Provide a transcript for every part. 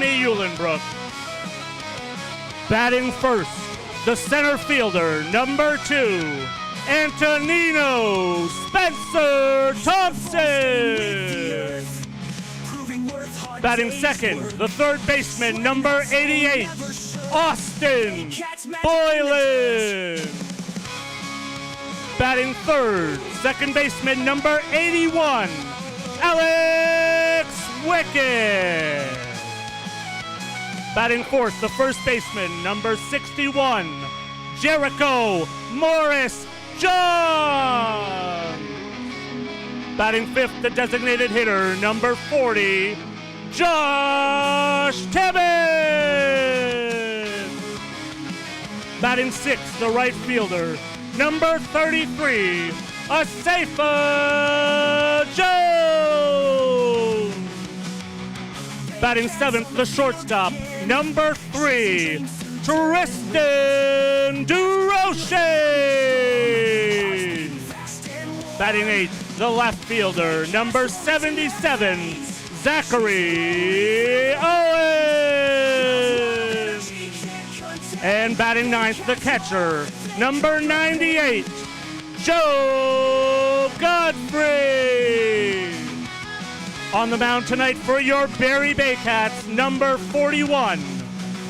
Jeremy Eulenbrook. Batting first, the center fielder, number 2, Antonino Spencer Thompson. Batting second, the third baseman, number 88, Austin Boylan. Batting third, second baseman, number 81, Alex Wickett. Batting fourth, the first baseman, number 61, Jericho Morris John. Batting fifth, the designated hitter, number 40, Josh Timmons. Batting sixth, the right fielder, number 33, Asaifa Jones. Batting seventh, the shortstop, number 3, Tristan DuRocher. Batting eighth, the left fielder, number 77, Zachary Owens. And batting ninth, the catcher, number 98, Joe Godfrey. On the mound tonight for your Barrie Baycats, number 41,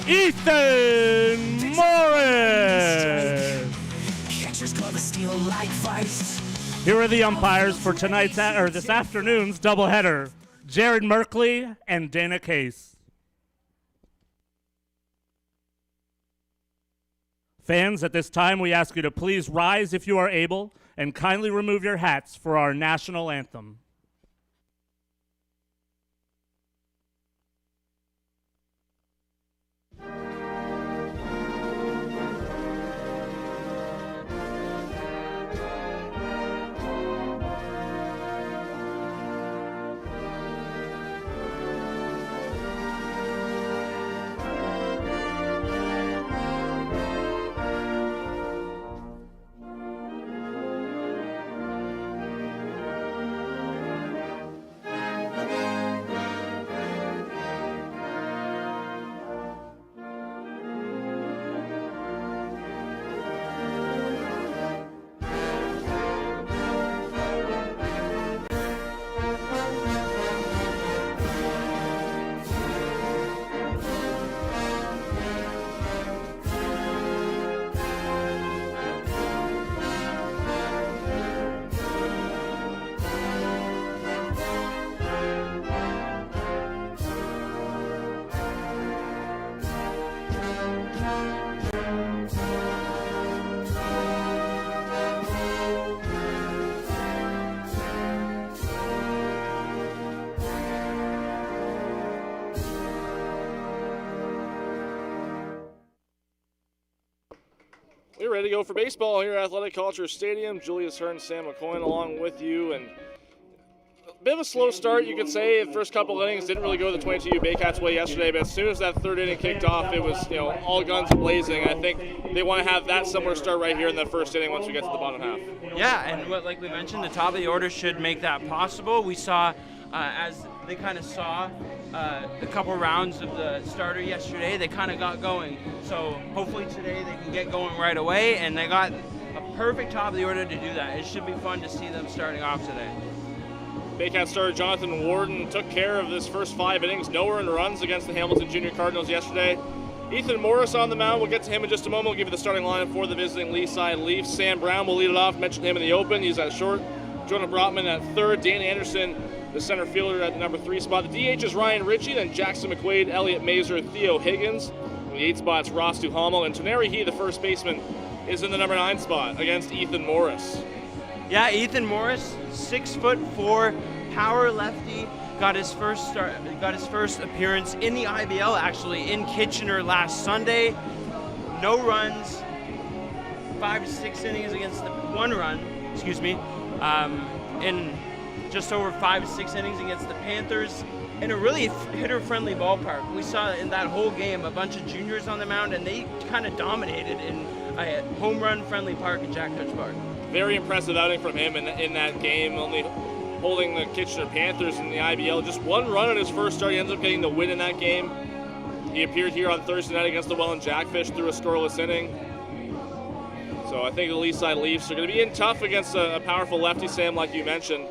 Ethan Morris. Here are the umpires for this afternoon's doubleheader: Jared Merkley and Dana Case. Fans, at this time we ask you to please rise if you are able and kindly remove your hats for our national anthem. We're ready to go for baseball here at Athletic Culture Stadium. Julius Hearn, Sam McCoy along with you. And a bit of a slow start, you could say. The first couple innings didn't really go the 22U Baycats way yesterday, but as soon as that third inning kicked off, it was all guns blazing. I think they want to have that similar start right here in the first inning once we get to the bottom half. Yeah, and like we mentioned, the top of the order should make that possible. We saw, as they kind of saw a couple rounds of the starter yesterday, they kind of got going. So hopefully today they can get going right away, and they got a perfect top of the order to do that. It should be fun to see them starting off today. Baycats starter Jonathan Warden took care of this first 5 innings. No earned runs against the Hamilton Junior Cardinals yesterday. Ethan Morris on the mound. We'll get to him in just a moment. We'll give you the starting lineup for the visiting Leaside Leafs. Sam Brown will lead it off. Mentioned him in the open. He's at short. Jonah Brotman at third. Dan Anderson, the center fielder, at the number 3 spot. The DH is Ryan Ritchie, then Jackson McQuaid, Elliot Mazer, Theo Higgins. In the 8 spots, Ross Duhamel, and Taneri He, the first baseman, is in the number 9 spot against Ethan Morris. Yeah, Ethan Morris, 6'4", power lefty, got his first appearance in the IBL actually in Kitchener last Sunday. No runs, 5 to 6 innings against the 1 run, in just over 5 to 6 innings against the Panthers in a really hitter-friendly ballpark. We saw in that whole game a bunch of juniors on the mound, and they kind of dominated in a home run-friendly park in Jack Touch Park. Very impressive outing from him in that game, only holding the Kitchener Panthers in the IBL. Just 1 run in his first start. He ends up getting the win in that game. He appeared here on Thursday night against the Welland Jackfish through a scoreless inning. So I think the Leaside Leafs are going to be in tough against a powerful lefty, Sam, like you mentioned.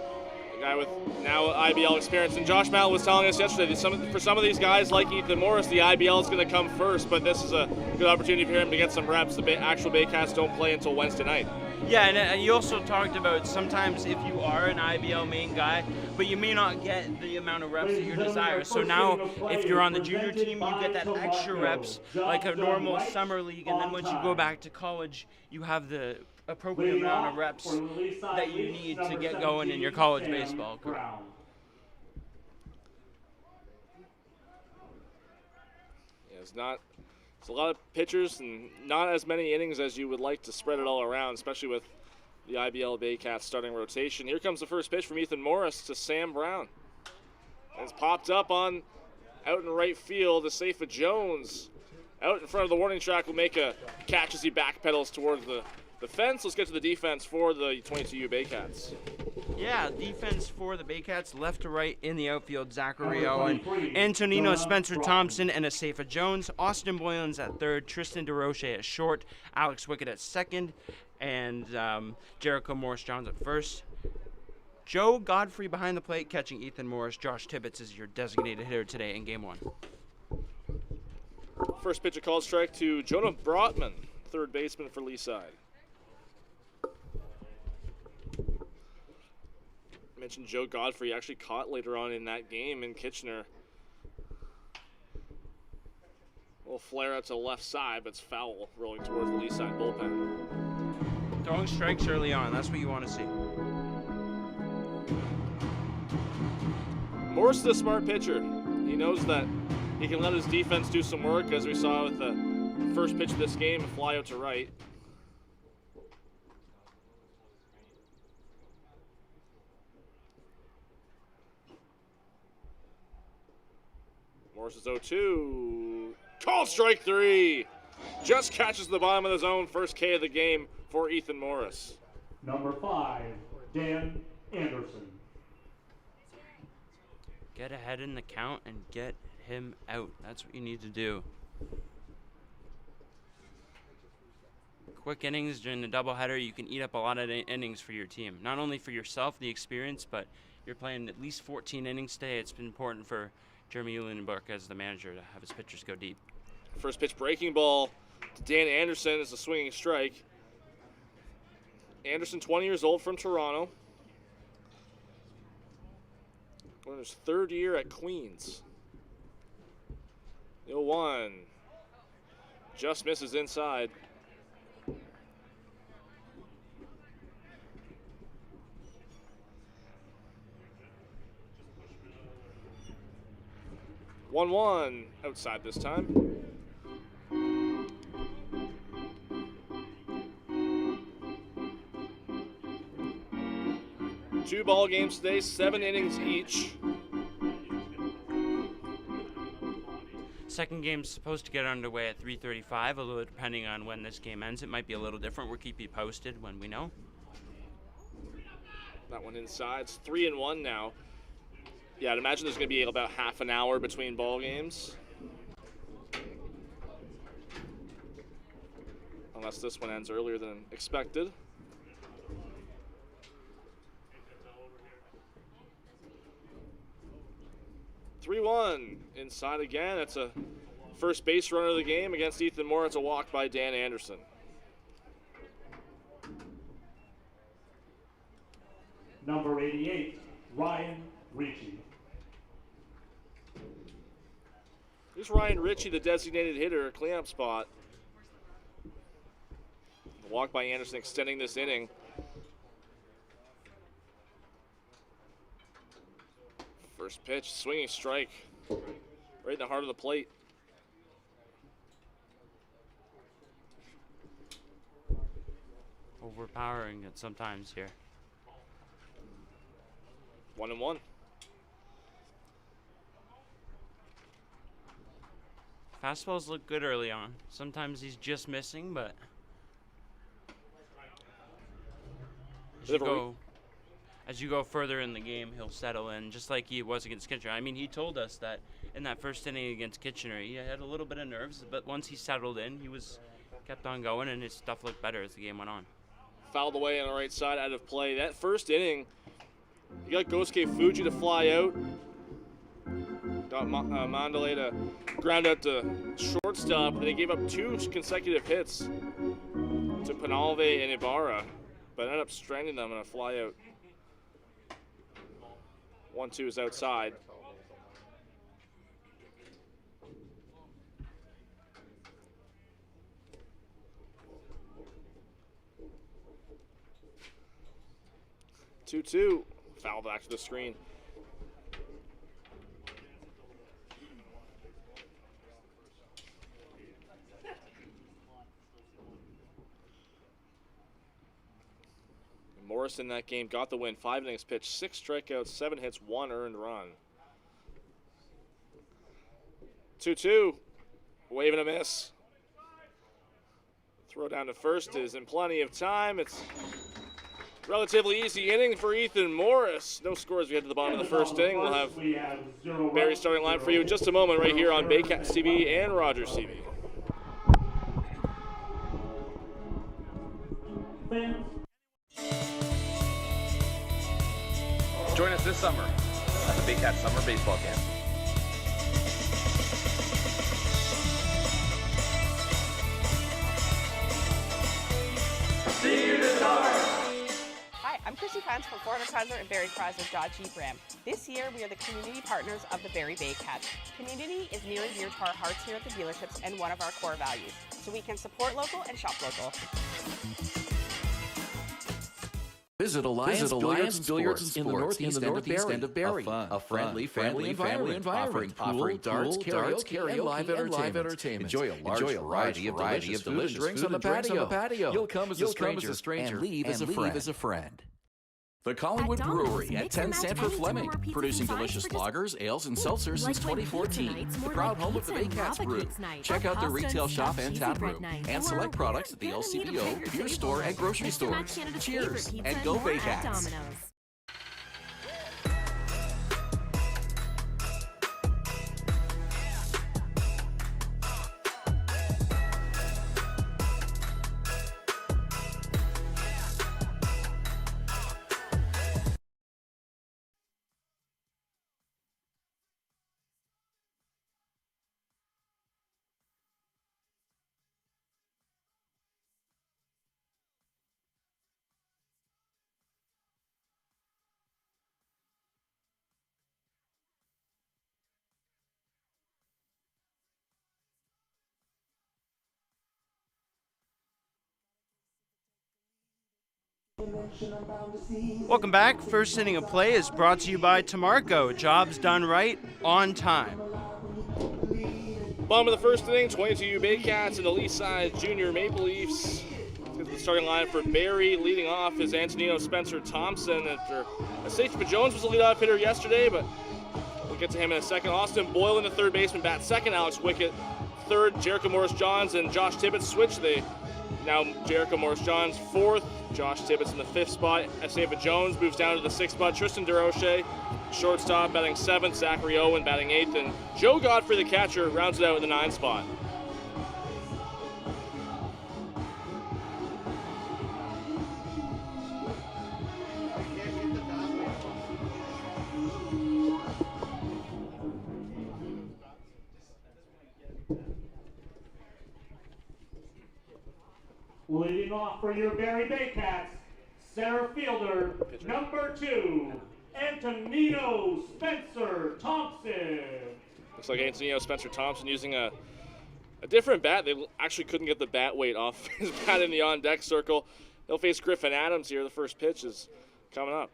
A guy with now IBL experience. And Josh Mallett was telling us yesterday that for some of these guys like Ethan Morris, the IBL is going to come first, but this is a good opportunity for him to get some reps. The actual Baycats don't play until Wednesday night. Yeah, and you also talked about sometimes if you are an IBL main guy, but you may not get the amount of reps that you desire. So now, if you're on the junior team, you get that extra reps like a normal summer league, and then once you go back to college, you have the appropriate amount of reps that you need to get going in your college baseball career. Yeah, it's a lot of pitchers and not as many innings as you would like to spread it all around, especially with the IBL Baycats starting rotation. Here comes the first pitch from Ethan Morris to Sam Brown. And it's popped up out in right field. Asafa Jones out in front of the warning track will make a catch as he backpedals towards the fence. Let's get to the defense for the 22U Baycats. Yeah, defense for the Baycats, left to right in the outfield, Zachary Owen, Antonino, Spencer Thompson, and Asafa Jones. Austin Boylan's at third, Tristan DeRoche at short, Alex Wickett at second, and Jericho Morris-Johns at first. Joe Godfrey behind the plate catching Ethan Morris. Josh Tibbetts is your designated hitter today in Game 1. First pitch, a called strike to Jonah Brotman, third baseman for Leaside. I mentioned Joe Godfrey actually caught later on in that game in Kitchener. A little flare out to the left side, but it's foul rolling towards the Leaside bullpen. Throwing strikes early on, that's what you want to see. Morris is a smart pitcher. He knows that he can let his defense do some work, as we saw with the first pitch of this game, a fly out to right. Morris is 0-2. Called strike 3. Just catches the bottom of the zone. First K of the game for Ethan Morris. Number 5, Dan Anderson. Get ahead in the count and get him out. That's what you need to do. Quick innings during the doubleheader, you can eat up a lot of innings for your team. Not only for yourself, the experience, but you're playing at least 14 innings today. It's been important for Jeremy Eulenburg as the manager to have his pitchers go deep. First pitch breaking ball to Dan Anderson is a swinging strike. Anderson, 20 years old, from Toronto. Going his third year at Queens. 0-1. Just misses inside. One outside this time. Two ball games today, 7 innings each. Second game's supposed to get underway at 3:35, although depending on when this game ends, it might be a little different. We'll keep you posted when we know. That one inside. It's 3-1 now. Yeah, I'd imagine there's going to be about half an hour between ball games. Unless this one ends earlier than expected. Three-1 inside again. That's a first base runner of the game against Ethan Moore. It's a walk by Dan Anderson. Number 88, Ryan Ricci. Here's Ryan Ritchie, the designated hitter, cleanup spot. The walk by Anderson extending this inning. First pitch, swinging strike, right in the heart of the plate. Overpowering it sometimes here. 1-1. Fastballs look good early on. Sometimes he's just missing, but as you go further in the game, he'll settle in, just like he was against Kitchener. I mean, he told us that in that first inning against Kitchener. He had a little bit of nerves, but once he settled in, he kept on going, and his stuff looked better as the game went on. Fouled away on the right side, out of play. That first inning, you got Gosuke Fuji to fly out. Got Mandalay to ground out to shortstop, and they gave up 2 consecutive hits to Penalve and Ibarra, but ended up stranding them in a fly out. 1-2 is outside. Two, foul back to the screen. Morris in that game got the win. 5 innings pitched, 6 strikeouts, 7 hits, 1 earned run. 2-2, wave and a miss. Throw down to first is in plenty of time. It's relatively easy inning for Ethan Morris. No scores as we head to the bottom of the first inning. We'll have Barrie's starting line for you in just a moment right here on Baycats TV and Rogers TV. Join us this summer at the Baycats Summer Baseball Camp. See you this summer! Hi, I'm Chrissy Fans from Ford Chrysler and Barrie Chrysler Dodge Jeep Ram. This year, we are the community partners of the Barrie Baycats. Community is near and dear to our hearts here at the dealerships and one of our core values, so we can support local and shop local. Visit Alliance Billiards in the northeast end of Barrie. A friendly environment offering pool, darts, karaoke, and live entertainment. Enjoy a large variety of delicious food and drinks on the patio. You'll come as a stranger and leave as a friend. The Collingwood Brewery at 10 Sanford Fleming, producing delicious lagers, ales, and seltzers since 2014. The proud home of the Baycats Brew. Check out their retail shop and tap room, and select products at the LCBO, beer store, and grocery stores. Cheers, and go Baycats! Welcome back. First inning of play is brought to you by Tamarco. Jobs done right, on time. Bottom of the first inning, 22 Baycats and the Leaside Junior Maple Leafs. The starting line for Barrie, leading off is Antonino Spencer Thompson. After a safety for Jones was the leadoff hitter yesterday, but we'll get to him in a second. Austin Boylan, the third baseman, bats second. Alex Wickett, third. Jericho Morris-Johns and Josh Tibbetts switch. Now Jericho Morris-Johns fourth. Josh Tibbetts in the fifth spot. Esteva Jones moves down to the sixth spot. Tristan DeRoche, shortstop, batting seventh. Zachary Owen batting eighth. And Joe Godfrey, the catcher, rounds it out in the ninth spot. Leading off for your Barrie Baycats, center fielder, number 2, Antonino Spencer Thompson. Looks like Antonino Spencer Thompson using a different bat. They actually couldn't get the bat weight off his bat in the on-deck circle. They'll face Griffin Adams here. The first pitch is coming up.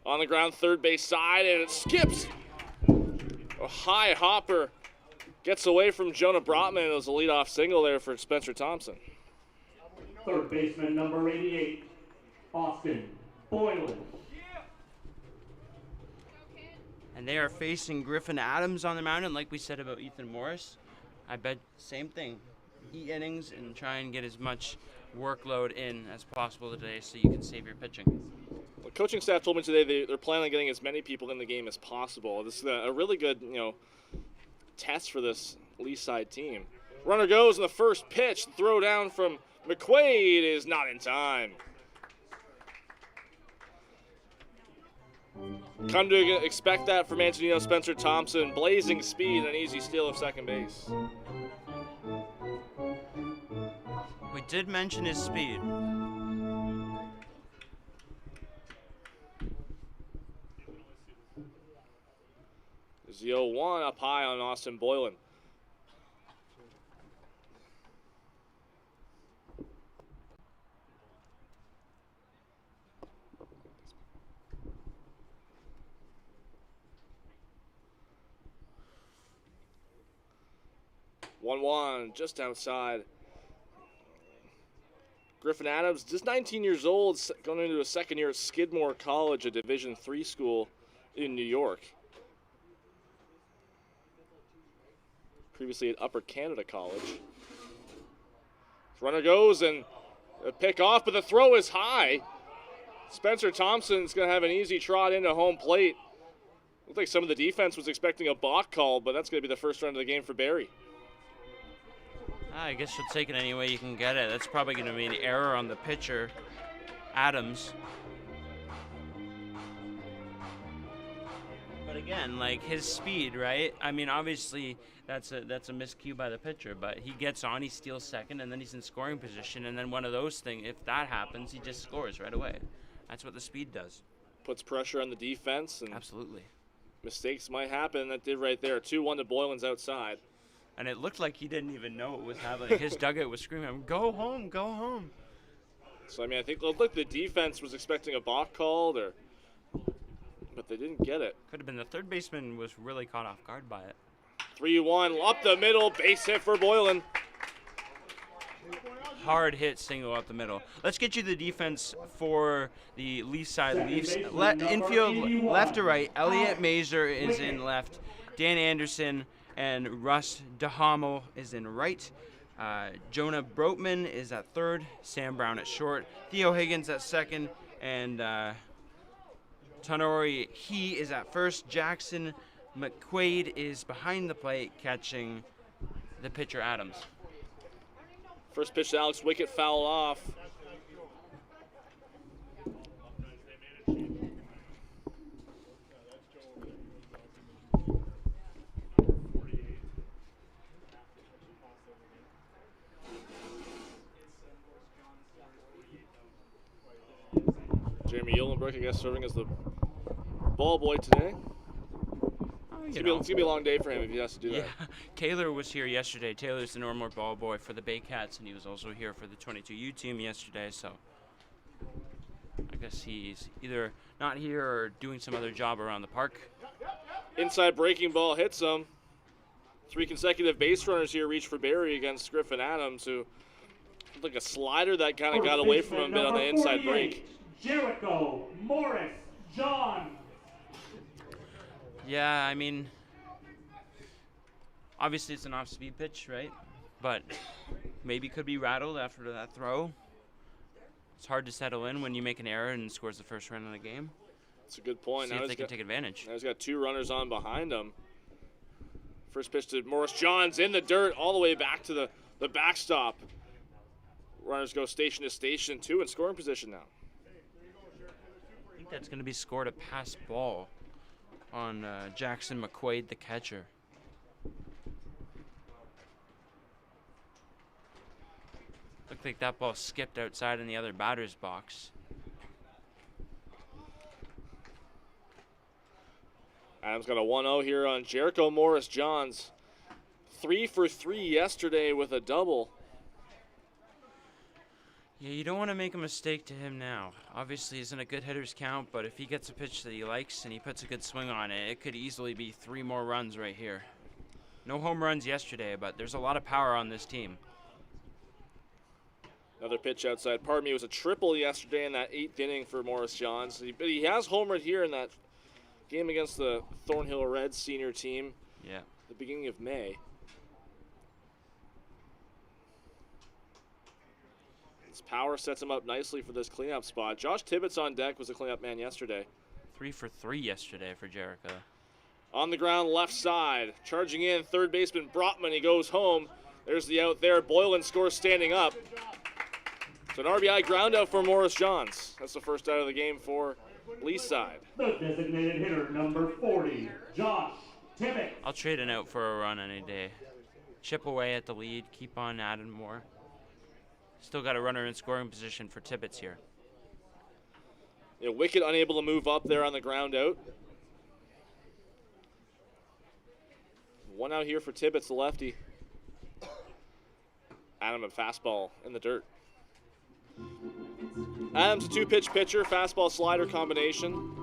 On the ground, third base side, and it skips. A high hopper. Gets away from Jonah Brotman. It was a leadoff single there for Spencer Thompson. Third baseman, number 88, Austin Boylan. And they are facing Griffin Adams on the mound, and like we said about Ethan Morris, I bet same thing. Eat innings and try and get as much workload in as possible today so you can save your pitching. The coaching staff told me today they're planning on getting as many people in the game as possible. This is a really good, test for this Leaside team. Runner goes in the first pitch. The throw down from McQuaid is not in time. Come to expect that from Antonino Spencer Thompson. Blazing speed and an easy steal of second base. We did mention his speed. There's the 0-1 up high on Austin Boylan. One just outside. Griffin Adams, just 19 years old, going into a second year at Skidmore College, a Division III school in New York. Previously at Upper Canada College. Runner goes and a pick off, but the throw is high. Spencer Thompson's going to have an easy trot into home plate. Looked like some of the defense was expecting a balk call, but that's going to be the first run of the game for Barrie. I guess you'll take it any way you can get it. That's probably going to be an error on the pitcher, Adams. But again, like his speed, right? I mean, obviously that's a miscue by the pitcher, but he gets on, he steals second, and then he's in scoring position, and then one of those things, if that happens, he just scores right away. That's what the speed does. Puts pressure on the defense, and absolutely mistakes might happen. That did right there. 2-1 to Boylan's outside. And it looked like he didn't even know what was happening. His dugout was screaming, "Go home, go home." So, I mean, I think look, the defense was expecting a balk called, but they didn't get it. Could have been the third baseman was really caught off guard by it. 3-1, up the middle, base hit for Boylan. Hard hit single up the middle. Let's get you the defense for the Leaside Leafs. Infield left to right. Elliot Mazer is in left. Dan Anderson and Russ DeHamel is in right. Jonah Brotman is at third. Sam Brown at short. Theo Higgins at second. And Tonori He is at first. Jackson McQuaid is behind the plate catching the pitcher Adams. First pitch to Alex Wickett, foul off. Jeremy Yullenbrook, I guess, serving as the ball boy today. It's going to be a long day for him if he has to do that. Yeah, Taylor was here yesterday. Taylor's the normal ball boy for the Baycats, and he was also here for the 22U team yesterday, so I guess he's either not here or doing some other job around the park. Inside breaking ball hits him. 3 consecutive base runners here reach for Barrie against Griffin Adams, who looked like a slider that kind of got away from him a bit on the inside break. Jericho Morris John. Yeah, I mean, obviously it's an off-speed pitch, right? But maybe could be rattled after that throw. It's hard to settle in when you make an error and scores the first run in the game. That's a good point. See if they can take advantage. Now he's got 2 runners on behind him. First pitch to Morris Johns in the dirt all the way back to the backstop. Runners go station to station, 2 in scoring position now. I think that's going to be scored a pass ball on Jackson McQuaid, the catcher. Looked like that ball skipped outside in the other batter's box. Adams got a 1-0 here on Jericho Morris Johns. 3 for 3 yesterday with a double. Yeah, you don't want to make a mistake to him now. Obviously, he's in a good hitter's count, but if he gets a pitch that he likes and he puts a good swing on it, it could easily be 3 more runs right here. No home runs yesterday, but there's a lot of power on this team. Another pitch outside. Pardon me, it was a triple yesterday in that 8th inning for Morris Johns. But he has homered here in that game against the Thornhill Reds senior team. Yeah. At the beginning of May. His power sets him up nicely for this cleanup spot. Josh Tibbetts on deck was the cleanup man yesterday. 3 for 3 yesterday for Jericho. On the ground, left side. Charging in, third baseman Brotman. He goes home. There's the out there. Boylan scores standing up. So an RBI ground out for Morris Johns. That's the first out of the game for Leaside. The designated hitter, number 40, Josh Tibbetts. I'll trade an out for a run any day. Chip away at the lead, keep on adding more. Still got a runner in scoring position for Tibbetts here. Yeah, Wickett unable to move up there on the ground out. One out here for Tibbetts, the lefty. Adam, a fastball in the dirt. Adam's a 2-pitch pitcher, fastball slider combination.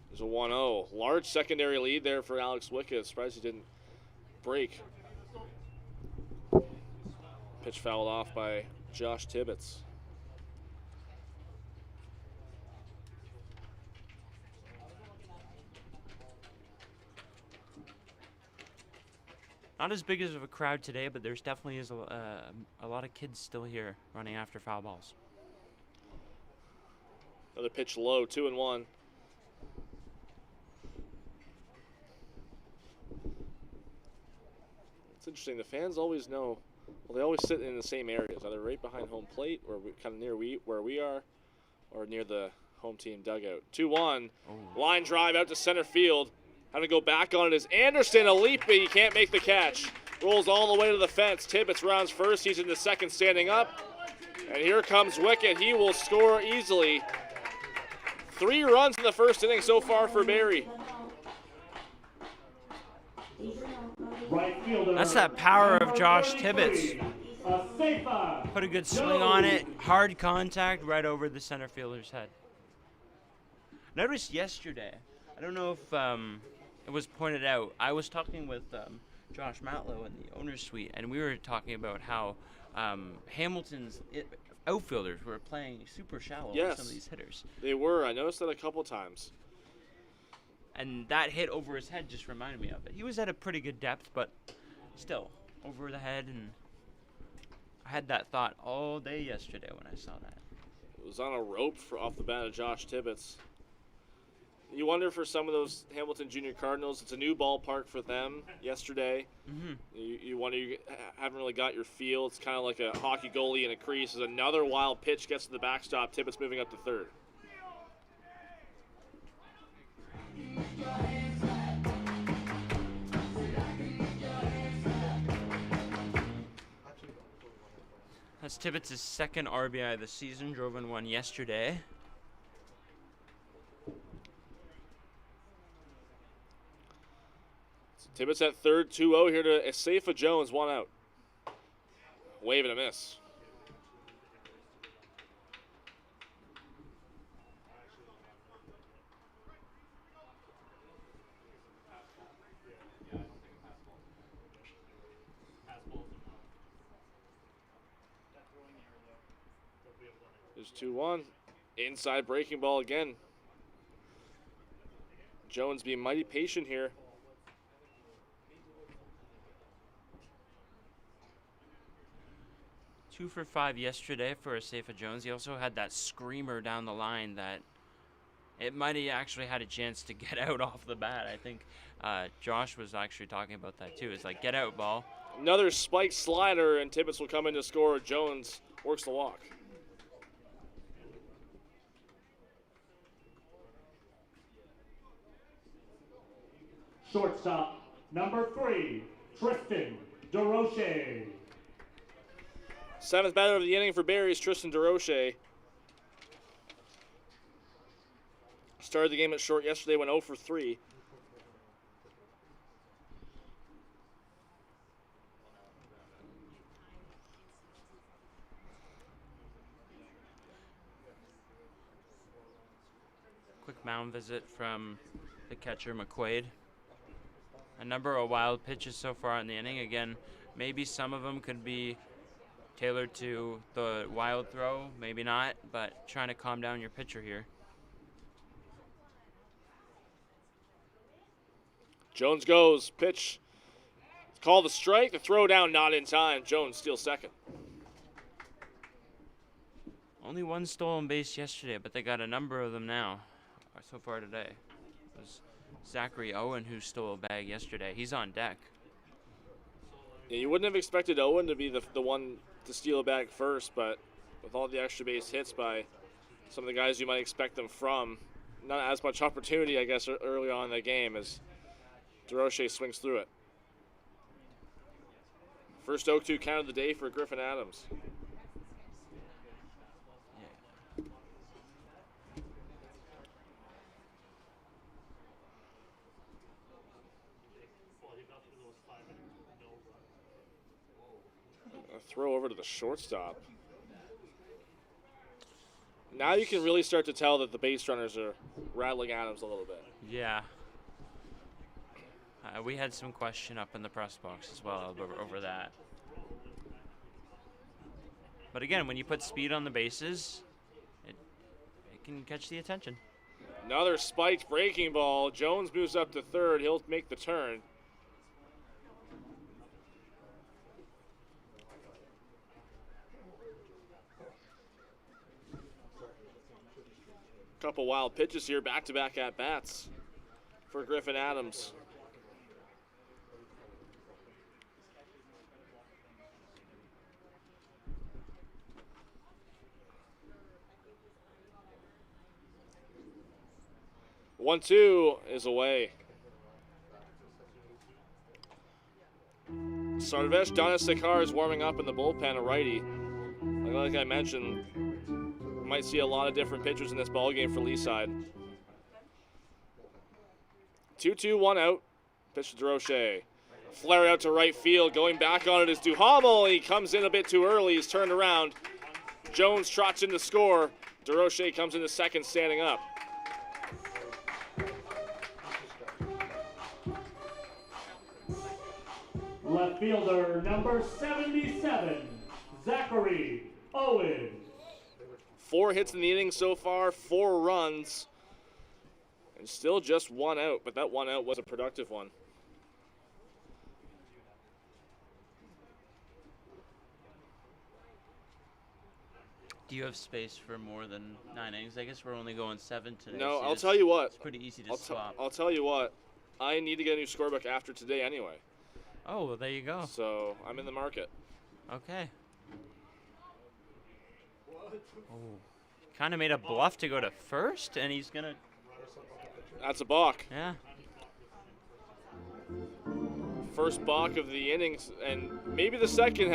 There's a 1-0. Large secondary lead there for Alex Wickett. Surprised he didn't break. Pitch fouled off by Josh Tibbetts. Not as big as of a crowd today, but there's definitely is a lot of kids still here running after foul balls. Another pitch low, 2-1. It's interesting. The fans always know. Well, they always sit in the same areas, either right behind home plate or kind of near where we are, or near the home team dugout. 2-1. Line drive out to center field. Having to go back on it is Anderson. A leap, but he can't make the catch. Rolls all the way to the fence. Tibbetts rounds first. He's in the second standing up. And here comes Wickett. He will score easily. 3 runs in the first inning so far for Barrie. Right fielder, That's that power of Josh number Tibbetts. 33, Asefa Put a good swing on it. Hard contact right over the center fielder's head. Noticed yesterday, I don't know if it was pointed out, I was talking with Josh Matlow in the owner's suite, and we were talking about how Hamilton's outfielders were playing super shallow with some of these hitters. They were. I noticed that a couple times. And that hit over his head just reminded me of it. He was at a pretty good depth, but still, over the head, and I had that thought all day yesterday when I saw that. It was on a rope off the bat of Josh Tibbetts. You wonder for some of those Hamilton Junior Cardinals, it's a new ballpark for them yesterday. Mm-hmm. You wonder, you haven't really got your feel. It's kind of like a hockey goalie in a crease. As another wild pitch gets to the backstop, Tibbetts moving up to third. That's Tibbetts' second RBI of the season, drove in one yesterday. Tibbetts at third, 2-0 here to Asefa Jones, 1 out. Wave and a miss. There's 2-1. Inside breaking ball again. Jones being mighty patient here. Two for 5 yesterday for Asefa Jones. He also had that screamer down the line that it might have actually had a chance to get out off the bat. I think Josh was actually talking about that too. It's like, get out, ball. Another spike slider, and Tibbetts will come in to score. Jones works the walk. Shortstop, number 3, Tristan DeRoche. 7th batter of the inning for Barrie is Tristan DeRoche. Started the game at short yesterday, went 0 for 3. Quick mound visit from the catcher, McQuaid. A number of wild pitches so far in the inning. Again, maybe some of them could be tailored to the wild throw, maybe not, but trying to calm down your pitcher here. Jones goes, pitch. Call the strike, the throw down not in time. Jones steals second. Only one stolen base yesterday, but they got a number of them now, so far today. It was Zachary Owen who stole a bag yesterday. He's on deck. Yeah, you wouldn't have expected Owen to be the one to steal a bag first, but with all the extra base hits by some of the guys you might expect them from, not as much opportunity, I guess, early on in the game as DeRoche swings through it. First 0-2 count of the day for Griffin Adams. A throw over to the shortstop. Now you can really start to tell that the base runners are rattling Adams a little bit. Yeah. We had some question up in the press box as well over that. But again, when you put speed on the bases, it can catch the attention. Another spiked breaking ball. Jones moves up to third. He'll make the turn. Couple wild pitches here, back-to-back at-bats for Griffin Adams. One-two is away. Sarvesh Donastikar is warming up in the bullpen, a righty. Like I mentioned, we might see a lot of different pitchers in this ballgame for Leaside. 2-2, 1 out. Pitch to DeRoche. Flare out to right field. Going back on it is Duhamel. He comes in a bit too early. He's turned around. Jones trots in to score. DeRoche comes into second, standing up. Left fielder number 77, Zachary Owen. 4 hits in the inning so far, 4 runs, and still just 1 out, but that 1 out was a productive one. Do you have space for more than 9 innings? I guess we're only going 7 today. No, so I'll tell you what. It's pretty easy to swap. I'll tell you what. I need to get a new scorebook after today anyway. Oh, well, there you go. So I'm in the market. Okay. Oh, kind of made a bluff to go to first, and he's going to... That's a balk. Yeah. First balk of the innings, and maybe the second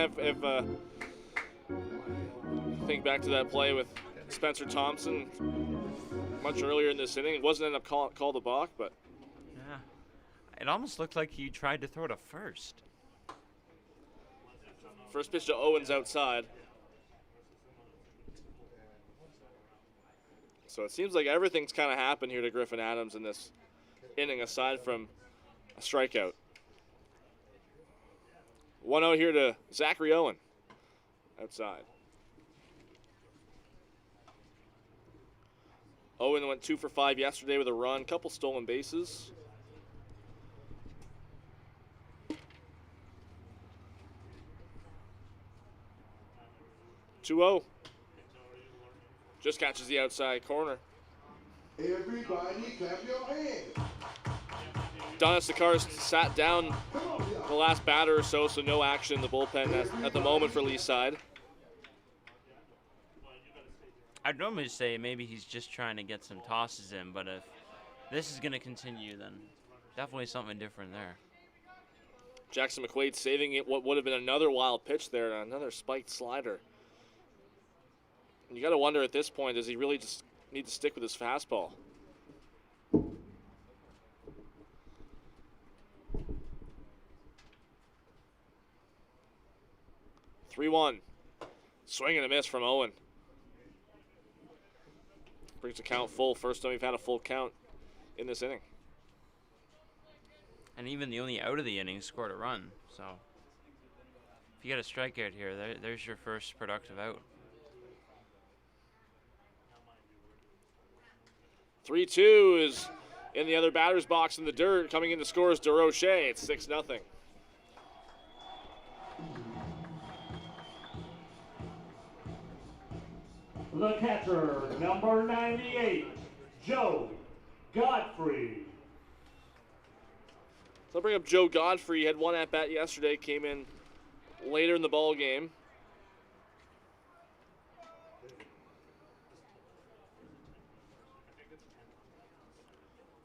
think back to that play with Spencer Thompson much earlier in this inning. It wasn't end up called a balk, but... Yeah. It almost looked like he tried to throw to first. First pitch to Owens outside. So it seems like everything's kind of happened here to Griffin Adams in this inning aside from a strikeout. 1-0 here to Zachary Owen outside. Owen went 2 for 5 yesterday with a run, couple stolen bases. 2-0. Just catches the outside corner. Everybody clap your hands. Donastikar sat down the last batter or so no action in the bullpen at the moment for Leaside. I'd normally say maybe he's just trying to get some tosses in, but if this is going to continue, then definitely something different there. Jackson McQuaid saving it what would have been another wild pitch there, another spiked slider. And you got to wonder at this point, does he really just need to stick with his fastball? (3-1). Swing and a miss from Owen. Brings the count full. First time we've had a full count in this inning. And even the only out of the inning scored a run. So if you get a strikeout here, there's your first productive out. 3-2 is in the other batter's box in the dirt. Coming in to score is DeRoche. It's 6-0. The catcher, number 98, Joe Godfrey. So I'll bring up Joe Godfrey. He had one at-bat yesterday, came in later in the ball game.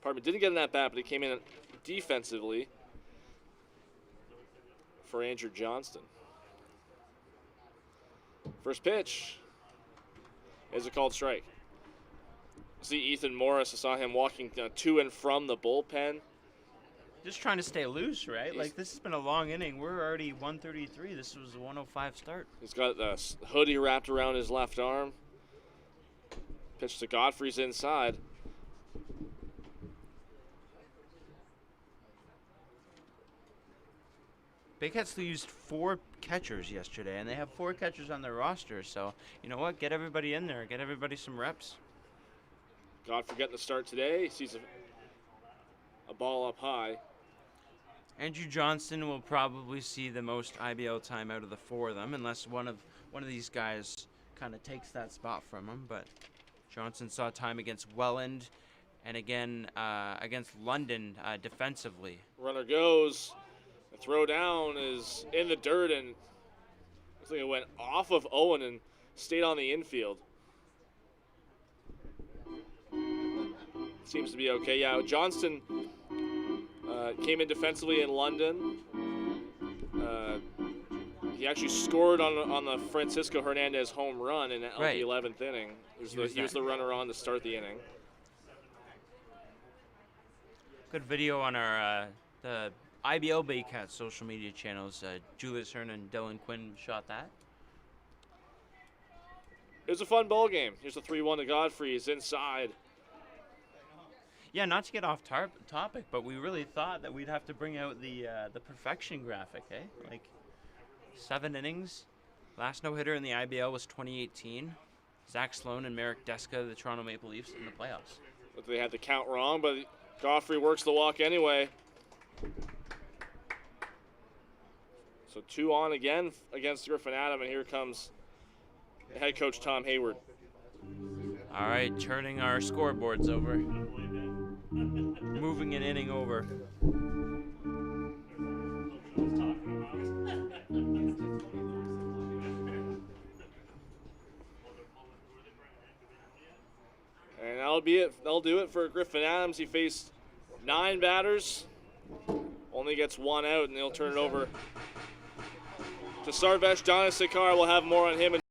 Pardon me, didn't get an at-bat, but he came in defensively for Andrew Johnston. First pitch is a called strike. See Ethan Morris. I saw him walking to and from the bullpen. Just trying to stay loose, right? Like, this has been a long inning. We're already 133. This was a 105 start. He's got the hoodie wrapped around his left arm. Pitch to Godfrey's inside. Baycats used 4 catchers yesterday, and they have 4 catchers on their roster. So, you know what? Get everybody in there. Get everybody some reps. Godfrey getting the start today. He sees a ball up high. Andrew Johnston will probably see the most IBL time out of the 4 of them, unless one of these guys kind of takes that spot from him. But Johnston saw time against Welland and again against London defensively. Runner goes. The throw down is in the dirt, and looks like it went off of Owen and stayed on the infield. Seems to be okay. Yeah, Johnston came in defensively in London. He actually scored on the Francisco Hernandez home run in the 11th inning. He was the runner on to start the inning. Good video on our the IBL Baycats social media channels. Julius Hearn and Dylan Quinn shot that. It was a fun ball game. Here's a 3-1 to Godfrey. He's inside. Yeah, not to get off topic, but we really thought that we'd have to bring out the perfection graphic, eh? Like 7 innings. Last no-hitter in the IBL was 2018. Zach Sloan and Merrick Deska, the Toronto Maple Leafs, in the playoffs. But they had the count wrong, but Godfrey works the walk anyway. So 2 on again against Griffin Adam, and here comes head coach Tom Hayward. All right, turning our scoreboards over. Moving an inning over. And that'll be it. That'll do it for Griffin Adams. He faced 9 batters, only gets 1 out, and they'll turn it over to Sarvesh Danasekar. We'll have more on him in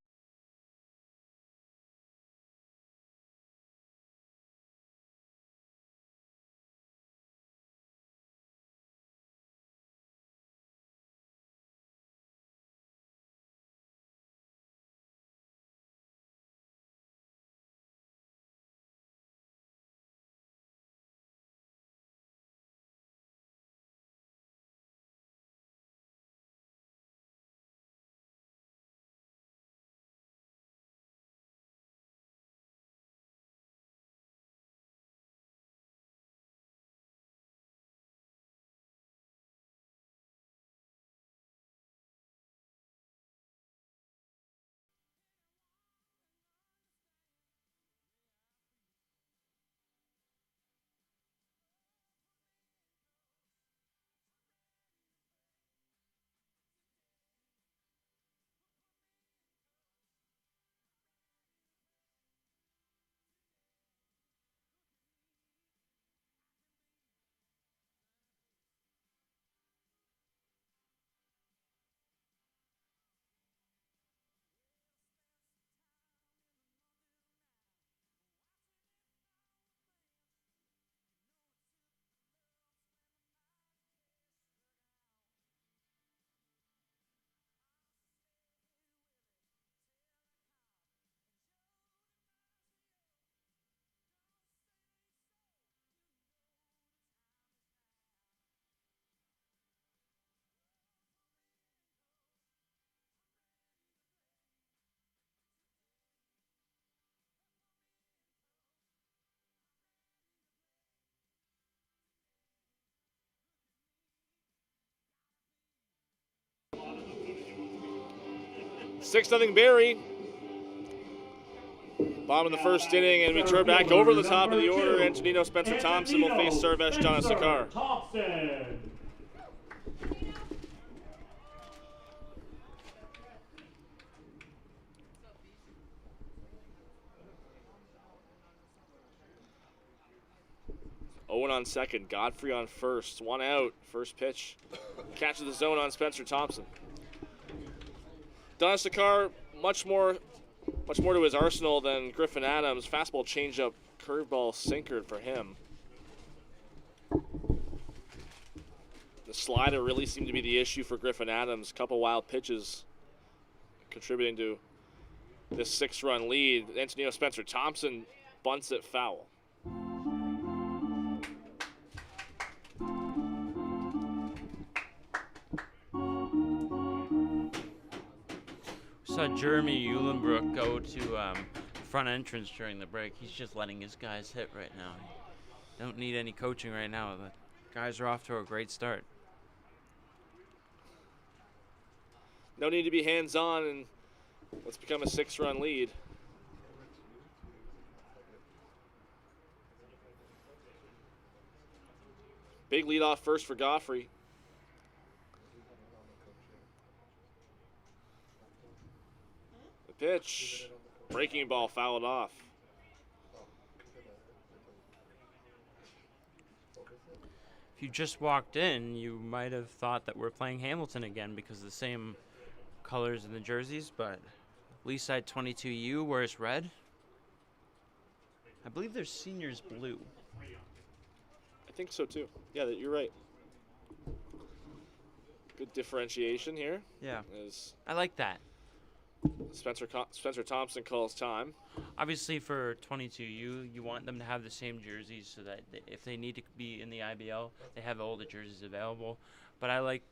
6-0 Barrie. Bottom of the first inning, and we turn back over the top of the order. Antonino Spencer Thompson will face Sarvesh Janasakar. Thompson. 0 on second, Godfrey on first, 1 out. First pitch, catches the zone on Spencer Thompson. Janasakar, much more to his arsenal than Griffin Adams. Fastball, changeup, curveball, sinker for him. The slider really seemed to be the issue for Griffin Adams. Couple wild pitches contributing to this 6-run lead. Antonino Spencer Thompson bunts it foul. Saw Jeremy Eulenbrook go to front entrance during the break. He's just letting his guys hit right now. Don't need any coaching right now. The guys are off to a great start. No need to be hands-on, and let's become a 6-run lead. Big lead off first for Godfrey. The pitch, breaking ball fouled off. If you just walked in, you might have thought that we're playing Hamilton again because of the same colors in the jerseys, but Leaside 22U wears red. I believe their seniors blue. I think so too. Yeah, you're right. Good differentiation here. Yeah, As I like that. Spencer Thompson calls time. Obviously, for 22U, you want them to have the same jerseys so that if they need to be in the IBL, they have all the jerseys available. But I like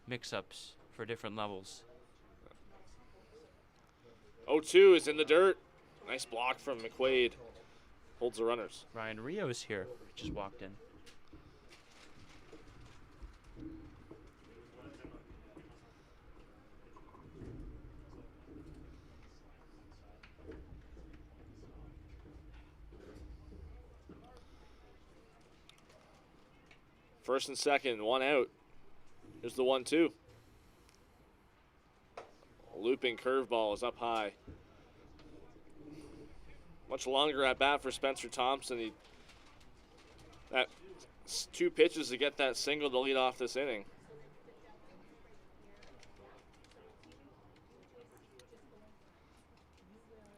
mix-ups for different levels. 0-2 is in the dirt. Nice block from McQuaid. Holds the runners. Ryan Rios here, just walked in. First and second, 1 out. Here's the 1-2. Looping curveball is up high. Much longer at bat for Spencer Thompson. That 2 pitches to get that single to lead off this inning.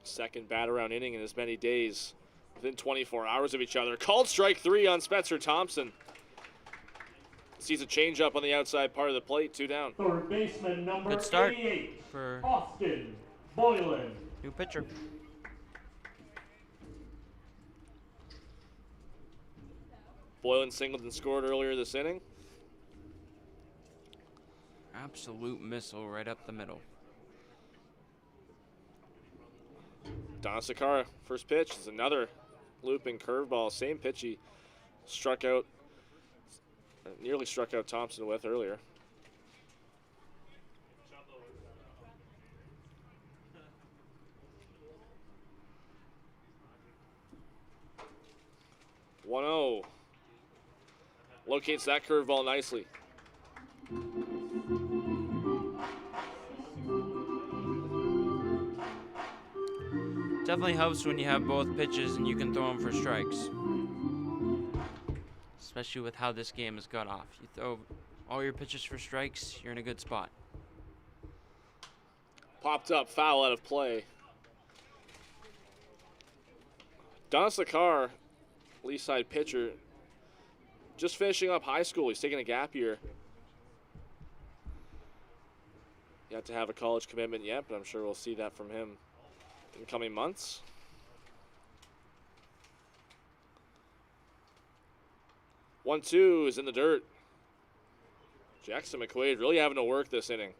Second bat around inning in as many days within 24 hours of each other. Called strike 3 on Spencer Thompson. Sees a changeup on the outside part of the plate, 2 down. Third baseman number Good start 88 for Austin Boylan. new pitcher. Boylan singled and scored earlier this inning. Absolute missile right up the middle. Janasakar, first pitch is another looping curveball. Same pitch he nearly struck out Thompson with earlier. (1-0) locates that curveball nicely. Definitely helps when you have both pitches and you can throw them for strikes. Especially with how this game has got off. You throw all your pitches for strikes, you're in a good spot. Popped up, foul out of play. Janasakar, Leaside pitcher, just finishing up high school. He's taking a gap year. Yet to have a college commitment yet, but I'm sure we'll see that from him in coming months. (1-2) is in the dirt. Jackson McQuaid really having to work this inning.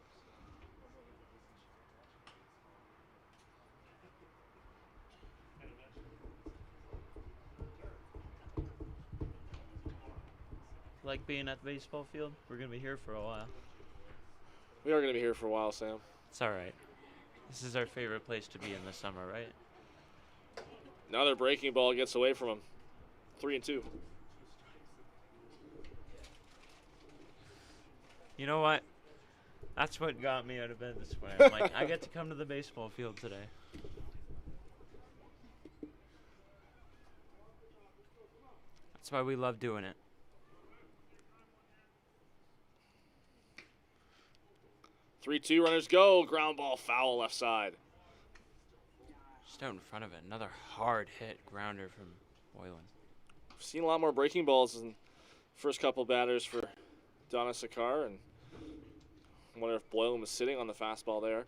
Like being at the baseball field? We're going to be here for a while. We are going to be here for a while, Sam. It's all right. This is our favorite place to be in the summer, right? Another breaking ball gets away from him. 3-2. You know what? That's what got me out of bed this morning. I'm like, I get to come to the baseball field today. That's why we love doing it. Three-two, runners go. Ground ball, foul left side. Just out in front of it. Another hard hit grounder from Boylan. We've seen a lot more breaking balls in the first couple batters for Donna Sakar, and I wonder if Boylan was sitting on the fastball there.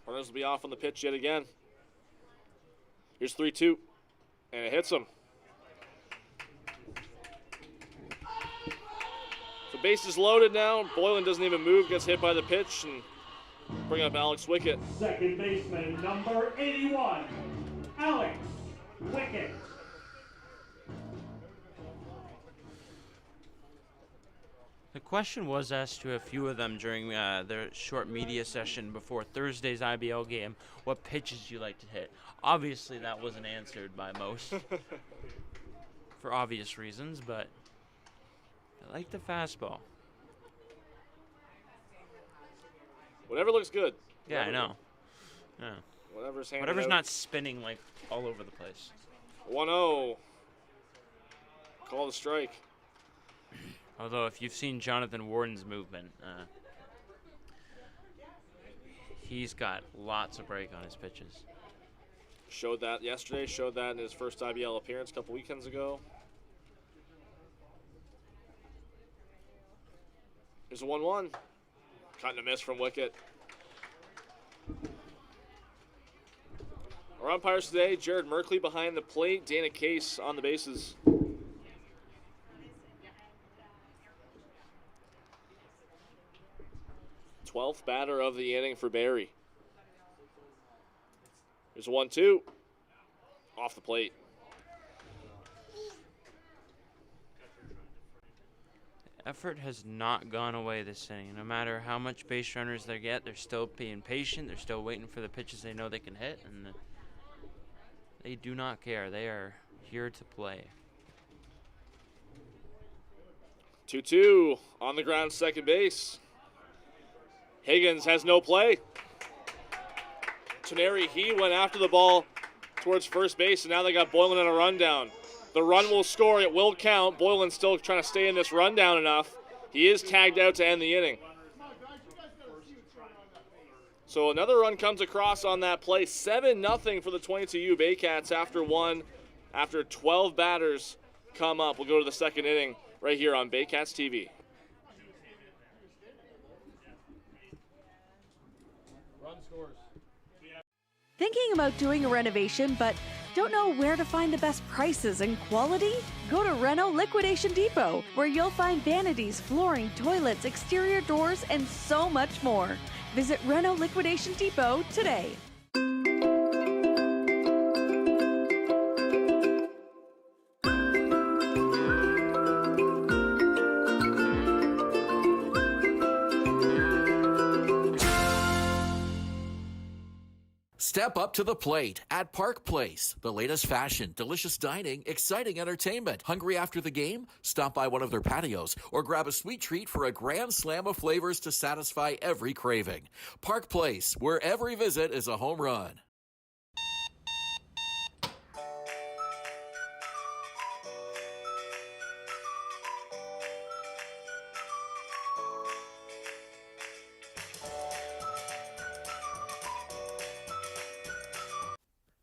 Runners will be off on the pitch yet again. Here's 3-2, and it hits him. The base is loaded now. Boylan doesn't even move, gets hit by the pitch, and bring up Alex Wickett. Second baseman, number 81, Alex Wickett. The question was asked to a few of them during their short media session before Thursday's IBL game, what pitches you like to hit? Obviously, that wasn't answered by most for obvious reasons, but I like the fastball. Whatever looks good. Yeah, I know. Yeah. Whatever's not spinning like all over the place. 1-0. Call the strike. Although, if you've seen Jonathan Warden's movement, he's got lots of break on his pitches. Showed that yesterday, showed that in his first IBL appearance a couple weekends ago. Here's a 1-1. Cutting a miss from Wickett. Our umpires today, Jared Merkley behind the plate, Dana Case on the bases. 12th batter of the inning for Barrie. Here's a 1-2. Off the plate. Effort has not gone away this inning. No matter how much base runners they get, they're still being patient. They're still waiting for the pitches they know they can hit, and they do not care. They are here to play. 2-2 on the ground, second base. Higgins has no play. Toneri, he went after the ball towards first base, and now they got Boylan on a rundown. The run will score. It will count. Boylan's still trying to stay in this rundown enough. He is tagged out to end the inning. So another run comes across on that play. 7-0 for the 22U Baycats after 12 batters come up. We'll go to the second inning right here on Baycats TV. Run scores. Thinking about doing a renovation but don't know where to find the best prices and quality? Go to Reno Liquidation Depot, where you'll find vanities, flooring, toilets, exterior doors, and so much more. Visit Reno Liquidation Depot today. Step up to the plate at Park Place. The latest fashion, delicious dining, exciting entertainment. Hungry after the game? Stop by one of their patios or grab a sweet treat for a grand slam of flavors to satisfy every craving. Park Place, where every visit is a home run.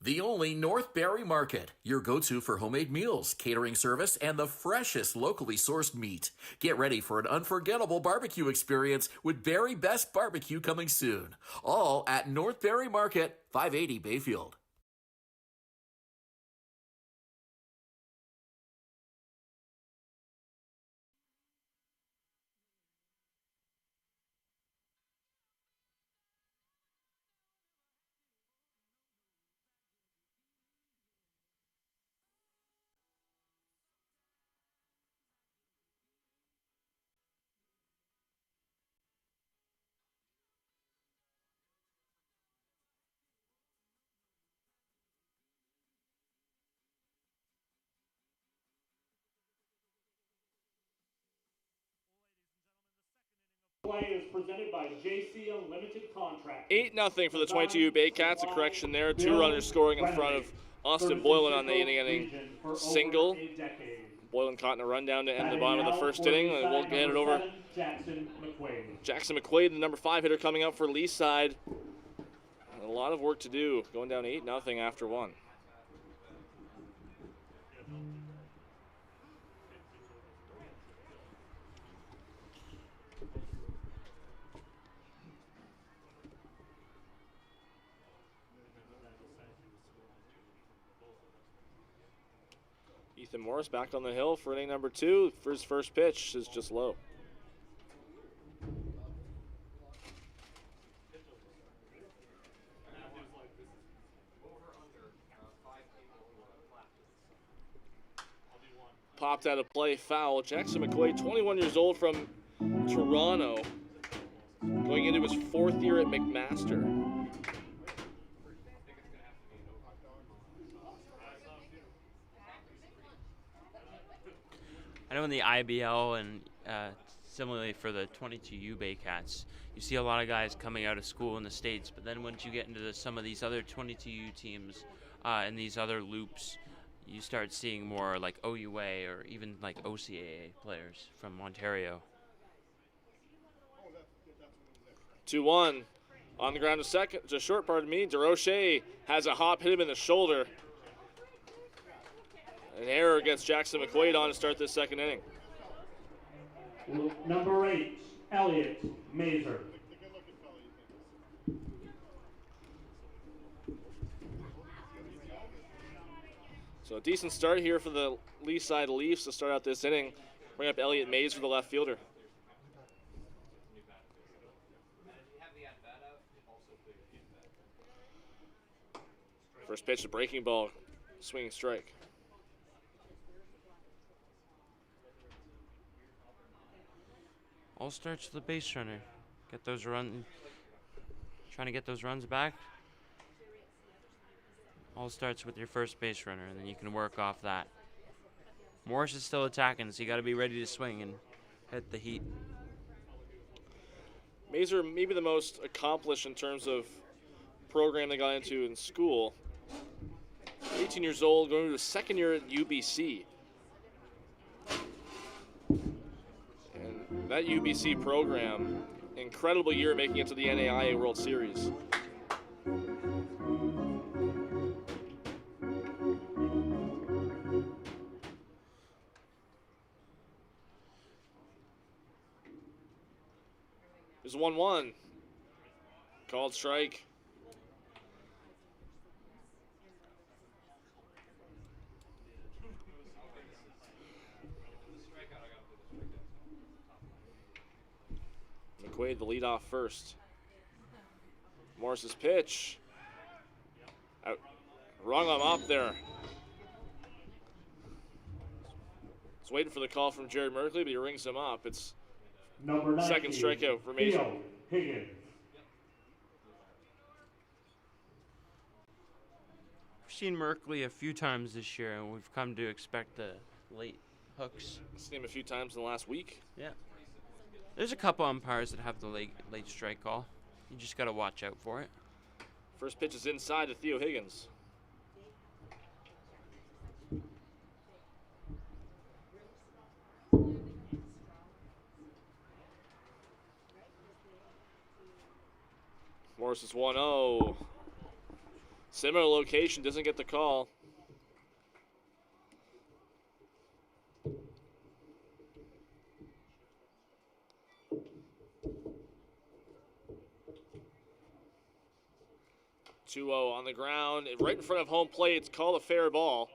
The only North Barrie Market, your go-to for homemade meals, catering service, and the freshest locally sourced meat. Get ready for an unforgettable barbecue experience with Barrie Best Barbecue coming soon. All at North Barrie Market, 580 Bayfield. Play is presented by JC Unlimited Contract. 8-0 for the 22U Baycats. A correction there. 2 runners scoring in front of Austin Boylan on the inning single. Boylan caught in a rundown to end the bottom of the first inning, and we'll get it over. Jackson McQuaid, the number 5 hitter, coming up for Leaside. A lot of work to do, going down 8-0 after 1. Ethan Morris back on the hill for inning number 2. For his first pitch is just low. Popped out of play, foul. Jackson McQuaid, 21 years old from Toronto, going into his 4th year at McMaster. I know in the IBL and similarly for the 22U Baycats, you see a lot of guys coming out of school in the States, but then once you get into some of these other 22U teams and these other loops, you start seeing more like OUA or even like OCAA players from Ontario. 2-1 on the ground to short, DeRoche has a hop, hit him in the shoulder. An error gets Jackson McQuaid on to start this second inning. Number 8, Elliot Mazer. So a decent start here for the Leaside Leafs to start out this inning. Bring up Elliot Mays for the left fielder. First pitch, a breaking ball, swinging strike. All starts with the base runner. Get those runs, trying to get those runs back. All starts with your first base runner, and then you can work off that. Morris is still attacking, so you got to be ready to swing and hit the heat. Mazer maybe the most accomplished in terms of program they got into in school. 18 years old, going to his 2nd year at UBC. And that UBC program, incredible year making it to the NAIA World Series. There's 1-1. Called strike. McQuaid, the leadoff first. Morris's pitch. Out. Wrong him up there. It's waiting for the call from Jared Merkley, but he rings him up. It's Number 19, second strikeout for Mason. Higgins. We've seen Merkley a few times this year, and we've come to expect the late hooks. Seen him a few times in the last week. Yeah. There's a couple umpires that have the late strike call. You just got to watch out for it. First pitch is inside to Theo Higgins. Morris is 1-0. Similar location, doesn't get the call. (2-0) on the ground, right in front of home plate. It's called a fair ball.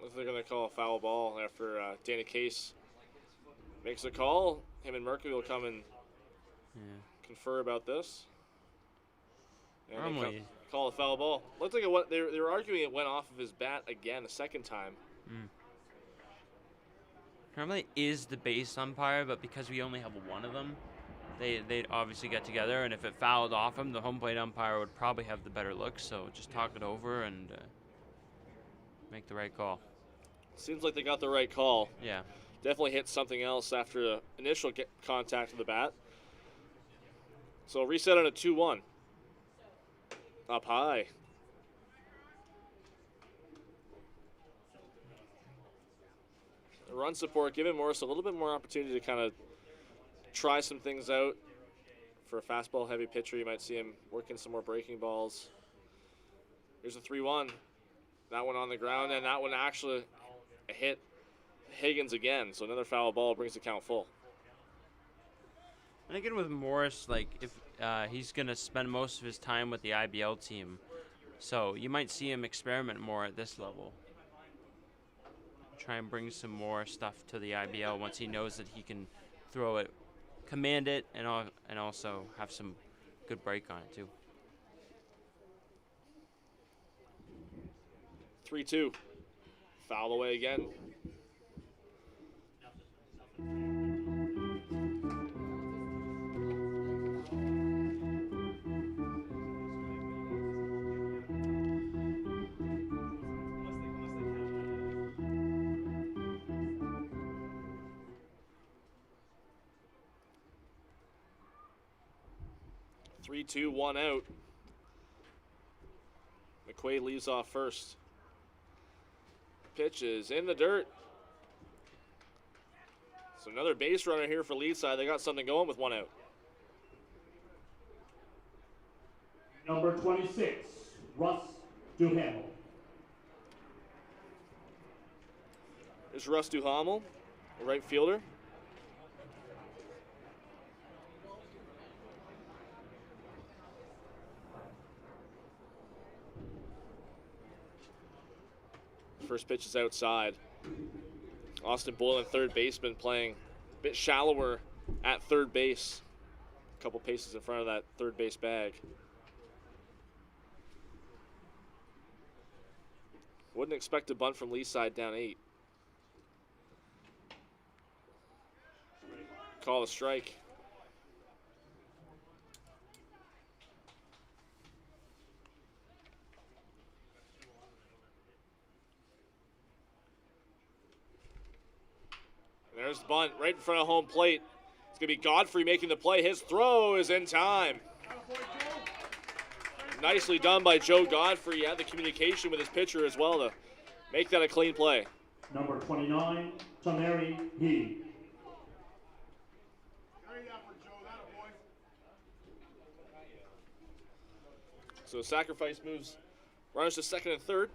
Looks like they're going to call a foul ball after Danny Case makes a call. Him and Merkley will come and confer about this. And they call a foul ball. Looks like they were arguing it went off of his bat again a second time. Normally is the base umpire, but because we only have one of them, they'd obviously get together, and if it fouled off him, the home plate umpire would probably have the better look, so just talk it over and make the right call. Seems like they got the right call. Yeah. Definitely hit something else after the initial contact with the bat. So reset on a 2-1. Up high. The run support giving Morris a little bit more opportunity to kind of try some things out. For a fastball heavy pitcher, you might see him working some more breaking balls. Here's a 3-1. That one on the ground, and that one actually hit Higgins again. So another foul ball brings the count full. And again with Morris, like if he's going to spend most of his time with the IBL team, so you might see him experiment more at this level. Try and bring some more stuff to the IBL once he knows that he can throw it, command it, and also have some good break on it too. 3-2. Foul away again. Three, two, 1 out. McQuaid leaves off first. Pitch is in the dirt. So another base runner here for Leaside. They got something going with 1 out. Number 26, Russ Duhamel. There's Russ Duhamel, the right fielder. First pitch is outside. Austin Boylan, third baseman, playing a bit shallower at third base. A couple paces in front of that third base bag. Wouldn't expect a bunt from Leaside down 8. Call a strike. There's the bunt right in front of home plate. It's going to be Godfrey making the play. His throw is in time. Nicely done by Joe Godfrey. He had the communication with his pitcher as well to make that a clean play. Number 29, Tamari He. So sacrifice moves runners to second and third.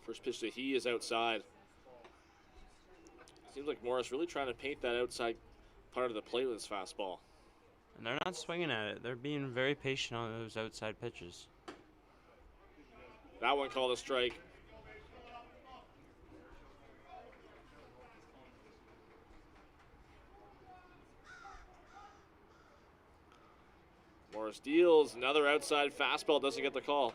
First pitch to He is outside. Seems like Morris really trying to paint that outside part of the plate with his fastball. And they're not swinging at it. They're being very patient on those outside pitches. That one called a strike. Morris deals another outside fastball, doesn't get the call.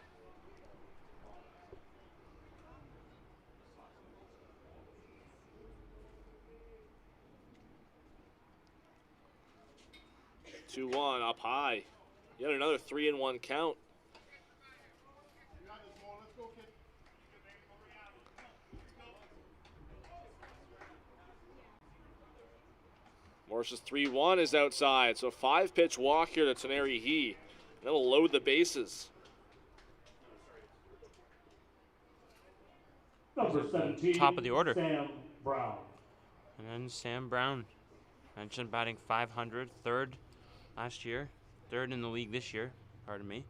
Two one up high. Yet another 3-1 count. Morris's 3-1 is outside, so 5-pitch walk here to Taneri He. That'll load the bases. Number 17, Top of the order. Sam Brown. And then Sam Brown, mentioned batting .500, third last year, third in the league this year, pardon me.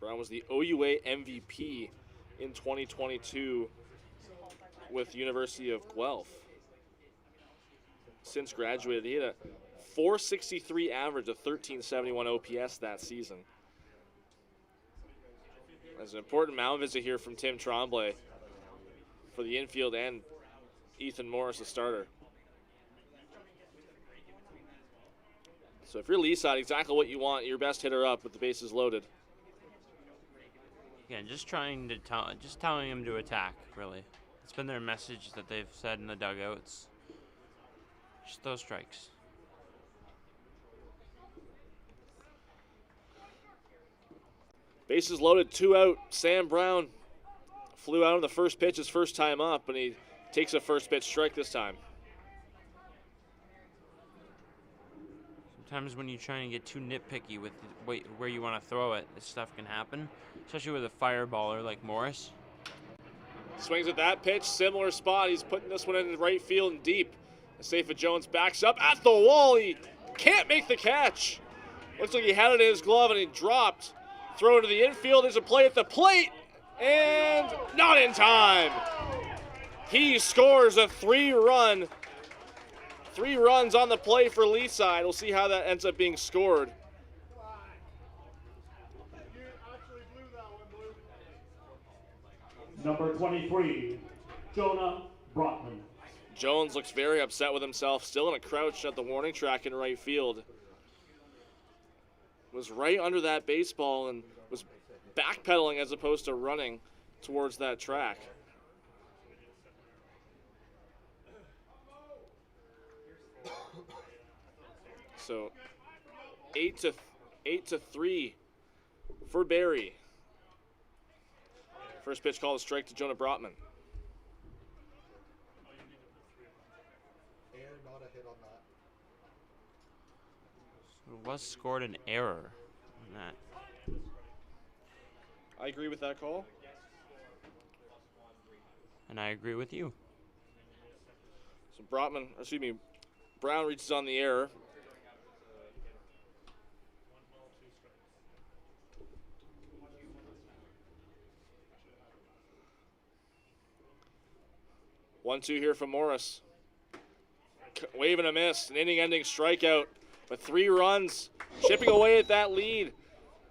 Brown was the OUA MVP in 2022 with University of Guelph. Since graduated, he had a .463 average, a 1371 OPS that season. There's an important mound visit here from Tim Tremblay for the infield and Ethan Morris, the starter. So if you're Leaside, exactly what you want, your best hitter up with the bases loaded. Yeah, just telling him to attack, really. It's been their message that they've said in the dugouts. Just those strikes. Bases loaded, 2 out. Sam Brown flew out on the first pitch his first time up, and he takes a first pitch strike this time. Sometimes when you try and get too nitpicky with where you want to throw it, this stuff can happen, especially with a fireballer like Morris. Swings at that pitch, similar spot. He's putting this one in right field and deep. Safa Jones backs up at the wall. He can't make the catch. Looks like he had it in his glove and he dropped. Throw to the infield. There's a play at the plate. And not in time. He scores a 3-run. 3 runs on the play for Leaside. We'll see how that ends up being scored. Number 23, Jonah Brockman. Jones looks very upset with himself, still in a crouch at the warning track in right field. Was right under that baseball and was backpedaling as opposed to running towards that track. So 8-3 for Barrie. First pitch called a strike to Jonah Brotman. It was scored an error on that. I agree with that call. And I agree with you. So Brown reaches on the error. One-two here from Morris. Wave and a miss, an inning-ending strikeout. With 3 runs, chipping away at that lead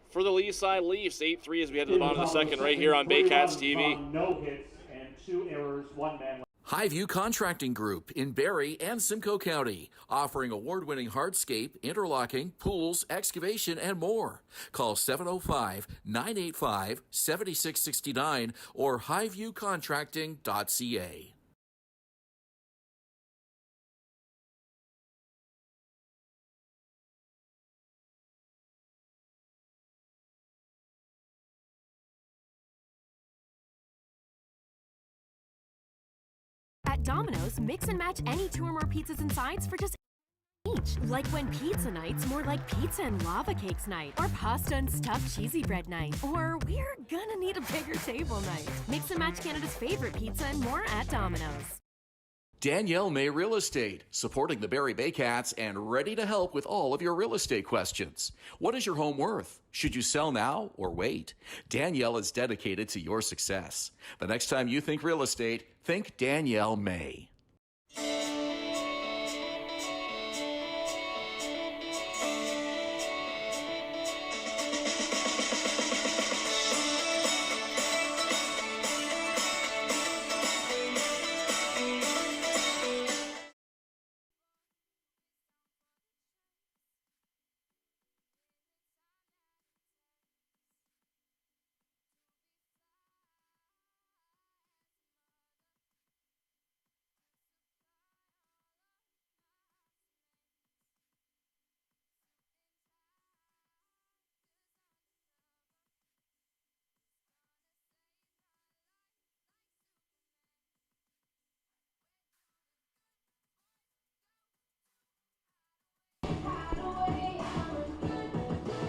for the Leaside Leafs. 8-3 as we head to the bottom of the second right here on Baycats TV. No hits and 2 errors, 1 man. Highview Contracting Group in Barrie and Simcoe County, offering award-winning hardscape, interlocking, pools, excavation, and more. Call 705-985-7669 or highviewcontracting.ca. At Domino's, mix and match any 2 or more pizzas and sides for just each. Like when pizza night's more like pizza and lava cakes night, or pasta and stuffed cheesy bread night, or we're gonna need a bigger table night. Mix and match Canada's favorite pizza and more at Domino's. Danielle May Real Estate, supporting the Barrie Baycats and ready to help with all of your real estate questions. What is your home worth? Should you sell now or wait? Danielle is dedicated to your success. The next time you think real estate, think Danielle May.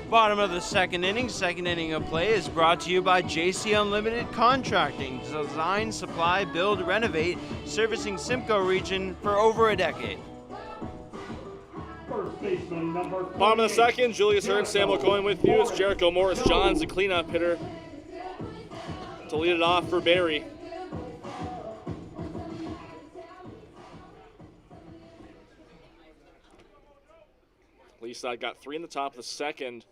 Bottom of the second inning of play is brought to you by JC Unlimited Contracting. Design, supply, build, renovate, servicing Simcoe region for over a decade. First baseman number 48. Bottom of the second, Julius Hearn, Sam McCoy with you. It's Jericho Morris Johns, the cleanup hitter, to lead it off for Barrie. Leaside got 3 in the top of the second.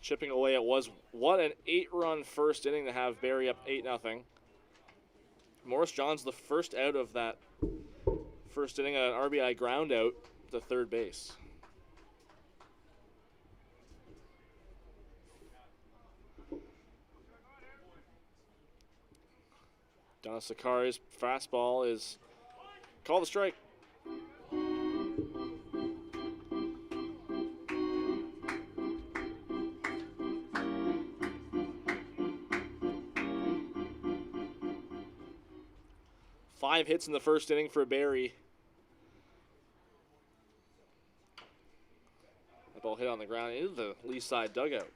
Chipping away, it was what an 8-run first inning to have Barrie up 8-0. Morris Johns the first out of that first inning, an RBI ground out to third base. Donna Sakari's fastball is called a strike. Five hits in the first inning for Barrie. The ball hit on the ground into the Leaside dugout.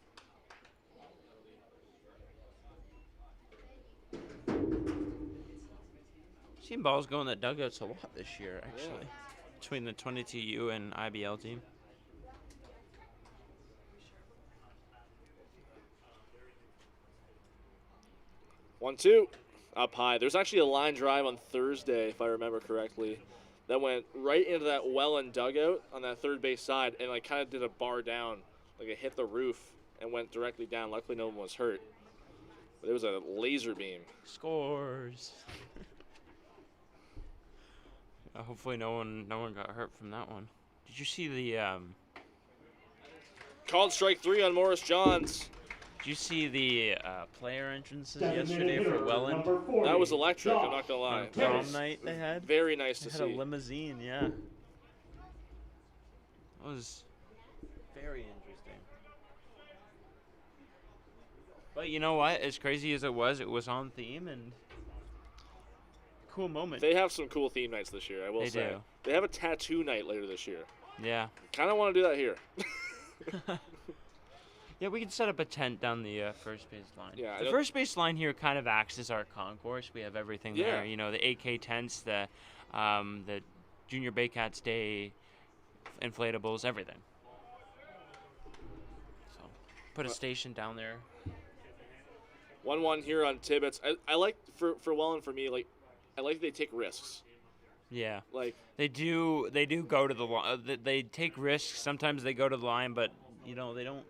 Seen balls go in the dugouts a lot this year, actually, between the 22U and IBL team. One, two, up high. There's actually a line drive on Thursday, if I remember correctly, that went right into that Welland dugout on that third base side and like kind of did a bar down, like it hit the roof and went directly down. Luckily, no one was hurt. But it was a laser beam. Scores. Hopefully, no one got hurt from that one. Did you see the? Called strike three on Morris Johns. Did you see the player entrances yesterday for Welland? That was electric, I'm not going to lie. Prom night they had? Very nice to see. They had a limousine, yeah. That was very interesting. But you know what? As crazy as it was on theme and cool moment. They have some cool theme nights this year, I will say. They do. They have a tattoo night later this year. Yeah. Kind of want to do that here. Yeah, we could set up a tent down the first base line. Yeah, the first base line here kind of acts as our concourse. We have everything Yeah. there. You know, the AK tents, the Junior Baycats Day inflatables, everything. So, put a station down there. 1-1 here on Tibbetts. I like for Welland, for me, like I like they take risks. Yeah, like they do go to the line. They take risks. Sometimes they go to the line, but you know they don't.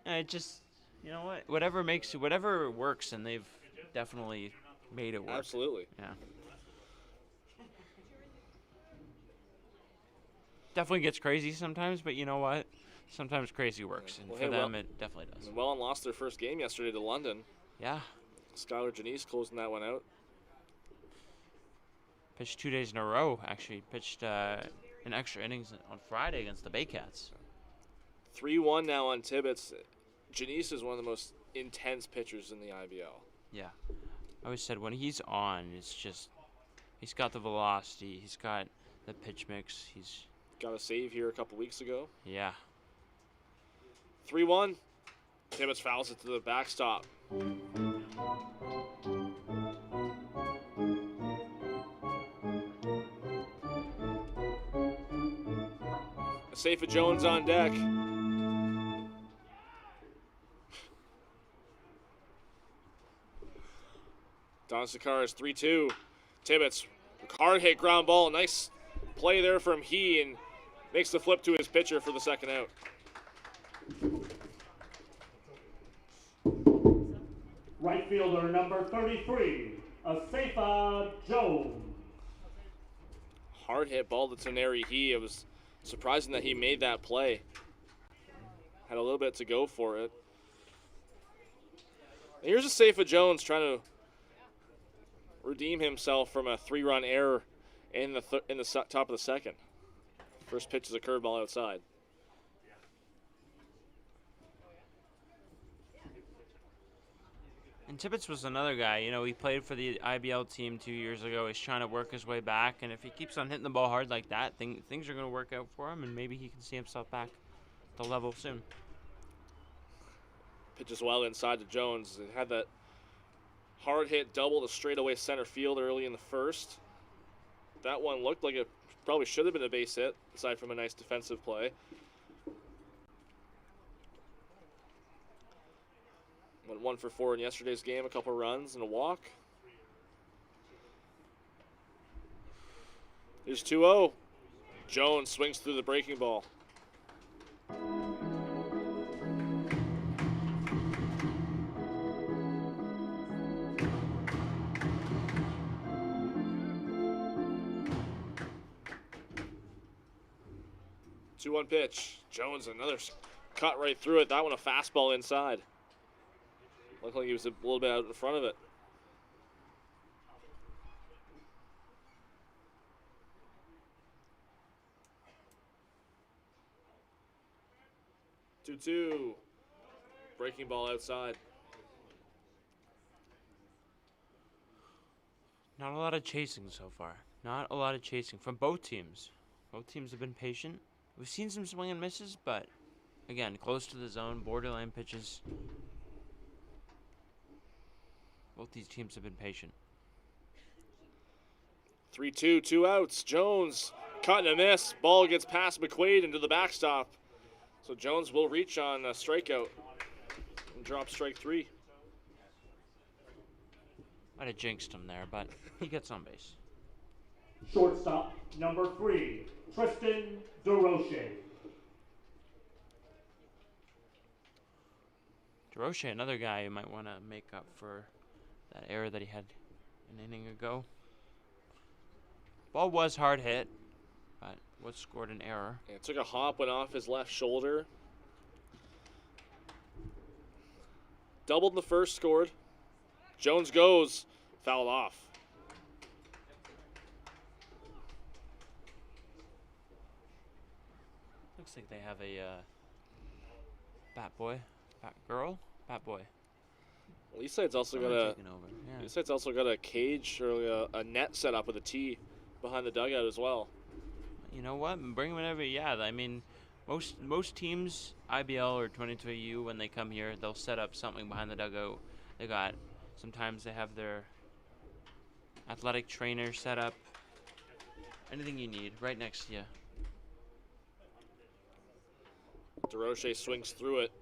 It just, you know what? Whatever works, and they've definitely made it work. Absolutely. Yeah. Definitely gets crazy sometimes, but you know what? Sometimes crazy works, and for them it definitely does. Welland lost their first game yesterday to London. Yeah. Skylar Janice closing that one out. Pitched 2 days in a row, actually. Pitched an extra innings on Friday against the Baycats. 3-1 now on Tibbetts. Janice is one of the most intense pitchers in the IBL. Yeah. I always said when he's on, it's just, he's got the velocity, he's got the pitch mix, he's got a save here a couple weeks ago. Yeah. 3-1. Tibbetts fouls it to the backstop. Safa Jones on deck. Don Sakara's 3-2. Tibbetts, hard hit ground ball. Nice play there from he, and makes the flip to his pitcher for the second out. Right fielder number 33, Safa Jones. Hard hit ball to Taneri He. It was surprising that he made that play. Had a little bit to go for it. And here's a Safa Jones trying to redeem himself from a 3-run error in the top of the second. First pitch is a curveball outside. And Tibbetts was another guy. You know, he played for the IBL team 2 years ago. He's trying to work his way back, and if he keeps on hitting the ball hard like that, things are going to work out for him, and maybe he can see himself back at the level soon. Pitches well inside to Jones. It had that hard hit double to straightaway center field early in the first. That one looked like it probably should have been a base hit, aside from a nice defensive play. Went 1 for 4 in yesterday's game, a couple runs and a walk. Here's 2-0. Jones swings through the breaking ball. Two-one pitch. Jones, another cut right through it. That one a fastball inside. Looked like he was a little bit out in front of it. 2-2. Breaking ball outside. Not a lot of chasing so far. Not a lot of chasing from both teams. Both teams have been patient. We've seen some swing and misses, but again, close to the zone, borderline pitches. Both these teams have been patient. 3-2, 2 outs. Jones cutting a miss. Ball gets past McQuaid into the backstop. So Jones will reach on a strikeout and drop strike 3. Might have jinxed him there, but he gets on base. Shortstop, number 3, Tristan DeRoche. DeRoche, another guy you might want to make up for that error that he had an inning ago. Ball was hard hit, but was scored an error. Yeah, it took a hop, went off his left shoulder. Doubled in the first, scored. Jones goes, fouled off. Looks like they have a bat boy. Leaside's also got a cage or a net set up with a tee behind the dugout as well. You know what? Bring them whenever. Yeah, I mean, most teams, IBL or 22U, when they come here, they'll set up something behind the dugout. Sometimes they have their athletic trainer set up. Anything you need, right next to you. DeRoche swings through it.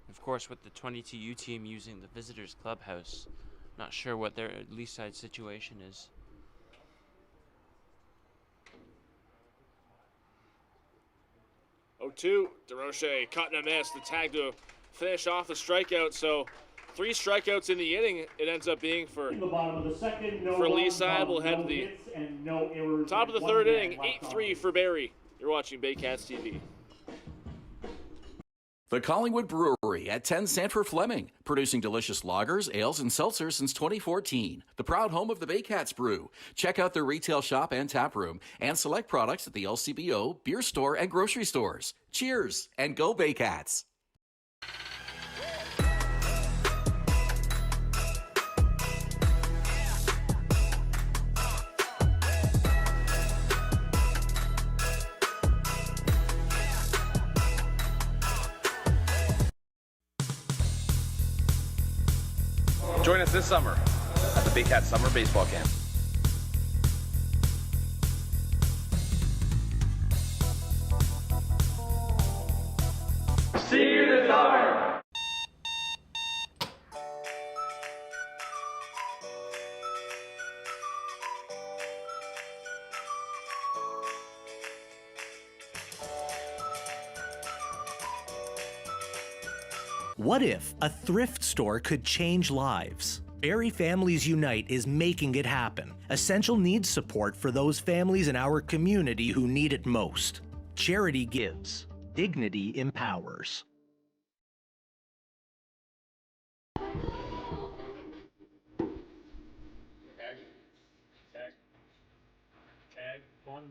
Of course, with the 22U team using the visitors clubhouse, not sure what their Leaside situation is. Oh, 2, DeRoche cutting a miss. The tag to finish off the strikeout. So 3 strikeouts in the inning it ends up being for In the bottom of the second, no for runs, Leaside. We'll head no to the hits, and no errors top of the and third one inning. man left 8-3 on. for Barrie. You're watching Baycats TV. The Collingwood Brewery at 10 Sanford Fleming, producing delicious lagers, ales, and seltzers since 2014. The proud home of the Baycats Brew. Check out their retail shop and tap room and select products at the LCBO, beer store, and grocery stores. Cheers, and go Baycats! Join us this summer at the Baycats Summer Baseball Camp. See you this summer! What if a thrift store could change lives? Barrie Families Unite is making it happen. Essential needs support for those families in our community who need it most. Charity gives. Dignity empowers. Tag 1.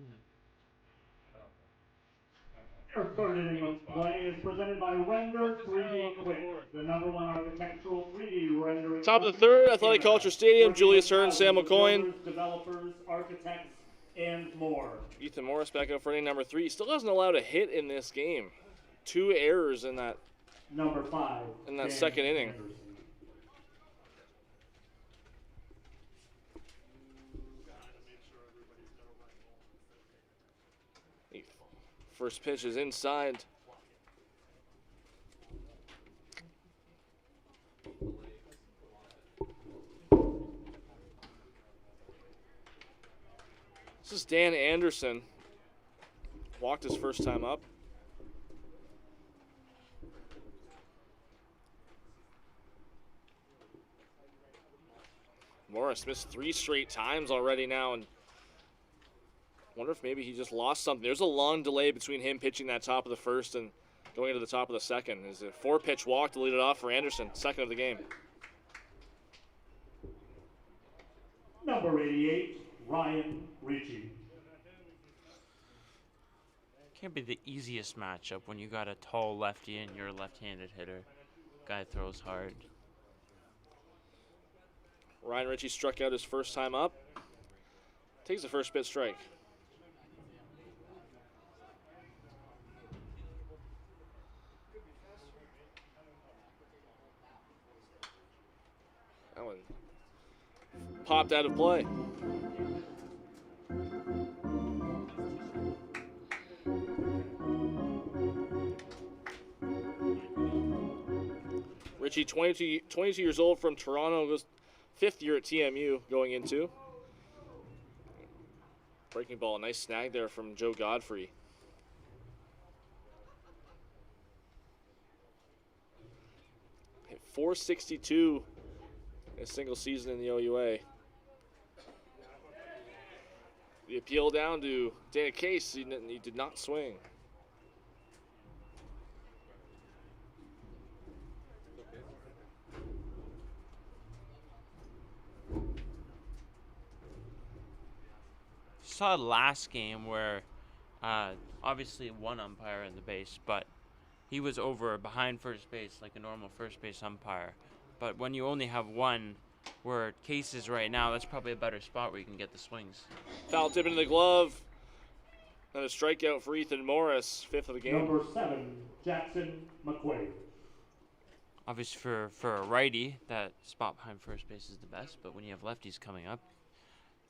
Our third inning of play is presented by Render 3D Quick, the #1 architectural 3D rendering. Top of the third, Athletic Culture Stadium. Julius Hearn, Sam McCoyne. Developers, architects, and more. Ethan Morris back up for inning number 3. Still hasn't allowed a hit in this game. 2 errors in that Number 5. in that second inning. First pitch is inside. This is Dan Anderson. Walked his first time up. Morris missed 3 straight times already now, and wonder if maybe he just lost something. There's a long delay between him pitching that top of the first and going into the top of the second. There's a 4-pitch walk to lead it off for Anderson, second of the game. Number 88, Ryan Ricci. Can't be the easiest matchup when you got a tall lefty and you're a left-handed hitter. Guy throws hard. Ryan Ritchie struck out his first time up. Takes the first pitch strike. That one popped out of play. Ritchie, 22 years old from Toronto, goes 5th year at TMU going into. Breaking ball, nice snag there from Joe Godfrey. Hit .462 in a single season in the OUA. The appeal down to Dana Case, he did not swing. Saw last game where obviously one umpire in the base, but he was over behind first base like a normal first base umpire. But when you only have one, where Case is right now, that's probably a better spot where you can get the swings. Foul tip into the glove. Another strikeout for Ethan Morris, 5th of the game. Number 7, Jackson McQuaid. Obviously for a righty, that spot behind first base is the best, but when you have lefties coming up,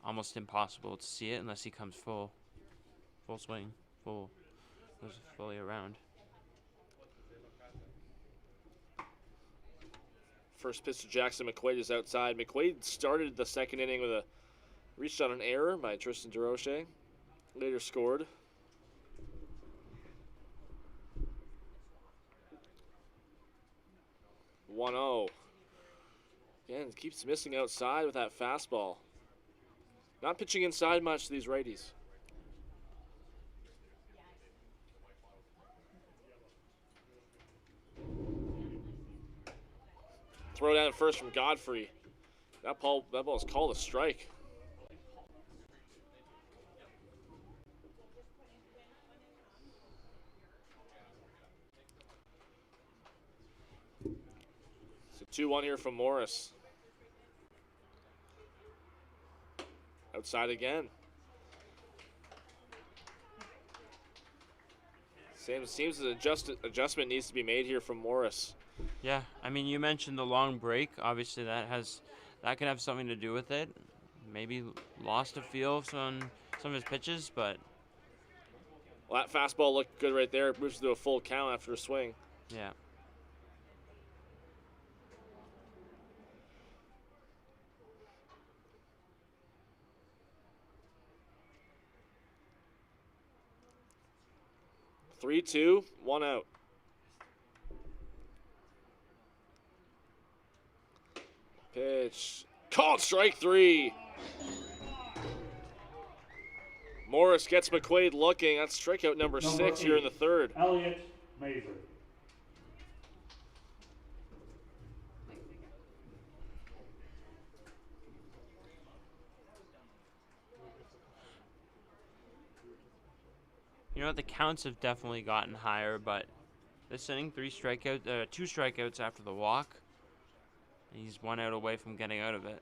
almost impossible to see it unless he comes full swing, goes fully around. First pitch to Jackson McQuaid is outside. McQuaid started the second inning with reached on an error by Tristan DeRoche. Later scored. .1-0. Again, keeps missing outside with that fastball. Not pitching inside much to these righties. Throw down at first from Godfrey. That ball is called a strike. So 2-1 here from Morris. Outside again. Seems an adjustment needs to be made here from Morris. Yeah, I mean, you mentioned the long break. Obviously, that could have something to do with it. Maybe lost a feel on some of his pitches, but well, that fastball looked good right there. It moves to a full count after a swing. yeah. 3-2, 1 out. Pitch. Called strike 3. Morris gets McQuaid looking. That's strikeout number 6 here in the third. Elliot Mazer. You know what? The counts have definitely gotten higher, but this inning, 2 strikeouts after the walk. He's 1 out away from getting out of it.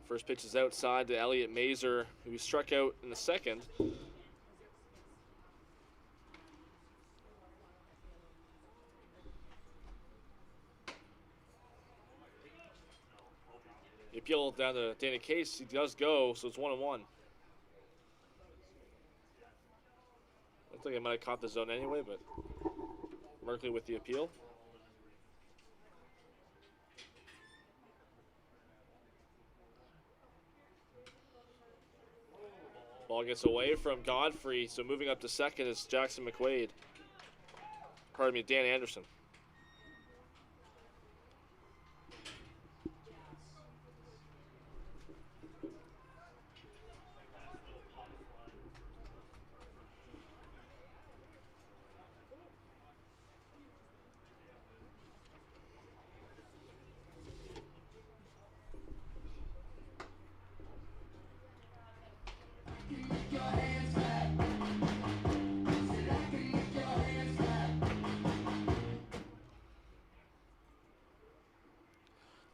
First pitch is outside to Elliot Mazer, who struck out in the second. The appeal down to Dana Case, he does go, so it's 1-1. Looks like he might have caught the zone anyway, but Merkley with the appeal. Ball gets away from Godfrey, so moving up to second is Jackson McQuaid. Pardon me, Dan Anderson.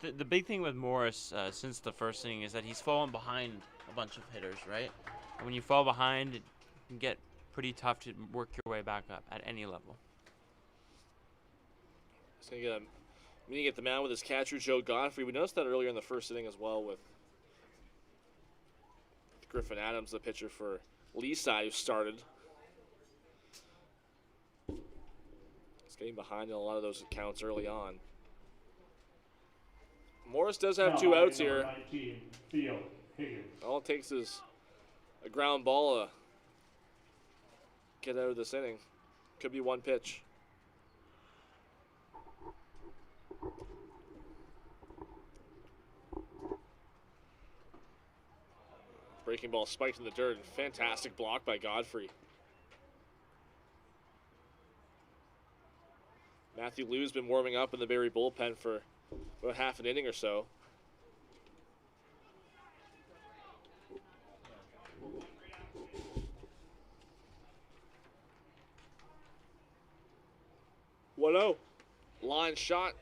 The big thing with Morris since the first inning is that he's fallen behind a bunch of hitters, right? And when you fall behind, it can get pretty tough to work your way back up at any level. He's going to get a meeting at the mound with his catcher, Joe Godfrey. We noticed that earlier in the first inning as well with Griffin Adams, the pitcher for Leaside, who started. He's getting behind in a lot of those accounts early on. Morris does have 2 outs here. 19, Theo Higgins. All it takes is a ground ball to get out of this inning. Could be one pitch. Breaking ball spiked in the dirt. Fantastic block by Godfrey. Matthew Liu's been warming up in the Barrie bullpen for about half an inning or so. Line shot.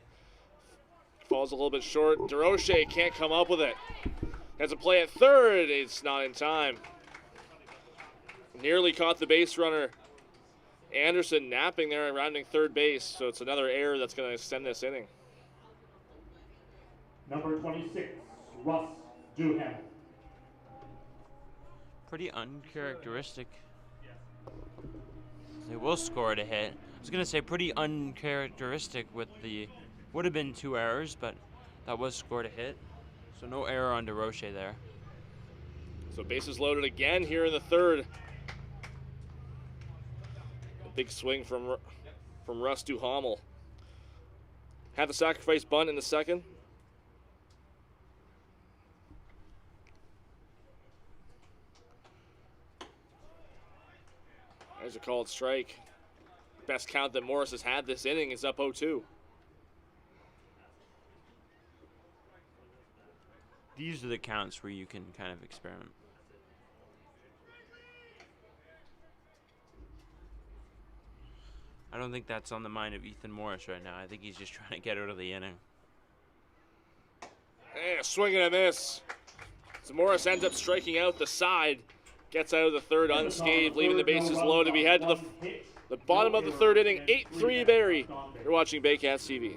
Falls a little bit short. DeRoche can't come up with it. Has a play at third. It's not in time. Nearly caught the base runner. Anderson napping there and rounding third base. So it's another error that's going to extend this inning. Number 26, Russ Duham. Pretty uncharacteristic. They will score to hit. I was going to say pretty uncharacteristic with the, would have been 2 errors, but that was score to hit. So no error on DeRoche there. So bases loaded again here in the third. A big swing from Russ Duhamel. Had the sacrifice bunt in the second. There's a called strike. Best count that Morris has had this inning is up 0-2. These are the counts where you can kind of experiment. I don't think that's on the mind of Ethan Morris right now. I think he's just trying to get out of the inning. And a swing and a miss. So Morris ends up striking out the side. Gets out of the third unscathed, leaving the bases loaded. We head to the bottom of the third inning, 8-3 Barrie. You're watching Baycats TV.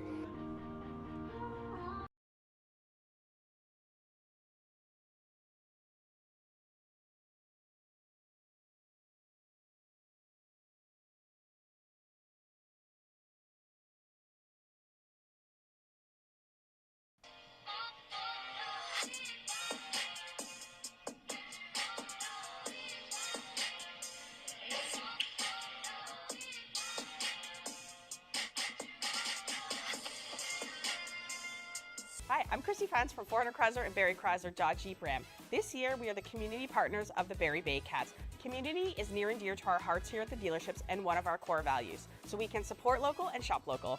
Hi, I'm Chrissy Fans from 400 Chrysler and Barrie Chrysler Dodge Jeep Ram. This year, we are the community partners of the Barrie Baycats. Community is near and dear to our hearts here at the dealerships and one of our core values, so we can support local and shop local.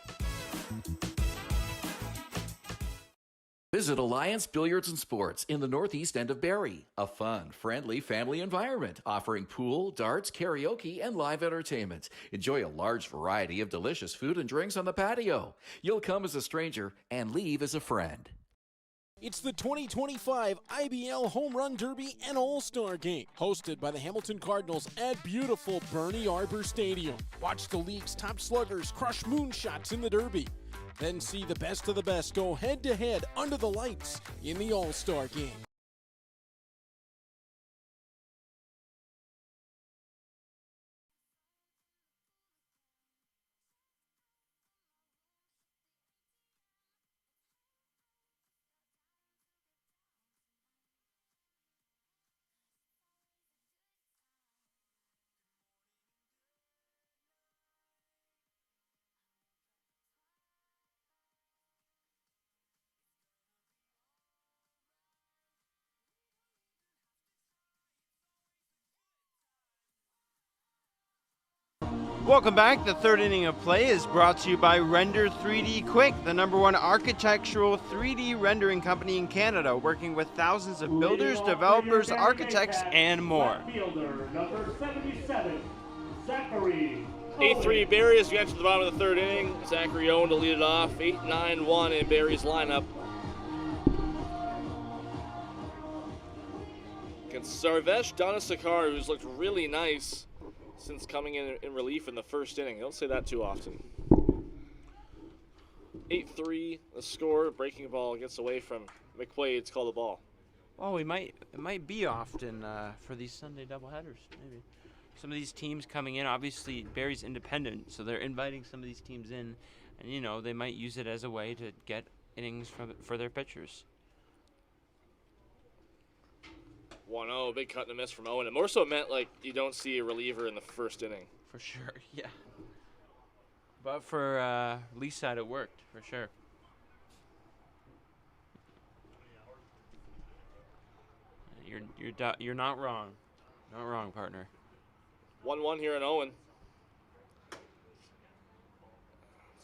Visit Alliance Billiards and Sports in the northeast end of Barrie. A fun, friendly family environment offering pool, darts, karaoke, and live entertainment. Enjoy a large variety of delicious food and drinks on the patio. You'll come as a stranger and leave as a friend. It's the 2025 IBL Home Run Derby and All-Star Game, hosted by the Hamilton Cardinals at beautiful Bernie Arbor Stadium. Watch the league's top sluggers crush moonshots in the Derby. Then see the best of the best go head-to-head under the lights in the All-Star Game. Welcome back. The third inning of play is brought to you by Render 3D Quick, the #1 architectural 3D rendering company in Canada, working with thousands of builders, developers, architects, and more. Fielder, number 77, Zachary. 8-3 Barrie as we enter the bottom of the third inning. Zachary Owen to lead it off. 8-9-1 in Barrie's lineup. against Sarvesh Danasakar, who's looked really nice since coming in relief in the first inning. You don't say that too often. 8-3 the score. Breaking ball gets away from McQuaid to call the ball. Well, it might be often for these Sunday doubleheaders, maybe. Some of these teams coming in, obviously Barrie's independent, so they're inviting some of these teams in, and you know they might use it as a way to get innings for their pitchers. 1-0, big cut and a miss from Owen. It more so meant like you don't see a reliever in the first inning. For sure, yeah. But for Leaside, it worked for sure. You're not wrong, partner. 1-1 here in Owen. It's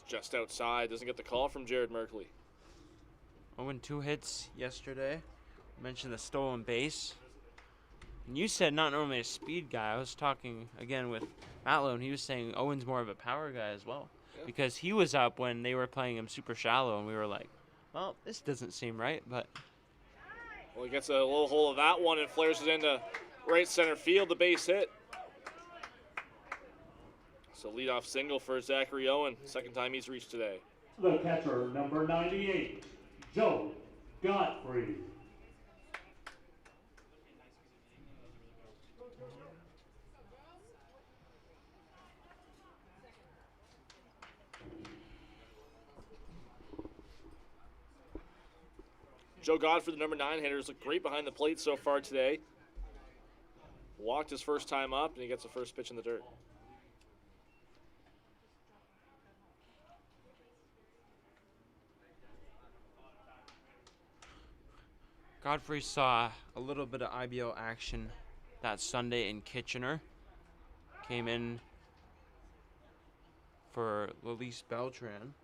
just outside. Doesn't get the call from Jared Merkley. Owen 2 hits yesterday. Mentioned the stolen base. And you said not normally a speed guy. I was talking again with Matlow, and he was saying Owen's more of a power guy as well. Yeah. Because he was up when they were playing him super shallow, and we were like, well, this doesn't seem right, but... Well, he gets a little hole of that one and flares it into right center field, the base hit. So leadoff single for Zachary Owen, second time he's reached today. The catcher, number 98, Joe Godfrey. Joe Godfrey, the number 9 hitter, has looked great behind the plate so far today. Walked his first time up, and he gets the first pitch in the dirt. Godfrey saw a little bit of IBO action that Sunday in Kitchener. Came in for Lelise Beltran.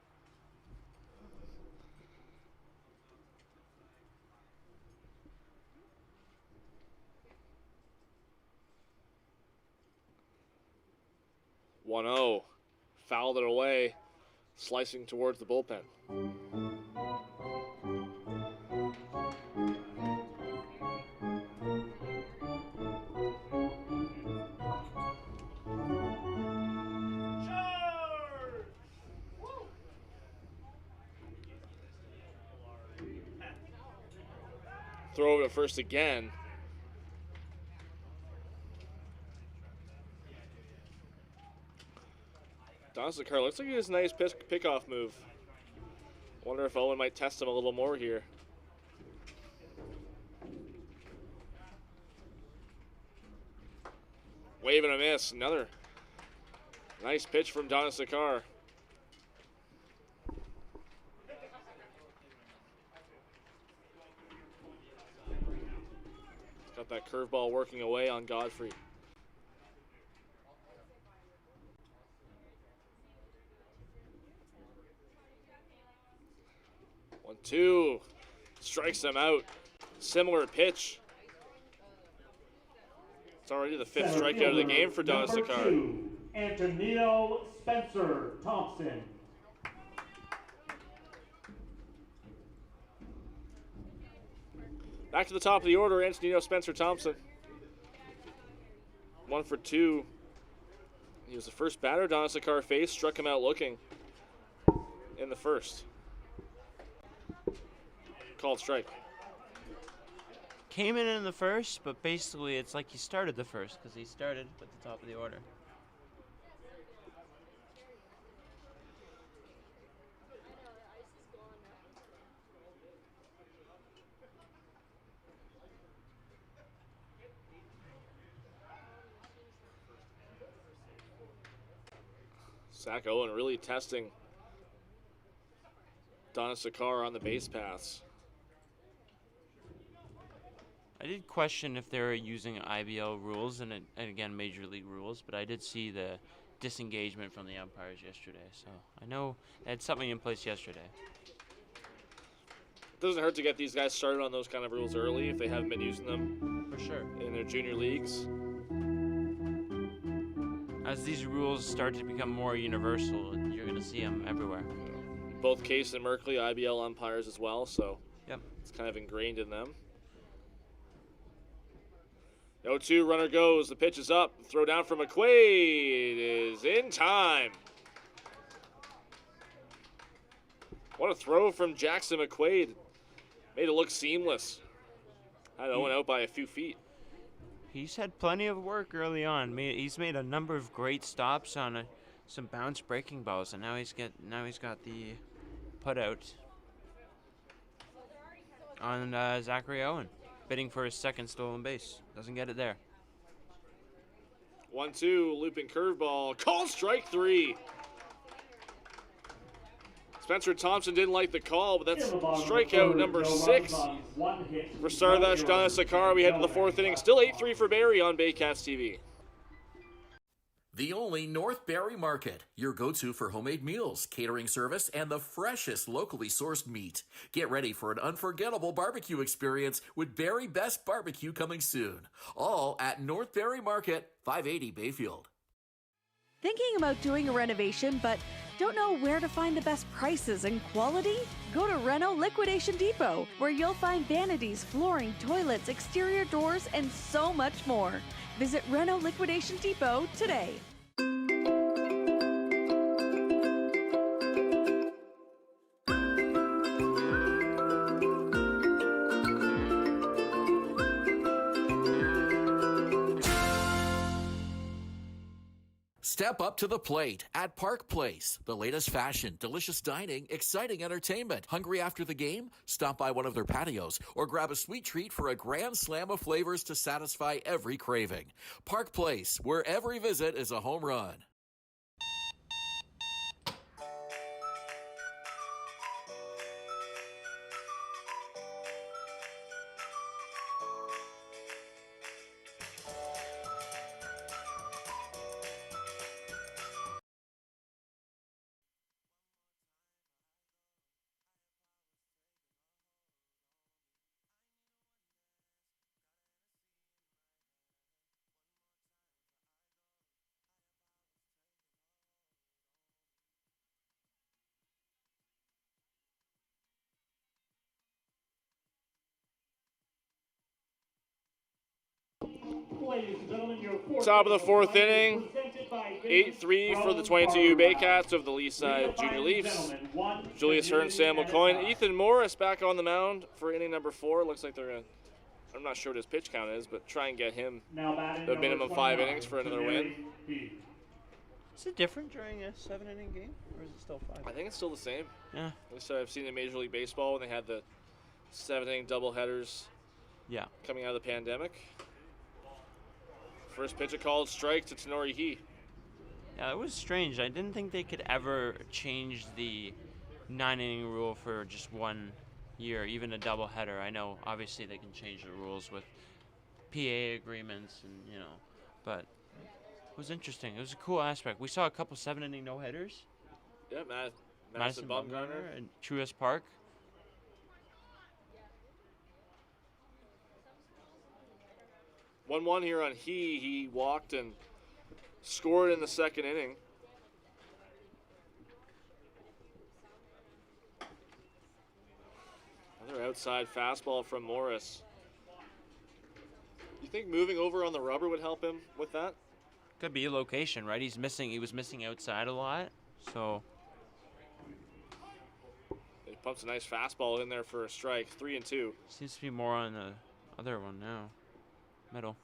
Fouled it away, slicing towards the bullpen. Throw over to first again. Donasakar looks like he has a nice pickoff move. Wonder if Owen might test him a little more here. Wave and a miss. Another nice pitch from Donasakar. Got that curveball working away on Godfrey. 1-2. Strikes him out. Similar pitch. It's already the 5th strikeout of the game for Donasakar. Antonio Spencer Thompson. Back to the top of the order, Antonio Spencer Thompson. 1 for 2. He was the first batter Donasakar faced, struck him out looking in the first. Called strike. Came in the first, but basically it's like he started the first because he started at the top of the order. Zach Owen really testing Donasakar on the base paths. I did question if they were using IBL rules and again Major League rules, but I did see the disengagement from the umpires yesterday, so I know they had something in place yesterday. It doesn't hurt to get these guys started on those kind of rules early if they haven't been using them for sure in their junior leagues. As these rules start to become more universal, you're going to see them everywhere. Both Case and Merkley, IBL umpires as well, so yep, it's kind of ingrained in them. 0-2, runner goes. The pitch is up. Throw down from McQuaid is in time. What a throw from Jackson McQuaid. Made it look seamless. Had Owen out by a few feet. He's had plenty of work early on. He's made a number of great stops on some bounce breaking balls, and now he's got the put out on Zachary Owen, bidding for his second stolen base. Doesn't get it there. 1-2, looping curveball. Called strike 3. Spencer Thompson didn't like the call, but that's strikeout number 6 for Sardash Danasakar. We head to the 4th inning. Still 8-3 for Barrie on Baycats TV. The only North Barrie Market, your go-to for homemade meals, catering service, and the freshest locally sourced meat. Get ready for an unforgettable barbecue experience with Barrie Best Barbecue coming soon. All at North Barrie Market, 580 Bayfield. Thinking about doing a renovation but don't know where to find the best prices and quality? Go to Reno Liquidation Depot, where you'll find vanities, flooring, toilets, exterior doors, and so much more. Visit Reno Liquidation Depot today. Step up to the plate at Park Place. The latest fashion, delicious dining, exciting entertainment. Hungry after the game? Stop by one of their patios or grab a sweet treat for a grand slam of flavors to satisfy every craving. Park Place, where every visit is a home run. Top of the 4th inning, 8-3 for the 22U Baycats of the Leaside Junior Leafs. Julius Hearn, Sam McCoy, Ethan Morris back on the mound for inning number 4. Looks like they're going to, I'm not sure what his pitch count is, but try and get him the minimum 5 innings for another win. Is it different during a 7-inning game, or is it still 5? I think it's still the same. Yeah. At least I've seen in Major League Baseball when they had the 7-inning doubleheaders. Yeah. Coming out of the pandemic. First pitch, a called strike to Tenori He. Yeah, it was strange. I didn't think they could ever change the 9-inning rule for just 1 year, even a doubleheader. I know, obviously, they can change the rules with PA agreements and, but it was interesting. It was a cool aspect. We saw a couple 7-inning no-hitters. Yeah, Madison Bumgarner and Truist Park. One here on He walked and scored in the 2nd inning. Another outside fastball from Morris. You think moving over on the rubber would help him with that? Could be location, right? He was missing outside a lot, so. He pumps a nice fastball in there for a strike. 3-2. Seems to be more on the other one now. Middle.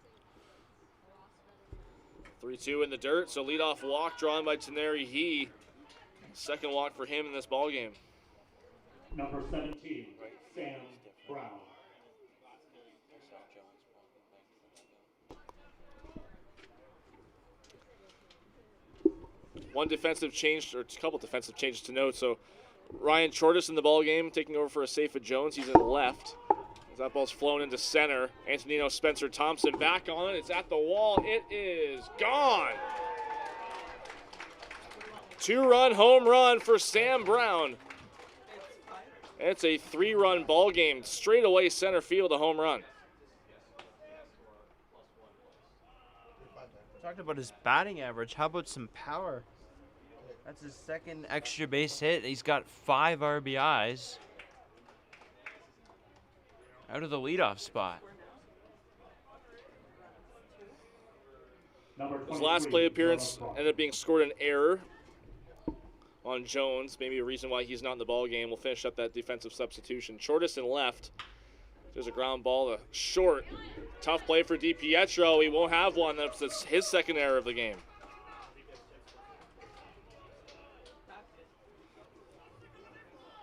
3-2 in the dirt, so leadoff walk drawn by Teneri He. Second walk for him in this ballgame. Number 17, Sam Brown. One defensive change, or a couple defensive changes to note. So Ryan Chortis in the ballgame, taking over for Asafa Jones. He's in the left. That ball's flown into center. Antonino Spencer Thompson back on it. It's at the wall. It is gone. 2-run home run for Sam Brown. It's a 3-run ball game. Straight away center field, a home run. Talked about his batting average. How about some power? That's his 2nd extra base hit. He's got 5 RBIs. Out of the leadoff spot. His last play appearance ended up being scored an error on Jones. Maybe a reason why he's not in the ball game. We'll finish up that defensive substitution. Shortest and left. There's a ground ball to short. Tough play for DiPietro. He won't have one. That's his second error of the game.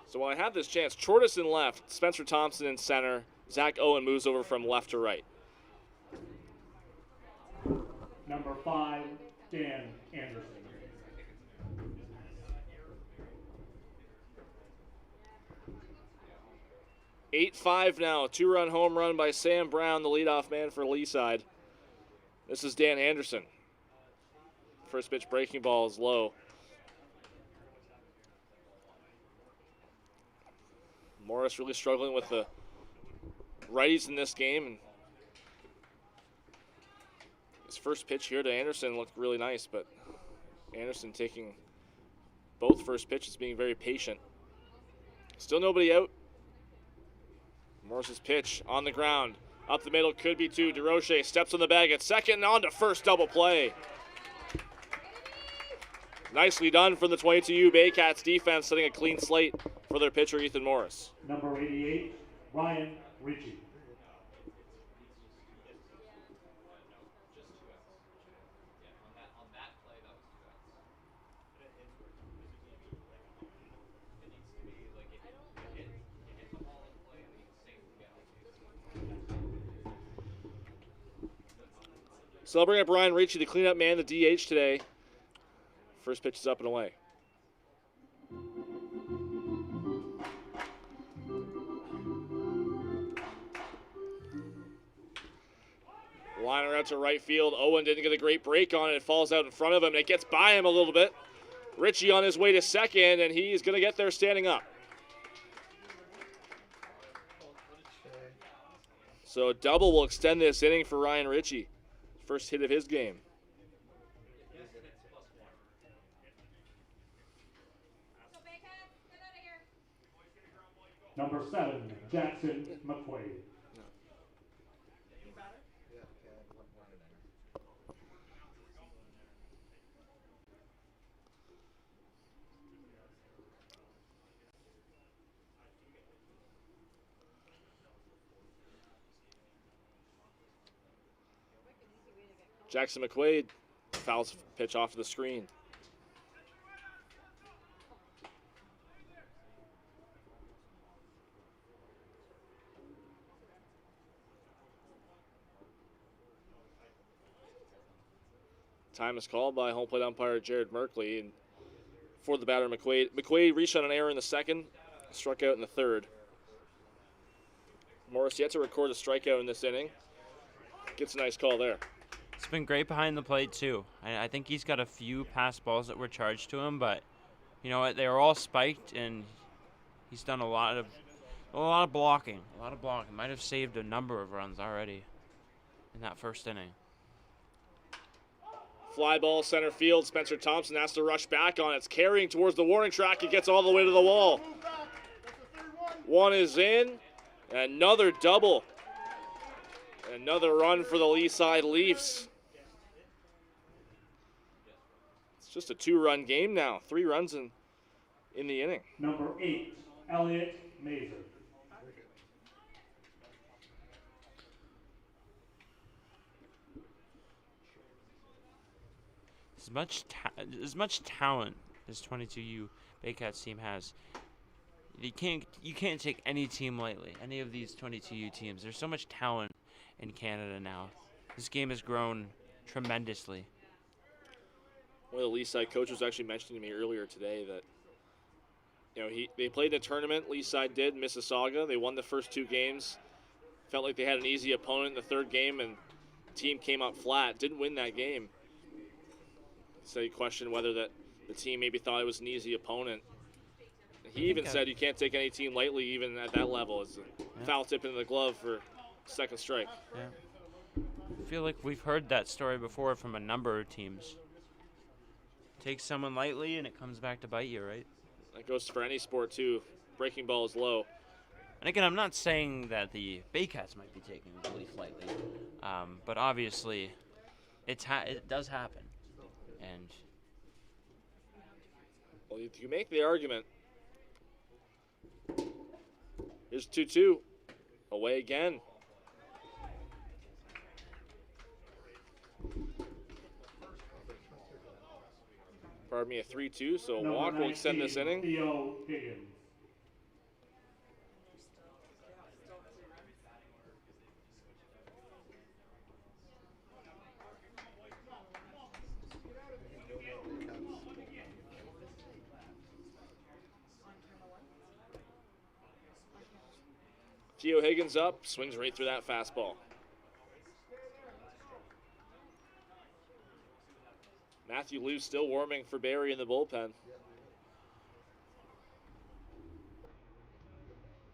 So while I have this chance, Chortis in left, Spencer Thompson in center, Zach Owen moves over from left to right. Number 5, Dan Anderson. 8-5 now, 2-run home run by Sam Brown, the leadoff man for Leaside. This is Dan Anderson. First pitch breaking ball is low. Morris really struggling with the righties in this game. And his first pitch here to Anderson looked really nice, but Anderson taking both first pitches, being very patient. Still nobody out. Morris's pitch on the ground. Up the middle, could be two. DeRoche steps on the bag at second and on to first, double play. Nicely done from the 22U Baycats defense, setting a clean slate for their pitcher, Ethan Morris. Number 88, Ryan Ritchie. So I'll bring up Ryan Ritchie, the cleanup man, the DH today. First pitch is up and away. Liner out to right field. Owen didn't get a great break on it. It falls out in front of him, and it gets by him a little bit. Ritchie on his way to second, and he's going to get there standing up. So a double will extend this inning for Ryan Ritchie. First hit of his game. Number 7, Jackson McQuaid. Jackson McQuaid fouls pitch off the screen. Time is called by home plate umpire Jared Merkley, and for the batter McQuaid. McQuaid reached on an error in the second, struck out in the third. Morris yet to record a strikeout in this inning. Gets a nice call there. It's been great behind the plate too. I think he's got a few pass balls that were charged to him, but you know what? They were all spiked, and he's done a lot of blocking. Might have saved a number of runs already in that first inning. Fly ball center field. Spencer Thompson has to rush back on it. It's carrying towards the warning track. It gets all the way to the wall. One is in. Another double. Another run for the Leaside Leafs. It's just a 2-run game now. 3 runs in the inning. Number 8, Elliot Mazer. As much talent as 22U Baycats team has, you can't take any team lightly. Any of these 22U teams. There's so much talent in Canada now. This game has grown tremendously. One of the Leaside coaches actually mentioned to me earlier today that they played in a tournament. Leaside did, Mississauga. They won the first 2 games. Felt like they had an easy opponent in the third game, and the team came up flat. Didn't win that game. So he questioned whether the team maybe thought it was an easy opponent. He even said you can't take any team lightly, even at that level. It's a foul tip into the glove for second strike. Yeah. I feel like we've heard that story before from a number of teams. Take someone lightly and it comes back to bite you, right? That goes for any sport too. Breaking ball is low. And again, I'm not saying that the Baycats might be taking the Leaf lightly, but obviously it does happen. And well, you make the argument. Here's 2-2. Away again. Pardon me, a 3-2, so a walk will extend this inning. Theo Higgins. Theo Higgins up, swings right through that fastball. Matthew Liu still warming for Barrie in the bullpen.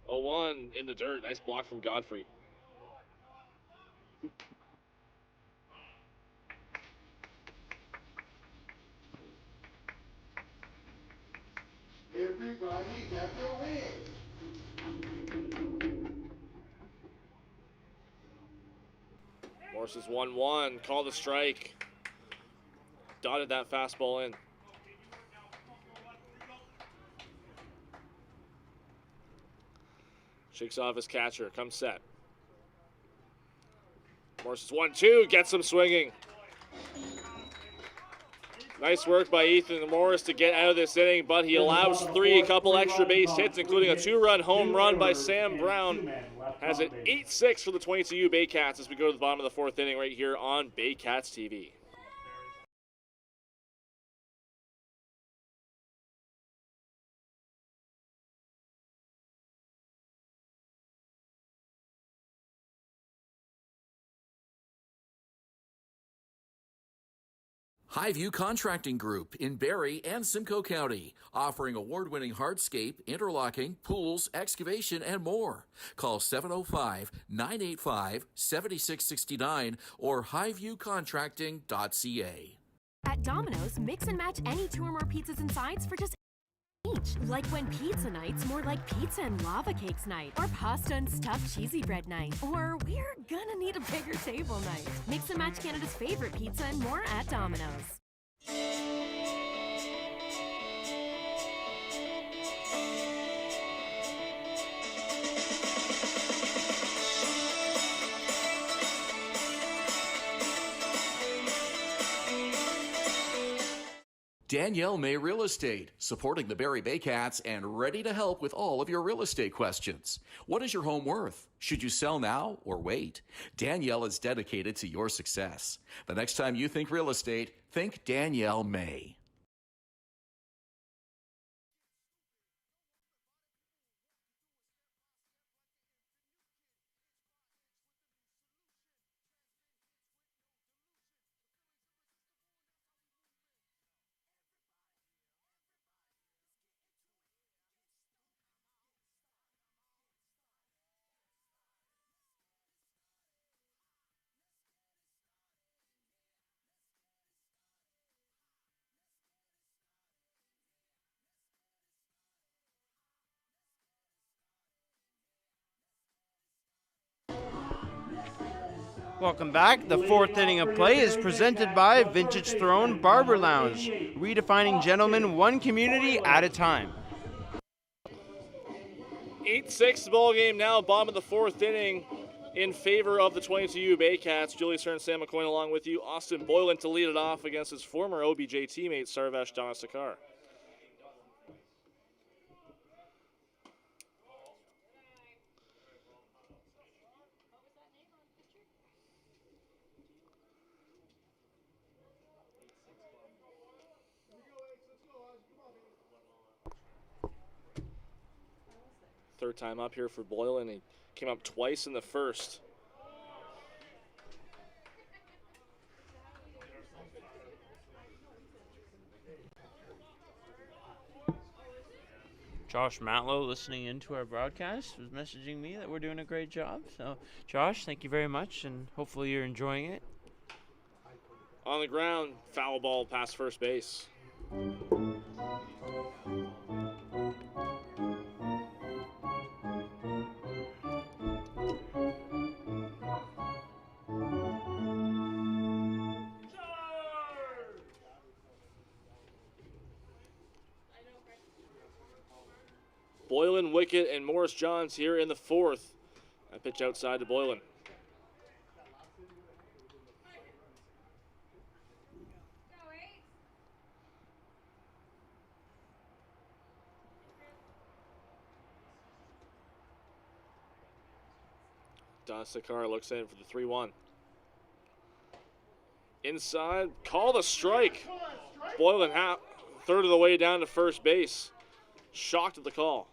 0-1 in the dirt. Nice block from Godfrey. Everybody clap your hands. Morris is 1-1. Call the strike. Dotted that fastball in. Shakes off his catcher. Comes set. Morris is 1-2. Gets him swinging. Nice work by Ethan Morris to get out of this inning, but he allows three, a couple extra base hits, including a 2-run home run by Sam Brown. Has it 8-6 for the 22U Baycats as we go to the bottom of the fourth inning right here on Baycats TV. Highview Contracting Group in Barrie and Simcoe County, offering award-winning hardscape, interlocking, pools, excavation, and more. Call 705-985-7669 or highviewcontracting.ca. At Domino's, mix and match any 2 or more pizzas and sides for just each. Like when pizza night's more like pizza and lava cakes night, or pasta and stuffed cheesy bread night, or we're gonna need a bigger table night. Mix and match Canada's favorite pizza and more at Domino's. Danielle May Real Estate, supporting the Barrie Baycats and ready to help with all of your real estate questions. What is your home worth? Should you sell now or wait? Danielle is dedicated to your success. The next time you think real estate, think Danielle May. welcome back. The fourth inning of play is presented by Vintage Throne Barber Lounge, redefining gentlemen one community at a time. 8-6 ball game now, bottom of the fourth inning in favor of the 22U Baycats. Julius Hearn, Sam McCoy along with you. Austin Boylan to lead it off against his former OBJ teammate, Sarvesh Donasakar. Third time up here for Boylan. He came up twice in the first. Josh Matlow, listening into our broadcast, was messaging me that we're doing a great job. So, Josh, thank you very much, and hopefully you're enjoying it. On the ground, foul ball past first base. Boylan, Wickett, and Morris Johns here in the fourth. A pitch outside to Boylan. Sakar looks in for the 3-1. Inside, call the strike. Boylan third of the way down to first base. Shocked at the call.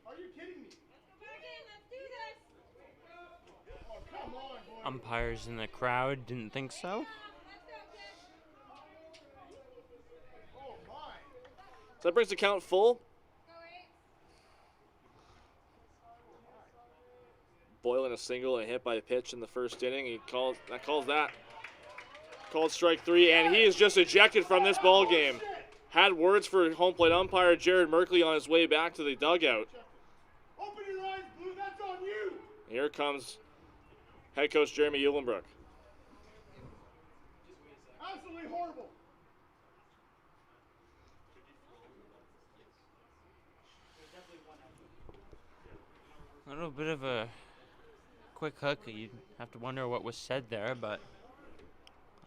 Are you kidding me? Let's do this. Oh, come on, boy. Umpires in the crowd didn't think so. So that brings the count full. Boylan a single and hit by a pitch in the first inning. He calls that. Called strike 3, and he is just ejected from this ball game. Had words for home plate umpire Jared Merkley on his way back to the dugout. Open your eyes, Blue. That's on you. Here comes head coach Jeremy Eulenbrook. Absolutely horrible. A little bit of a quick hook. You'd have to wonder what was said there, but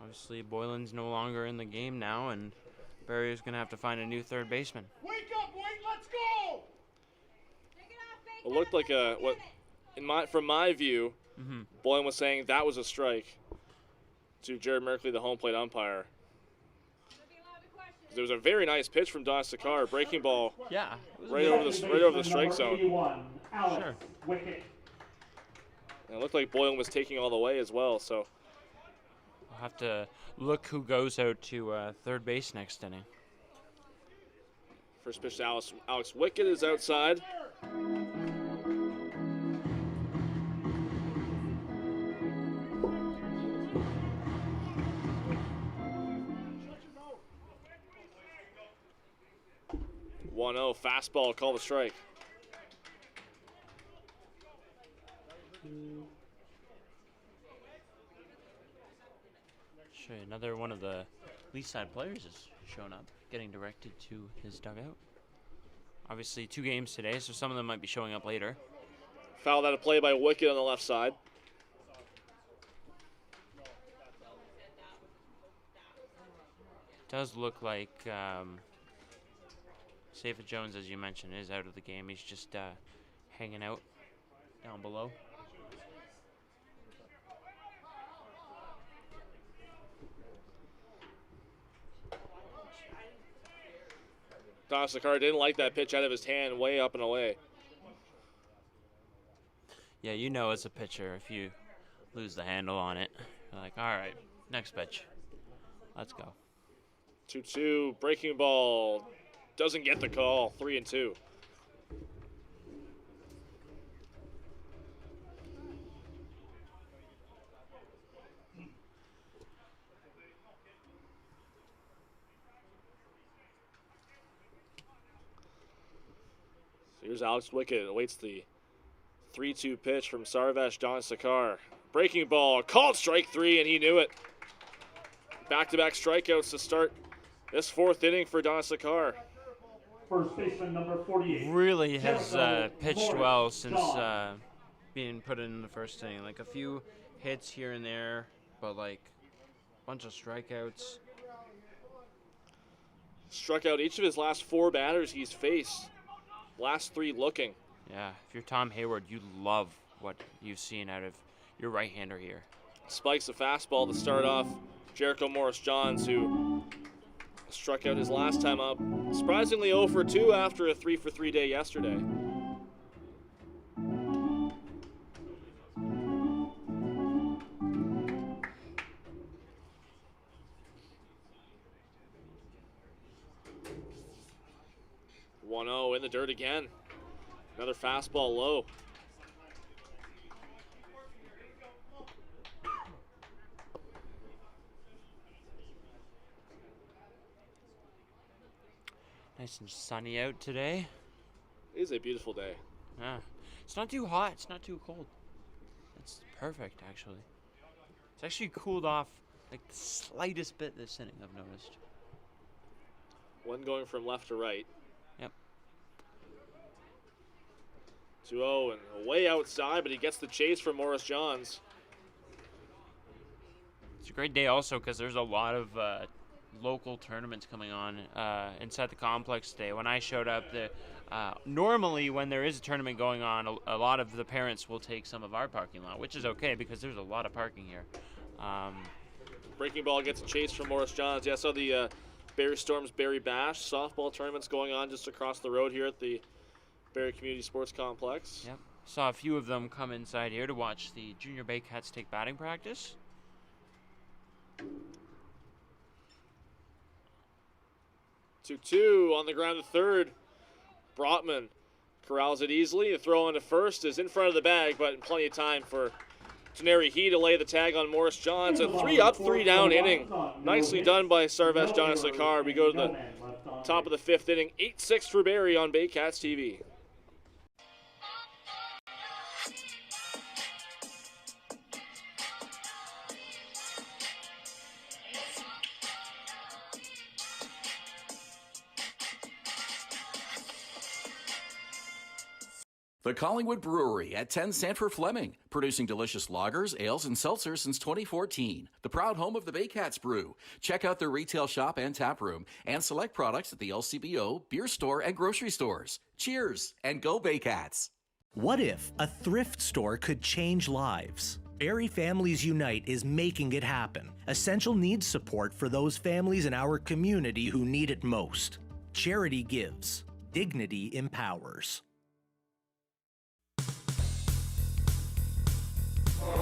obviously Boylan's no longer in the game now, and Barrie is going to have to find a new third baseman. Wake up, Wade. Let's go. It looked like from my view, Boylan was saying that was a strike to Jared Merkley, the home plate umpire. There was a very nice pitch from Don Sakar, breaking ball. Yeah, right over the strike zone. Sure. Wickett. And it looked like Boylan was taking all the way as well. So we'll have to look who goes out to third base next inning. First pitch to Alex Wickett is outside. .1-0 fastball, call the strike. Sure, another one of the Leaside players has shown up, getting directed to his dugout. Obviously 2 games today, so some of them might be showing up later. Foul out of play by Wickett on the left side. Does look like Safa Jones, as you mentioned, is out of the game. He's just hanging out down below. Don Sakar didn't like that pitch out of his hand, way up and away. Yeah, you know as a pitcher, if you lose the handle on it, you're like, all right, next pitch. Let's go. 2-2, breaking ball. Doesn't get the call, 3-2. Here's Alex Wickett, awaits the 3-2 pitch from Sarvesh Don Sakar. Breaking ball, called strike 3, and he knew it. Back-to-back strikeouts to start this 4th inning for Don Sakar. First baseman number 48. Really has pitched well since being put in the first inning. Like a few hits here and there, but like a bunch of strikeouts. Struck out each of his last 4 batters he's faced. Last 3 looking. Yeah, if you're Tom Hayward, you love what you've seen out of your right-hander here. Spikes a fastball to start off Jericho Morris-Johns, who struck out his last time up. Surprisingly 0 for 2 after a 3 for 3 day yesterday. In the dirt again. Another fastball low. Nice and sunny out today. It is a beautiful day. Yeah. It's not too hot, it's not too cold. It's perfect, actually. It's actually cooled off like the slightest bit this inning, I've noticed. One going from left to right. Yep. 2-0 and way outside, but he gets the chase from Morris Johns. It's a great day also because there's a lot of local tournaments coming on inside the complex today. When I showed up, normally when there is a tournament going on, a lot of the parents will take some of our parking lot, which is okay because there's a lot of parking here. Breaking ball gets a chase from Morris Johns. Yeah, I saw the Barrie Storm's Barrie Bash softball tournaments going on just across the road here at the Barrie Community Sports Complex. Yep. Saw a few of them come inside here to watch the Junior Baycats take batting practice. 2-2 on the ground to third. Brotman corrals it easily. The throw on to first is in front of the bag, but in plenty of time for Teneri He to lay the tag on Morris Johns. A 3-up, 3-down inning. Nicely done by Sarvesh Janasakar. We go to the top of the fifth inning. 8-6 for Barrie on Baycats TV. The Collingwood Brewery at 10 Sanford Fleming, producing delicious lagers, ales, and seltzers since 2014. The proud home of the Baycats Brew. Check out their retail shop and tap room and select products at the LCBO, beer store, and grocery stores. Cheers, and go Baycats! What if a thrift store could change lives? Barrie Families Unite is making it happen. Essential needs support for those families in our community who need it most. Charity gives. Dignity empowers.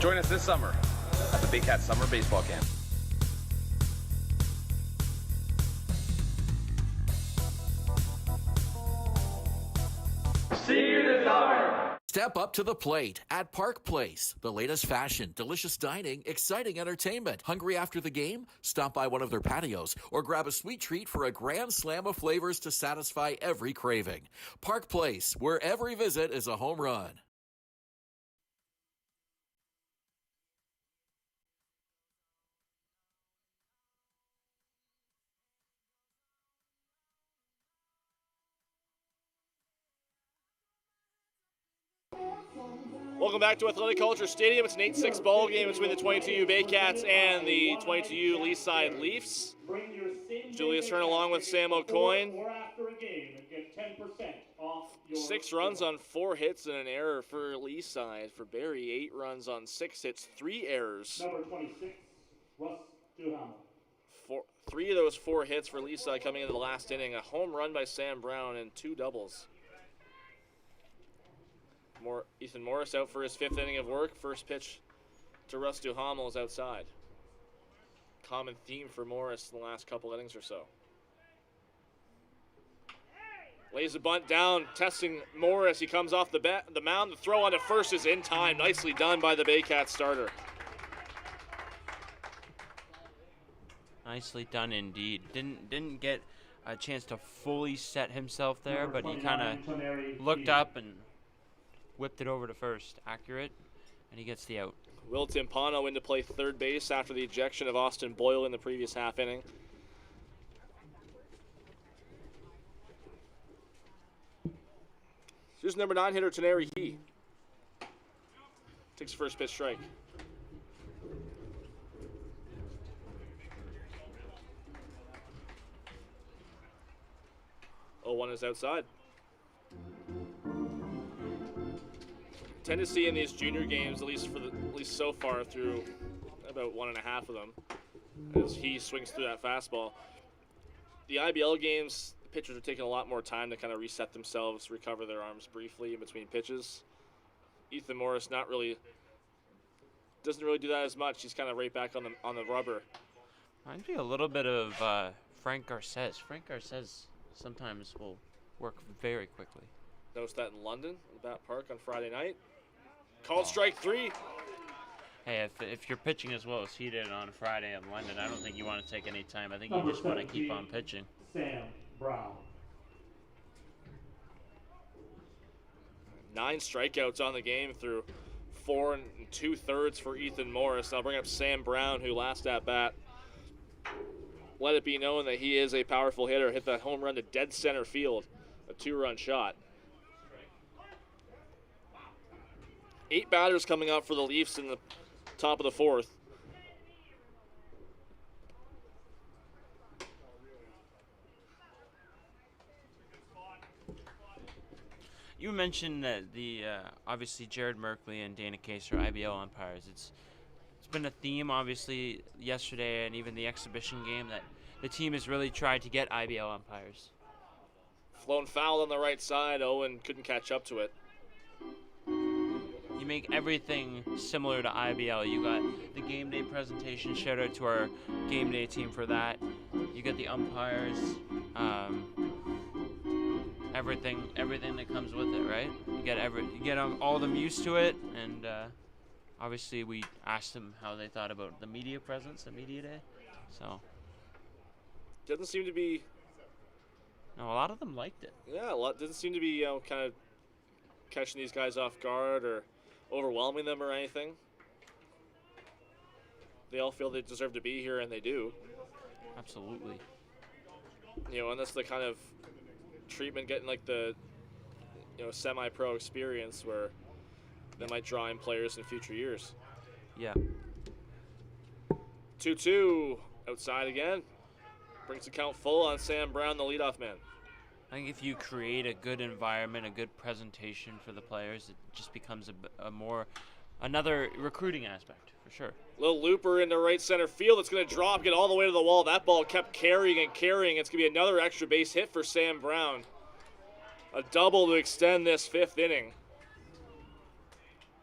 Join us this summer at the Baycats Summer Baseball Camp. See you this summer! Step up to the plate at Park Place. The latest fashion, delicious dining, exciting entertainment. Hungry after the game? Stop by one of their patios or grab a sweet treat for a grand slam of flavors to satisfy every craving. Park Place, where every visit is a home run. Welcome back to Athletic Culture Stadium. It's an 8-6 ball game between the 22U Baycats and the 22U Leaside Leafs. Julius Hearn along with Sam O'Coin. 6 runs on 4 hits and an error for Leaside. For Barrie, 8 runs on 6 hits, 3 errors. Number 26, Russ Duhamel. 3 of those 4 hits for Leaside coming into the last inning. A home run by Sam Brown and 2 doubles. Ethan Morris out for his 5th inning of work. First pitch to Russ Duhamel is outside. Common theme for Morris in the last couple innings or so. Lays a bunt down, testing Morris. He comes off the mound. The throw on to first is in time. Nicely done by the Baycats starter. Nicely done indeed. Didn't get a chance to fully set himself there, but he kind of looked up and whipped it over to first. Accurate, and he gets the out. Will Timpano in to play third base after the ejection of Austin Boyle in the previous half inning. Here's number 9 hitter Teneri He. Takes first pitch strike. Oh, 1 is outside. Tend to see in these junior games, at least so far through about 1.5 of them, as he swings through that fastball. The IBL games, the pitchers are taking a lot more time to kind of reset themselves, recover their arms briefly in between pitches. Ethan Morris doesn't really do that as much. He's kind of right back on the rubber. Reminds me a little bit of Frank Garces. Frank Garces sometimes will work very quickly. Noticed that in London, at Bat Park on Friday night. Called strike 3. Hey, if you're pitching as well as he did on Friday in London, I don't think you want to take any time. I think you just want to keep on pitching. Sam Brown. 9 strikeouts on the game through 4 2/3 for Ethan Morris. I'll bring up Sam Brown, who last at bat let it be known that he is a powerful hitter. Hit that home run to dead center field, a 2-run shot. 8 batters coming up for the Leafs in the top of the 4th. You mentioned that the obviously Jared Merkley and Dana Case are IBL umpires. It's been a theme, obviously, yesterday and even the exhibition game that the team has really tried to get IBL umpires. Flown foul on the right side. Owen couldn't catch up to it. You make everything similar to IBL. You got the game day presentation. Shout out to our game day team for that. You get the umpires. Everything that comes with it, right? You get all of them used to it, and obviously we asked them how they thought about the media presence, the media day. So doesn't seem to be. No, a lot of them liked it. Yeah, a lot doesn't seem to be kind of catching these guys off guard or overwhelming them or anything. They all feel they deserve to be here, and they do. Absolutely. And that's the kind of treatment getting like the semi-pro experience where they might draw in players in future years. Yeah. 2-2 outside again. Brings the count full on Sam Brown, the leadoff man. I think if you create a good environment, a good presentation for the players, it just becomes another recruiting aspect, for sure. Little looper into right center field. It's going to drop, get all the way to the wall. That ball kept carrying and carrying. It's going to be another extra base hit for Sam Brown. A double to extend this 5th inning.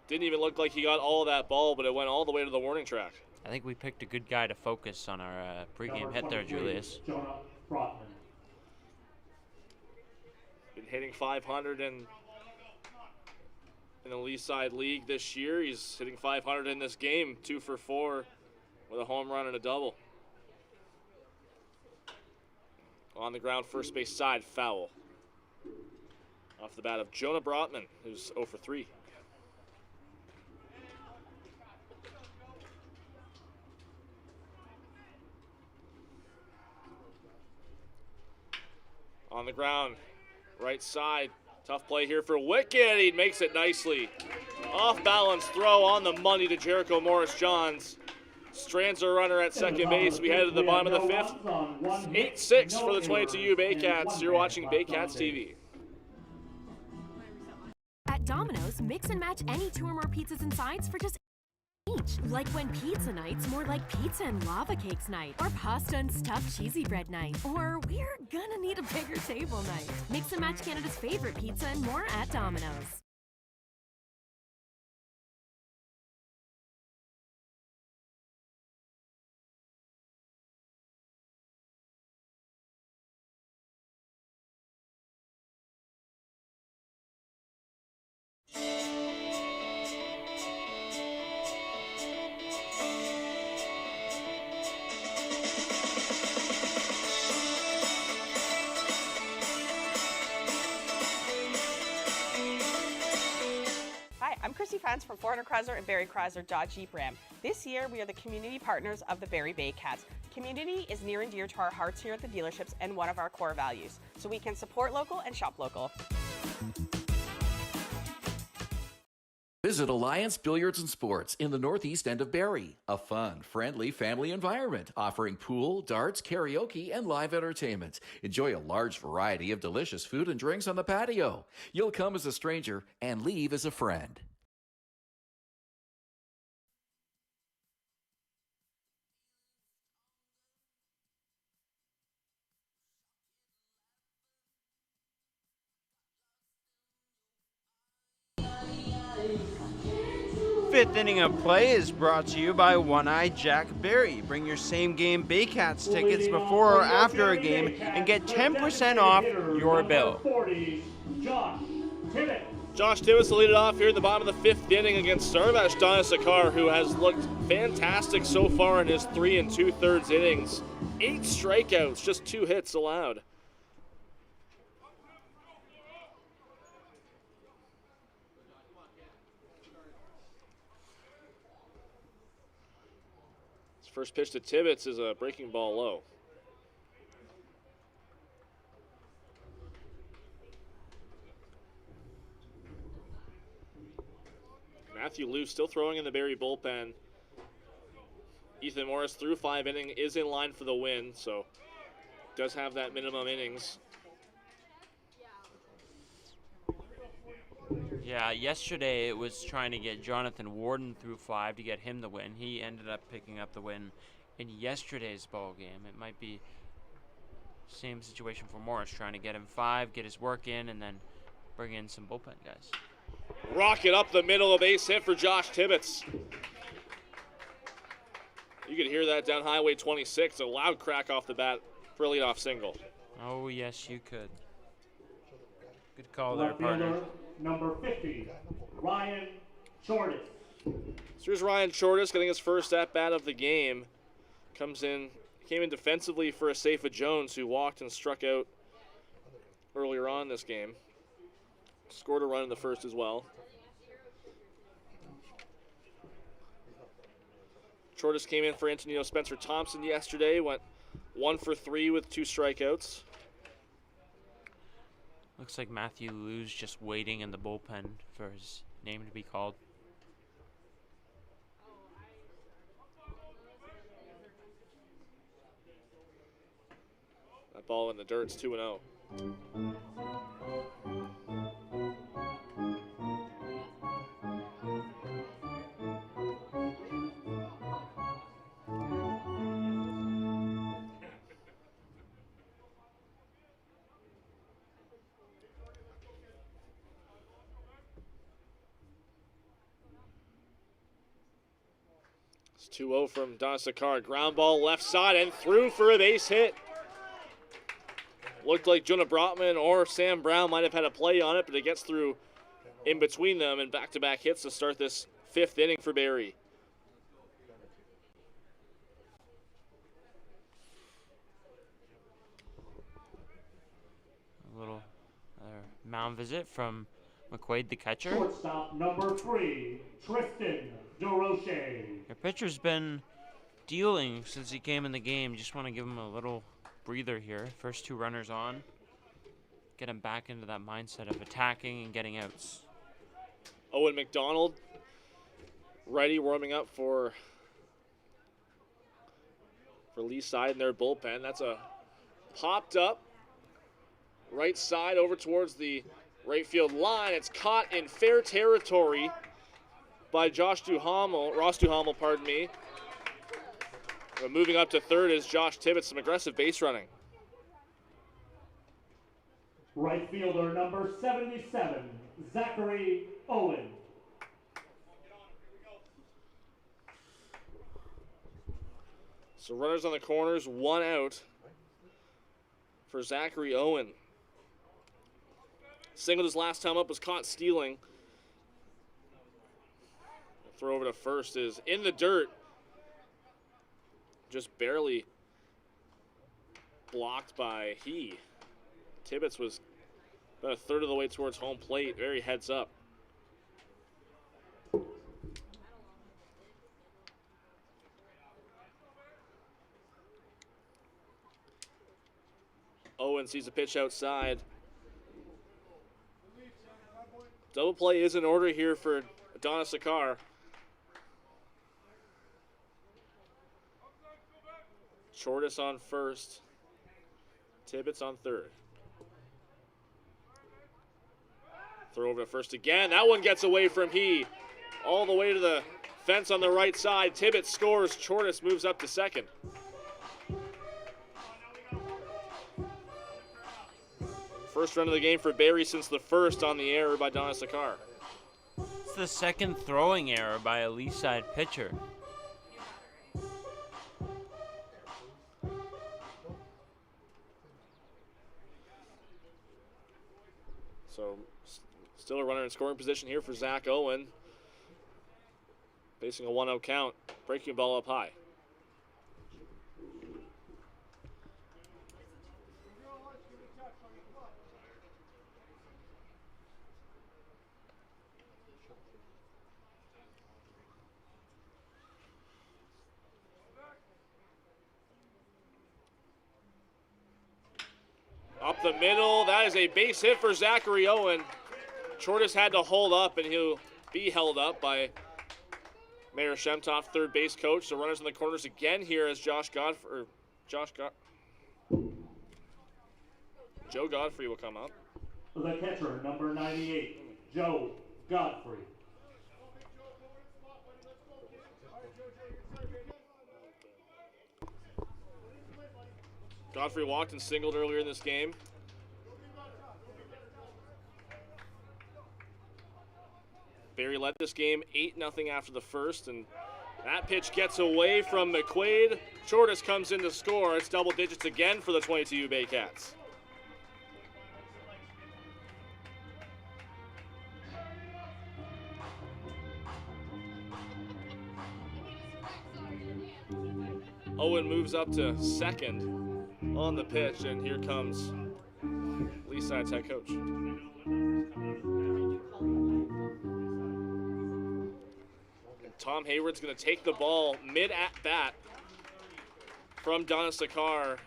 Didn't even look like he got all of that ball, but it went all the way to the warning track. I think we picked a good guy to focus on our pregame hit there, Julius. Been hitting 500 in the Leaside League this year. He's hitting 500 in this game, 2 for 4 with a home run and a double. On the ground, first base side, foul. Off the bat of Jonah Brotman, who's 0 for 3. On the ground, right side. Tough play here for Wicked. He makes it nicely. Off balance throw on the money to Jericho Morris-Johns. Strands a runner at second base. We head to the bottom of the 5th. 8-6 for the 22U Baycats. You're watching Baycats TV. At Domino's, mix and match any 2 or more pizzas and sides for just each. Like when pizza night's more like pizza and lava cakes night, or pasta and stuffed cheesy bread night, or we're gonna need a bigger table night. Mix and match Canada's favorite pizza and more at Domino's. I'm Chrissy Fans from 400 Chrysler and Barrie Chrysler Dodge Jeep Ram. This year, we are the community partners of the Barrie Baycats. Community is near and dear to our hearts here at the dealerships and one of our core values, so we can support local and shop local. Visit Alliance Billiards and Sports in the northeast end of Barrie. A fun, friendly family environment offering pool, darts, karaoke, and live entertainment. Enjoy a large variety of delicious food and drinks on the patio. You'll come as a stranger and leave as a friend. Fifth inning of play is brought to you by One-Eye Jack Barrie. Bring your same-game Baycats tickets before or after a game and get 10% off your bill. Josh Tibbetts will lead it off here in the bottom of the 5th inning against Sarvash Donasakar, who has looked fantastic so far in his 3 2/3 innings. 8 strikeouts, just 2 hits allowed. First pitch to Tibbetts is a breaking ball low. Matthew Luce still throwing in the Barrie bullpen. Ethan Morris through 5 innings is in line for the win, so does have that minimum innings. Yeah, yesterday it was trying to get Jonathan Warden through 5 to get him the win. He ended up picking up the win in yesterday's ball game. It might be same situation for Morris, trying to get him 5, get his work in, and then bring in some bullpen guys. Rocket up the middle, a base hit for Josh Tibbetts. You could hear that down Highway 26, a loud crack off the bat for a leadoff single. Oh, yes, you could. Good call there, partner. Fielder, number 50, Ryan Shortis. So here's Ryan Shortis getting his first at-bat of the game. Came in defensively for Asafa Jones, who walked and struck out earlier on this game. Scored a run in the first as well. Shortis came in for Antonino Spencer Thompson yesterday, went 1 for 3 with 2 strikeouts. Looks like Matthew Lou's just waiting in the bullpen for his name to be called. That ball in the dirt, it's 2-0. It's 2-0 from Donna Sakar. Ground ball left side and through for a base hit. Looked like Jonah Brotman or Sam Brown might have had a play on it, but it gets through in between them, and back-to-back hits to start this 5th inning for Barrie. A little mound visit from McQuaid, the catcher. Shortstop number 3, Tristan DeRoche. Your pitcher's been dealing since he came in the game. Just want to give him a little breather here. First 2 runners on. Get him back into that mindset of attacking and getting outs. Owen McDonald, righty, warming up for Leaside in their bullpen. That's a popped up right side over towards the right field line. It's caught in fair territory by Ross Duhamel, pardon me. But moving up to third is Josh Tibbetts, some aggressive base running. Right fielder number 77, Zachary Owen. So runners on the corners, 1 out for Zachary Owen. Singled his last time up, was caught stealing. The throw over to first is in the dirt. Just barely blocked by he. Tibbetts was about a third of the way towards home plate, very heads up. Owen sees a pitch outside. Double play is in order here for Adonis Sakar. Shortis on first. Tibbetts on third. Throw over to first again. That one gets away from he. All the way to the fence on the right side. Tibbetts scores. Shortis moves up to second. First run of the game for Barrie since the first on the error by Donna Sakar. It's the second throwing error by a Leaside pitcher. So still a runner in scoring position here for Zach Owen. Facing a 1-0 count. Breaking the ball up high. Up the middle, that is a base hit for Zachary Owen. Shortis had to hold up, and he'll be held up by Mayor Shemtoff, third base coach. So runners in the corners again here as Joe Godfrey will come up. The catcher, number 98, Joe Godfrey. Godfrey walked and singled earlier in this game. Barrie led this game 8-0 after the first, and that pitch gets away from McQuaid. Shortis comes in to score. It's double digits again for the 22U Baycats. Owen moves up to second on the pitch, and here comes Leaside's head coach. Tom Hayward's going to take the ball mid-at-bat from Donna Sakar.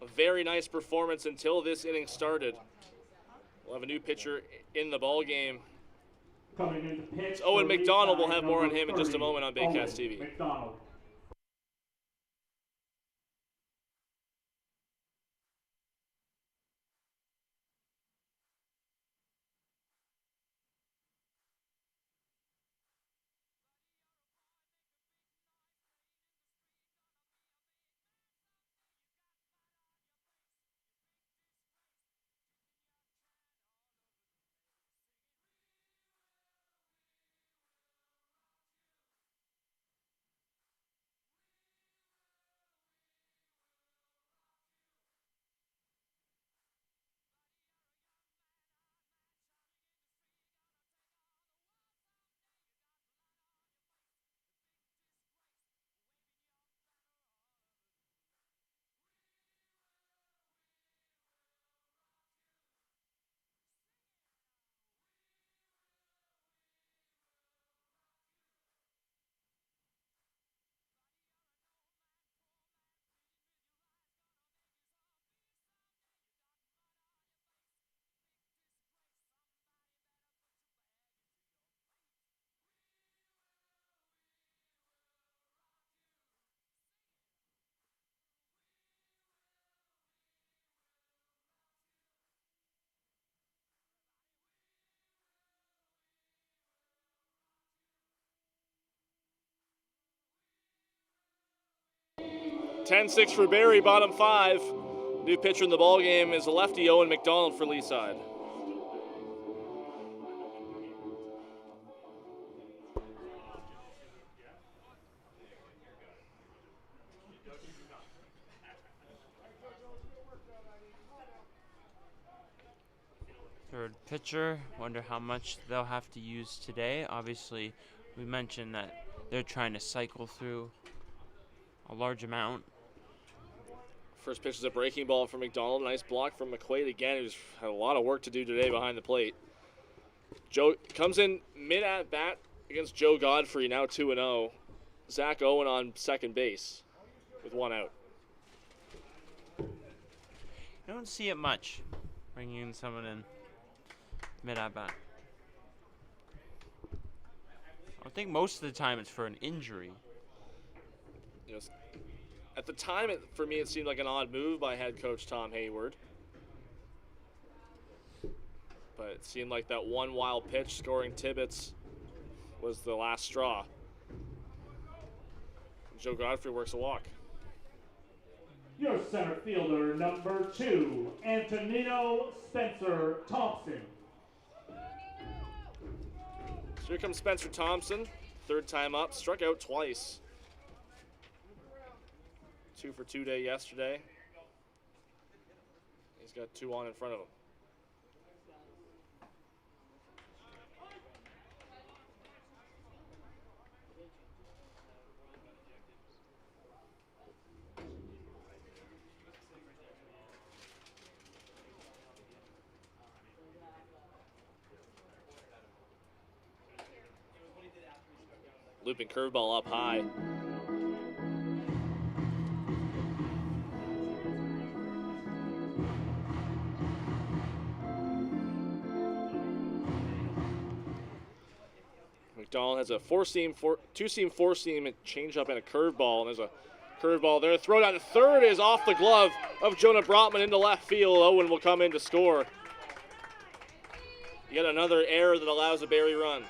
A very nice performance until this inning started. We'll have a new pitcher in the ball game. Coming in to pitch. It's Owen McDonald. We'll have more on him in just a moment on Baycats TV. McDonald. (10-6) for Barrie, bottom 5. New pitcher in the ball game is a lefty, Owen McDonald for Leaside. Third pitcher, wonder how much they'll have to use today. Obviously, we mentioned that they're trying to cycle through a large amount. First pitch is a breaking ball from McDonald. Nice block from McQuaid again, who's had a lot of work to do today behind the plate. Joe comes in mid-at-bat against Joe Godfrey, now 2-0. Zach Owen on second base with one out. I don't see it much, bringing in someone in mid-at-bat. I think most of the time it's for an injury. You know, at the time, for me, it seemed like an odd move by head coach Tom Hayward. But it seemed like that one wild pitch scoring Tibbetts was the last straw. Joe Godfrey works a walk. Your center fielder, number 2, Antonino Spencer Thompson. So here comes Spencer Thompson, third time up, struck out twice. 2 for 2 day yesterday. He's got 2 on in front of him. Looping curveball up high. McDonald has a two-seam, four-seam change-up and a curveball, and there's a curveball there. Throw down to third is off the glove of Jonah Brotman into left field. Owen will come in to score. Yet another error that allows a Barrie run.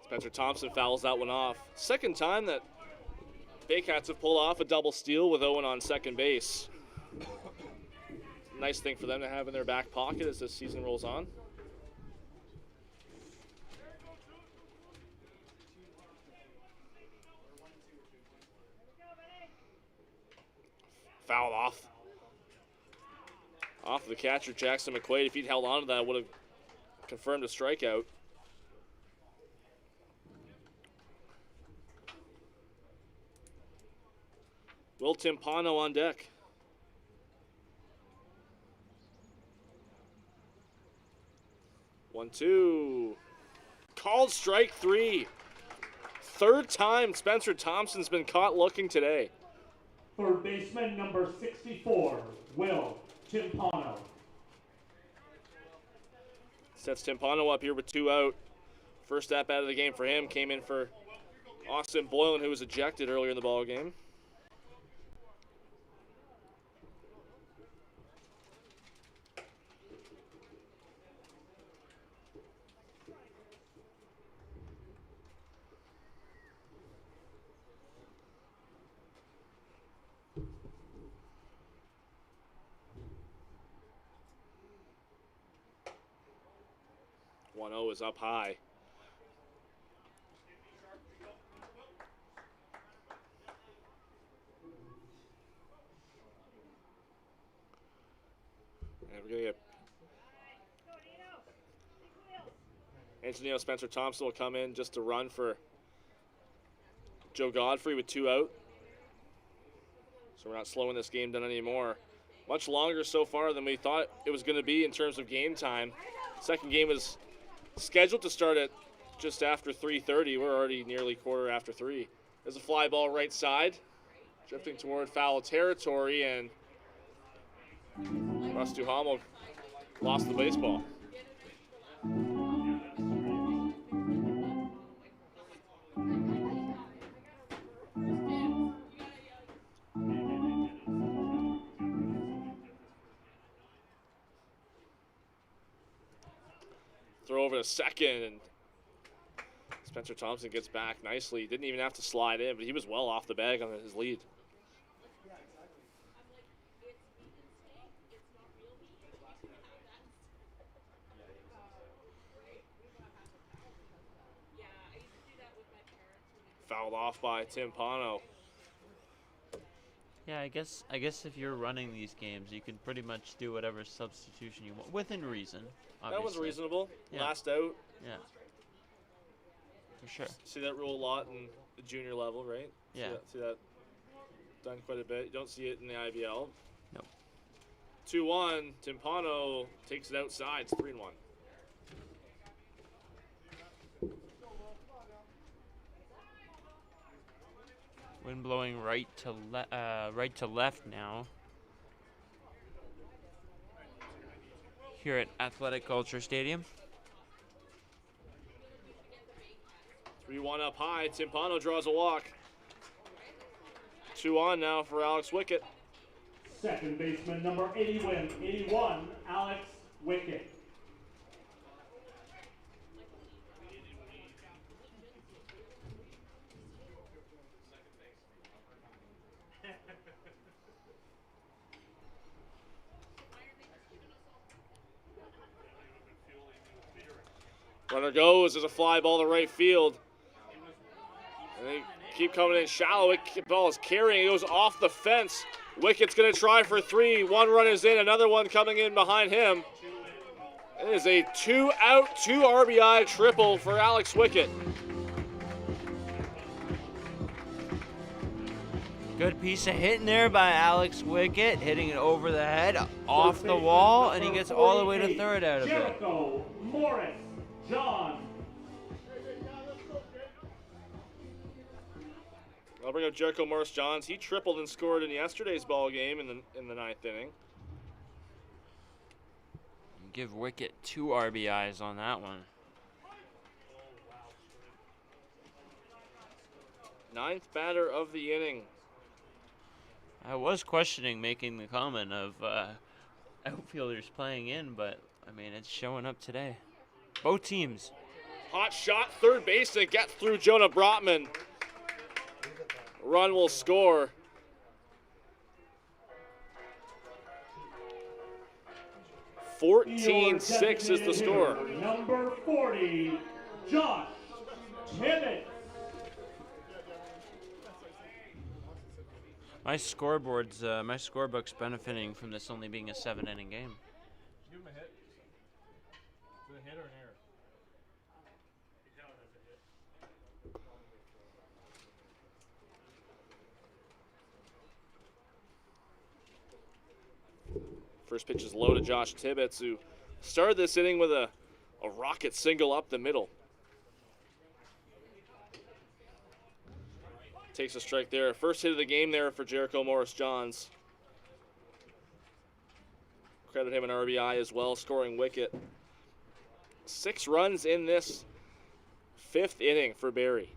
Spencer Thompson fouls that one off. Second time that Baycats have pulled off a double steal with Owen on second base. Nice thing for them to have in their back pocket as this season rolls on. Foul off the catcher, Jackson McQuaid. If he'd held on to that, would have confirmed a strikeout. Will Timpano on deck. One, two. Called strike three. Third time Spencer Thompson's been caught looking today. Third baseman number 64, Will Timpano. Sets Timpano up here with 2 out. First at bat of the game for him came in for Austin Boylan, who was ejected earlier in the ball game. Is up high. And we're going to get Antonio Spencer Thompson will come in just to run for Joe Godfrey with 2 out. So we're not slowing this game down anymore. Much longer so far than we thought it was going to be in terms of game time. Second game was scheduled to start at just after 3:30. We're already nearly quarter after 3. There's a fly ball right side, drifting toward foul territory, and Russ Duhamel lost the baseball. Throw over to second, and Spencer Thompson gets back nicely. Didn't even have to slide in, but he was well off the bag on his lead. Fouled off by Timpano. Yeah, I guess if you're running these games, you can pretty much do whatever substitution you want, within reason. Obviously. That was reasonable. Yeah. Last out. Yeah. For sure. See that rule a lot in the junior level, right? Yeah. See that done quite a bit. You don't see it in the IBL. Nope. 2-1. Timpano takes it outside. It's 3-1. Wind blowing right to left now. Here at Athletic Culture Stadium. 3-1 up high. Timpano draws a walk. 2 on now for Alex Wickett. Second baseman number 81, Alex Wickett. Runner goes as a fly ball to right field. And they keep coming in shallow. The ball is carrying. It goes off the fence. Wickett's going to try for 3. 1 run is in. Another one coming in behind him. It is a 2-out, 2 RBI triple for Alex Wickett. Good piece of hitting there by Alex Wickett, hitting it over the head, off the wall, and he gets all the way to third out of it. Jericho Morris John. I'll bring up Jericho Morris Johns. He tripled and scored in yesterday's ball game in the ninth inning. Give Wickett 2 RBIs on that one. Ninth batter of the inning. I was questioning making the comment of outfielders playing in, but I mean, it's showing up today. Both teams. Hot shot, third base, and it gets through Jonah Brotman. Run will score. (14-6) is the score. Number 40, Josh Tibbetts. My scorebook's benefiting from this only being a 7-inning game. Give him a hit. Is it a hit or an error? First pitch is low to Josh Tibbetts, who started this inning with a rocket single up the middle. Takes a strike there. First hit of the game there for Jericho Morris Johns. Credit him an RBI as well, scoring Wickett. 6 runs in this 5th inning for Barrie.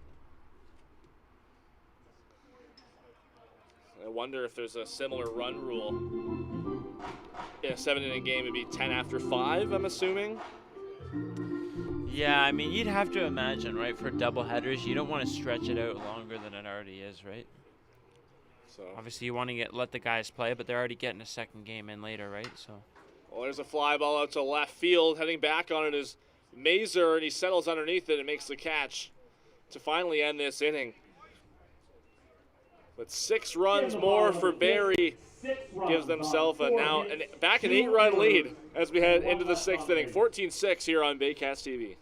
I wonder if there's a similar run rule. In a 7-inning game, it'd be 10 after 5, I'm assuming. Yeah, I mean, you'd have to imagine, right, for doubleheaders, you don't want to stretch it out longer than it already is, right? So obviously, you want to let the guys play, but they're already getting a second game in later, right? So. Well, there's a fly ball out to left field. Heading back on it is Mazer, and he settles underneath it and makes the catch to finally end this inning. But 6 runs more for Barrie gives themselves now back an 8-run lead as we head into the 6th inning. 14-6 here on Baycats TV.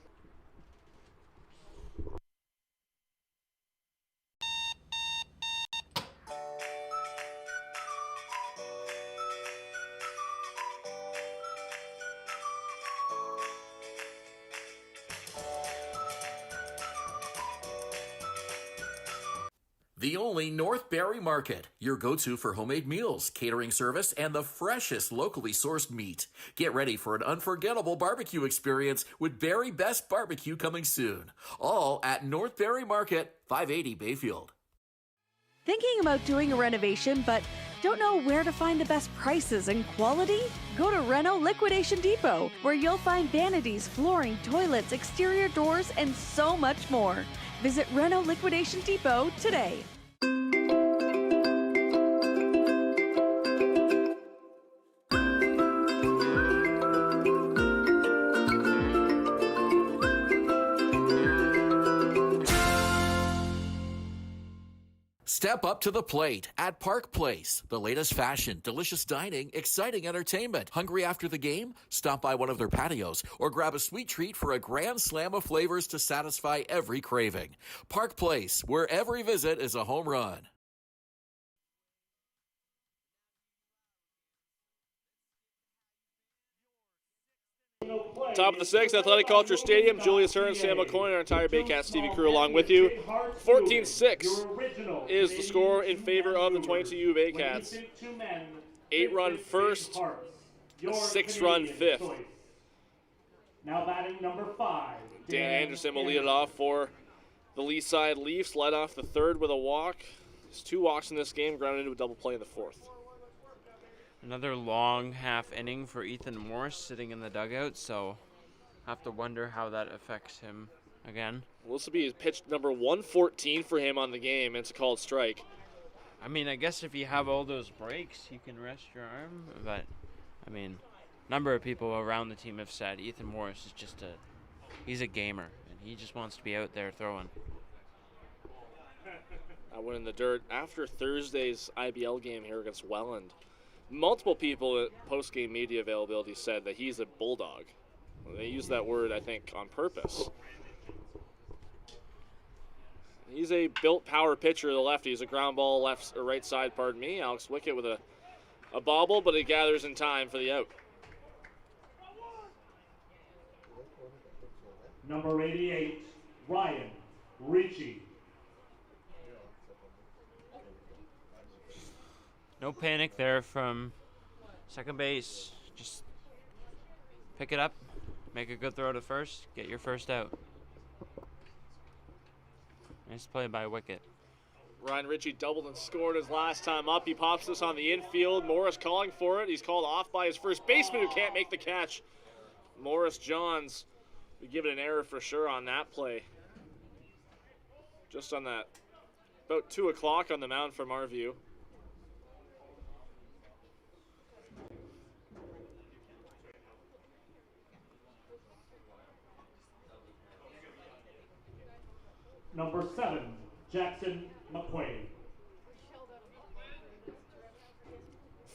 The only North Barrie Market, your go-to for homemade meals, catering service, and the freshest locally sourced meat. Get ready for an unforgettable barbecue experience with Barrie Best Barbecue coming soon. All at North Barrie Market, 580 Bayfield. Thinking about doing a renovation but don't know where to find the best prices and quality? Go to Reno Liquidation Depot, where you'll find vanities, flooring, toilets, exterior doors, and so much more. Visit Reno Liquidation Depot today. Step up to the plate at Park Place. The latest fashion, delicious dining, exciting entertainment. Hungry after the game? Stop by one of their patios or grab a sweet treat for a grand slam of flavors to satisfy every craving. Park Place, where every visit is a home run. Top of the 6th, Athletic Culture Stadium. Julius Hearn, Sam McCoy, and our entire Baycats TV crew along with you. 14-6 is the score in favor of the 22U Baycats. 8-run first, 6-run 5th. Now batting number 5. Dan Anderson will lead it off for the Leaside Leafs. Led off the 3rd with a walk. There's 2 walks in this game, grounded into a double play in the 4th. Another long half inning for Ethan Morris sitting in the dugout, so have to wonder how that affects him again. Well, this will be pitch number 114 for him on the game. It's a called strike. I mean, I guess if you have all those breaks, you can rest your arm, but, I mean, a number of people around the team have said Ethan Morris is just he's a gamer, and he just wants to be out there throwing. I went in the dirt after Thursday's IBL game here against Welland. Multiple people at post-game media availability said that he's a bulldog. They used that word, I think, on purpose. He's a built power pitcher, the lefty. He's a ground ball left or right side, pardon me. Alex Wickett with a bobble, but it gathers in time for the out. Number 88, Ryan Ricci. No panic there from second base. Just pick it up, make a good throw to first, get your first out. Nice play by Wickett. Ryan Ritchie doubled and scored his last time up. He pops this on the infield. Morris calling for it. He's called off by his first baseman who can't make the catch. Morris Johns, we give it an error for sure on that play. Just on that, about 2 o'clock on the mound from our view. Number 7, Jackson McQuaid.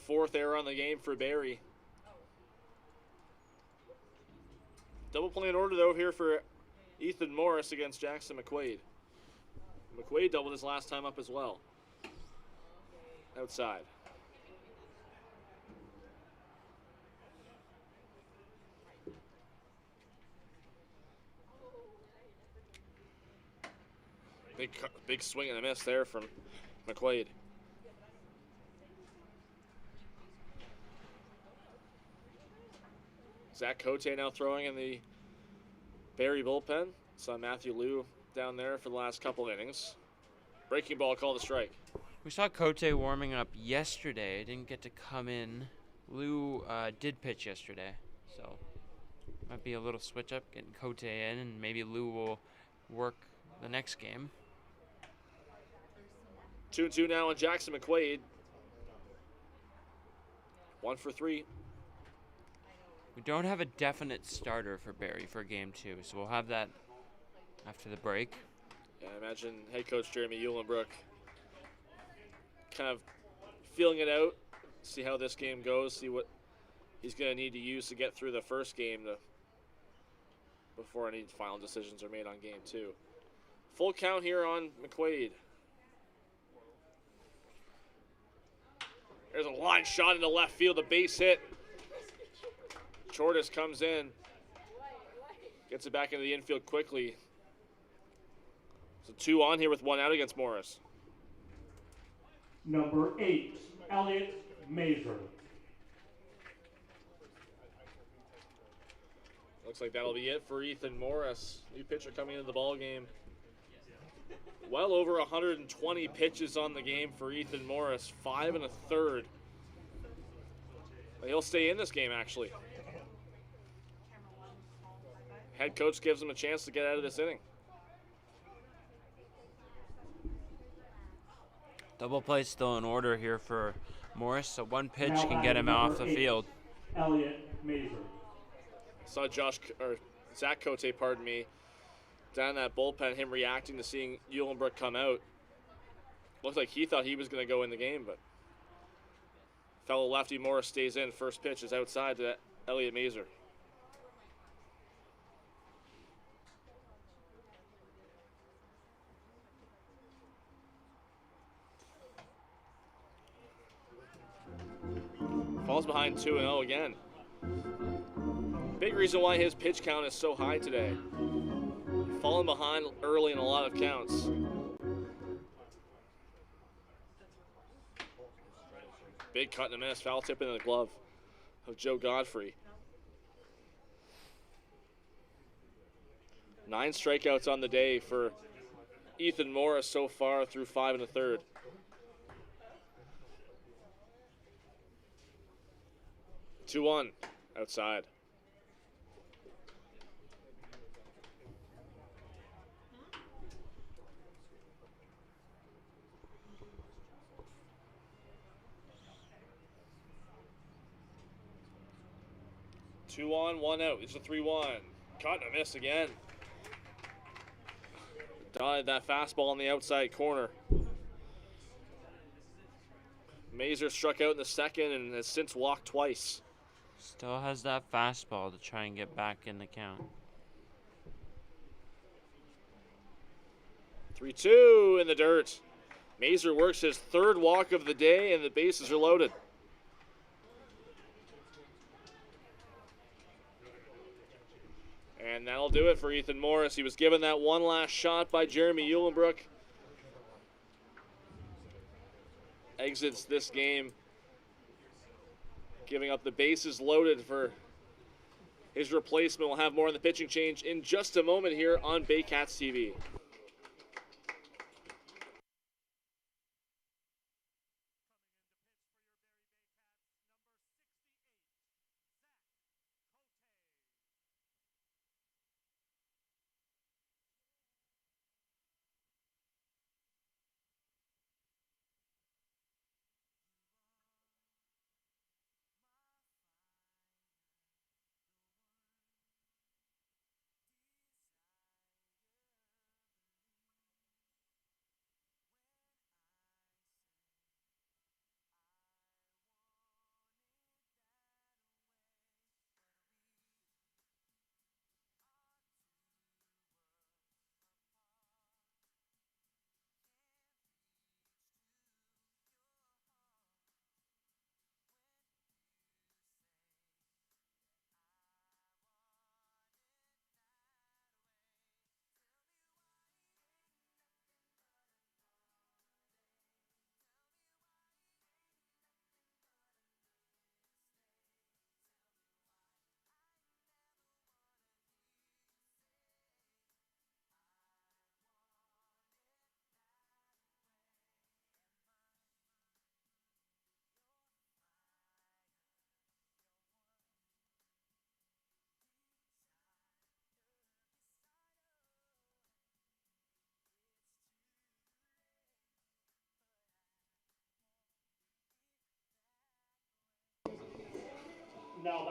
4th error on the game for Barrie. Double play in order, though, here for Ethan Morris against Jackson McQuaid. McQuaid doubled his last time up as well. Outside. Big swing and a miss there from McQuaid. Zach Cote now throwing in the Barrie bullpen. Saw Matthew Liu down there for the last couple innings. Breaking ball called a strike. We saw Cote warming up yesterday. Didn't get to come in. Liu did pitch yesterday, so might be a little switch up, getting Cote in, and maybe Liu will work the next game. 2-2 now on Jackson McQuaid. 1 for 3. We don't have a definite starter for Barrie for game 2, so we'll have that after the break. Yeah, I imagine head coach Jeremy Eulenbrook kind of feeling it out, see how this game goes, see what he's going to need to use to get through the first game before any final decisions are made on game 2. Full count here on McQuaid. There's a line shot into left field, a base hit. Chortis comes in, gets it back into the infield quickly. So 2 on here with 1 out against Morris. Number 8, Elliot Mazer. Looks like that'll be it for Ethan Morris. New pitcher coming into the ball game. Well over 120 pitches on the game for Ethan Morris, 5 1/3. He'll stay in this game, actually. Head coach gives him a chance to get out of this inning. Double play still in order here for Morris, so one pitch can get him off the field. Elliot Mazer. Saw Zach Cote, pardon me, down in that bullpen, him reacting to seeing Eulenbrook come out. Looked like he thought he was going to go in the game, but fellow lefty Morris stays in. First pitch is outside to Elliot Mazer. Falls behind 2-0 again. Big reason why his pitch count is so high today. Falling behind early in a lot of counts. Big cut and a miss, foul tip into the glove of Joe Godfrey. 9 strikeouts on the day for Ethan Morris so far through 5 1/3. Two 2-1 outside. Two on, 1 out. It's a 3-1. Caught and a miss again. Died that fastball on the outside corner. Mazer struck out in the second and has since walked twice. Still has that fastball to try and get back in the count. 3-2 in the dirt. Mazer works his third walk of the day, and the bases are loaded. And that'll do it for Ethan Morris. He was given that one last shot by Jeremy Eulenbrook. Exits this game, giving up the bases loaded for his replacement. We'll have more on the pitching change in just a moment here on Baycats TV.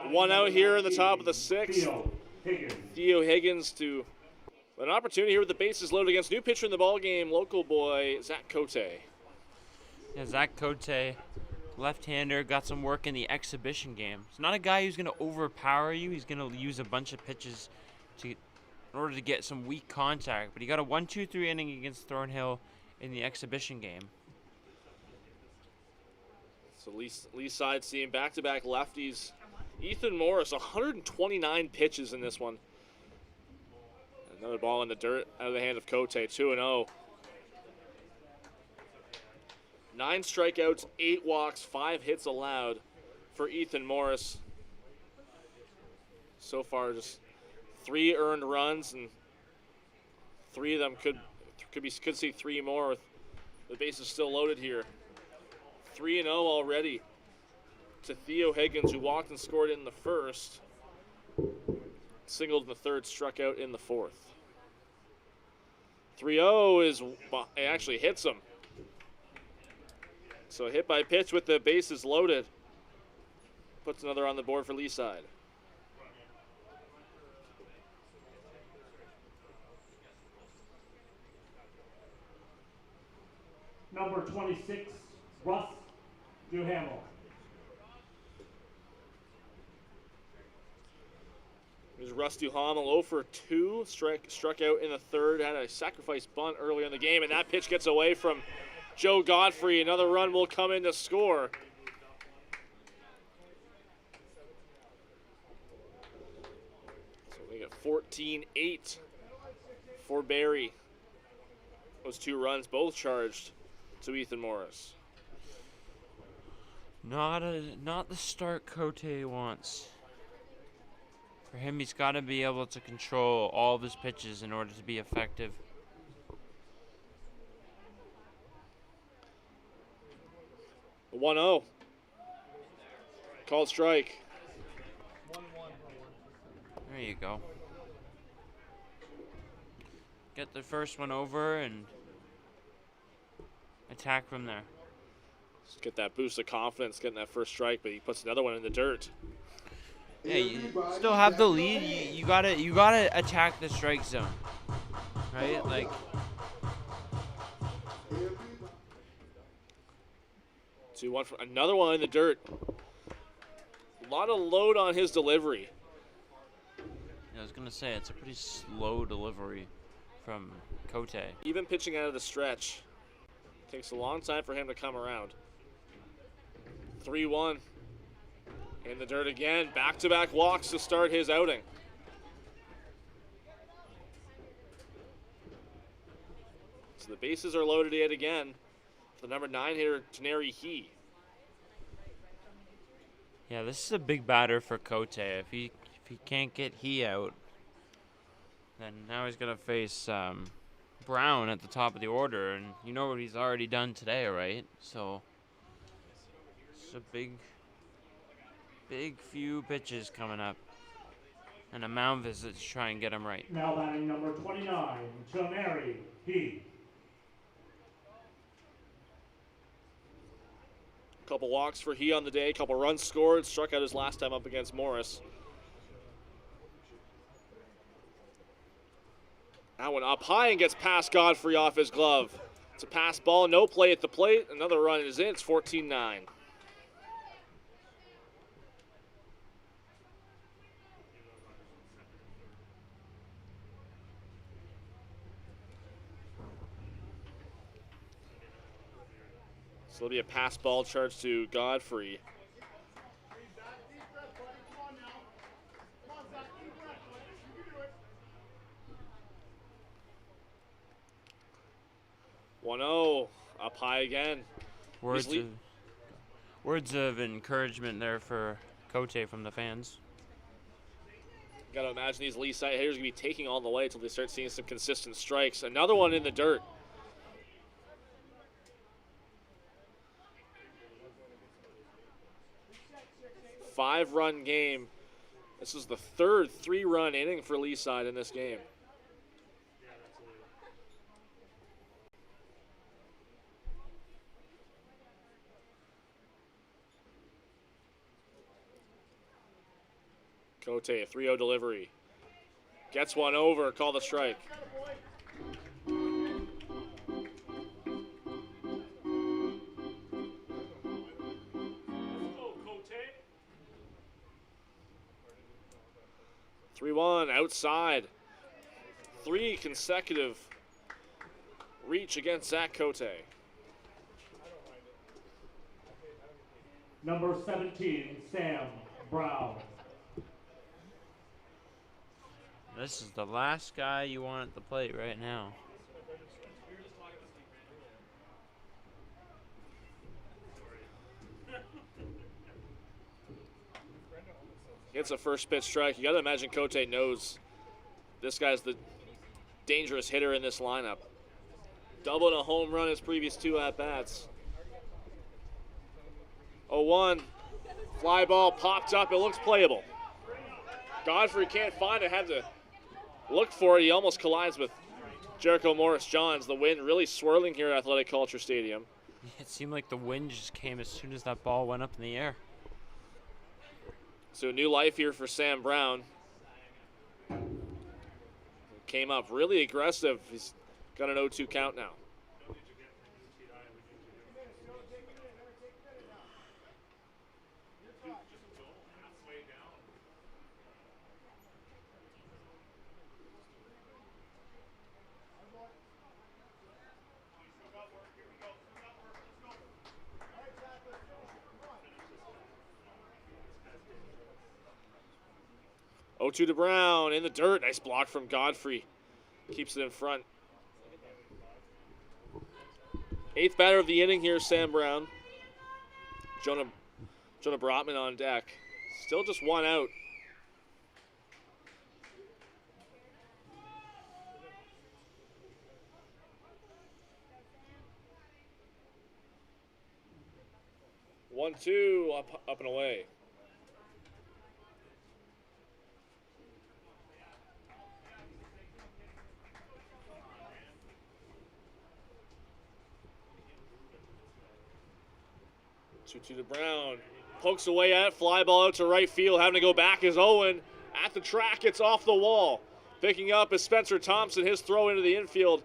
One out here in the top of the sixth. Theo Higgins to an opportunity here with the bases loaded against new pitcher in the ballgame, local boy Zach Cote. Yeah, Zach Cote, left-hander, got some work in the exhibition game. He's not a guy who's going to overpower you. He's going to use a bunch of pitches in order to get some weak contact. But he got a 1-2-3 inning against Thornhill in the exhibition game. So Leaside seeing back-to-back lefties. Ethan Morris, 129 pitches in this one. Another ball in the dirt out of the hand of Cote, 2-0. 9 strikeouts, 8 walks, 5 hits allowed for Ethan Morris. So far, just 3 earned runs, and 3 of them could see 3 more with the bases still loaded here. 3-0 already to Theo Higgins, who walked and scored in the first, singled in the third, struck out in the fourth. 3-0 is, it actually hits him. So hit by pitch with the bases loaded. Puts another on the board for Leaside. Number 26, Russ Duhamel. Here's Russ Duhamel, 0 for 2, struck out in the third, had a sacrifice bunt earlier in the game, and that pitch gets away from Joe Godfrey. Another run will come in to score. So we got 14-8 for Barrie. Those 2 runs both charged to Ethan Morris. Not the start Cote wants. For him, he's got to be able to control all of his pitches in order to be effective. The 1-0. Called strike. There you go. Get the first one over and attack from there. Just get that boost of confidence, getting that first strike, but he puts another one in the dirt. Yeah, you still have the lead. You gotta attack the strike zone, right? Like, 2-1 for another one in the dirt. A lot of load on his delivery. I was gonna say it's a pretty slow delivery from Cote. Even pitching out of the stretch. Takes a long time for him to come around. 3-1. In the dirt again. Back-to-back walks to start his outing. So the bases are loaded yet again. The number 9 hitter, Taneri He. Yeah, this is a big batter for Cote. If he can't get He out, then now he's gonna face Brown at the top of the order, and you know what he's already done today, right? So it's a big few pitches coming up, and a mound visit to try and get him right. Now batting number 29, Taneri He. Couple walks for He on the day, couple runs scored, struck out his last time up against Morris. That one up high and gets past Godfrey off his glove. It's a pass ball, no play at the plate. Another run is in, it's 14-9. So it'll be a pass ball charge to Godfrey. One-0, up high again. Words of encouragement there for Cote from the fans. Got to imagine these Leaside hitters going to be taking all the way until they start seeing some consistent strikes. Another one in the dirt. Five-run game. This is the third 3-run inning for Leaside in this game. Cote, a 3-0 delivery. Gets one over, call the strike. Three-one outside. 3 consecutive reach against Zach Cote. Number 17, Sam Brown. This is the last guy you want at the plate right now. Gets a first pitch strike. You got to imagine Cote knows this guy's the dangerous hitter in this lineup. Double and a home run his previous 2 at-bats. 0-1. Fly ball popped up. It looks playable. Godfrey can't find it. Had to look for it. He almost collides with Jericho Morris-Johns. The wind really swirling here at Athletic Culture Stadium. It seemed like the wind just came as soon as that ball went up in the air. So new life here for Sam Brown. Came up really aggressive. He's got an 0-2 count now. To Brown in the dirt. Nice block from Godfrey. Keeps it in front. 8th batter of the inning here, Sam Brown. Jonah Brotman on deck. Still just 1 out. One, two, up and away. To Brown, pokes away at it, fly ball out to right field, having to go back is Owen. At the track, it's off the wall. Picking up is Spencer Thompson, his throw into the infield.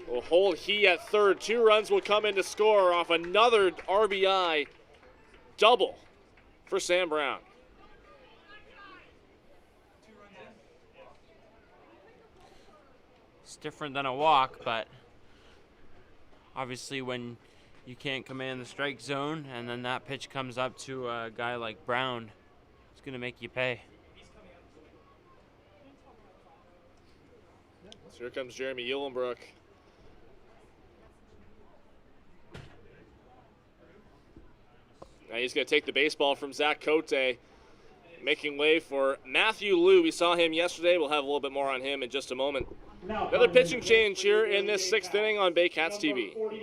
Will hold He at third. 2 runs will come in to score off another RBI double for Sam Brown. It's different than a walk, but obviously when you can't command the strike zone and then that pitch comes up to a guy like Brown, it's going to make you pay. So here comes Jeremy Eulenbrook. Now he's going to take the baseball from Zach Cote, making way for Matthew Liu. We saw him yesterday. We'll have a little bit more on him in just a moment. Another pitching change here in this 6th inning on Baycats TV.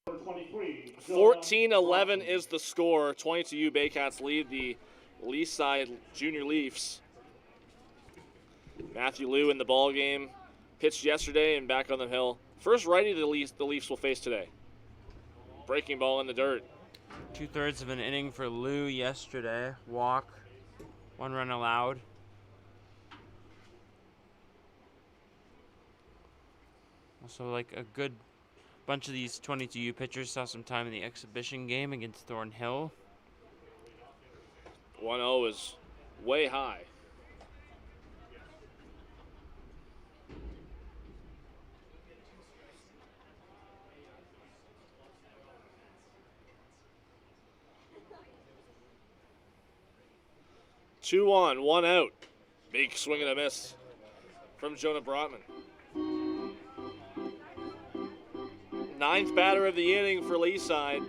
#23. 14-11 is the score. 22U Baycats lead the Leaside Junior Leafs. Matthew Liu in the ball game. Pitched yesterday and back on the hill. First righty the Leafs will face today. Breaking ball in the dirt. 2/3 of an inning for Liu yesterday. Walk. 1 run allowed. Also, like a good bunch of these 22U pitchers saw some time in the exhibition game against Thornhill. 1-0 is way high. Two on, 1 out. Big swing and a miss from Jonah Brotman. 9th batter of the inning for Leaside.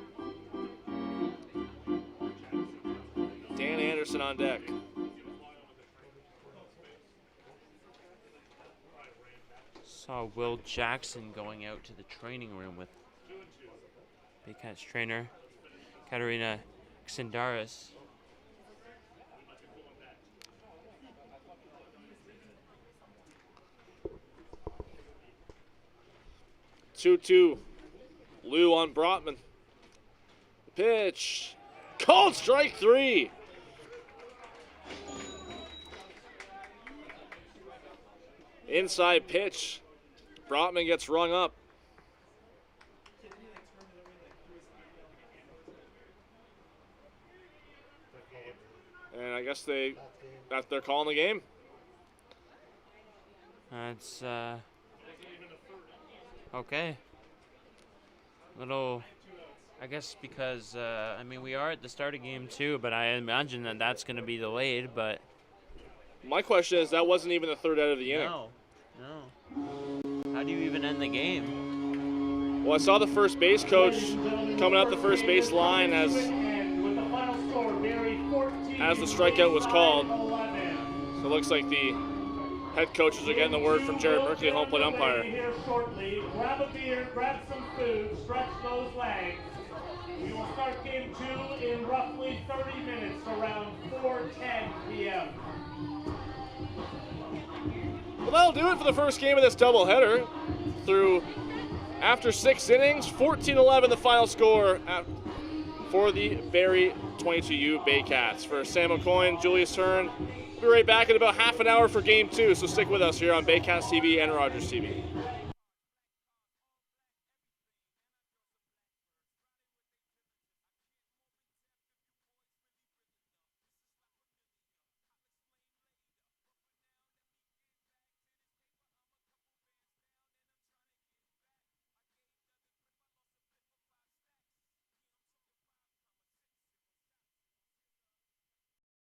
Dan Anderson on deck. Saw Will Jackson going out to the training room with Baycats trainer Katerina Xendaris. Two. Liu on Brotman. Pitch. Called strike 3. Inside pitch. Brotman gets rung up. And I guess they're calling the game. That's okay. Little, I guess because, I mean, we are at the start of game 2, but I imagine that that's going to be delayed, but... My question is, that wasn't even the 3rd out of the inning. No. How do you even end the game? Well, I saw the first base coach coming up the first base line as the strikeout was called. So it looks like the head coaches are getting the word from Jared Merkley, home plate umpire. Here shortly. Grab a beer, grab some food, stretch those legs. We will start game 2 in roughly 30 minutes, around 4:10 p.m. Well, that'll do it for the first game of this doubleheader. After 6 innings, 14-11 the final score for the Barrie 22U Baycats. For Sam McCoy, Julius Hearn, we'll be right back in about half an hour for Game 2, so stick with us here on Baycats TV and Rogers TV.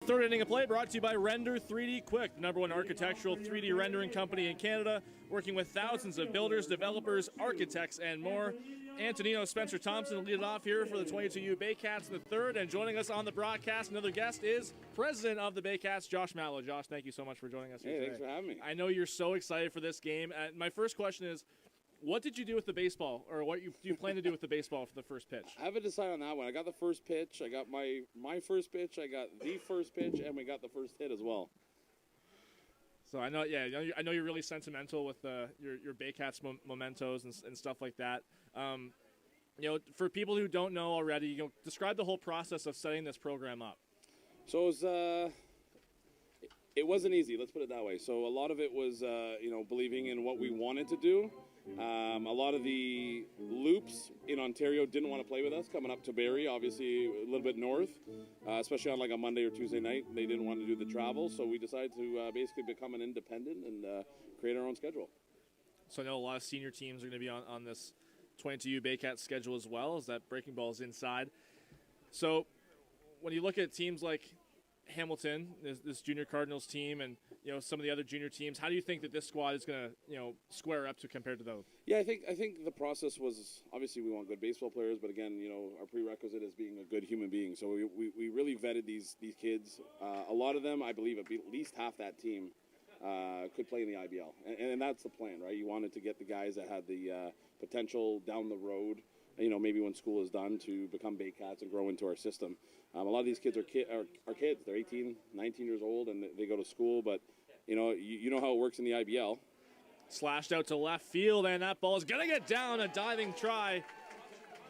Third inning of play brought to you by Render 3D Quick, the #1 architectural 3D rendering company in Canada, working with thousands of builders, developers, architects, and more. Antonino Spencer Thompson will lead it off here for the 22U Baycats in the third, and joining us on the broadcast, another guest is President of the Baycats, Josh Matlow. Josh, thank you so much for joining us here today. Thanks for having me. I know you're so excited for this game. My first question is, what did you do with the baseball, or what do you plan to do with the baseball for the first pitch? I haven't decided on that one. I got the first pitch. I got my first pitch. I got the first pitch, and we got the first hit as well. So I know you're really sentimental with your Baycats mementos and stuff like that. For people who don't know already, describe the whole process of setting this program up. So it wasn't easy. Let's put it that way. So a lot of it was believing in what we wanted to do. A lot of the loops in Ontario didn't want to play with us coming up to Barrie, obviously a little bit north, especially on like a Monday or Tuesday night. They didn't want to do the travel, so we decided to basically become an independent and create our own schedule. So I know a lot of senior teams are going to be on this 22U Baycats schedule as well, as that breaking ball is inside. So when you look at teams like Hamilton, this junior Cardinals team, and some of the other junior teams, how do you think that this squad is going to square up to compared to those? Yeah, I think the process was, obviously we want good baseball players, but again, our prerequisite is being a good human being. So we really vetted these kids. A lot of them, I believe, at least half that team could play in the IBL, and that's the plan, right? You wanted to get the guys that had the potential down the road, maybe when school is done, to become Baycats and grow into our system. A lot of these kids are kids. They're 18, 19 years old, and they go to school, but you know how it works in the IBL. Slashed out to left field, and that ball is going to get down. A diving try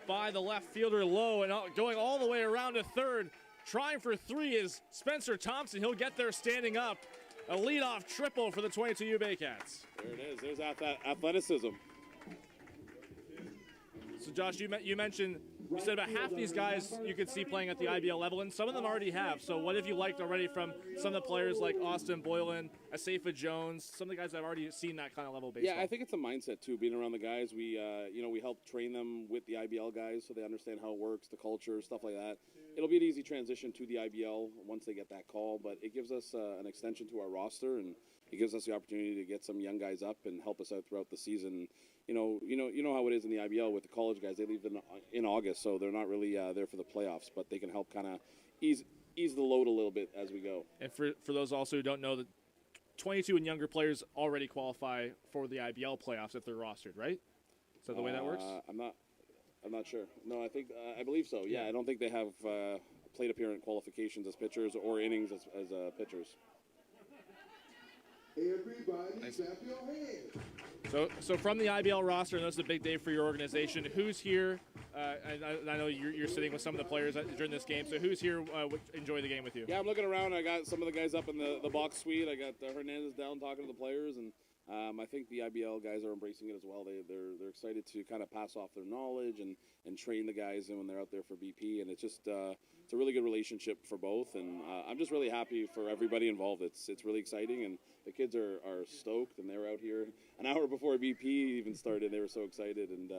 by the left fielder low, and going all the way around to third. Trying for three is Spencer Thompson. He'll get there standing up. A leadoff triple for the 22U Baycats. There it is. There's that athleticism. So, Josh, you mentioned, you said about half these guys you could see playing at the IBL level, and some of them already have. So what have you liked already from some of the players like Austin Boylan, Asafa Jones, some of the guys that have already seen that kind of level of baseball? Yeah, I think it's a mindset, too, being around the guys. We help train them with the IBL guys so they understand how it works, the culture, stuff like that. It'll be an easy transition to the IBL once they get that call, but it gives us an extension to our roster, and it gives us the opportunity to get some young guys up and help us out throughout the season. You know how it is in the IBL with the college guys. They leave in August, so they're not really there for the playoffs, but they can help kind of ease the load a little bit as we go. And for those also who don't know, that 22 and younger players already qualify for the IBL playoffs if they're rostered, right? Is that the way that works? I'm not sure. No, I believe so. Yeah, I don't think they have plate appearance qualifications as pitchers or innings as pitchers. Everybody clap your hands. So from the IBL roster, and that's a big day for your organization, who's here? I know you're sitting with some of the players during this game, so who's here would enjoy the game with you? Yeah, I'm looking around. I got some of the guys up in the box suite. I got Hernandez down talking to the players, and I think the IBL guys are embracing it as well. They're excited to kind of pass off their knowledge and train the guys when they're out there for BP, and it's just it's a really good relationship for both, and I'm just really happy for everybody involved. It's really exciting, and the kids are stoked, and they're out here an hour before BP even started. They were so excited, and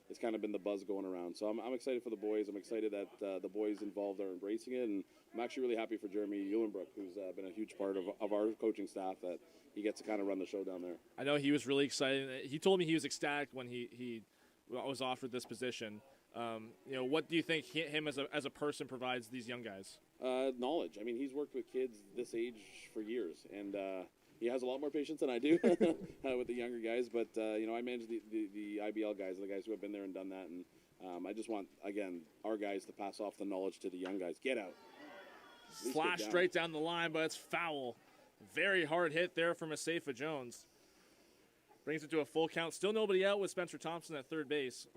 it's kind of been the buzz going around. So I'm excited for the boys. I'm excited that the boys involved are embracing it, and I'm actually really happy for Jeremy Eulenbrook, who's been a huge part of our coaching staff, that he gets to kind of run the show down there. I know he was really excited. He told me he was ecstatic when he was offered this position. What do you think him as a person provides these young guys? Knowledge. I mean, he's worked with kids this age for years, and he has a lot more patience than I do with the younger guys. But I manage the IBL guys, the guys who have been there and done that, and I just want, again, our guys to pass off the knowledge to the young guys. Get out. Slash straight down the line, but it's foul. Very hard hit there from Asafa Jones. Brings it to a full count. Still nobody out with Spencer Thompson at third base.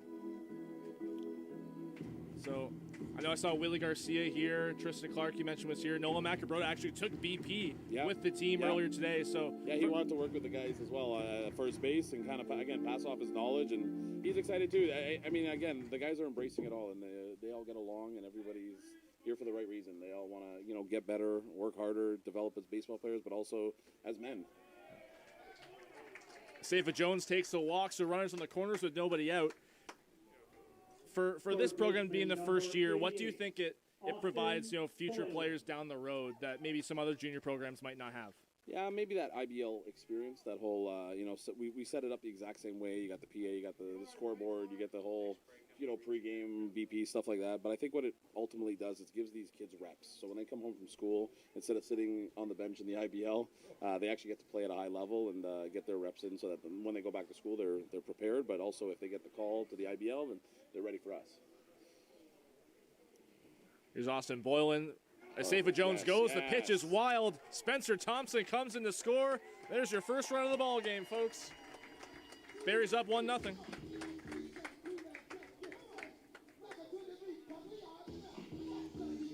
So I know I saw Willie Garcia here. Tristan Clark, you mentioned, was here. Noah Macabrota actually took BP with the team earlier today. So yeah, he wanted to work with the guys as well at first base and kind of, again, pass off his knowledge. And he's excited too. I mean, again, the guys are embracing it all, and they all get along, and everybody's here for the right reason. They all want to, get better, work harder, develop as baseball players, but also as men. Safa Jones takes the walks to runners on the corners with nobody out. For this program being the first year, what do you think it provides, future players down the road that maybe some other junior programs might not have? Yeah, maybe that IBL experience, that whole, so we set it up the exact same way. You got the PA, you got the scoreboard, you get the whole, pregame BP, stuff like that. But I think what it ultimately does is gives these kids reps. So when they come home from school, instead of sitting on the bench in the IBL, they actually get to play at a high level and get their reps in so that when they go back to school, they're prepared. But also if they get the call to the IBL, then they're ready for us. Here's Austin Boylan. As Safa Jones goes, the pitch is wild. Spencer Thompson comes in to score. There's your first run of the ball game, folks. Barrie's up 1-0.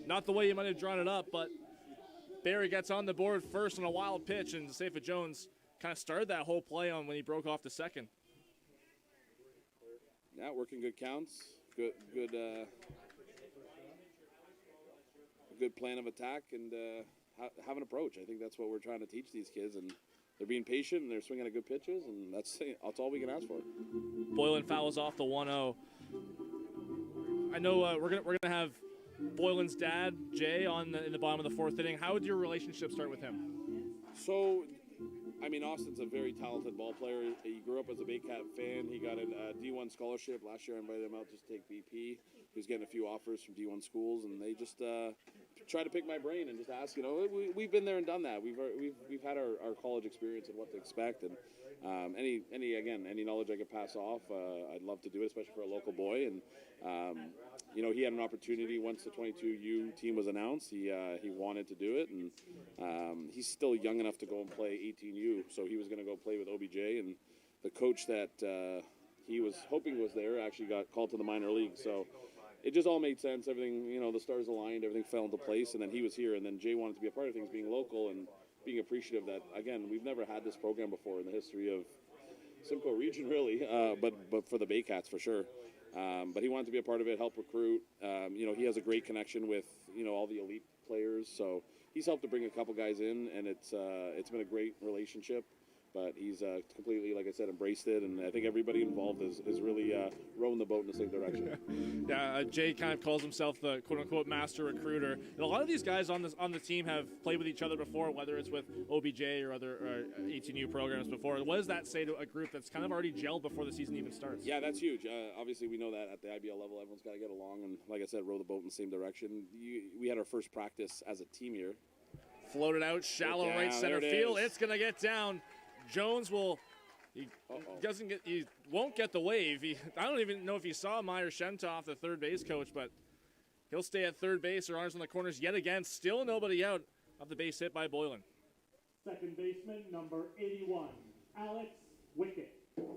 Not the way you might have drawn it up, but Barrie gets on the board first on a wild pitch, and Safa Jones kind of started that whole play on when he broke off the second. Yeah, working good counts. Good plan of attack and have an approach. I think that's what we're trying to teach these kids, and they're being patient and they're swinging at good pitches, and that's all we can ask for. Boylan fouls off the 1-0. I know we're gonna have Boylan's dad, Jay, in the bottom of the fourth inning. How did your relationship start with him? So, I mean, Austin's a very talented ball player. He grew up as a Baycat fan. He got a D1 scholarship. Last year I invited him out to take BP. He was getting a few offers from D1 schools, and they just try to pick my brain and just ask, we've been there and done that. We've had our college experience and what to expect, and any knowledge I could pass off, I'd love to do it, especially for a local boy. And he had an opportunity once the 22U team was announced. He wanted to do it, and he's still young enough to go and play 18U, so he was going to go play with OBJ. And the coach that he was hoping was there actually got called to the minor league, so it just all made sense. Everything, the stars aligned, everything fell into place, and then he was here, and then Jay wanted to be a part of things, being local and being appreciative that, again, we've never had this program before in the history of Simcoe region, really, but for the Baycats for sure. But he wanted to be a part of it, help recruit. He has a great connection with, all the elite players, so he's helped to bring a couple guys in, and it's been a great relationship. But he's completely, like I said, embraced it, and I think everybody involved is really rowing the boat in the same direction. Yeah, Jay kind of calls himself the quote-unquote master recruiter. And a lot of these guys on the team have played with each other before, whether it's with OBJ or other 18U programs before. What does that say to a group that's kind of already gelled before the season even starts? Yeah, that's huge. Obviously, we know that at the IBL level, everyone's got to get along, and like I said, row the boat in the same direction. We had our first practice as a team here. Floated out, shallow right center field. It's going to get down. Jones he won't get the wave. I don't even know if he saw Meyer Shemtoff, the third base coach, but he'll stay at third base or runners on the corners yet again. Still nobody out of the base hit by Boylan. Second baseman, number 81, Alex Wickett. So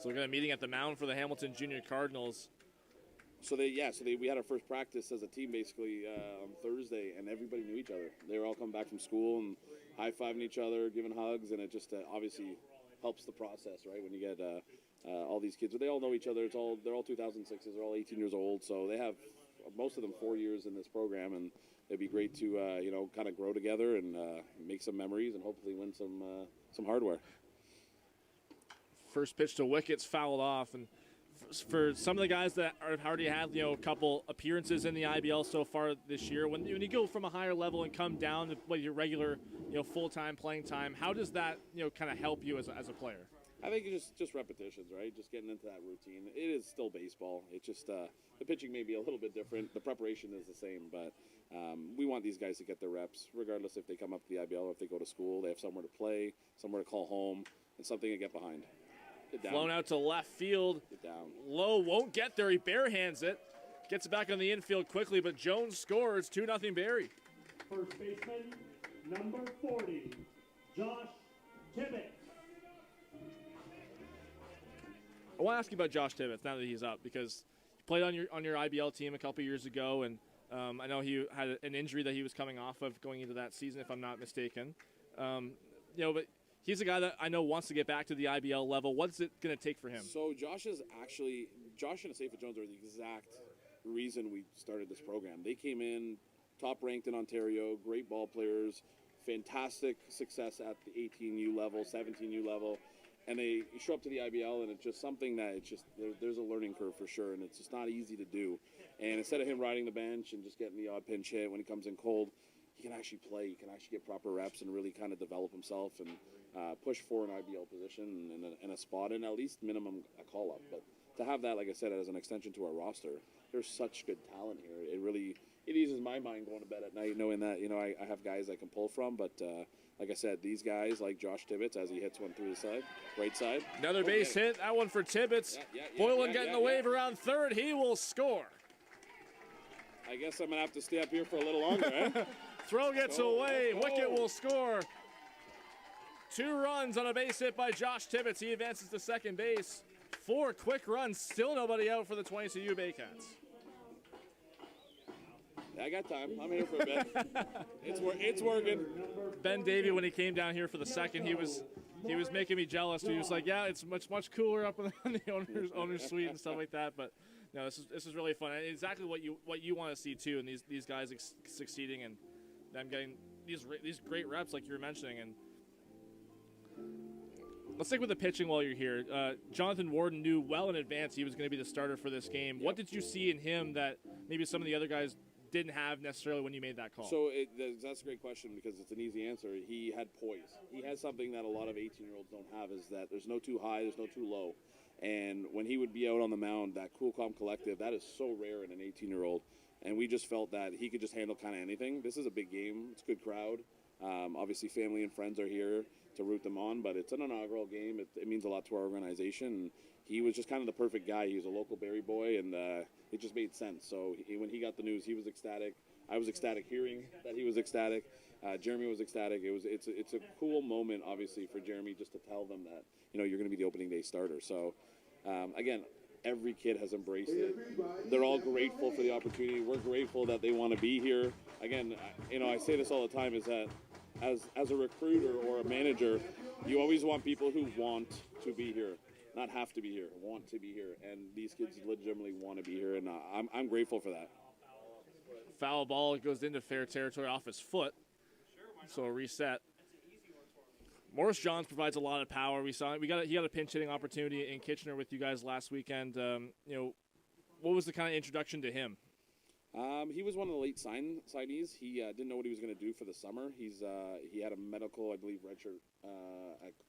we're going to meeting at the mound for the Hamilton Junior Cardinals. So we had our first practice as a team basically on Thursday, and everybody knew each other. They were all coming back from school and high-fiving each other, giving hugs, and it just obviously helps the process, right? When you get all these kids, but they all know each other. They're all 2006s. They're all 18 years old, so they have most of them 4 years in this program, and it'd be great to kind of grow together and make some memories and hopefully win some hardware. First pitch to Wickett's fouled off, and for some of the guys that have already had a couple appearances in the IBL so far this year, when you go from a higher level and come down to your regular full-time playing time, how does that kind of help you as a player? I think it's just repetitions, right? Just getting into that routine. It is still baseball. It's just the pitching may be a little bit different. The preparation is the same, but we want these guys to get their reps, regardless if they come up to the IBL or if they go to school. They have somewhere to play, somewhere to call home, and something to get behind. Flown out to left field. Get down. Low won't get there. He barehands it. Gets it back on the infield quickly, but Jones scores. 2-0 Barrie. First baseman, number 40, Josh Tibbetts. I want to ask you about Josh Tibbetts now that he's up, because played on your IBL team a couple years ago, and I know he had an injury that he was coming off of going into that season, if I'm not mistaken. But he's a guy that I know wants to get back to the IBL level. What's it going to take for him? So Josh and Asafa Jones are the exact reason we started this program. They came in top ranked in Ontario, great ball players, fantastic success at the 18U level, 17U level, and they show up to the IBL, and it's just something that there's a learning curve for sure, and it's just not easy to do. And instead of him riding the bench and just getting the odd pinch hit when he comes in cold, he can actually play. He can actually get proper reps and really kind of develop himself and push for an IBL position and a spot, and at least minimum a call-up. But to have that, like I said, as an extension to our roster, there's such good talent here. It eases my mind going to bed at night knowing that, I have guys I can pull from. But like I said, these guys like Josh Tibbetts, as he hits one through the side, right side. Another base hit. That one for Tibbetts. Boylan getting the wave around third. He will score. I guess I'm going to have to stay up here for a little longer, eh? Throw gets away. Wicket will score. 2 runs on a base hit by Josh Tibbetts. He advances to second base. 4 quick runs. Still nobody out for the 22U Baycats. I got time. I'm here for a bit. It's working. Ben Davey, when he came down here for the second, he was making me jealous. He was like, "Yeah, it's much cooler up in the owner's suite and stuff like that." But no, this is really fun. And exactly what you want to see too, and these guys succeeding and them getting these great reps like you were mentioning. And let's stick with the pitching while you're here. Jonathan Warden knew well in advance he was going to be the starter for this game. What did you see in him that maybe some of the other guys didn't have necessarily when you made that call? So that's a great question because it's an easy answer. He had poise. He has something that a lot of 18-year-olds don't have, is that there's no too high, there's no too low. And when he would be out on the mound, that cool, calm collective, that is so rare in an 18-year-old. And we just felt that he could just handle kind of anything. This is a big game. It's a good crowd. Obviously, family and friends are here to root them on, but it's an inaugural game. It means a lot to our organization. And he was just kind of the perfect guy. He was a local Barrie boy, and it just made sense. So when he got the news, he was ecstatic. I was ecstatic hearing that he was ecstatic. Jeremy was ecstatic. It's a cool moment, obviously, for Jeremy just to tell them that, you're going to be the opening day starter. So, again, every kid has embraced it. They're all grateful for the opportunity. We're grateful that they want to be here. Again, I say this all the time, is that as a recruiter or a manager, you always want people who want to be here. Not have to be here, want to be here, and these kids legitimately want to be here, and I'm grateful for that. Foul ball goes into fair territory off his foot, so a reset. Morris Johns provides a lot of power. He got a pinch hitting opportunity in Kitchener with you guys last weekend. What was the kind of introduction to him? He was one of the late signees. He didn't know what he was going to do for the summer. He had a medical, I believe, redshirt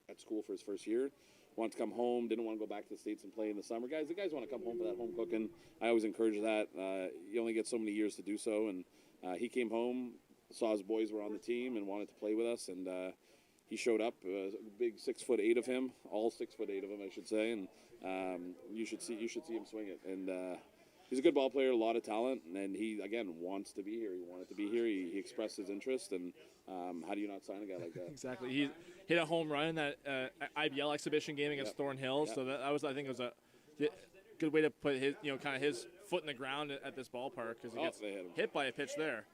at school for his first year. Wanted to come home, didn't want to go back to the States and play in the summer. The guys want to come home for that home cooking. I always encourage that. You only get so many years to do so. And he came home, saw his boys were on the team and wanted to play with us. And he showed up, big 6'8" of him, all 6'8" of him, I should say. And you should see him swing it. And he's a good ball player, a lot of talent. And he, again, wants to be here. He wanted to be here. He expressed his interest. And how do you not sign a guy like that? Exactly. He hit a home run in that IBL exhibition game against Thornhill. So that was, I think, it was a good way to put his, kind of his foot in the ground at this ballpark, because he gets hit by a pitch there.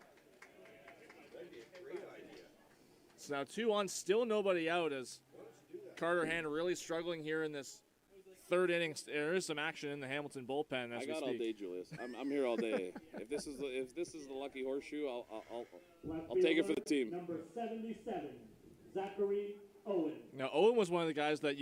So now 2 on, still nobody out, as Carter Hand really struggling here in this third inning. There is some action in the Hamilton bullpen as we speak. All day, Julius. I'm here all day. If this is the lucky horseshoe, I'll take it for the team. Number 77, Zachary Owen. Now Owen was one of the guys that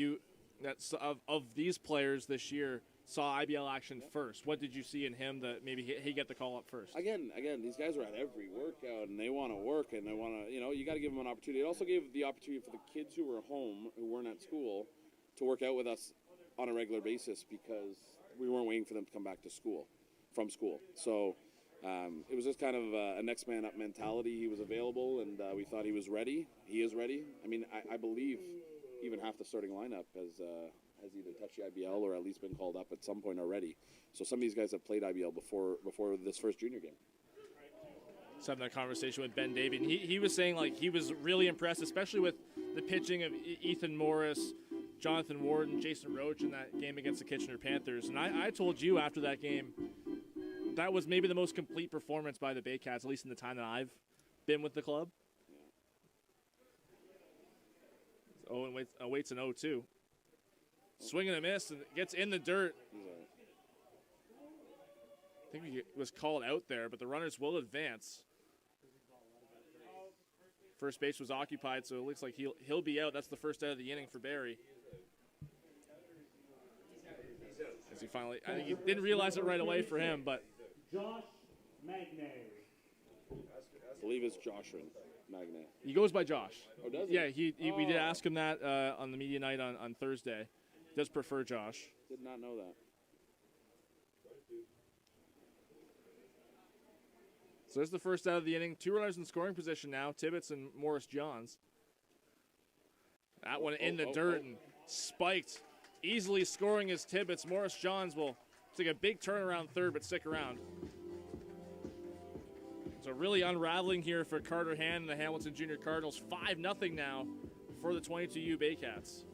of these players this year saw IBL action first. What did you see in him that maybe he get the call up first? Again, these guys are at every workout, and they want to work, and they want to, you got to give them an opportunity. It also gave the opportunity for the kids who were home, who weren't at school, to work out with us on a regular basis, because we weren't waiting for them to come back to school, from school. So it was just kind of a next man up mentality. He was available, and we thought he was ready. He is ready. I mean, I believe even half the starting lineup has either touched the IBL or at least been called up at some point already. So some of these guys have played IBL before this first junior game. Just having that conversation with Ben Davey. He was saying, like, he was really impressed, especially with the pitching of Ethan Morris, Jonathan Warden, Jason Roach in that game against the Kitchener Panthers. And I told you after that game that was maybe the most complete performance by the Baycats, at least in the time that I've been with the club. Owen waits an 0-2. Swing and a miss, and gets in the dirt. I think he was called out there, but the runners will advance. First base was occupied, so it looks like he'll be out. That's the first out of the inning for Barrie. As he finally, I think he didn't realize it right away for him, but Josh Magne. I believe it's Joshua Magne. He goes by Josh. Oh, does he? Yeah, we did ask him that on the media night on Thursday. He does prefer Josh. Did not know that. So there's the first out of the inning. 2 runners in scoring position now, Tibbetts and Morris Johns. That one in the dirt and spiked. Easily scoring is Tibbetts. Morris Johns will take a big turnaround third, but stick around. So really unraveling here for Carter Hand and the Hamilton Junior Cardinals. 5-0 now for the 22U Baycats.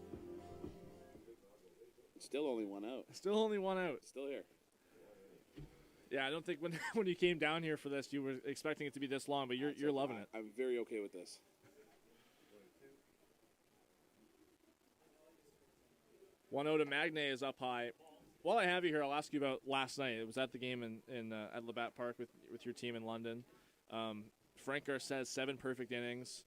Still only one out. Still only one out. Still here. Yeah, I don't think when you came down here for this, you were expecting it to be this long, but you're loving it. I'm very okay with this. One 0 to Magne is up high. While I have you here, I'll ask you about last night. It was at the game at Labatt Park with your team in London. Frank Garces, 7 perfect innings.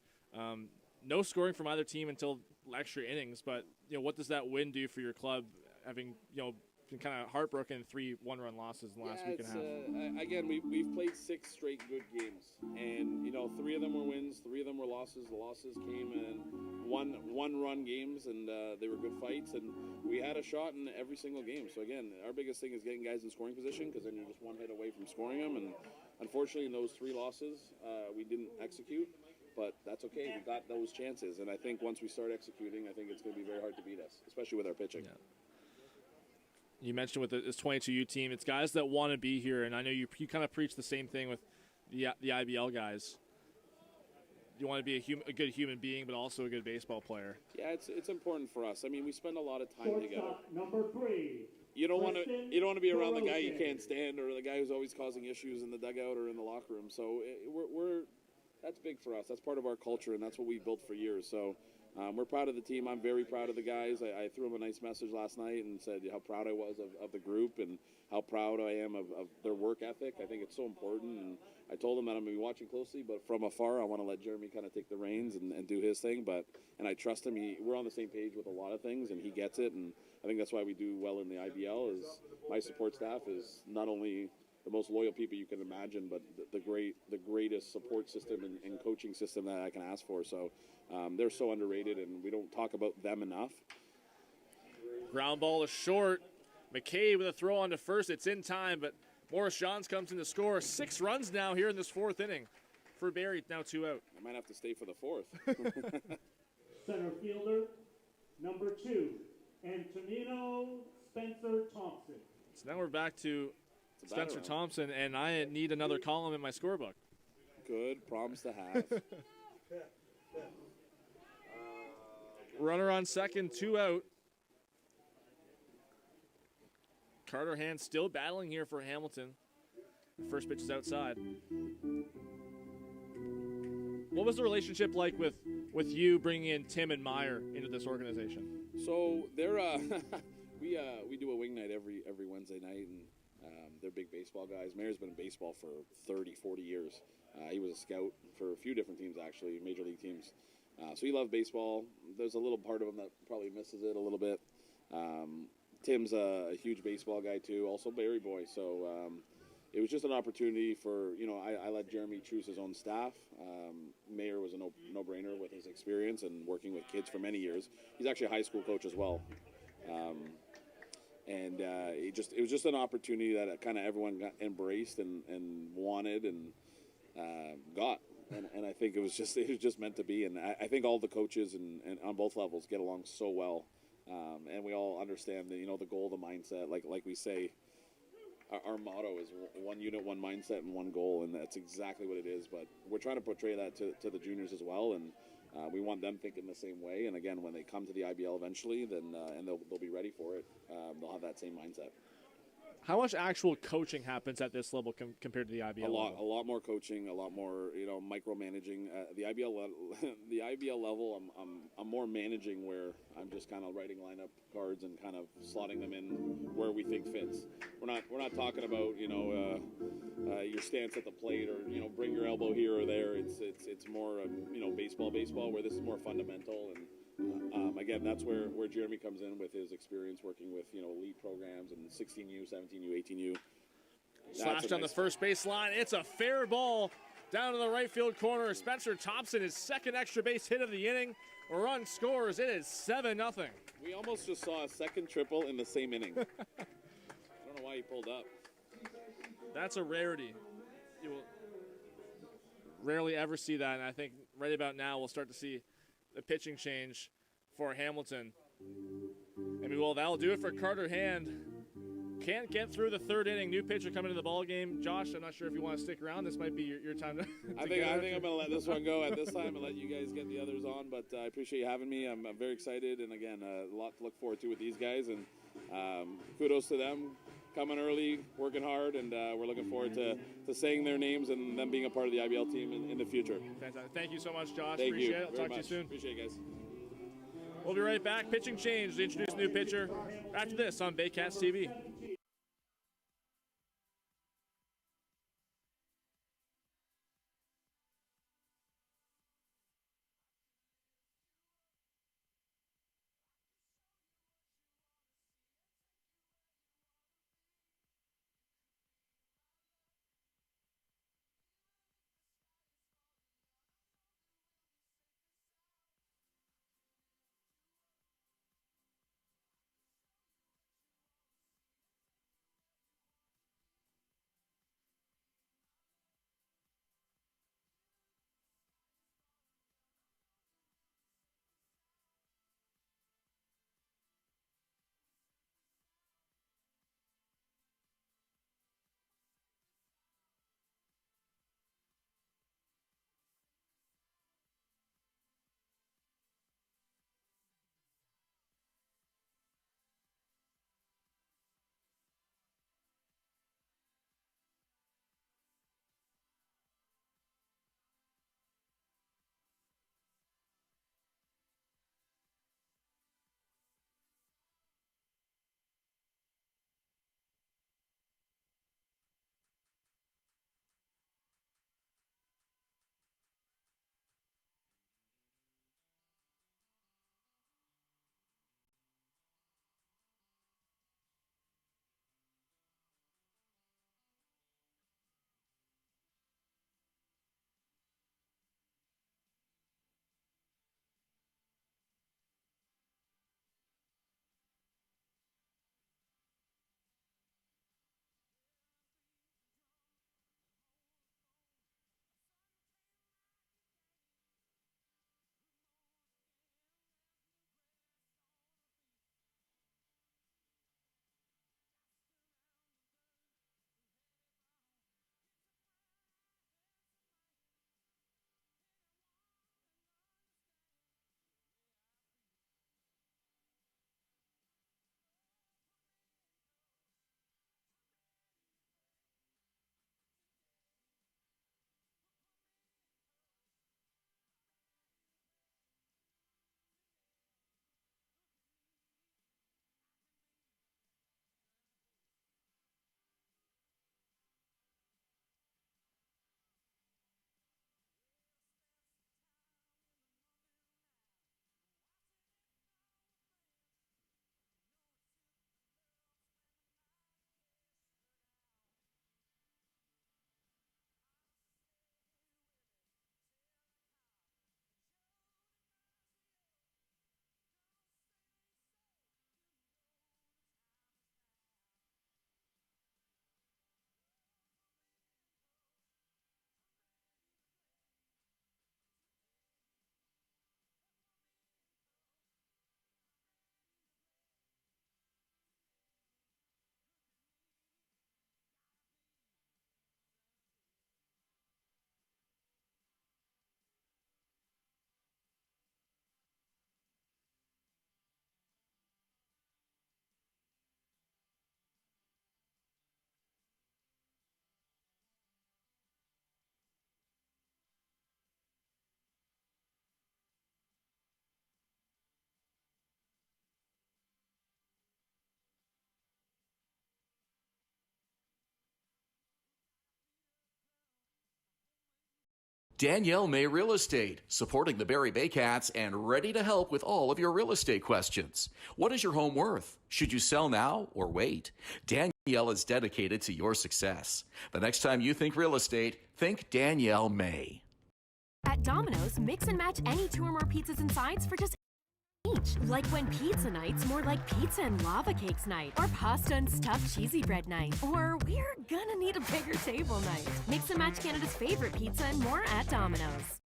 No scoring from either team until extra innings, but what does that win do for your club, having been kind of heartbroken in 3 one-run losses in the last week and a half? Again, we've played 6 straight good games, and 3 of them were wins, 3 of them were losses. The losses came in one-run games, and they were good fights, and we had a shot in every single game. So again, our biggest thing is getting guys in scoring position, because then you're just one hit away from scoring them. And unfortunately, in those 3 losses, we didn't execute. But that's okay. We got those chances, and I think once we start executing, I think it's going to be very hard to beat us, especially with our pitching. Yeah. You mentioned with this 22U team, it's guys that want to be here, and I know you kind of preach the same thing with the IBL guys. You want to be a good human being, but also a good baseball player. Yeah, it's important for us. I mean, we spend a lot of time together. Number 3. You don't want to be around the guy you can't stand, or the guy who's always causing issues in the dugout or in the locker room. So that's big for us. That's part of our culture, and that's what we've built for years. So we're proud of the team. I'm very proud of the guys. I threw them a nice message last night and said how proud I was of the group and how proud I am of their work ethic. I think it's so important. And I told them that I'm going to be watching closely, but from afar, I want to let Jeremy kind of take the reins and do his thing. And I trust him. We're on the same page with a lot of things, and he gets it. And I think that's why we do well in the IBL. Is my support staff is not only the most loyal people you can imagine, but the greatest support system and coaching system that I can ask for. So they're so underrated, and we don't talk about them enough. Ground ball is short. McKay with a throw on to first. It's in time, but Morris Johns comes in to score. 6 runs now here in this 4th inning for Barrie. Now 2 out. I might have to stay for the 4th. Center fielder, number 2, Antonino Spencer Thompson. So now we're back to Spencer Thompson, and I need another column in my scorebook. Good problems to have. Runner on second, 2 out. Carter Hand still battling here for Hamilton. First pitch is outside. What was the relationship like with you bringing in Tim and Meyer into this organization? So they're we do a wing night every Wednesday night, and they're big baseball guys. Meyer's been in baseball for 30, 40 years. He was a scout for a few different teams, actually, major league teams. So he loved baseball. There's a little part of him that probably misses it a little bit. Tim's a huge baseball guy, too, also Barrie boy. So it was just an opportunity for, I let Jeremy choose his own staff. Mayer was a no-brainer with his experience and working with kids for many years. He's actually a high school coach as well. It was just an opportunity that kind of everyone got embraced and wanted and got. And I think it was just meant to be. And I think all the coaches and on both levels get along so well. And we all understand the goal, the mindset. Like we say, our motto is one unit, one mindset, and one goal, and that's exactly what it is. But we're trying to portray that to the juniors as well. And we want them thinking the same way. And again, when they come to the IBL eventually, then and they'll be ready for it. They'll have that same mindset. How much actual coaching happens at this level compared to the IBL? A lot more coaching, a lot more micromanaging. The IBL level, I'm more managing, where I'm just kind of writing lineup cards and kind of slotting them in where we think fits. We're not talking about your stance at the plate or bring your elbow here or there. It's more baseball, where this is more fundamental. And again, that's where Jeremy comes in with his experience working with elite programs and 16U, 17U, 18U. Slashed on the first base line. It's a fair ball down to the right field corner. Spencer Thompson, his second extra base hit of the inning. A run scores. It is 7-0. We almost just saw a second triple in the same inning. I don't know why he pulled up. That's a rarity. You will rarely ever see that, and I think right about now we'll start to see the pitching change for Hamilton. That'll do it for Carter Hand. Can't get through the third inning. New pitcher coming to the ball game. Josh, I'm not sure if you want to stick around. This might be your time to. I think I'm going to let this one go at this time and let you guys get the others on. But I appreciate you having me. I'm very excited, and again, a lot to look forward to with these guys. And kudos to them coming early, working hard, and we're looking forward to saying their names and them being a part of the IBL team in the future. Fantastic. Thank you so much, Josh. Thank Appreciate you. it. I'll talk to you soon. Appreciate it, guys. We'll be right back. Pitching change to introduce a new pitcher after this on Baycats TV. Danielle May Real Estate, supporting the Barrie Baycats and ready to help with all of your real estate questions. What is your home worth? Should you sell now or wait? Danielle is dedicated to your success. The next time you think real estate, think Danielle May. At Domino's, mix and match any 2 or more pizzas and sides for just each. Like when pizza night's more like pizza and lava cakes night, or pasta and stuffed cheesy bread night, or we're gonna need a bigger table night. Mix and match Canada's favorite pizza and more at Domino's.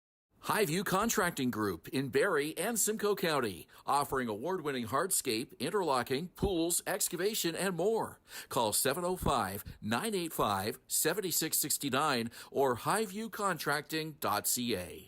Highview Contracting Group in Barrie and Simcoe County, offering award-winning hardscape, interlocking, pools, excavation, and more. Call 705-985-7669 or highviewcontracting.ca.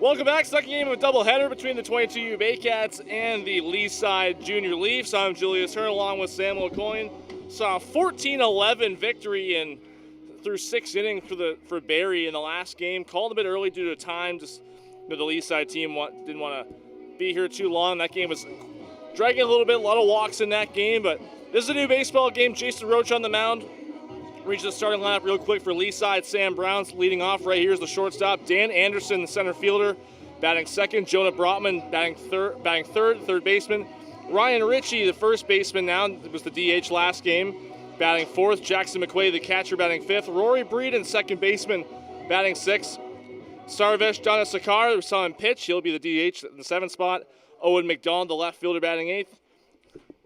Welcome back. Second game of a doubleheader between the 22U Baycats and the Leaside Junior Leafs. I'm Julius Hearn along with Samuel Coyne. Saw a 14-11 victory through 6 innings for Barrie in the last game. Called a bit early due to time. Just the Leaside team didn't want to be here too long. That game was dragging a little bit. A lot of walks in that game, but this is a new baseball game. Jason Roach on the mound. Reach the starting lineup real quick for Leaside. Sam Brown's leading off right here is the shortstop. Dan Anderson, the center fielder, batting second. Jonah Brotman batting third baseman. Ryan Ritchie, the first baseman now, was the DH last game, batting fourth. Jackson McQuaid, the catcher, batting fifth. Rory Breeden, second baseman, batting sixth. Sarvesh Danasakar, we saw him pitch. He'll be the DH in the seventh spot. Owen McDonald, the left fielder, batting eighth.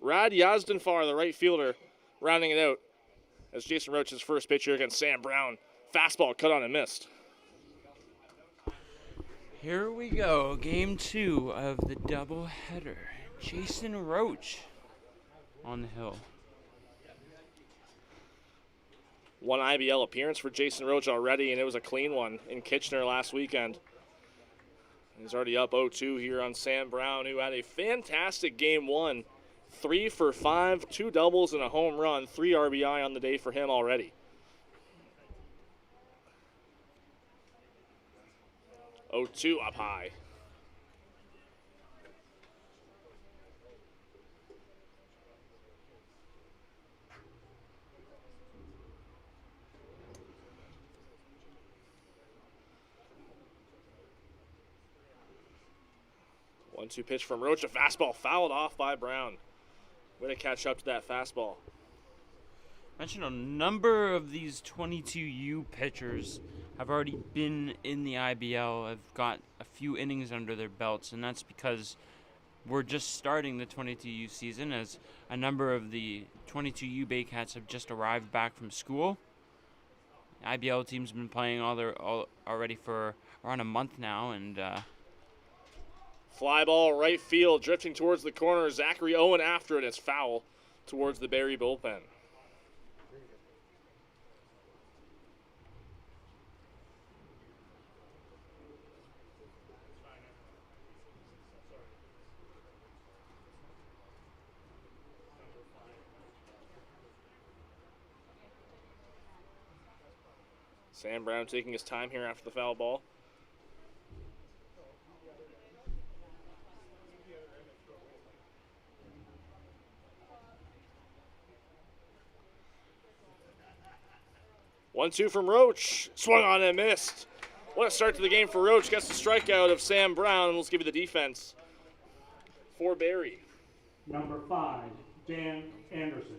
Rad Yazdanfar, the right fielder, rounding it out as Jason Roach's first pitch here against Sam Brown. Fastball cut on and missed. Here we go, game 2 of the doubleheader. Jason Roach on the hill. One IBL appearance for Jason Roach already, and it was a clean one in Kitchener last weekend. He's already up 0-2 here on Sam Brown, who had a fantastic game 1. 3 for 5, 2 doubles and a home run, 3 RBI on the day for him already. 0-2 up high. One-two pitch from Roach, a fastball fouled off by Brown. Way to catch up to that fastball. Mentioned a number of these 22U pitchers have already been in the IBL, have got a few innings under their belts, and that's because we're just starting the 22U season, as a number of the 22U Baycats have just arrived back from school. The IBL team's been playing already for around a month now, and fly ball right field, drifting towards the corner. Zachary Owen after it. It's foul towards the Barrie bullpen. Sam Brown taking his time here after the foul ball. One-two from Roach. Swung on and missed. What a start to the game for Roach. Gets the strikeout of Sam Brown, and let's give you the defense for Barrie. Number 5, Dan Anderson.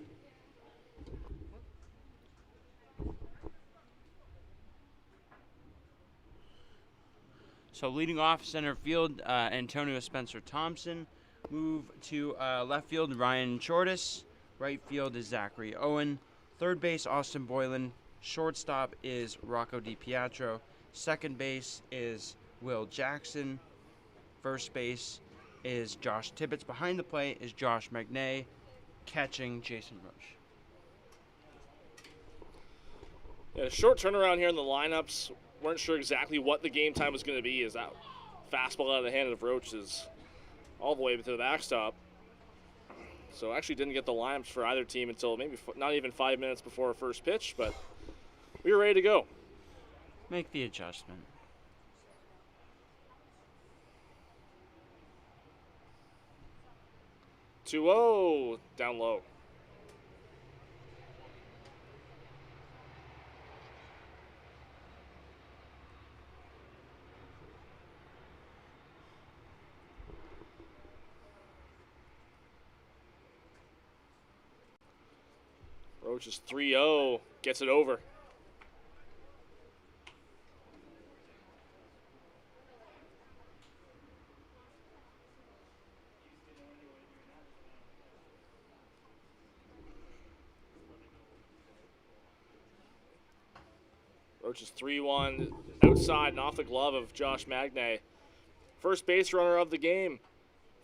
so leading off center field, Antonio Spencer Thompson. Move to left field, Ryan Chortis. Right field is Zachary Owen. Third base, Austin Boylan. Shortstop is Rocco DiPietro. Second base is Will Jackson. First base is Josh Tibbetts. Behind the plate is Josh Magnay. Catching, Jason Roach. Yeah, short turnaround here in the lineups. Weren't sure exactly what the game time was going to be, as that fastball out of the hand of Roach is all the way to the backstop. So actually didn't get the lineups for either team until maybe not even 5 minutes before our first pitch, but we were ready to go. Make the adjustment. Two-oh, down low. Roach is 3-0, gets it over. Roach is 3-1, outside and off the glove of Josh Magnay. First base runner of the game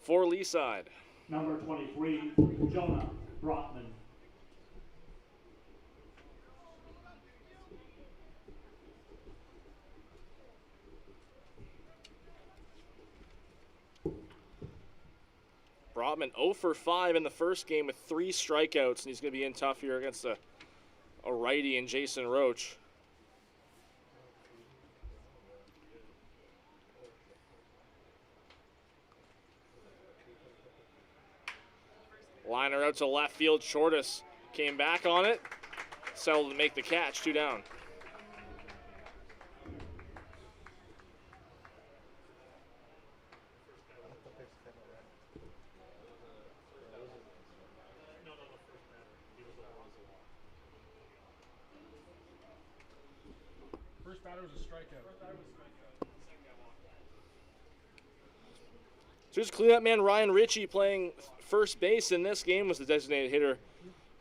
for Leaside. Number 23, Jonah Brotman. Chapman 0 for 5 in the first game with 3 strikeouts, and he's going to be in tough here against a righty in Jason Roach. Liner out to left field. Shortus came back on it, settled to make the catch, 2 down. First batter was a strikeout. So just cleanup man Ryan Ritchie playing first base in this game, was the designated hitter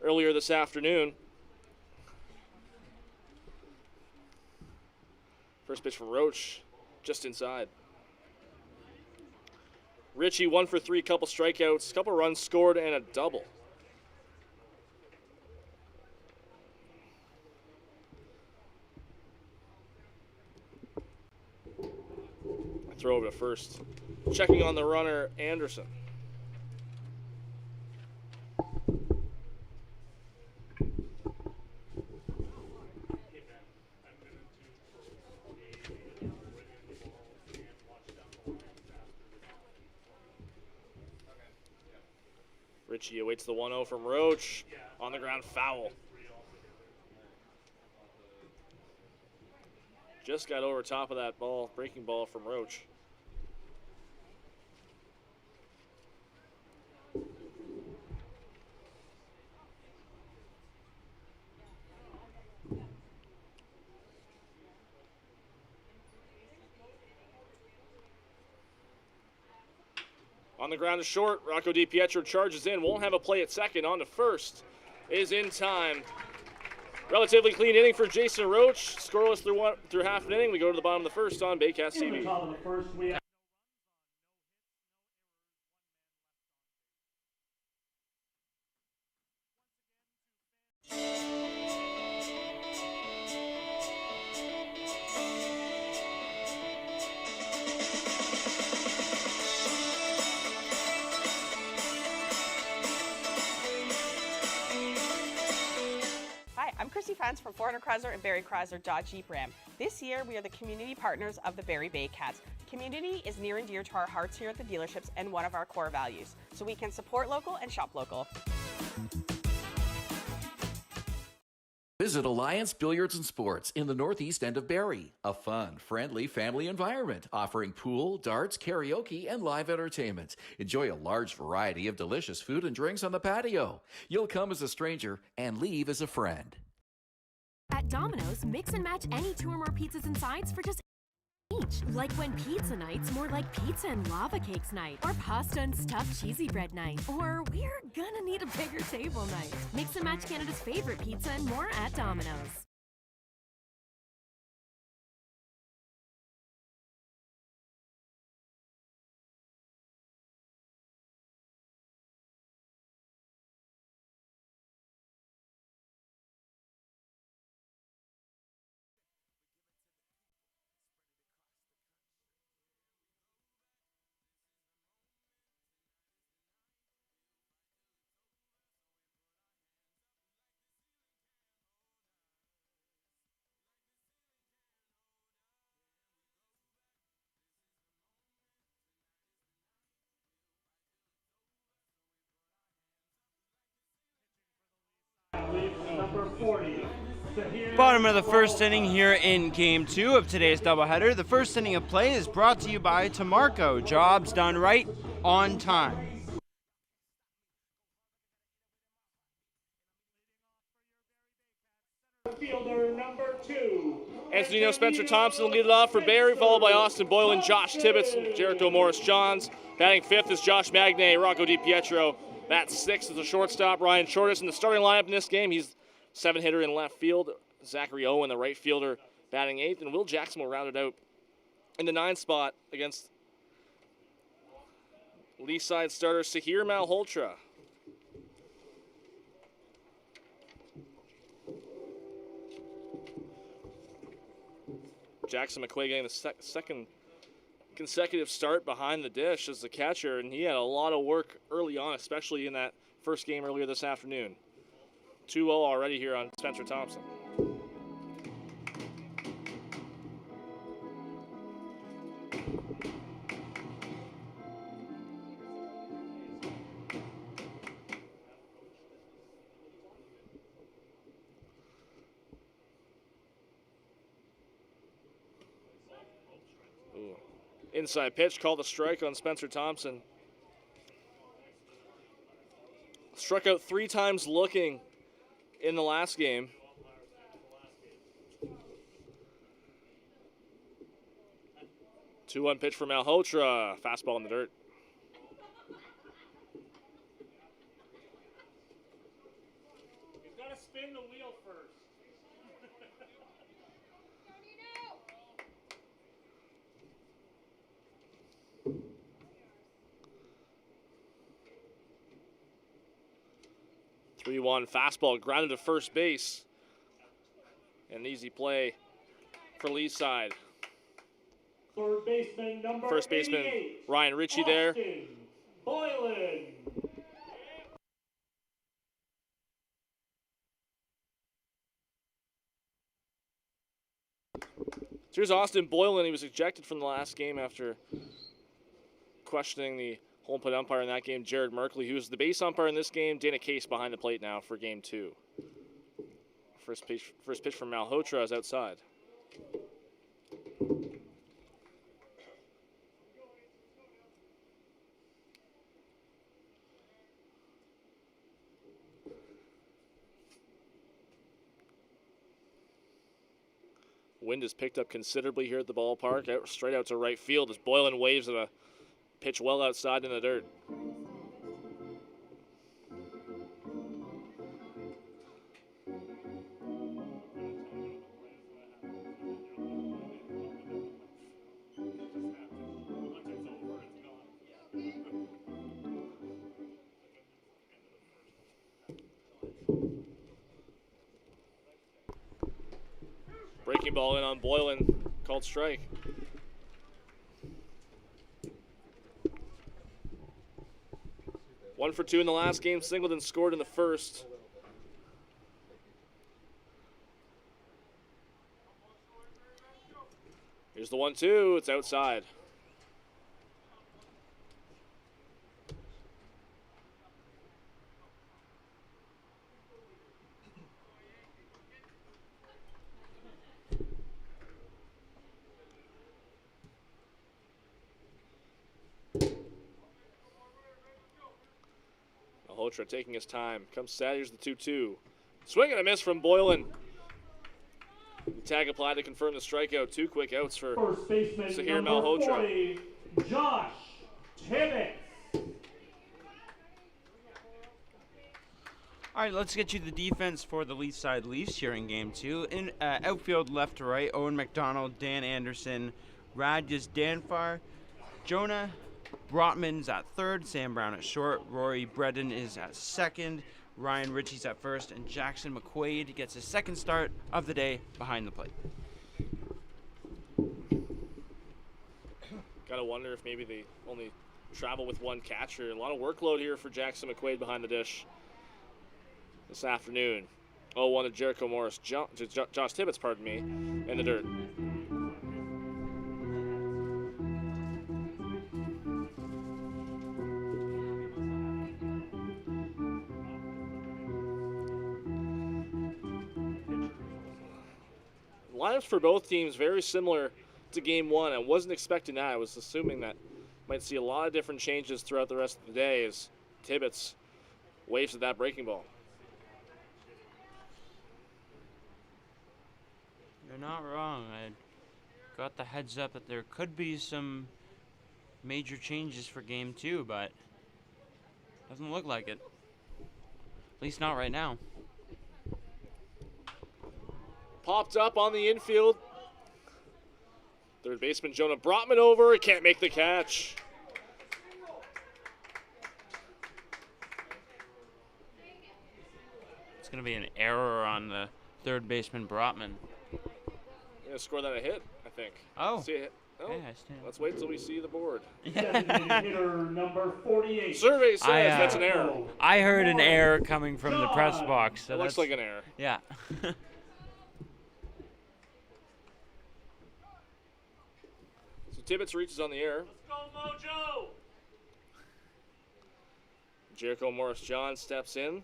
earlier this afternoon. First pitch from Roach, just inside. Ritchie 1 for 3, couple strikeouts, couple runs scored, and a double. Throw over to first. Checking on the runner, Anderson. Ritchie awaits the 1-0 from Roach. On the ground, foul. Just got over top of that ball, breaking ball from Roach. On the ground to short, Rocco DiPietro charges in, won't have a play at second. On to first, is in time. Relatively clean inning for Jason Roach. Scoreless through half an inning. We go to the bottom of the first on Baycats TV. In the top of the first, we have I'm Chrissy Fans from 400 Chrysler and Barrie Chrysler Dodge Jeep Ram. This year, we are the community partners of the Barrie Baycats. Community is near and dear to our hearts here at the dealerships and one of our core values, so we can support local and shop local. Visit Alliance Billiards and Sports in the northeast end of Barrie. A fun, friendly family environment offering pool, darts, karaoke, and live entertainment. Enjoy a large variety of delicious food and drinks on the patio. You'll come as a stranger and leave as a friend. At Domino's, mix and match any 2 or more pizzas and sides for just each. Like when pizza night's more like pizza and lava cakes night, or pasta and stuffed cheesy bread night, or we're gonna need a bigger table night. Mix and match Canada's favorite pizza and more at Domino's. number 40. Bottom of the first inning here in Game 2 of today's doubleheader. The first inning of play is brought to you by Tamarco. Jobs done right, on time. Fielder number 2. Antonino Spencer Thompson will lead it off for Barrie, followed by Austin Boyle and Josh Tibbetts and Jericho Morris-Johns. Batting 5th is Josh Magne, Rocco DiPietro. Batting 6th is the shortstop, Ryan Shortus. In the starting lineup in this game, he's 7-hitter in left field. Zachary Owen, the right fielder, batting 8th. And Will Jackson will round it out in the 9th spot against Leaside starter Sahir Malhotra. Jackson McQuaid getting the second consecutive start behind the dish as the catcher, and he had a lot of work early on, especially in that first game earlier this afternoon. 2-0 already here on Spencer Thompson. Ooh. Inside pitch, called a strike on Spencer Thompson. Struck out 3 times looking in the last game. Two-one pitch for Malhotra. Fastball in the dirt. He's got to spin the wheel first. 3-1 fastball grounded to first base. An easy play for Leaside. Third baseman number First baseman 88, Ryan Ritchie there. Austin Boylan. So here's Austin Boylan. He was ejected from the last game after questioning the home plate umpire in that game, Jared Merkley, who was the base umpire in this game. Dana Case behind the plate now for game 2. First pitch from Malhotra is outside. Wind is picked up considerably here at the ballpark, straight out to right field as Boylan waves at a pitch well outside in the dirt. Breaking ball in on Boylan, called strike. One for 2 in the last game. Singleton scored in the first. Here's the 1-2. It's outside. Malhotra taking his time. Comes set. Here's the 2-2. Swing and a miss from Boylan. Tag applied to confirm the strikeout. 2 quick outs for First baseman Sahir number Malhotra. 40, Josh Tibbetts. All right, let's get you the defense for the Leaside Leafs here in Game 2. In outfield left to right, Owen McDonald, Dan Anderson, Radjas Danfar, Jonah Brotman's at third, Sam Brown at short, Rory Bredden is at second, Ryan Ritchie's at first, and Jackson McQuaid gets his second start of the day behind the plate. Gotta wonder if maybe they only travel with one catcher. A lot of workload here for Jackson McQuaid behind the dish this afternoon. 0-1 to Jericho Morris. Josh Tibbetts, pardon me, in the dirt. Lineups for both teams very similar to Game 1. I wasn't expecting that. I was assuming that might see a lot of different changes throughout the rest of the day as Tibbetts waves at that breaking ball. You're not wrong. I got the heads up that there could be some major changes for Game 2, but doesn't look like it. At least not right now. Popped up on the infield. Third baseman Jonah Brotman over. He can't make the catch. It's going to be an error on the third baseman Brotman. Gonna score that a hit, I think. Oh. See a hit. Oh, Okay, I stand. let's wait until we see the board. Hitter number 48. Survey says that's an error. I heard an error coming from the press box. So It looks like an error. Yeah. So Tibbetts reaches on the air. Let's go, Mojo! Jericho Morris-John steps in.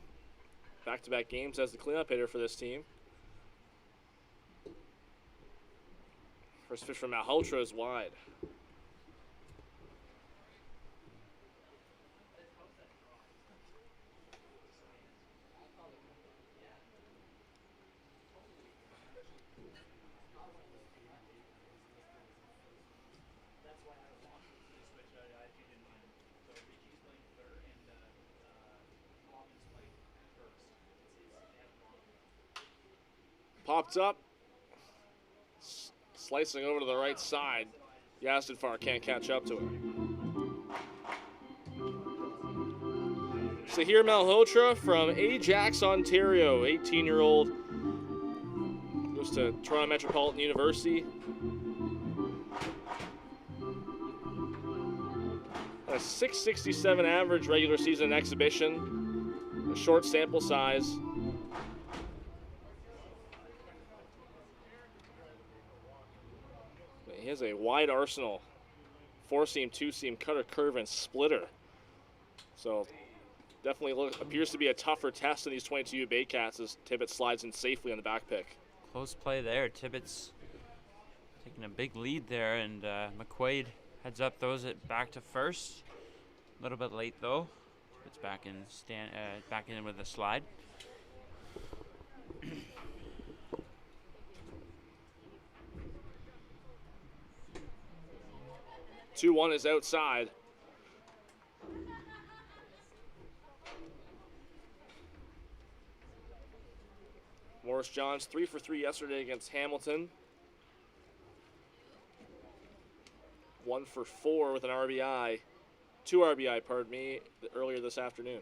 Back-to-back games as the cleanup hitter for this team. First pitch from Malhotra is wide. Popped up. Slicing over to the right side. Yastadfar can't catch up to it. Sahir Malhotra from Ajax, Ontario, 18-year-old. Goes to Toronto Metropolitan University. A .667 average regular season exhibition. A short sample size. He has a wide arsenal. 4-seam, 2-seam, cutter, curve, and splitter. So definitely appears to be a tougher test in these 22U Baycats as Tibbetts slides in safely on the back pick. Close play there. Tibbetts taking a big lead there, and McQuaid heads up, throws it back to first. A little bit late though. It's back in with a slide. 2-1 is outside. Morris-Johns 3 for 3 yesterday against Hamilton. 1 for 4 with an RBI. 2 RBI, pardon me, earlier this afternoon.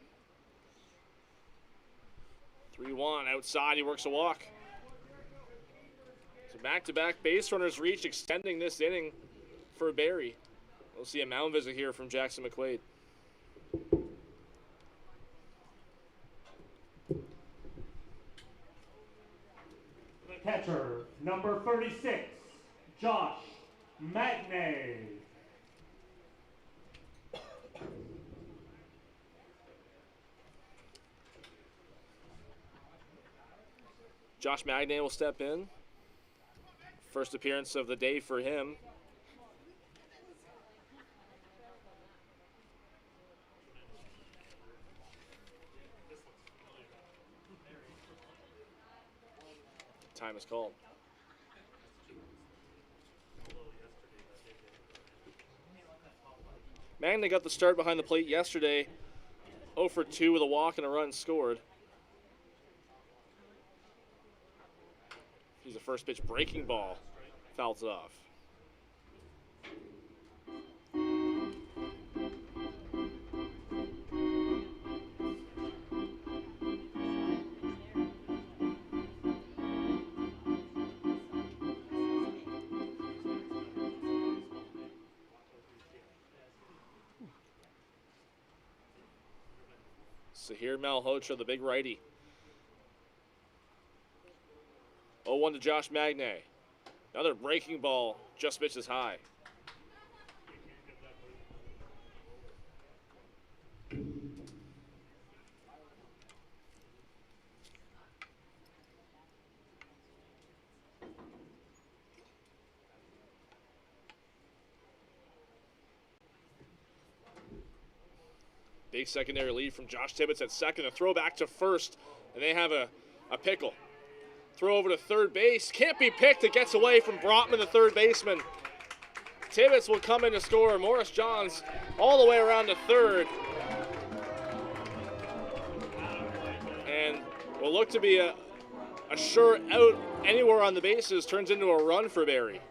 3-1 outside, he works a walk. So back-to-back base runners reach, extending this inning for Barrie. We'll see a mound visit here from Jackson McQuaid. The catcher, number 36, Josh Magnay. Josh Magnay will step in. First appearance of the day for him. Time is called. Magnay got the start behind the plate yesterday. 0 for 2 with a walk and a run scored. He's a first pitch breaking ball. Fouls it off. Sahir Malhotra, the big righty. 0-1 to Josh Magnay. Another breaking ball, just misses high. Big secondary lead from Josh Tibbetts at second. A throw back to first, and they have a pickle. Throw over to third base. Can't be picked. It gets away from Brotman, the third baseman. Tibbetts will come in to score. Morris-Johns all the way around to third. And will look to be a sure out anywhere on the bases. Turns into a run for Barrie.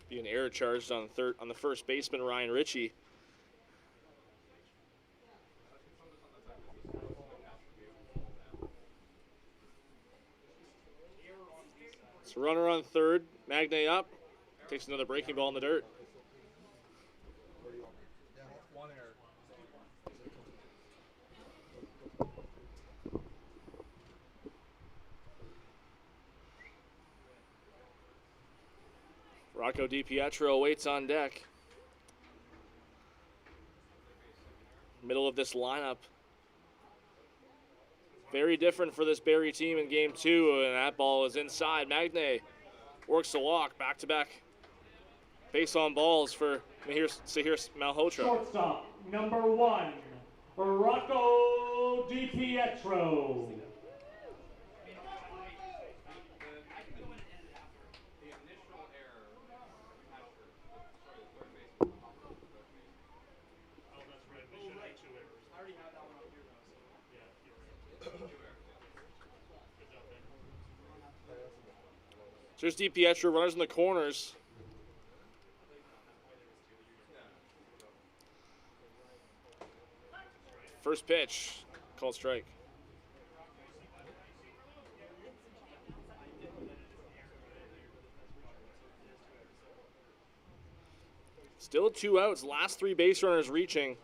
Be an error charged on the first baseman, Ryan Ritchie. So runner on third, Magne up, takes another breaking ball in the dirt. Rocco DiPietro waits on deck. Middle of this lineup. Very different for this Barrie team in game 2, and that ball is inside. Magne works the walk, back-to-back base on balls for Sahir Malhotra. Shortstop, number 1, Rocco DiPietro. So there's DiPietro, runners in the corners. First pitch, called strike. Still 2 outs, last 3 base runners reaching.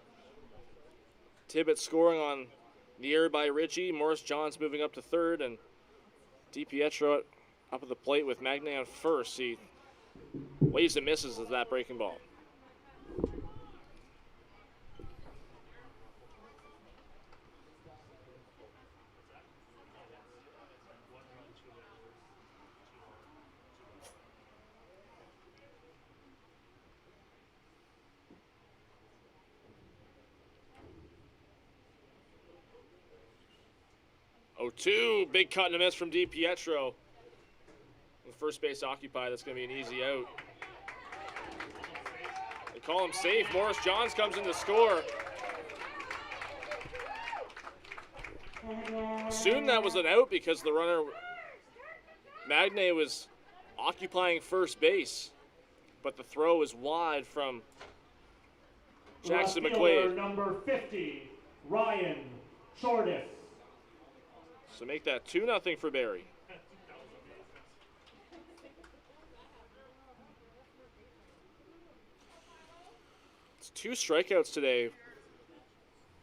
Tibbet scoring on the error by Ritchie. Morris Johns moving up to third, and DiPietro up at the plate with Magne on first. He waves and misses with that breaking ball. Oh, 2, big cut and a miss from DiPietro. With first base occupied, that's going to be an easy out. They call him safe. Morris Johns comes in to score. Assumed that was an out because the runner, Magne, was occupying first base, but the throw is wide from Jackson McQuaid. Number 50, Ryan Shortis. So make that 2-0 for Barrie. It's 2 strikeouts today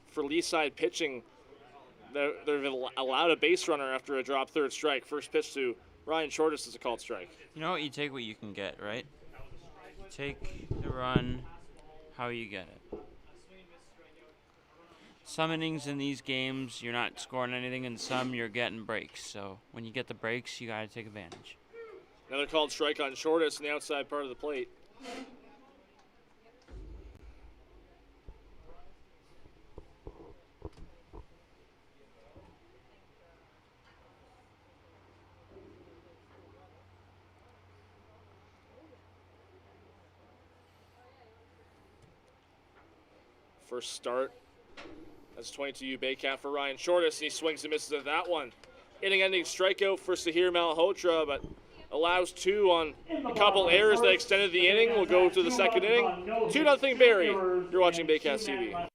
for Leaside pitching. They've allowed a base runner after a drop third strike. First pitch to Ryan Shortis is a called strike. You know, you take what you can get, right? You take the run how you get it. Some innings in these games, you're not scoring anything, and some you're getting breaks. So when you get the breaks, you got to take advantage. Another called strike on Shortis in the outside part of the plate. First start. That's 22 Baycat for Ryan Shortis, and he swings and misses at that one. Inning-ending strikeout for Sahir Malhotra, but allows 2 on a couple errors that extended the inning. We'll go to the second inning. 2-0 Barrie. You're watching Baycats TV.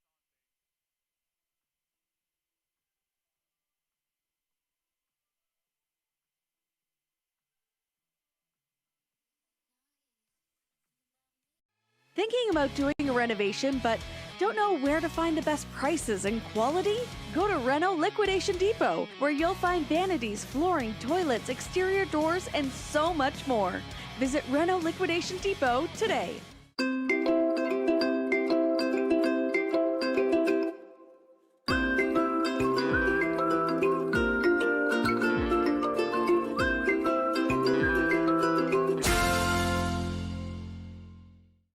Thinking about doing a renovation, but don't know where to find the best prices and quality? Go to Reno Liquidation Depot, where you'll find vanities, flooring, toilets, exterior doors, and so much more. Visit Reno Liquidation Depot today.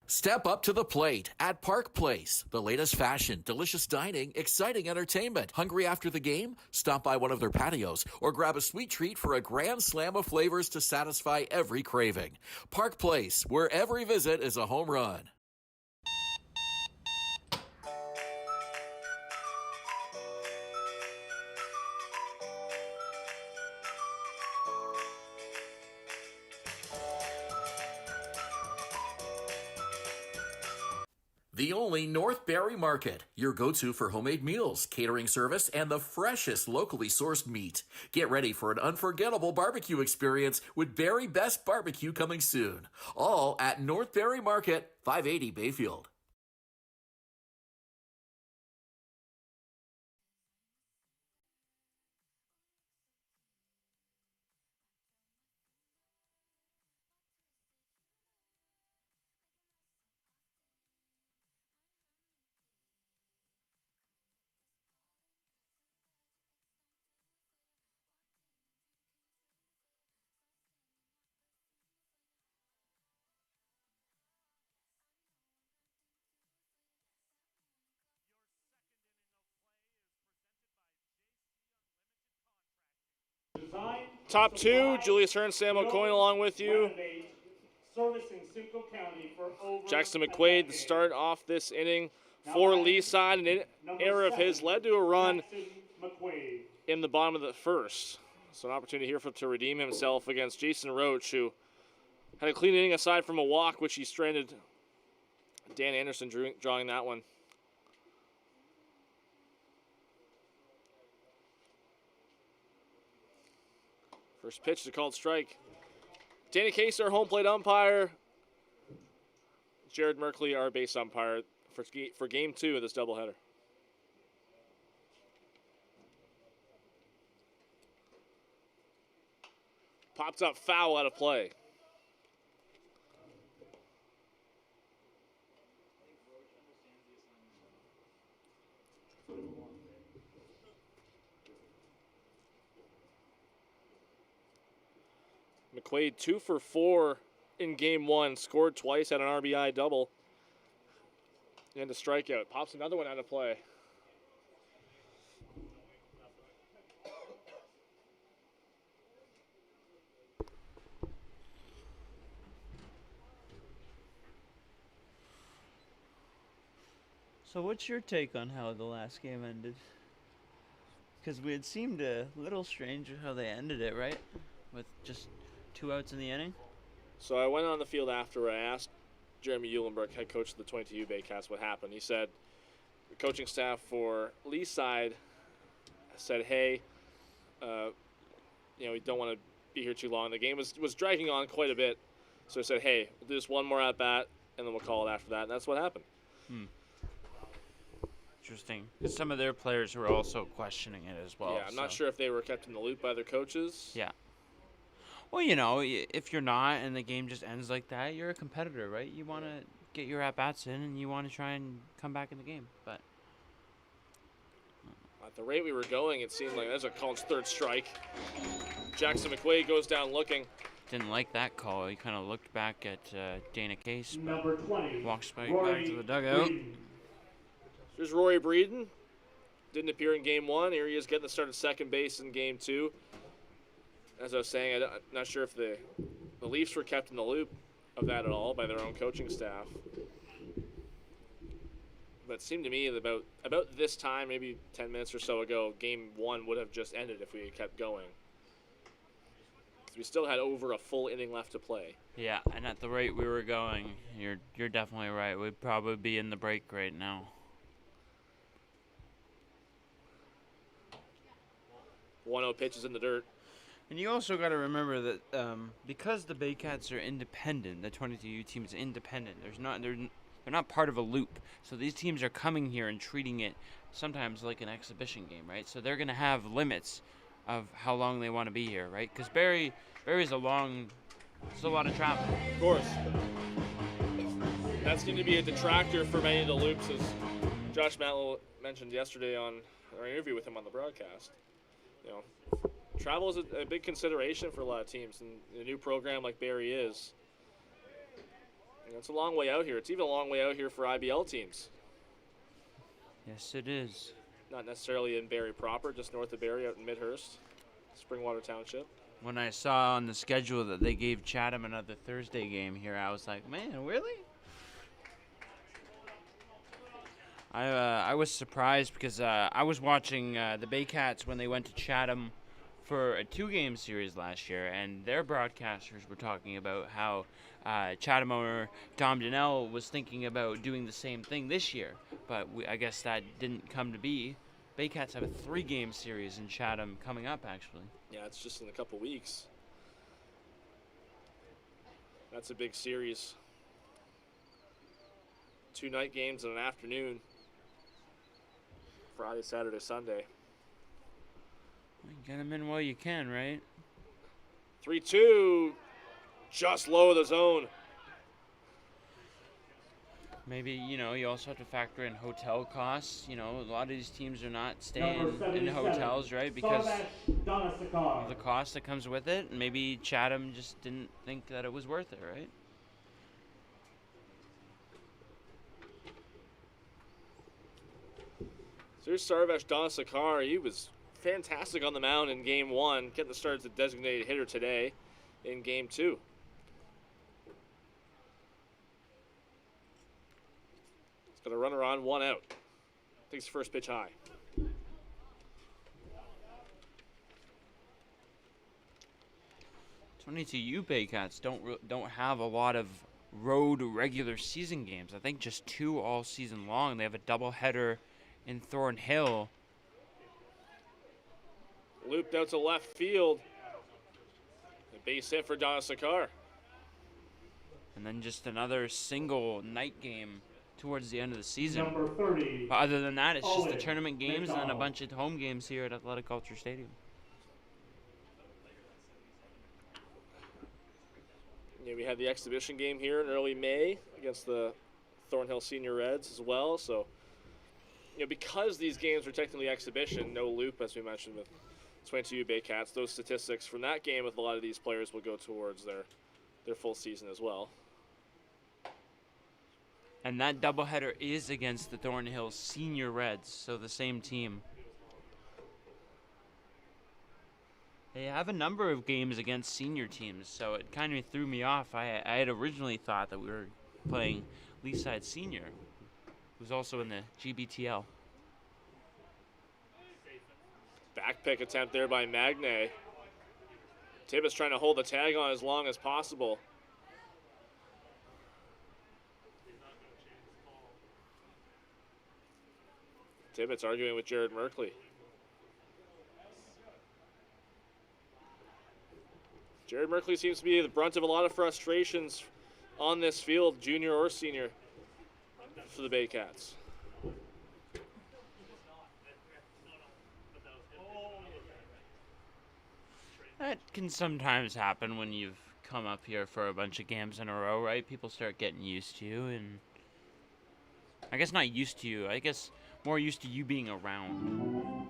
Step up to the plate at Park Place. The latest fashion, delicious dining, exciting entertainment. Hungry after the game? Stop by one of their patios or grab a sweet treat for a grand slam of flavors to satisfy every craving. Park Place, where every visit is a home run. The only North Barrie Market, your go-to for homemade meals, catering service, and the freshest locally sourced meat. Get ready for an unforgettable barbecue experience with Barrie Best Barbecue coming soon. All at North Barrie Market, 580 Bayfield. Top two, Julius Hearn, Sam O'Coin along with you. Servicing Simcoe County for over Jackson McQuaid to start off this inning for Leaside. An error of his led to a run in the bottom of the first. So an opportunity here to redeem himself against Jason Roach, who had a clean inning aside from a walk, which he stranded Dan Anderson drawing that one. First pitch is a called strike. Danny Case, our home plate umpire. Jared Merkley, our base umpire for game 2 of this doubleheader. Pops up foul out of play. McQuaid 2 for 4 in game 1, scored twice, had an RBI double, and a strikeout. Pops another one out of play. So what's your take on how the last game ended? Because we had seemed a little strange how they ended it, right? With just 2 outs in the inning? So I went on the field after. I asked Jeremy Eulenberg, head coach of the 22 Baycats, what happened. He said the coaching staff for Leaside said, hey, we don't want to be here too long. The game was dragging on quite a bit. So I said, hey, we'll do this one more at-bat, and then we'll call it after that. And that's what happened. Interesting. Some of their players were also questioning it as well. Yeah, I'm not sure if they were kept in the loop by their coaches. Yeah. Well, if you're not and the game just ends like that, you're a competitor, right? You want to get your at-bats in and you want to try and come back in the game. But at the rate we were going, it seemed like there's a called third strike. Jackson McQuaid goes down looking. Didn't like that call. He kind of looked back at Dana Case. Number 20. Walks back to the dugout. There's Rory Breeden. Didn't appear in game 1. Here he is getting the start at second base in game 2. As I was saying, I'm not sure if the Leafs were kept in the loop of that at all by their own coaching staff. But it seemed to me that about this time, maybe 10 minutes or so ago, game 1 would have just ended if we had kept going. We still had over a full inning left to play. Yeah, and at the rate we were going, you're definitely right. We'd probably be in the break right now. 1-0 pitches in the dirt. And you also got to remember that because the Baycats are independent, the 22U team is independent. They're not part of a loop. So these teams are coming here and treating it sometimes like an exhibition game, right? So they're going to have limits of how long they want to be here, right? Because Barrie's it's a lot of travel. Of course. That's going to be a detractor for many of the loops, as Josh Matlow mentioned yesterday on our interview with him on the broadcast. Travel is a big consideration for a lot of teams, and a new program like Barrie is. It's a long way out here. It's even a long way out here for IBL teams. Yes, it is. Not necessarily in Barrie proper, just north of Barrie, out in Midhurst, Springwater Township. When I saw on the schedule that they gave Chatham another Thursday game here, I was like, man, really? I was surprised because I was watching the Baycats when they went to Chatham for a 2-game series last year, and their broadcasters were talking about how Chatham owner Dom Donnell was thinking about doing the same thing this year, but I guess that didn't come to be. Baycats have a 3-game series in Chatham coming up, actually. Yeah, it's just in a couple weeks. That's a big series. 2 night games and an afternoon. Friday, Saturday, Sunday. Get them in while you can, right? 3-2, just low of the zone. Maybe, you also have to factor in hotel costs. A lot of these teams are not staying in hotels, right? Because of the cost that comes with it. Maybe Chatham just didn't think that it was worth it, right? So here's Sarvesh Donasakar. He was fantastic on the mound in Game 1. Getting the start as a designated hitter today in Game 2. He's got a runner on, 1 out. Takes the first pitch high. U Baycats don't have a lot of road regular season games. I think just 2 all season long. They have a doubleheader in Thornhill. Looped out to left field. A base hit for Donasakar. And then just another single night game towards the end of the season. Number 30. But other than that, it's just the tournament games and then a bunch of home games here at Athletic Culture Stadium. Yeah, we had the exhibition game here in early May against the Thornhill Senior Reds as well. So, because these games were technically exhibition, no loop, as we mentioned with 22 Baycats, those statistics from that game with a lot of these players will go towards their full season as well. And that doubleheader is against the Thornhill Senior Reds, so the same team. They have a number of games against senior teams, so it kind of threw me off. I had originally thought that we were playing Leaside Senior, who's also in the GBTL. Back pick attempt there by Magne. Tibbetts trying to hold the tag on as long as possible. Tibbetts arguing with Jared Merkley. Jared Merkley seems to be the brunt of a lot of frustrations on this field, junior or senior, for the Baycats. That can sometimes happen when you've come up here for a bunch of games in a row, right? People start getting used to you, and I guess not used to you. I guess more used to you being around.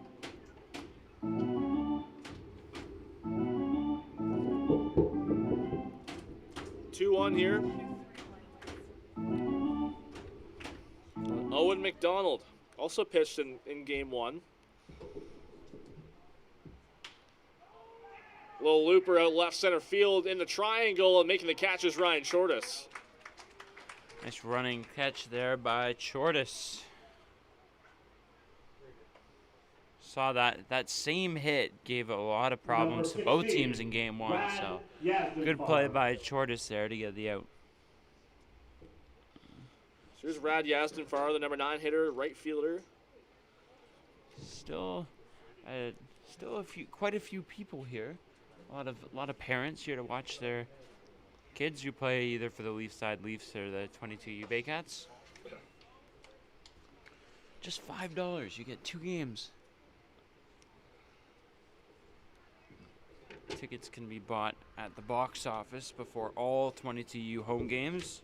Two-one here. Owen McDonald also pitched in Game 1. Little looper out left center field in the triangle, and making the catch is Ryan Shortus. Nice running catch there by Shortus. Saw that same hit gave a lot of problems to both teams in Game 1, so good play by Shortus there to get the out. So here's Rad Yazdinfar, the number 9 hitter, right fielder. Still quite a few people here. A lot of parents here to watch their kids who play either for the Leaside Leafs or the 22U Baycats. Just $5, you get 2 games. Tickets can be bought at the box office before all 22U home games.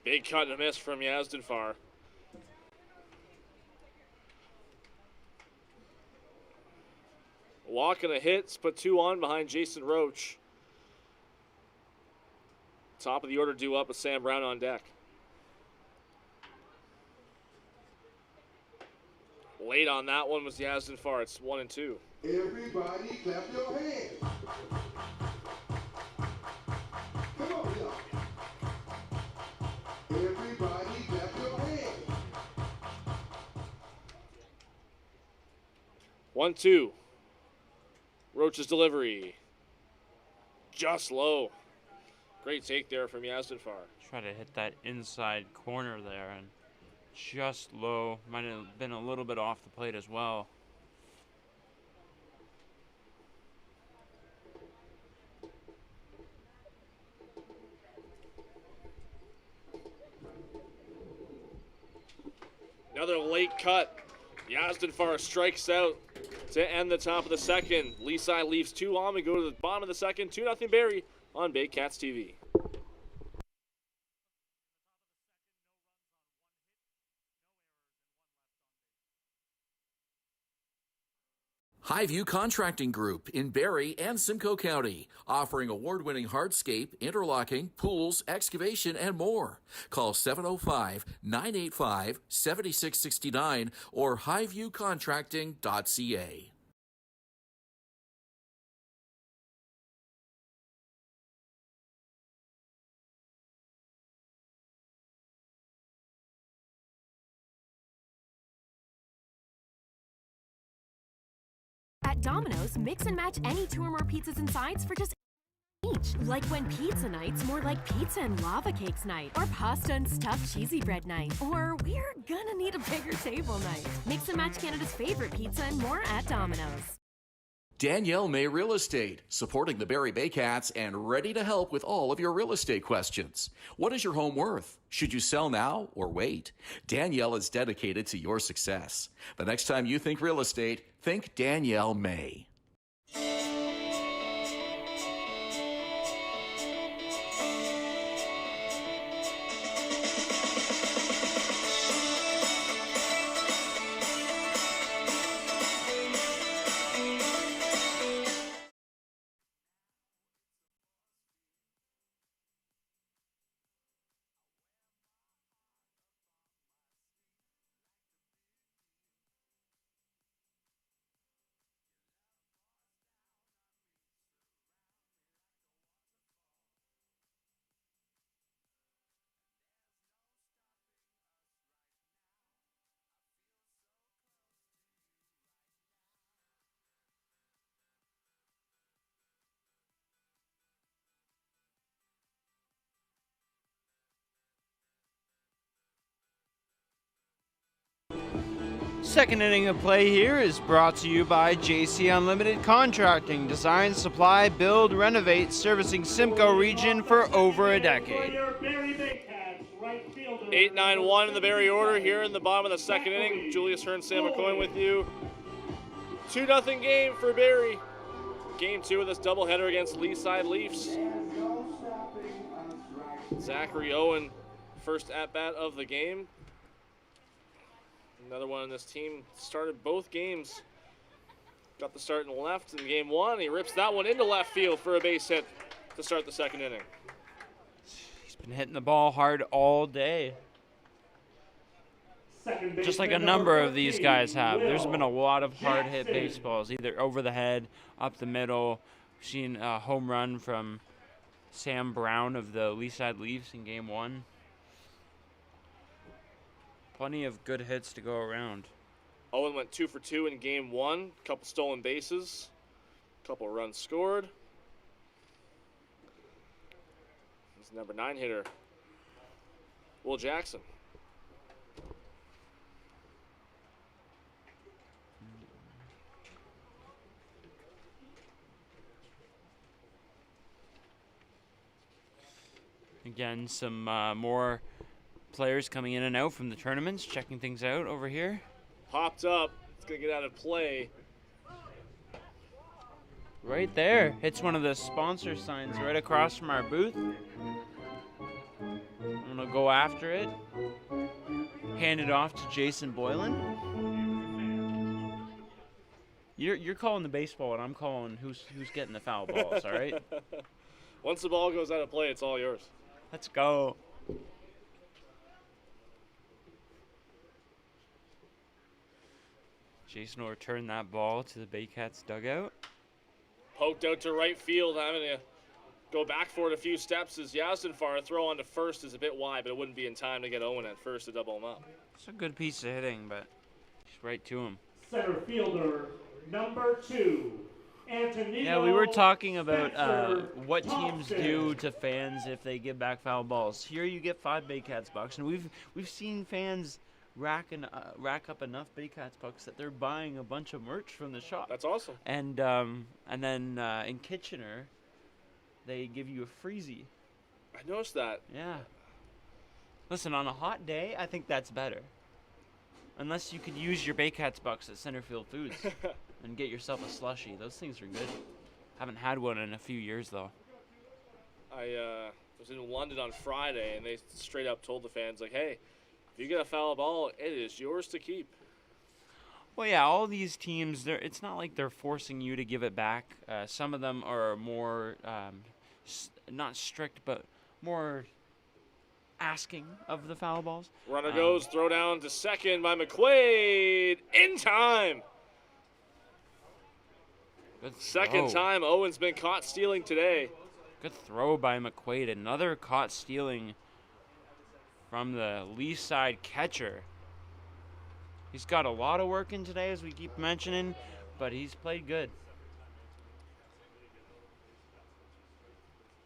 Big cut and a miss from Yazdinfar. Walk and a hit, put 2 on behind Jason Roach. Top of the order due up with Sam Brown on deck. Late on that one was Yazdinfar. It's 1-2. Everybody clap your hands. Come on, y'all. Everybody clap your hands. 1-2. Roach's delivery. Just low. Great take there from Yazdinfar. Try to hit that inside corner there and just low. Might have been a little bit off the plate as well. Another late cut. Yazdinfar strikes out to end the top of the second. Leaside leaves 2 on. We go to the bottom of the second. 2-0 Barrie on Baycats TV. Highview Contracting Group in Barrie and Simcoe County, offering award-winning hardscape, interlocking, pools, excavation, and more. Call 705-985-7669 or highviewcontracting.ca. At Domino's, mix and match any 2 or more pizzas and sides for just each. Like when pizza night's more like pizza and lava cakes night, or pasta and stuffed cheesy bread night, or we're gonna need a bigger table night. Mix and match Canada's favorite pizza and more at Domino's. Danielle May Real Estate, supporting the Barrie Baycats and ready to help with all of your real estate questions. What is your home worth? Should you sell now or wait? Danielle is dedicated to your success. The next time you think real estate, think Danielle May. Second inning of play here is brought to you by JC Unlimited Contracting. Design, supply, build, renovate, servicing Simcoe region for over a decade. 8-9-1 in the Barrie order here in the bottom of the second inning. Julius Hearn, Sam McCoy with you. 2-0 game for Barrie. Game 2 of this doubleheader against Leaside Leafs. Zachary Owen, first at-bat of the game. Another one on this team started both games. Got the start in left in game 1. He rips that one into left field for a base hit to start the second inning. He's been hitting the ball hard all day. Just like a number of these guys have. There's been a lot of hard hit baseballs, either over the head, up the middle. We've seen a home run from Sam Brown of the Leaside Leafs in game 1. Plenty of good hits to go around. Owen went 2 for 2 in game 1. Couple stolen bases. Couple runs scored. He's number 9 hitter, Will Jackson. Again, some more players coming in and out from the tournaments, checking things out over here. Popped up. It's going to get out of play. Right there. Hits one of the sponsor signs right across from our booth. I'm going to go after it. Hand it off to Jason Boylan. You're calling the baseball, and I'm calling who's getting the foul balls, all right? Once the ball goes out of play, it's all yours. Let's go. Jason will return that ball to the Baycats dugout. Poked out to right field, having to go back for it a few steps as Yazdinfar. Throw on to first is a bit wide, but it wouldn't be in time to get Owen at first to double him up. It's a good piece of hitting, but just right to him. Center fielder number 2, Antonino. Yeah, we were talking about Spencer what teams Thompson. do to fans if they give back foul balls. Here you get 5 Baycats bucks, and we've seen fans rack up enough Baycats bucks that they're buying a bunch of merch from the shop. That's awesome. And then in Kitchener, they give you a freezie. I noticed that. Yeah. Listen, on a hot day, I think that's better. Unless you could use your Baycats bucks at Centerfield Foods and get yourself a slushie. Those things are good. Haven't had one in a few years, though. I was in London on Friday, and they straight up told the fans, like, hey, if you get a foul ball, it is yours to keep. Well, yeah, all these teams, it's not like they're forcing you to give it back. Some of them are more, not strict, but more asking of the foul balls. Runner goes, throw down to second by McQuaid, in time. Good Second throw. time Owen's been caught stealing today. Good throw by McQuaid. Another caught stealing from the Leaside catcher. He's got a lot of work in today, as we keep mentioning, but he's played good.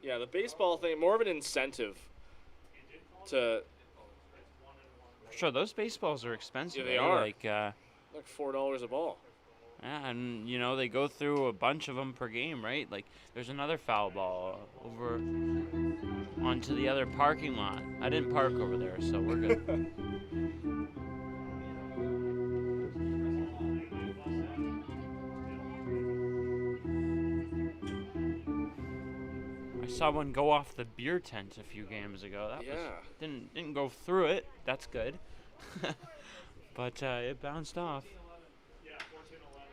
Yeah, the baseball thing, more of an incentive to... Sure, those baseballs are expensive. Yeah, they eh? are. Like $4 a ball. Yeah, and you know they go through a bunch of them per game, right? Like there's another foul ball over onto the other parking lot. I didn't park over there, so we're good. I saw one go off the beer tent a few games ago. That was, didn't go through it. That's good. But it bounced off.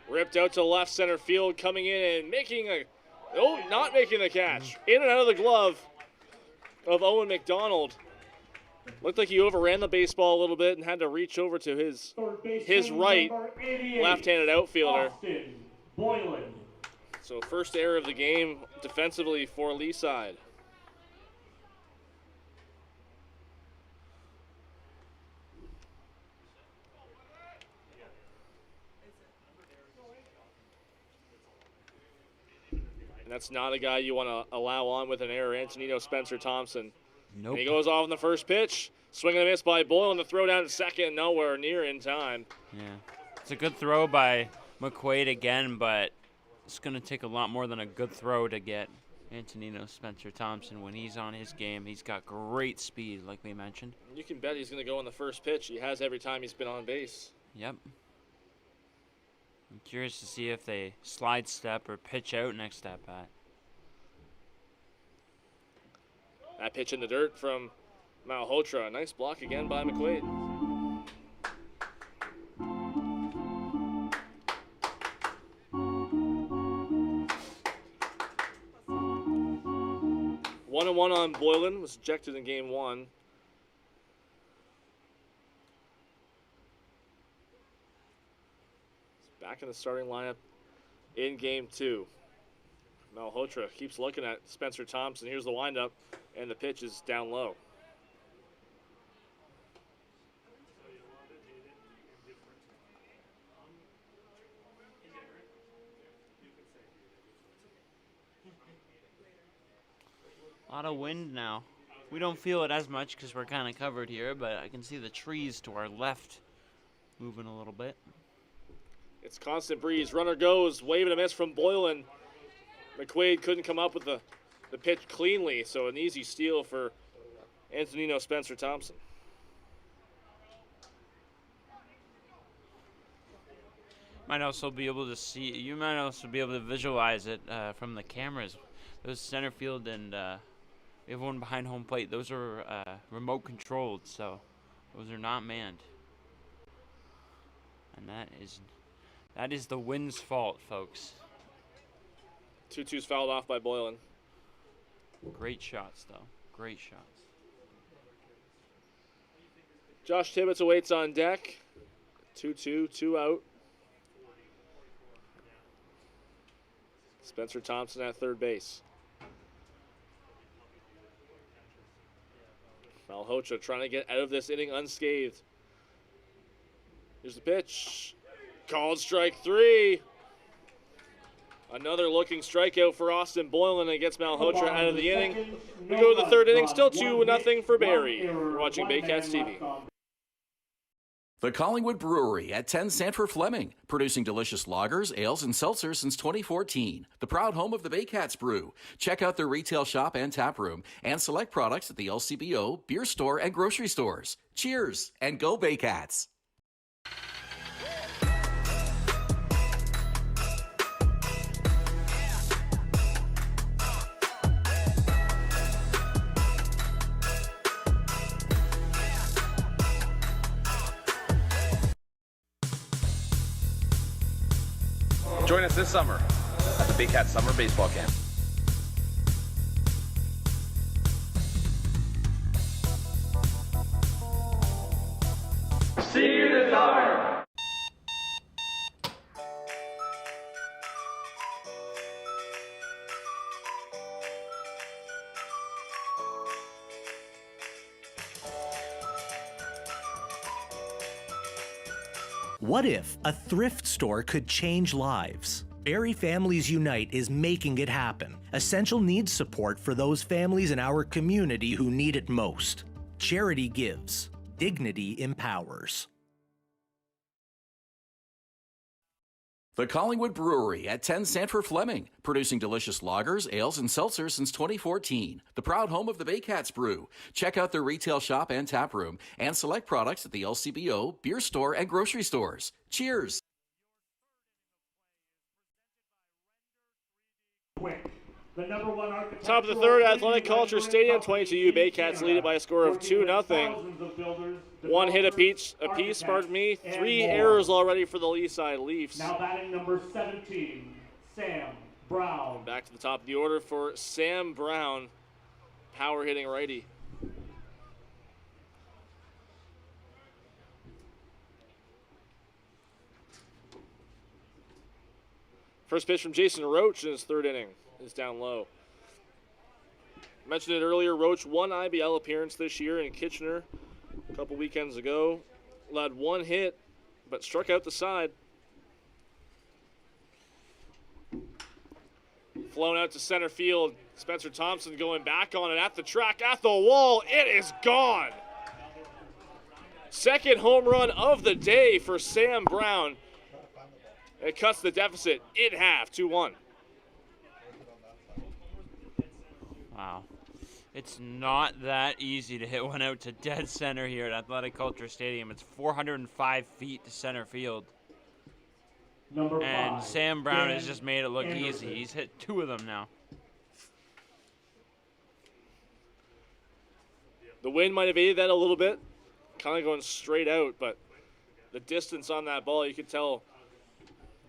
Ripped out to left center field, coming in and making a... Oh, not making the catch. In and out of the glove of Owen McDonald. Looked like he overran the baseball a little bit and had to reach over to his right left-handed outfielder. Austin Boylan. So first error of the game defensively for Leaside. And that's not a guy you want to allow on with an error, Antonino Spencer Thompson. Nope. And he goes off in the first pitch. Swing and a miss by Boylan to throw down to second, nowhere near in time. Yeah. It's a good throw by McQuaid again, but it's going to take a lot more than a good throw to get Antonino Spencer Thompson when he's on his game. He's got great speed, like we mentioned. You can bet he's going to go in the first pitch. He has every time he's been on base. Yep. I'm curious to see if they slide step or pitch out next at bat. That pitch in the dirt from Malhotra. Nice block again by McQuaid. One and one on Boylan, was ejected in game one. He's back in the starting lineup in game two. Malhotra keeps looking at Spencer Thompson. Here's the windup, and the pitch is down low. A lot of wind now. We don't feel it as much because we're kind of covered here, but I can see the trees to our left moving a little bit. It's constant breeze. Runner goes, wave and a miss from Boylan. McQuaid couldn't come up with the pitch cleanly, so an easy steal for Antonino Spencer Thompson. Might also be able to see. You might also be able to visualize it from the cameras. Those center field and we have one behind home plate. Those are remote controlled, so those are not manned. And that is the wind's fault, folks. 2-2's fouled off by Boylan. Great shots, though. Great shots. Josh Tibbetts awaits on deck. 2-2, 2 out. Spencer Thompson at third base. Malhotra trying to get out of this inning unscathed. Here's the pitch. Called strike three. Another looking strikeout for Austin Boylan, and it gets Malhotra out of the inning. We go to the third inning, still 2-0 for Barrie. We're watching Baycats TV. The Collingwood Brewery at 10 Sanford Fleming, producing delicious lagers, ales, and seltzers since 2014. The proud home of the Baycats Brew. Check out their retail shop and tap room, and select products at the LCBO, beer store, and grocery stores. Cheers, and go Baycats! Join us this summer at the Baycats Summer Baseball Camp. See you this summer! What if a thrift store could change lives? Barrie Families Unite is making it happen. Essential needs support for those families in our community who need it most. Charity gives. Dignity empowers. The Collingwood Brewery at 10 Sanford Fleming, producing delicious lagers, ales, and seltzers since 2014. The proud home of the Baycats Brew. Check out their retail shop and tap room, and select products at the LCBO, beer store, and grocery stores. Cheers! The number one Top of the third, Athletic Culture Stadium, 22U Baycats lead it by a score of 2-0. One hit apiece, pardon me. 3 errors already for the Leaside Leafs. Now batting number 17, Sam Brown. Back to the top of the order for Sam Brown, power hitting righty. First pitch from Jason Roach in his third inning is down low. Mentioned it earlier, Roach one IBL appearance this year in Kitchener a couple weekends ago. Allowed 1 hit, but struck out the side. Flown out to center field. Spencer Thompson going back on it at the track, at the wall. It is gone. Second home run of the day for Sam Brown. It cuts the deficit in half, 2-1. Wow. It's not that easy to hit one out to dead center here at Athletic Culture Stadium. It's 405 feet to center field. And Sam Brown has just made it look easy. He's hit 2 of them now. The wind might have aided that a little bit. Kind of going straight out, but the distance on that ball, you could tell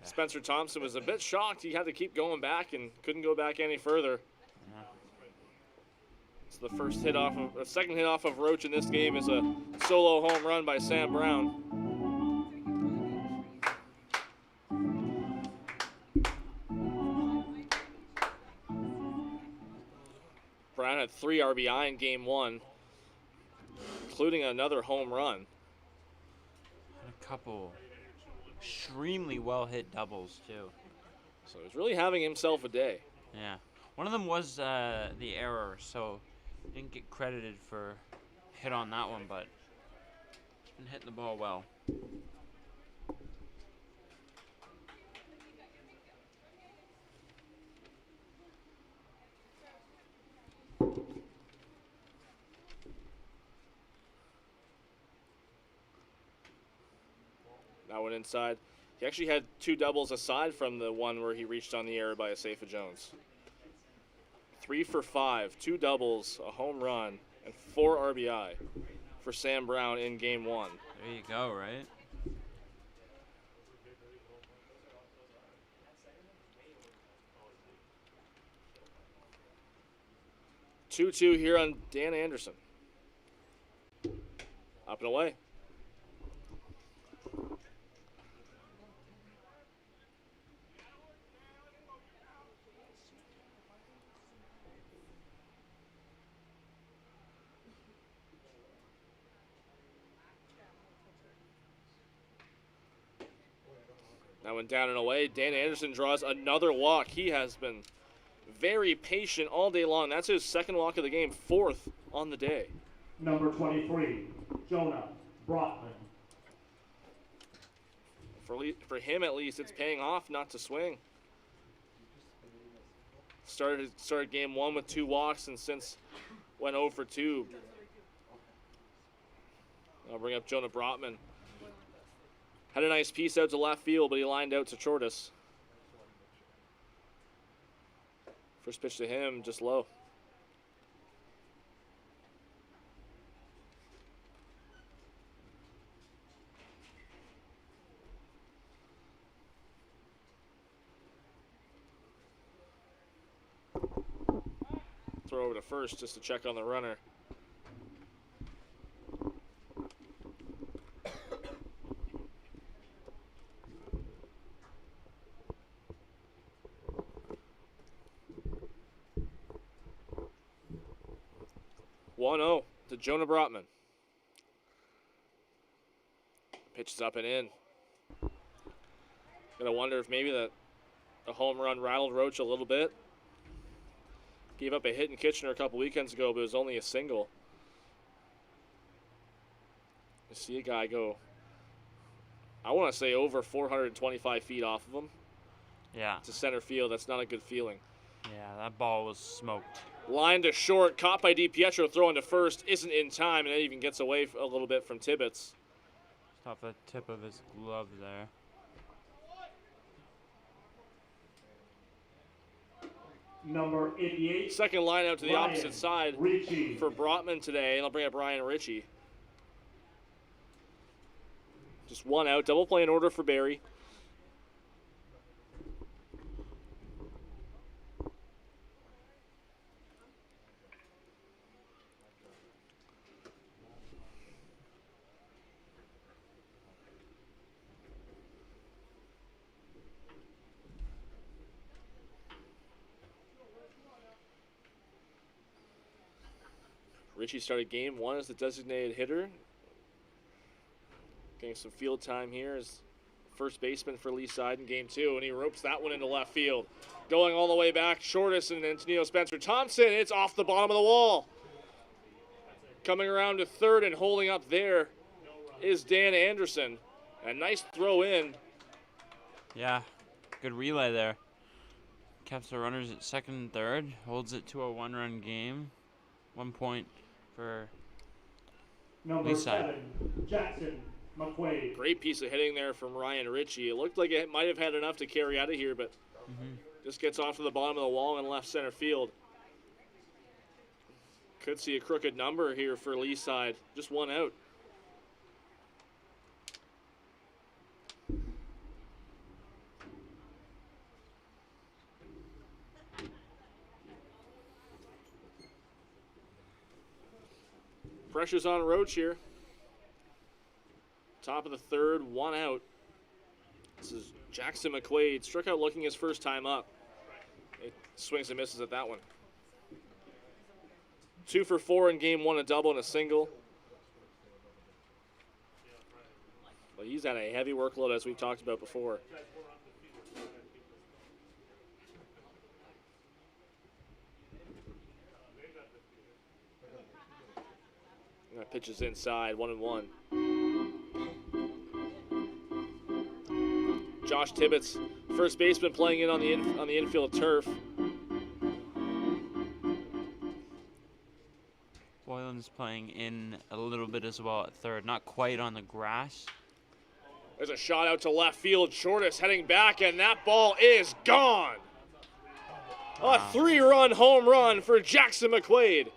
Spencer Thompson was a bit shocked. He had to keep going back and couldn't go back any further. It's the second hit off of Roach in this game is a solo home run by Sam Brown. Brown had 3 RBI in game 1, including another home run. A couple extremely well-hit doubles, too. So he's really having himself a day. Yeah. One of them was the error, so didn't get credited for hit on that one, but he's been hitting the ball well. That one inside. He actually had 2 doubles aside from the one where he reached on the error by Asafa Jones. 3 for 5, 2 doubles, a home run, and 4 RBI for Sam Brown in game 1. There you go, right? Two here on Dan Anderson. Up and away. That one down and away. Dan Anderson draws another walk. He has been very patient all day long. That's his second walk of the game, 4th on the day. Number 23, Jonah Brotman. For him, at least, it's paying off not to swing. Started game 1 with 2 walks, and since went 0 for 2. I'll bring up Jonah Brotman. Had a nice piece out to left field, but he lined out to Chortis. First pitch to him, just low. Throw over to first just to check on the runner. To Jonah Brotman. Pitch is up and in. Gonna wonder if maybe the home run rattled Roach a little bit. Gave up a hit in Kitchener a couple weekends ago, but it was only a single. You see a guy go, I want to say over 425 feet off of him. Yeah. To center field. That's not a good feeling. Yeah, that ball was smoked. Line to short, caught by DiPietro, throwing to first, isn't in time, and it even gets away a little bit from Tibbetts. Off the tip of his glove there. Number 88. Second line out to the opposite side Ritchie. for Brotman today, and I'll bring up Ryan Ritchie. Just one out, double play in order for Barrie. Ritchie started game 1 as the designated hitter. Getting some field time here as first baseman for Leaside in game 2, and he ropes that one into left field. Going all the way back, Shortis and Antonio Spencer Thompson. It's off the bottom of the wall. Coming around to third and holding up there is Dan Anderson. A nice throw in. Yeah, good relay there. Kept the runners at second and third. Holds it to a 1-run game. 1 point for Number Leaside. 7, Jackson McQuaid. Great piece of hitting there from Ryan Ritchie. It looked like it might have had enough to carry out of here, but just gets off to the bottom of the wall in left center field. Could see a crooked number here for Leaside. Just one out. Pressure's on Roach here. Top of the third, one out. This is Jackson McQuaid. Struck out looking his first time up. It swings and misses at that one. 2 for 4 in game 1, a double and a single. But he's had a heavy workload as we've talked about before. That pitch is inside, 1-1. Josh Tibbetts, first baseman, playing in on the infield turf. Boylan's playing in a little bit as well at third, not quite on the grass. There's a shot out to left field. Shortis heading back, and that ball is gone. A 3-run home run for Jackson McQuaid.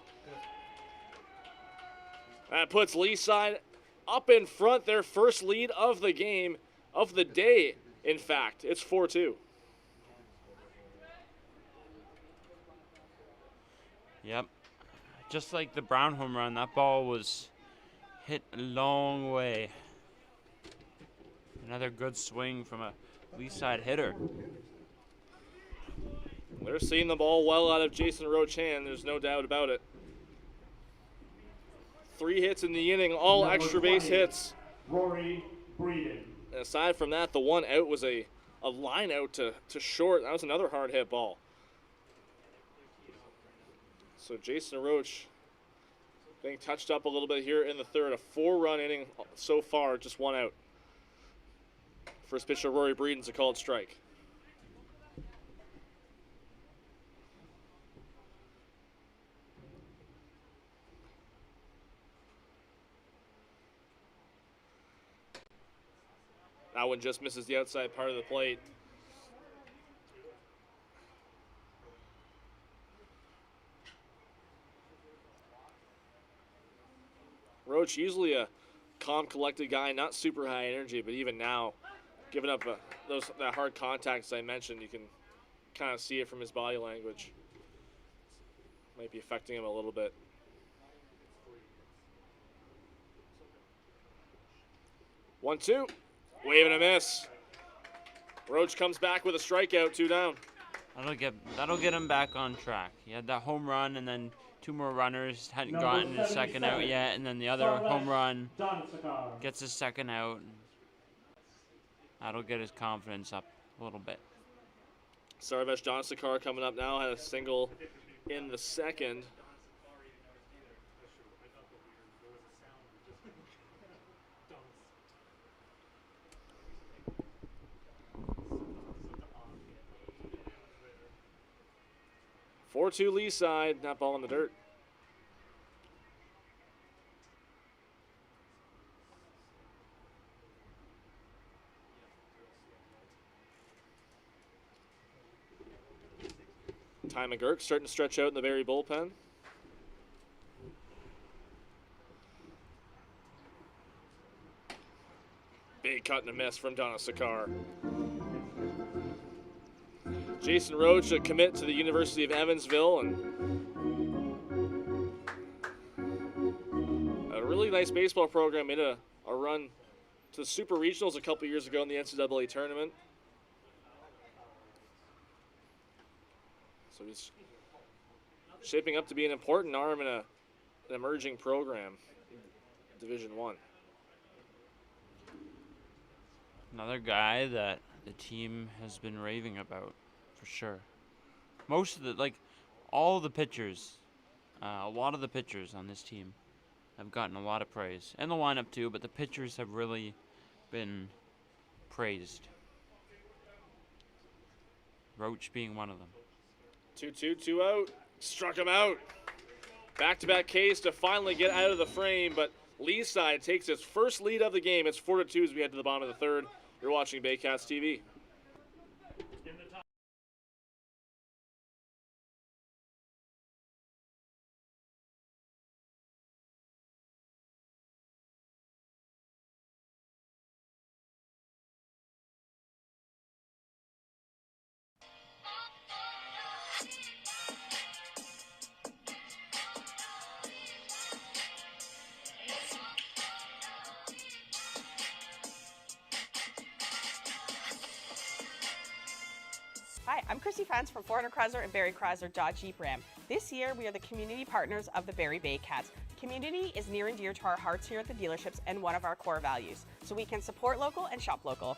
That puts Leaside up in front, their first lead of the game, of the day, in fact. It's 4-2. Yep. Just like the Brown home run, that ball was hit a long way. Another good swing from a Leaside hitter. They're seeing the ball well out of Jason Roach's hand. There's no doubt about it. 3 hits in the inning, all Number extra base 20, hits. Rory Breeden. And aside from that, the one out was a a line out to short. That was another hard hit ball. So Jason Roach being touched up a little bit here in the third. A 4-run inning so far, just 1 out. First pitcher Rory Breeden's a called strike. That one just misses the outside part of the plate. Roach, usually a calm, collected guy, not super high energy, but even now, giving up that hard contact as I mentioned, you can kind of see it from his body language. Might be affecting him a little bit. One, two. Wave and a miss. Roach comes back with a strikeout, 2 down. That'll get him back on track. He had that home run and then 2 more runners, hadn't gotten his second out yet, and then the other home run gets his second out. That'll get his confidence up a little bit. Sarvesh Donasakar coming up now, had a single in the second. (4-2) Leaside, that ball in the dirt. Ty McGurk starting to stretch out in the Barrie bullpen. Big cut and a miss from Donasakar. Jason Roach, a commit to the University of Evansville, and a really nice baseball program. Made a run to the Super Regionals a couple years ago in the NCAA tournament. So he's shaping up to be an important arm in an emerging program, Division I. Another guy that the team has been raving about, for sure. Most of all the pitchers, a lot of the pitchers on this team have gotten a lot of praise. And the lineup too, but the pitchers have really been praised. Roach being one of them. 2-2, 2 out. Struck him out. Back-to-back Ks to finally get out of the frame, but Leaside takes its first lead of the game. It's 4-2 as we head to the bottom of the third. You're watching Baycats TV. Hi, I'm Chrissy Fans from 400 Chrysler and Barrie Chrysler Dodge Jeep Ram. This year, we are the community partners of the Barrie Baycats. Community is near and dear to our hearts here at the dealerships and one of our core values, so we can support local and shop local.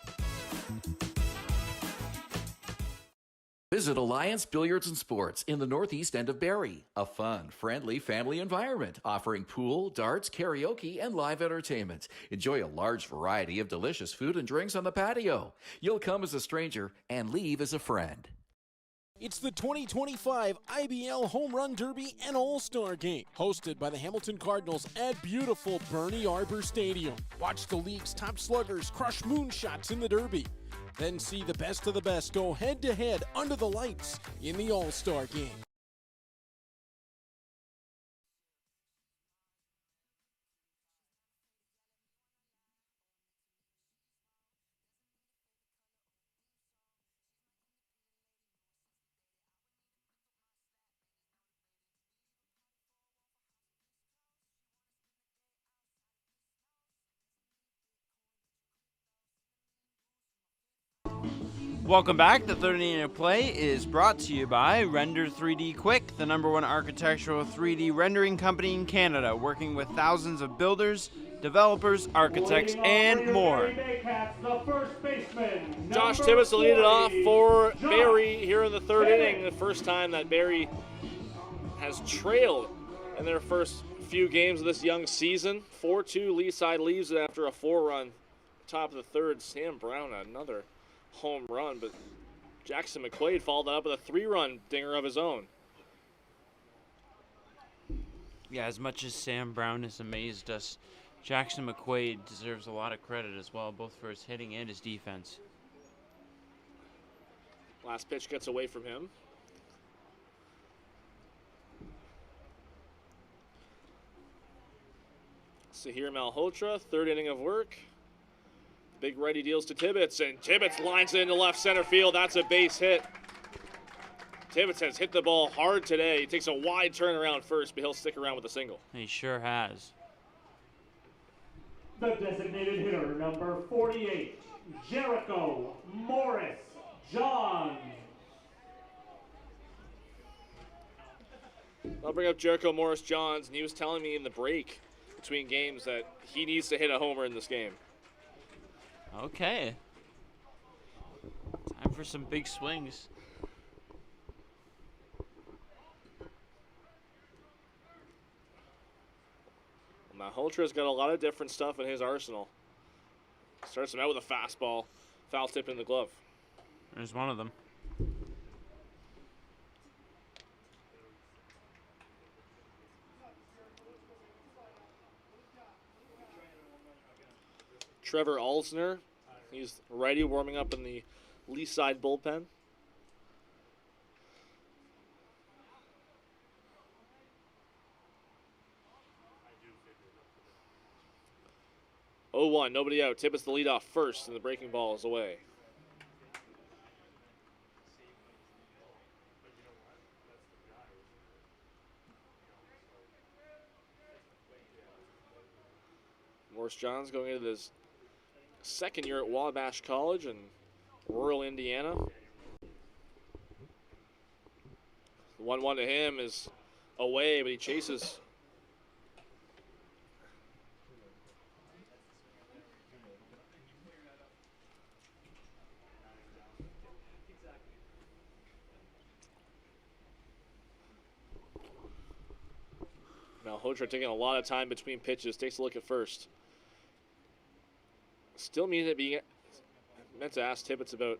Visit Alliance Billiards and Sports in the northeast end of Barrie. A fun, friendly family environment offering pool, darts, karaoke, and live entertainment. Enjoy a large variety of delicious food and drinks on the patio. You'll come as a stranger and leave as a friend. It's the 2025 IBL Home Run Derby and All-Star Game, hosted by the Hamilton Cardinals at beautiful Barrie Arbor Stadium. Watch the league's top sluggers crush moonshots in the Derby. Then see the best of the best go head-to-head under the lights in the All-Star Game. Welcome back. The third inning of play is brought to you by Render 3D Quick, the #1 architectural 3D rendering company in Canada, working with thousands of builders, developers, architects, and more. The first baseman, Josh Tibbetts will lead it off for Barrie here in the third inning. The first time that Barrie has trailed in their first few games of this young season. 4-2, Leaside leaves it after a 4-run top of the third. Sam Brown, another home run, but Jackson McQuaid followed that up with a 3-run dinger of his own. Yeah, as much as Sam Brown has amazed us, Jackson McQuaid deserves a lot of credit as well, both for his hitting and his defense. Last pitch gets away from him. Sahir Malhotra, third inning of work. Big righty deals to Tibbetts, and Tibbetts lines it into left center field. That's a base hit. Tibbetts has hit the ball hard today. He takes a wide turn around first, but he'll stick around with a single. He sure has. The designated hitter, number 48, Jericho Morris John. I'll bring up Jericho Morris Johns, and he was telling me in the break between games that he needs to hit a homer in this game. Okay. Time for some big swings. Malhotra's got a lot of different stuff in his arsenal. Starts him out with a fastball, foul tip in the glove. There's one of them. Trevor Alsner, he's righty, warming up in the Leaside bullpen. Oh, 1, nobody out. Tibbetts the leadoff first, and the breaking ball is away. Morris Johns going into his second year at Wabash College in rural Indiana. 1-1 to him is away, but he chases. Malhotra taking a lot of time between pitches. Takes a look at first. Still means being meant to ask Tibbetts about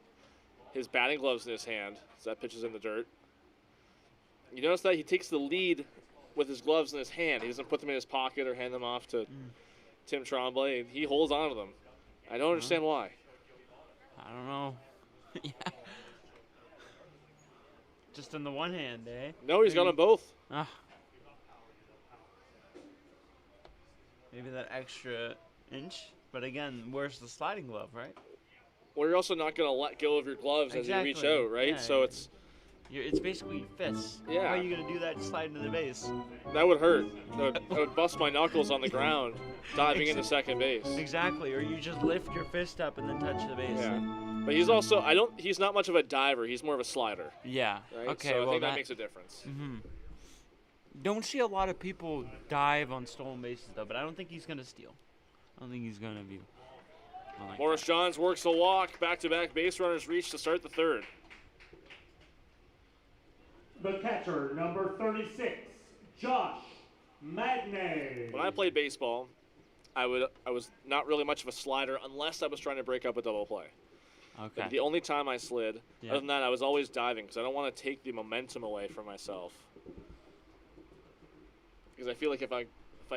his batting gloves in his hand. So that pitch is in the dirt. You notice that he takes the lead with his gloves in his hand. He doesn't put them in his pocket or hand them off to Tim Tremblay. He holds on to them. I don't understand why. I don't know. Yeah. Just in the one hand, eh? No, he's got them both. Ah. Maybe that extra inch. But again, where's the sliding glove, right? Well, you're also not going to let go of your gloves as you reach out, right? Yeah, so it's basically fists. Yeah. How are you going to do that slide into the base? That would hurt. That would bust my knuckles on the ground diving into second base. Exactly. Or you just lift your fist up and then touch the base. Yeah. But he's also he's not much of a diver. He's more of a slider. Yeah. Right? Okay. So well, I think that makes a difference. Mm-hmm. Don't see a lot of people dive on stolen bases though, but I don't think he's going to steal. I don't think he's going to be. Morris Johns works a walk. Back-to-back base runners reach to start the third. The catcher, number 36, Josh Magnay. When I played baseball, I was not really much of a slider unless I was trying to break up a double play. Okay. But the only time I slid, other than that, I was always diving because I don't want to take the momentum away from myself. Because I feel like if I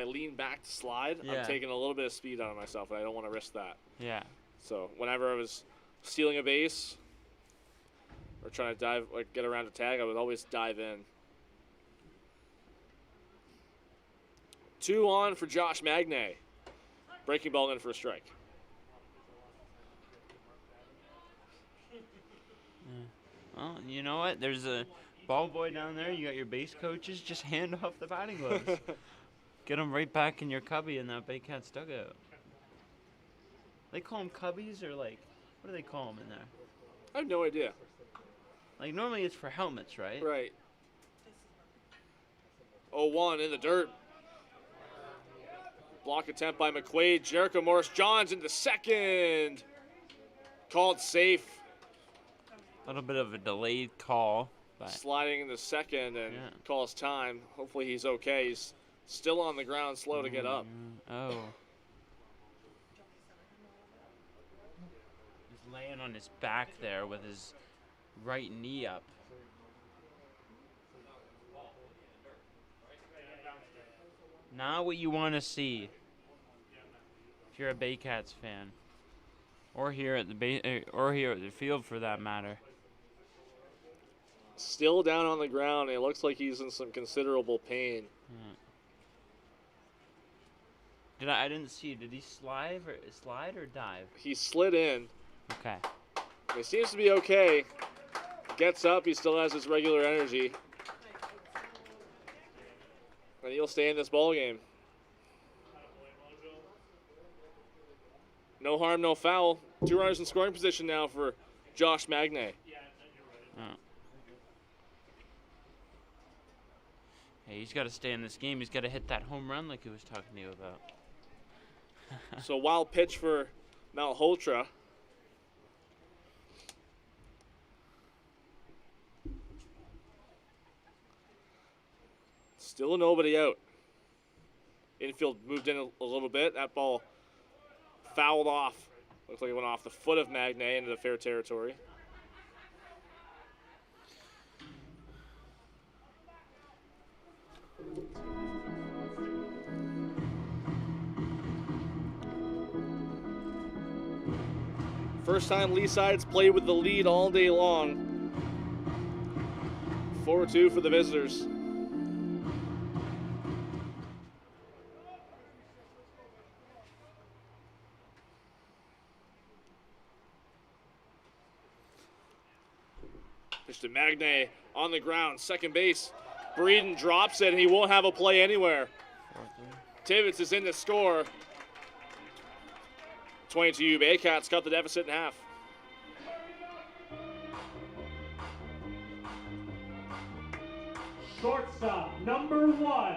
lean back to slide, I'm taking a little bit of speed out of myself, and I don't want to risk that. Yeah. So whenever I was stealing a base or trying to dive, like get around a tag, I would always dive in. 2 on for Josh Magnay. Breaking ball in for a strike. Well, you know what? There's a ball boy down there. You got your base coaches. Just hand off the batting gloves. Get them right back in your cubby in that Baycats dugout. They call them cubbies or like, what do they call them in there? I have no idea. Like normally it's for helmets, right? Right. 0-1 in the dirt. Block attempt by McQuaid. Jericho Morris-Johns into second. Called safe. A little bit of a delayed call. But Sliding into second and calls time. Hopefully he's okay. He's still on the ground, slow to get up. Oh. He's laying on his back there with his right knee up. Not what you want to see if you're a Baycats fan, or here at the field for that matter. Still down on the ground. It looks like he's in some considerable pain. I didn't see. Did he slide or dive? He slid in. Okay. He seems to be okay. Gets up. He still has his regular energy. And he'll stay in this ball game. No harm, no foul. 2 runners in scoring position now for Josh Magne. Oh. Hey, he's got to stay in this game. He's got to hit that home run like he was talking to you about. So wild pitch for Malhotra. Still nobody out. Infield moved in a little bit. That ball fouled off. Looks like it went off the foot of Magne into the fair territory. First time Leaside's played with the lead all day long. 4-2 for the visitors. Pitch to Magne on the ground, second base. Breeden drops it, and he won't have a play anywhere. Tibbetts is in to score. 22 Baycats cut the deficit in half. Shortstop, number 1,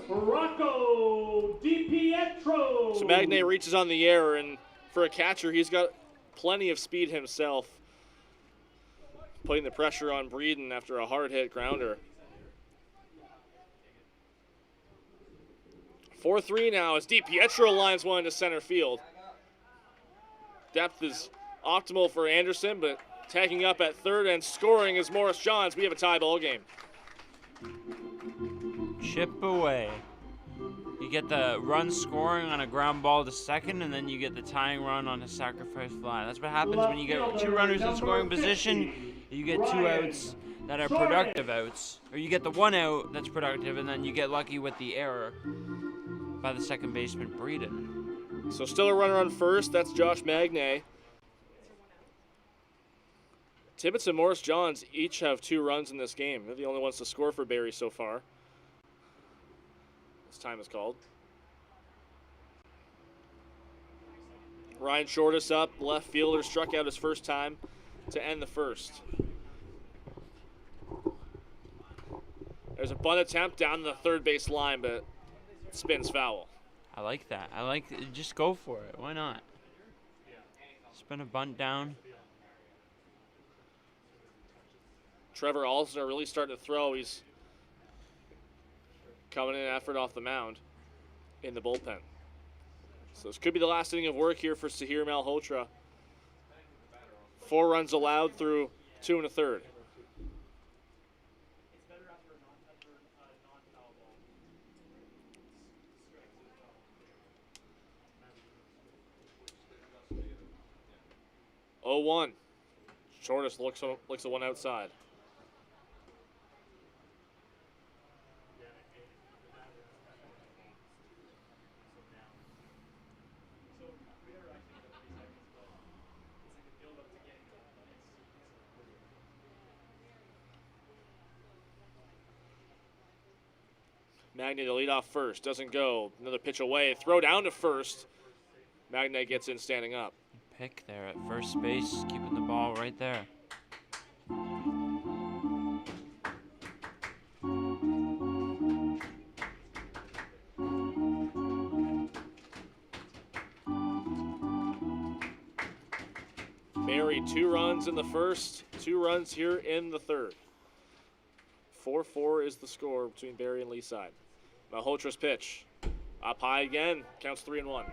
Rocco DiPietro. So Magne reaches on the air, and for a catcher, he's got plenty of speed himself. Putting the pressure on Breeden after a hard-hit grounder. 4-3 now as DiPietro lines one into center field. Depth is optimal for Anderson, but tagging up at third and scoring is Morris-Johns. We have a tie ball game. Chip away. You get the run scoring on a ground ball to second, and then you get the tying run on a sacrifice fly. That's what happens when you get 2 runners in scoring position. You get 2 outs that are productive outs, or you get the 1 out that's productive, and then you get lucky with the error by the second baseman, Breeden. So still a runner on first. That's Josh Magne. Tibbetts and Morris-Johns each have 2 runs in this game. They're the only ones to score for Barrie so far. This time is called. Ryan Shortus up, left fielder, struck out his first time to end the first. There's a bunt attempt down the third base line, but it spins foul. I like that. Just go for it. Why not? Spin a bunt down. Trevor Alsner really starting to throw. He's coming in effort off the mound in the bullpen. So this could be the last inning of work here for Sahir Malhotra. 4 runs allowed through 2 1/3. Oh, 1. Shortest looks at one outside. Magne to lead off first. Doesn't go. Another pitch away. Throw down to first. Magne gets in standing up. Pick there at first base, keeping the ball right there. Barrie, 2 runs in the first, 2 runs here in the third. 4-4 is the score between Barrie and Leaside. Malhotra's pitch. Up high again, counts 3-1.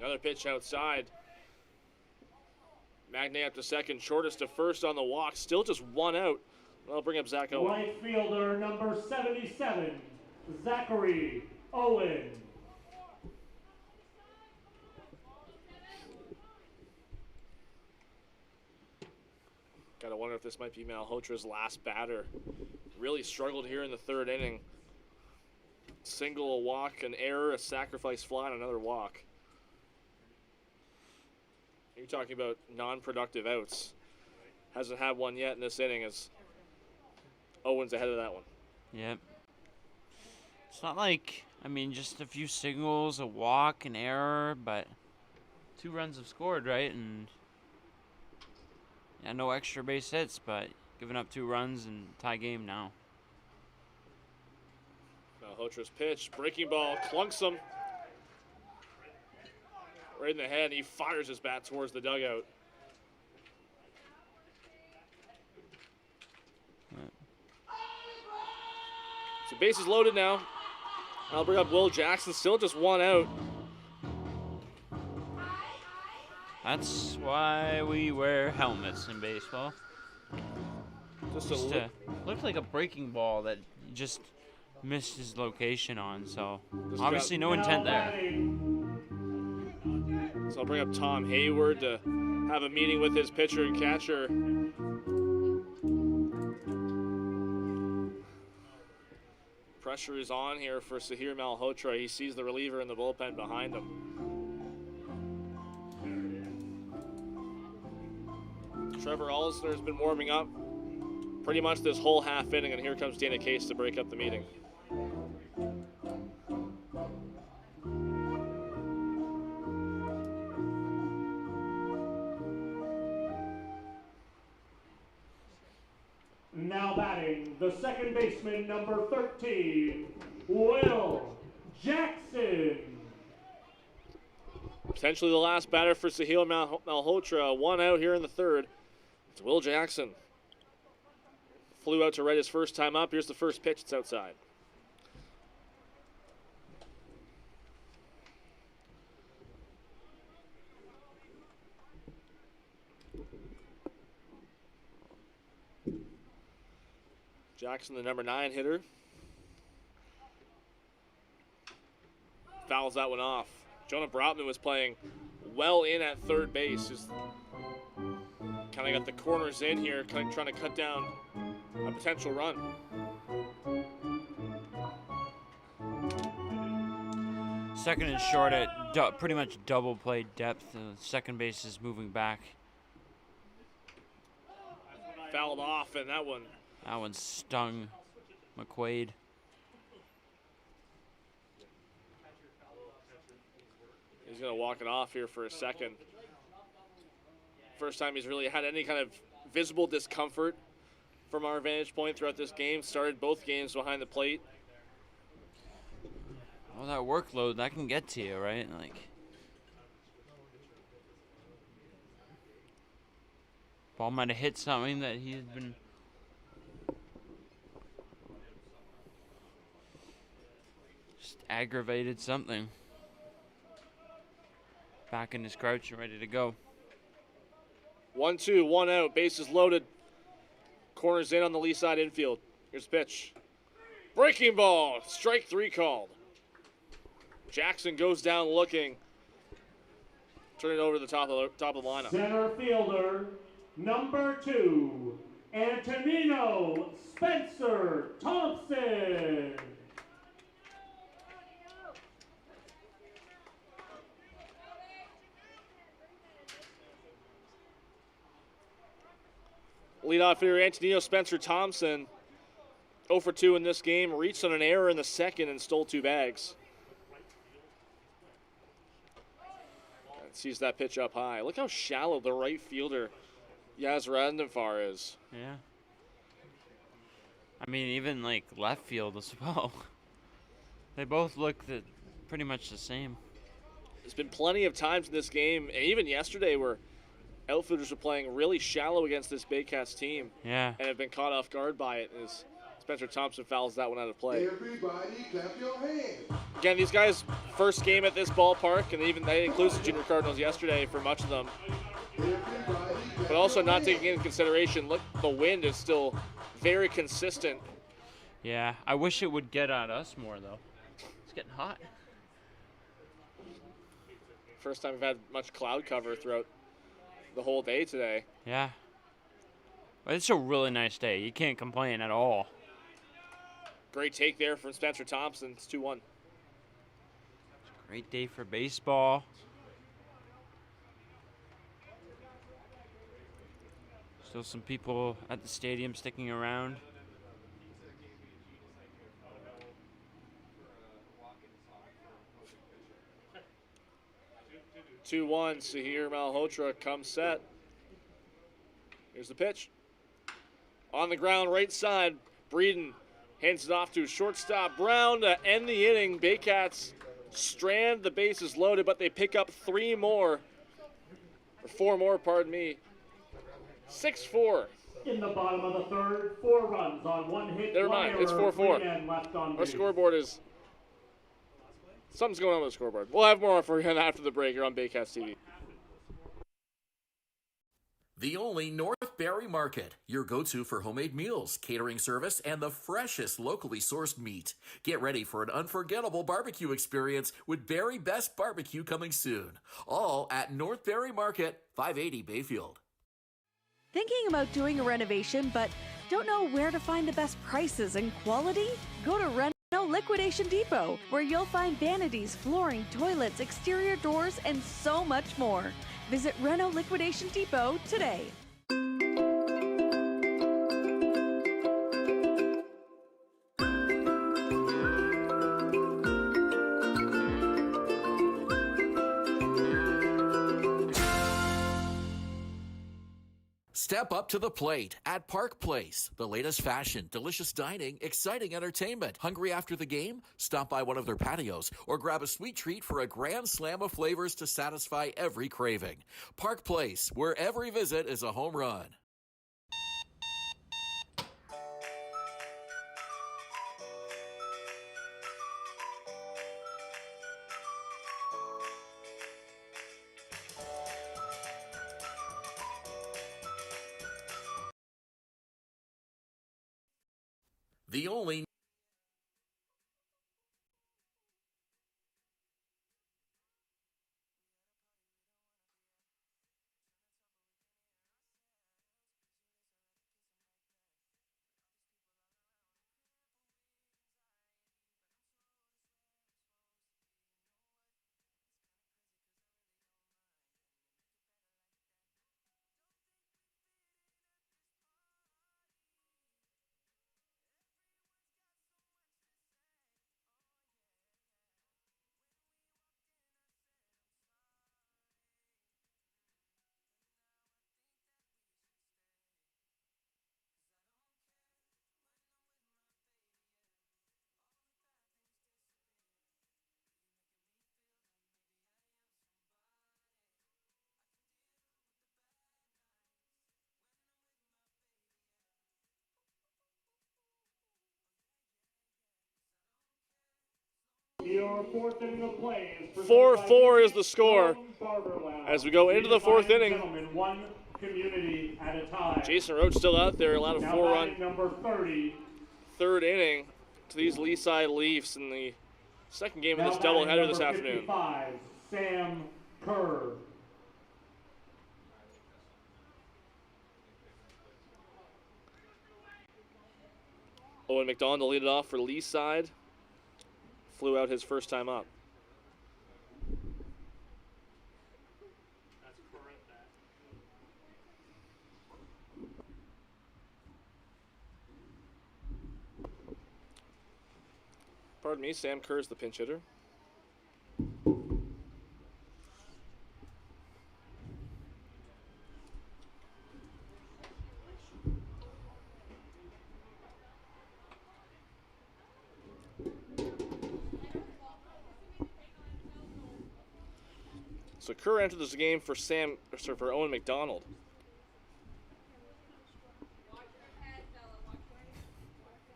Another pitch outside. Magnay up to second, shortest to first on the walk. Still just 1 out. I'll bring up Zach Owen. Right fielder number 77, Zachary Owen. Gotta wonder if this might be Malhotra's last batter. Really struggled here in the third inning. Single, a walk, an error, a sacrifice fly, and another walk. You're talking about non-productive outs. Hasn't had one yet in this inning as Owen's ahead of that one. Yep. It's not like, I mean, just a few singles, a walk, an error, but 2 runs have scored, right? And yeah, no extra base hits, but giving up 2 runs and tie game now. Malhotra's pitch, breaking ball, clunks him. Right in the head, and he fires his bat towards the dugout. So bases loaded now. I'll bring up Will Jackson, still just 1 out. That's why we wear helmets in baseball. Just looked like a breaking ball that just missed his location on, so obviously no intent there. So I'll bring up Tom Hayward to have a meeting with his pitcher and catcher. Pressure is on here for Sahir Malhotra. He sees the reliever in the bullpen behind him. Trevor Olsner has been warming up pretty much this whole half inning, and here comes Dana Case to break up the meeting. Now batting, the second baseman, number 13, Will Jackson. Potentially the last batter for Sahil Malhotra. 1 out here in the third. It's Will Jackson. Flew out to right his first time up. Here's the first pitch. It's outside. Jackson, the number 9 hitter. Fouls that one off. Jonah Brotman was playing well in at third base. Just kind of got the corners in here, kind of trying to cut down a potential run. Second and short at pretty much double play depth. Second base is moving back. Fouled off, and that one stung McQuaid. He's going to walk it off here for a second. First time he's really had any kind of visible discomfort from our vantage point throughout this game. Started both games behind the plate. Well, that workload, that can get to you, right? Like, ball might have hit something that he's been just aggravated something. Back in his crouch and ready to go. 1-2, 1 out, bases loaded. Corners in on the Leaside infield. Here's the pitch. Breaking ball, strike 3 called. Jackson goes down looking. Turn it over to the top of the lineup. Center fielder, number 2, Antonino Spencer Thompson. Leadoff hitter Antonino Spencer Thompson, 0 for 2 in this game, reached on an error in the second and stole 2 bags. And sees that pitch up high. Look how shallow the right fielder Yaz Radnafar is. Yeah. I mean, even like left field as well. They both look pretty much the same. There's been plenty of times in this game, and even yesterday, where outfielders were playing really shallow against this Baycats team. Yeah. And have been caught off guard by it as Spencer Thompson fouls that one out of play. Everybody clap your hands. Again, these guys' first game at this ballpark, and even that includes the Junior Cardinals yesterday for much of them. But also not taking into consideration, look, the wind is still very consistent. Yeah, I wish it would get at us more, though. It's getting hot. First time we've had much cloud cover throughout the whole day today. Yeah. But it's a really nice day. You can't complain at all. Great take there from Spencer Thompson. It's 2-1. Great day for baseball. Still some people at the stadium sticking around. Two-one. Sahir Malhotra comes set. Here's the pitch. On the ground, right side. Breeden hands it off to shortstop Brown to end the inning. Baycats strand, the bases loaded, but they pick up 4 more, pardon me. 6-4. In the bottom of the third, 4 runs on 1 hit. Never mind, it's 4-4. Our scoreboard is... Something's going on with the scoreboard. We'll have more for you after the break here on Baycats TV. The only North Barrie Market, your go-to for homemade meals, catering service, and the freshest locally sourced meat. Get ready for an unforgettable barbecue experience with Barrie Best Barbecue coming soon. All at North Barrie Market, 580 Bayfield. Thinking about doing a renovation but don't know where to find the best prices and quality? Go to Reno Liquidation Depot, where you'll find vanities, flooring, toilets, exterior doors, and so much more. Visit Reno Liquidation Depot today. Step up to the plate at Park Place. The latest fashion, delicious dining, exciting entertainment. Hungry after the game? Stop by one of their patios or grab a sweet treat for a grand slam of flavors to satisfy every craving. Park Place, where every visit is a home run. The only Your fourth inning of play is 4-4 is the score as we go into the fourth inning. One community at a time. Jason Roach still out there, allowed a 4-run number 30. third inning to these Leaside Leafs in the second game of this doubleheader this afternoon. 55, Sam Kerr. Owen McDonald to lead it off for Leaside. Flew out his first time up. Pardon me, Sam Kerr's the pinch hitter. So Kerr entered this game for Owen McDonald.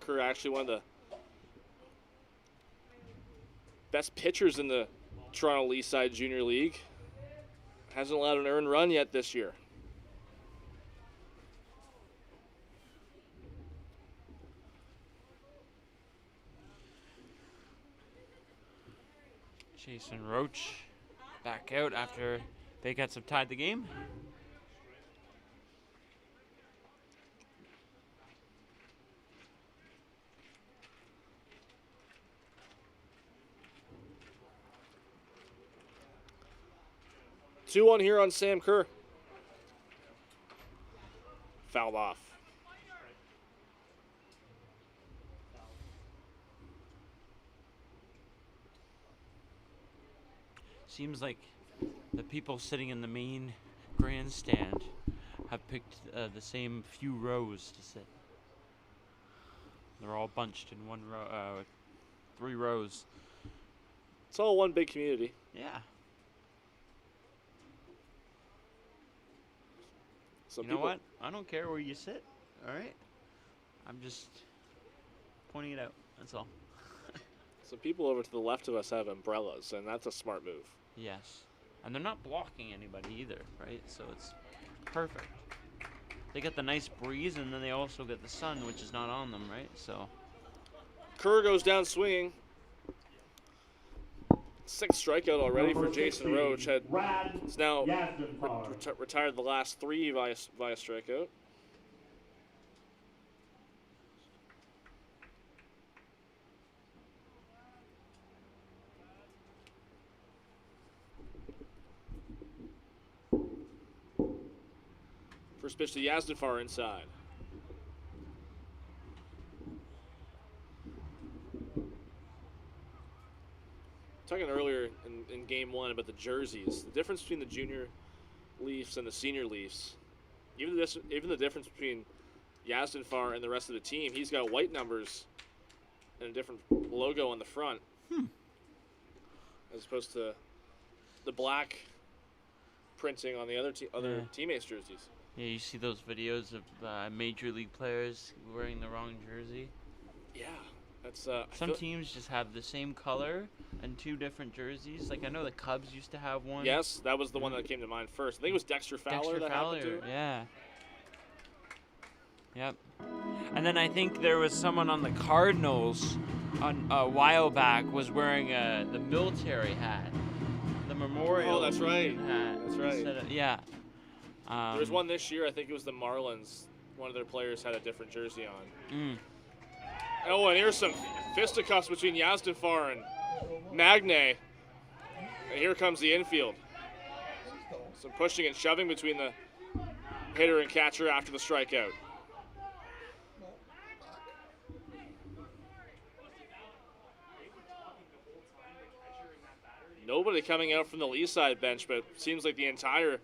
Kerr actually one of the best pitchers in the Toronto Leaside Junior League. Hasn't allowed an earned run yet this year. Jason Roach back out after Baycats have tied the game. Two on here on Sam Kerr. Fouled off. Seems like the people sitting in the main grandstand have picked the same few rows to sit. They're all bunched in one row, 3 rows. It's all one big community. Yeah. Some you know people- what? I don't care where you sit. All right. I'm just pointing it out. That's all. Some people over to the left of us have umbrellas, and that's a smart move. Yes. And they're not blocking anybody either, right? So it's perfect. They get the nice breeze, and then they also get the sun, which is not on them, right? So. Kerr goes down swinging. 6th strikeout already for Jason Roach. He's now retired the last 3 via strikeout. First pitch to Yazdafar inside. Talking earlier in game 1 about the jerseys, the difference between the junior Leafs and the senior Leafs, even the difference between Yazdafar and the rest of the team, he's got white numbers and a different logo on the front, as opposed to the black printing on the other teammates' jerseys. Yeah, you see those videos of major league players wearing the wrong jersey? Yeah, that's. Some teams just have the same color and 2 different jerseys. Like I know the Cubs used to have one. Yes, that was the one that came to mind first. I think it was Dexter Fowler that happened to it. Yeah. Yep. And then I think there was someone on the Cardinals a while back was wearing the military hat, the memorial. Oh, that's right. Hat. That's right. Yeah. There's one this year. I think it was the Marlins. One of their players had a different jersey on. Oh, and here's some fisticuffs between Yazdafar and Magne. And here comes the infield. Some pushing and shoving between the hitter and catcher after the strikeout. Nobody coming out from the Leaside bench, but seems like the entire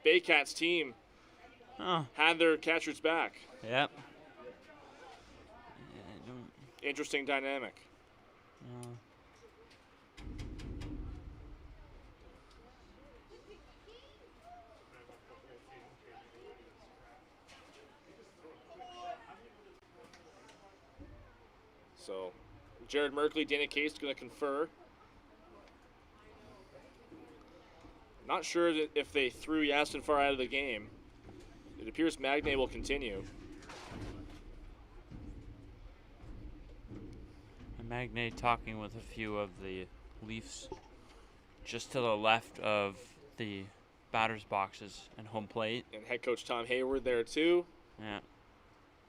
Baycats team had their catchers back. Yep. Interesting dynamic. So, Jared Merkley, Dana Case going to confer. Not sure if they threw Yazdafar out of the game. It appears Magne will continue. Magne talking with a few of the Leafs just to the left of the batter's boxes and home plate. And head coach Tom Hayward there too. Yeah.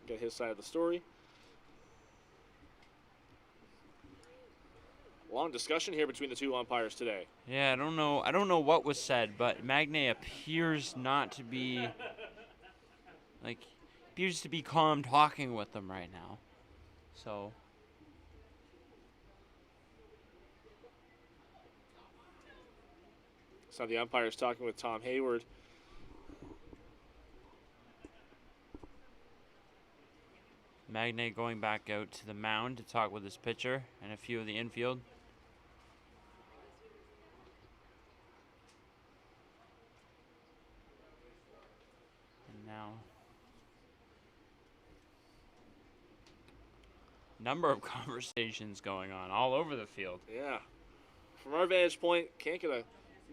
Get his side of the story. Long discussion here between the 2 umpires today. Yeah, I don't know what was said, but Magne appears not to be appears to be calm talking with them right now. So Now the umpire's talking with Tom Hayward. Magne going back out to the mound to talk with his pitcher and a few of the infield. And now, number of conversations going on all over the field. Yeah. From our vantage point, can't get a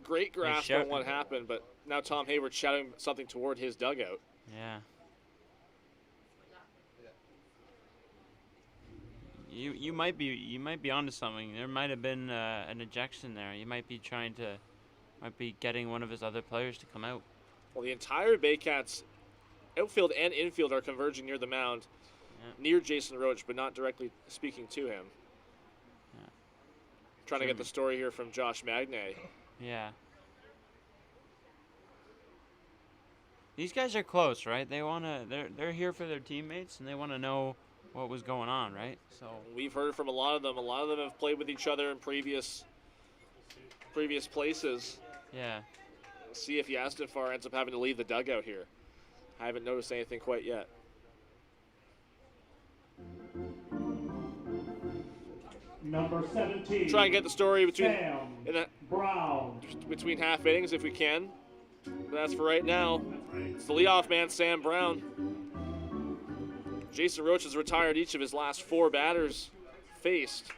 great grasp on what happened, but now Tom Hayward shouting something toward his dugout. Yeah. You might be onto something. There might have been an ejection there. You might be getting one of his other players to come out. Well, the entire Baycats outfield and infield are converging near the mound, near Jason Roach, but not directly speaking to him. Yeah. Trying to get the story here from Josh Magne. Yeah. These guys are close, right? They're here for their teammates, and they want to know what was going on, right? So we've heard from a lot of them. A lot of them have played with each other in previous places. Yeah. See if Yastinfar ends up having to leave the dugout here. I haven't noticed anything quite yet. Number 17. Try and get the story between Brown. between half innings if we can. But as for right now, it's the leadoff man, Sam Brown. Jason Roach has retired each of his last 4 batters faced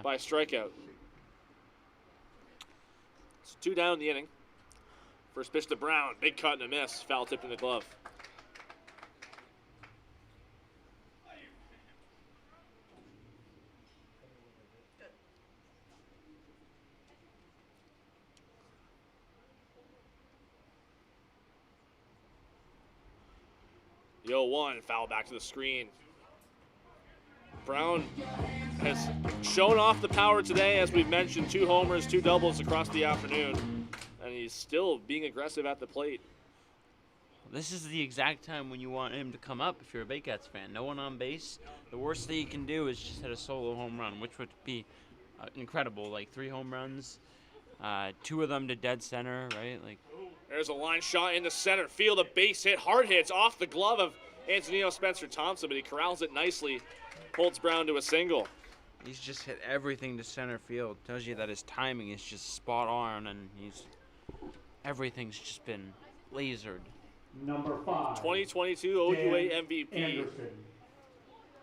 by strikeout. It's 2 down in the inning. First pitch to Brown, big cut and a miss, foul tipped in the glove. The 0-1, foul back to the screen. Brown has shown off the power today, as we've mentioned, 2 homers, 2 doubles across the afternoon, and he's still being aggressive at the plate. this is the exact time when you want him to come up if you're a Baycats fan. No one on base. The worst thing he can do is just hit a solo home run, which would be incredible. Like 3 home runs, 2 of them to dead center, right? Like. There's a line shot into center field, a base hit, hard hits off the glove of Antonino Spencer Thompson, but he corrals it nicely, holds Brown to a single. He's just hit everything to center field. Tells you that his timing is just spot on, and everything's just been lasered. Number 5. 2022 OUA MVP. Anderson.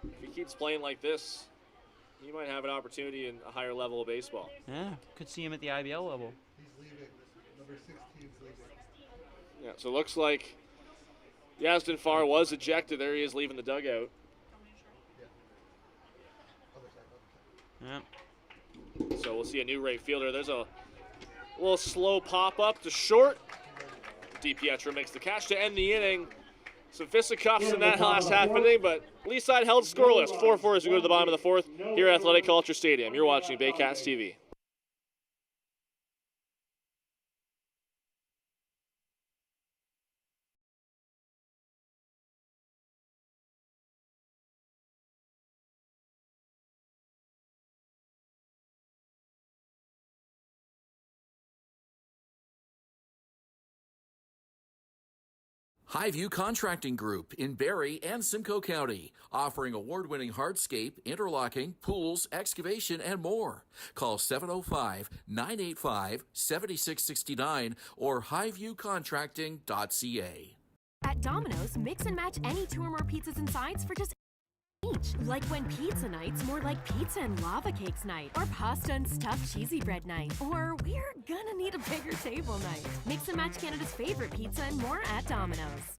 If he keeps playing like this, he might have an opportunity in a higher level of baseball. Yeah, could see him at the IBL level. He's leaving. Number 16 is leaving. Yeah, so it looks like Yastinfar was ejected. There he is leaving the dugout. Yeah. So we'll see a new right fielder. There's a little slow pop up to short. DiPietro makes the catch to end the inning. Some fisticuffs in that last half inning, but Leaside held scoreless. 4-4 as we go to the bottom of the 4th here at Athletic Kulture Stadium. You're watching Baycats TV. Highview Contracting Group in Barrie and Simcoe County, offering award-winning hardscape, interlocking, pools, excavation, and more. Call 705-985-7669 or highviewcontracting.ca. At Domino's, mix and match any 2 or more pizzas and sides for just each. Like when pizza night's more like pizza and lava cakes night, or pasta and stuffed cheesy bread night, or we're gonna need a bigger table night. Mix and match Canada's favorite pizza and more at Domino's.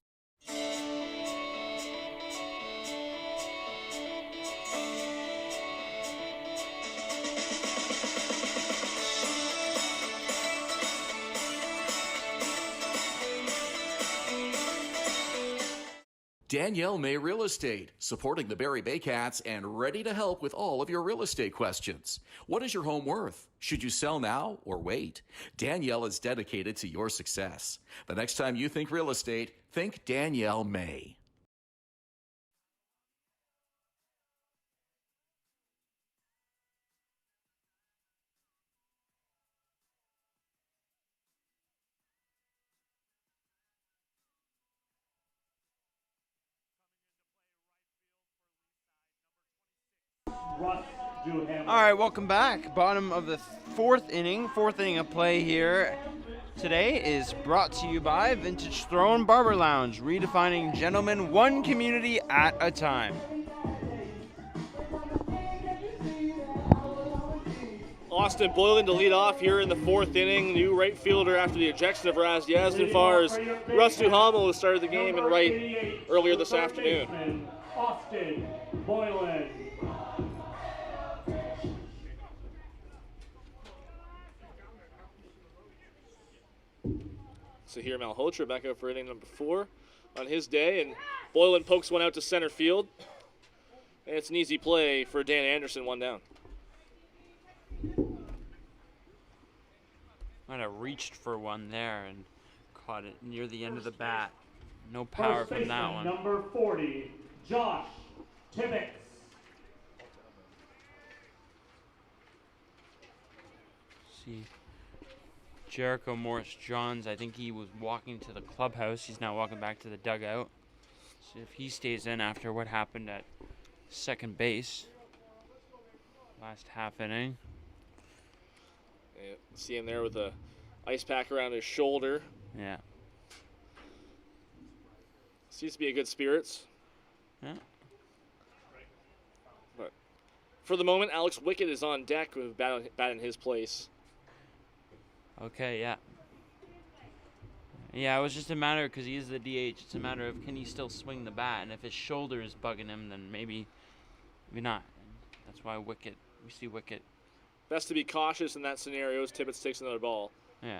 Danielle May Real Estate, supporting the Barrie Baycats and ready to help with all of your real estate questions. What is your home worth? Should you sell now or wait? Danielle is dedicated to your success. The next time you think real estate, think Danielle May. Russ Duhamel. All right, welcome back. Bottom of the fourth inning of play here today is brought to you by Vintage Throne Barber Lounge, redefining gentlemen one community at a time. Austin Boylan to lead off here in the fourth inning. New right fielder after the ejection of Raz Yazdafars. Russ Duhamel has started the game in right earlier this afternoon. Austin Boylan. Sahir Malhotra back out for inning number 4 on his day, and Boylan pokes one out to center field. And it's an easy play for Dan Anderson, one down. Might have reached for one there and caught it near the end of the bat. No power First from that baseman, one. number 40, Josh Tibbetts. See, Jericho Morris-Johns, I think he was walking to the clubhouse. He's now walking back to the dugout. See if he stays in after what happened at second base. Last half inning. Yeah, see him there with a ice pack around his shoulder. Yeah. Seems to be in good spirits. Yeah. But for the moment, Alex Wickett is on deck with bat in his place. Okay, yeah. Yeah, it was just a matter, because he is the DH, it's a matter of can he still swing the bat, and if his shoulder is bugging him, then maybe not. That's why we see Wickett. Best to be cautious in that scenario as Tibbetts takes another ball. Yeah.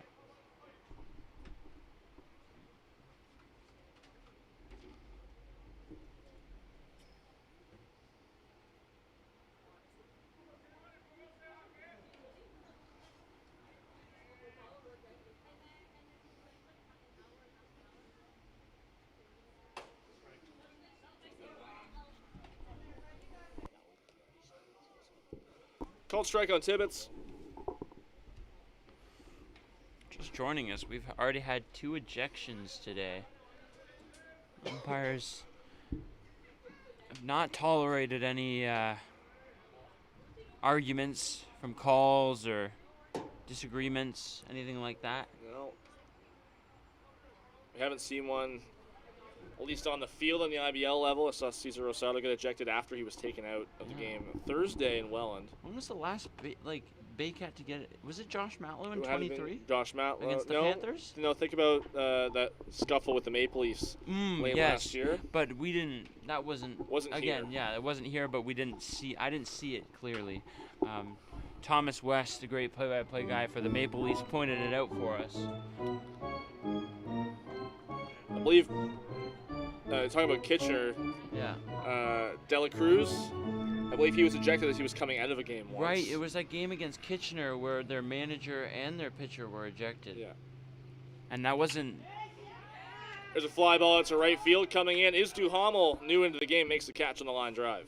Called strike on Tibbetts. Just joining us, we've already had 2 ejections today. Umpires have not tolerated any arguments from calls or disagreements, anything like that. No. We haven't seen one, at least on the field on the IBL level. I saw Cesar Rosado get ejected after he was taken out of the game Thursday in Welland. When was the last Baycat to get it? Was it Josh Matlow in 23? Josh Matlow against the Panthers? No, think about that scuffle with the Maple Leafs late last year. But we didn't. That wasn't again. Here. Yeah, it wasn't here. But we didn't see. I didn't see it clearly. Thomas West, the great play-by-play guy for the Maple Leafs, pointed it out for us. I believe. Talking about Kitchener. Yeah. Dela Cruz. I believe he was ejected as he was coming out of a game once. Right, it was that game against Kitchener where their manager and their pitcher were ejected. Yeah. And that wasn't... There's a fly ball into right field coming in. Is Duhamel, new into the game, makes the catch on the line drive.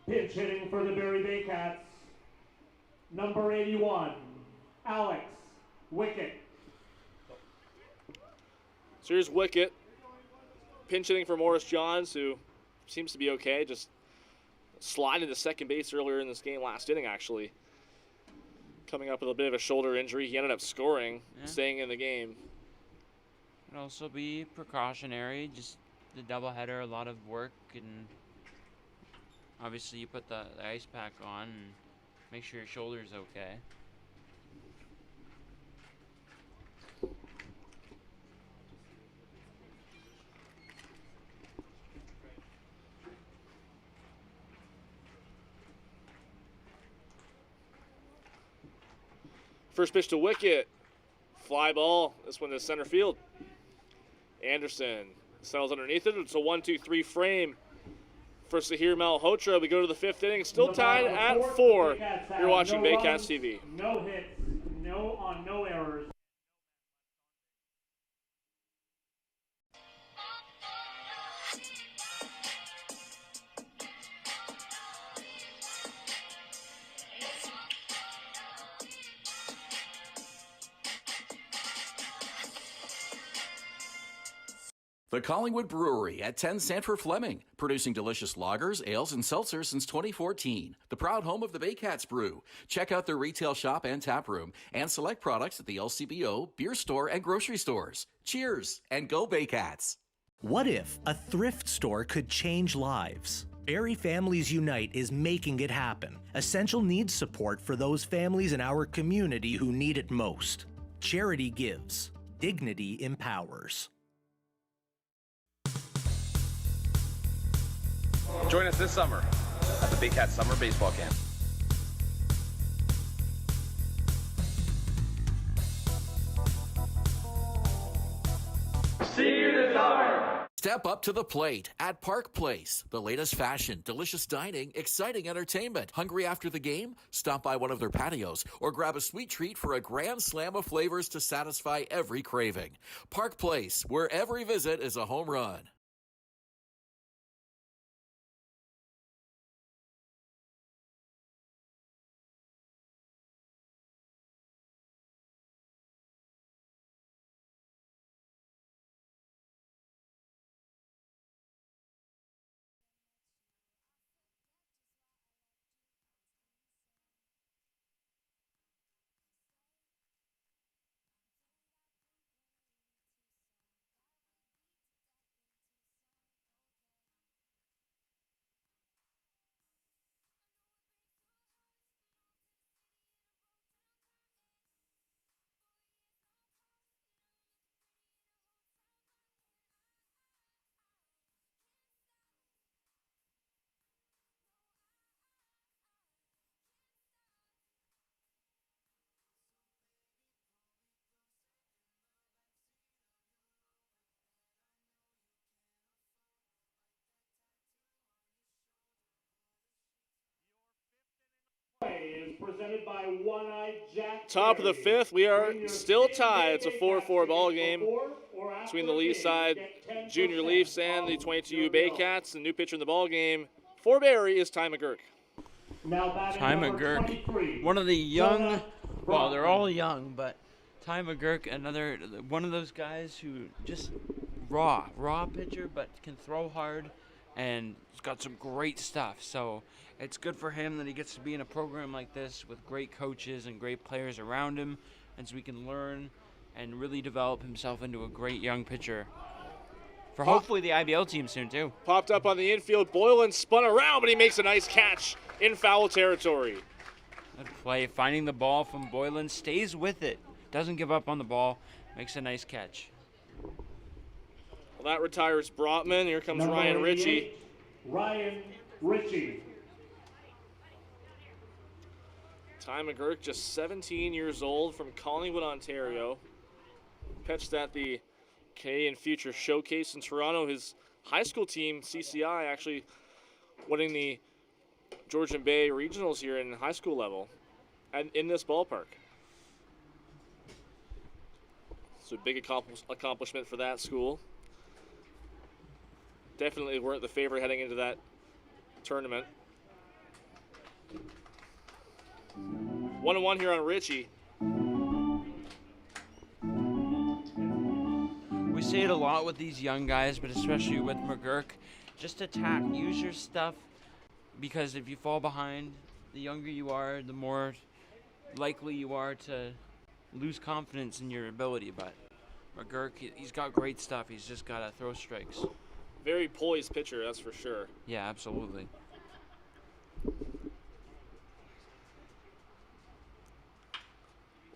Pinch hitting for the Barrie Baycats, number 81, Alex Wickett. So here's Wickett. Pinch hitting for Morris-Johns, who seems to be okay. Just slided to second base earlier in this game, last inning actually. Coming up with a bit of a shoulder injury. He ended up scoring, staying in the game. Could also be precautionary, just the doubleheader, a lot of work, and obviously you put the ice pack on and make sure your shoulder's okay. First pitch to Wickett. Fly ball. This one to center field. Anderson settles underneath it. It's a 1-2-3 frame for Sahir Malhotra. We go to the 5th inning. Still tied at 4. You're watching Baycats TV. No hits, no errors. The Collingwood Brewery at 10 Sanford Fleming, producing delicious lagers, ales, and seltzers since 2014. The proud home of the Baycats Brew. Check out their retail shop and tap room and select products at the LCBO, beer store, and grocery stores. Cheers and go Baycats! What if a thrift store could change lives? Barrie Families Unite is making it happen. Essential needs support for those families in our community who need it most. Charity gives. Dignity empowers. Join us this summer at the Baycats Summer Baseball Camp. See you this summer! Step up to the plate at Park Place. The latest fashion, delicious dining, exciting entertainment. Hungry after the game? Stop by one of their patios or grab a sweet treat for a grand slam of flavors to satisfy every craving. Park Place, where every visit is a home run. Is presented by One-Eyed Jack. Top of the fifth, we are still tied. It's a 4-4 ball game between the Leaside Junior Leafs and the 22U Baycats. The new pitcher in the ball game for Barrie is Ty McGurk. Ty McGurk, one of the young, well, they're all young, but Ty McGurk, another one of those guys who just raw pitcher, but can throw hard, and he's got some great stuff. So it's good for him that he gets to be in a program like this with great coaches and great players around him, and so he can learn and really develop himself into a great young pitcher for hopefully the IBL team soon too. Popped up on the infield, Boylan spun around, but he makes a nice catch in foul territory. Good play, finding the ball from Boylan, stays with it, doesn't give up on the ball, makes a nice catch. Well, that retires Brotman. Here comes Ryan Ritchie. Ryan Ritchie. Ty McGurk, just 17 years old, from Collingwood, Ontario. Pitched at the Canadian Future Showcase in Toronto. His high school team, CCI, actually winning the Georgian Bay Regionals here in high school level and in this ballpark. So big accomplishment for that school. Definitely weren't the favorite heading into that tournament. 1-1 here on Ritchie. We say it a lot with these young guys, but especially with McGurk, just attack, use your stuff, because if you fall behind, the younger you are, the more likely you are to lose confidence in your ability. But McGurk, he's got great stuff. He's just got to throw strikes. Very poised pitcher, that's for sure. Yeah, absolutely.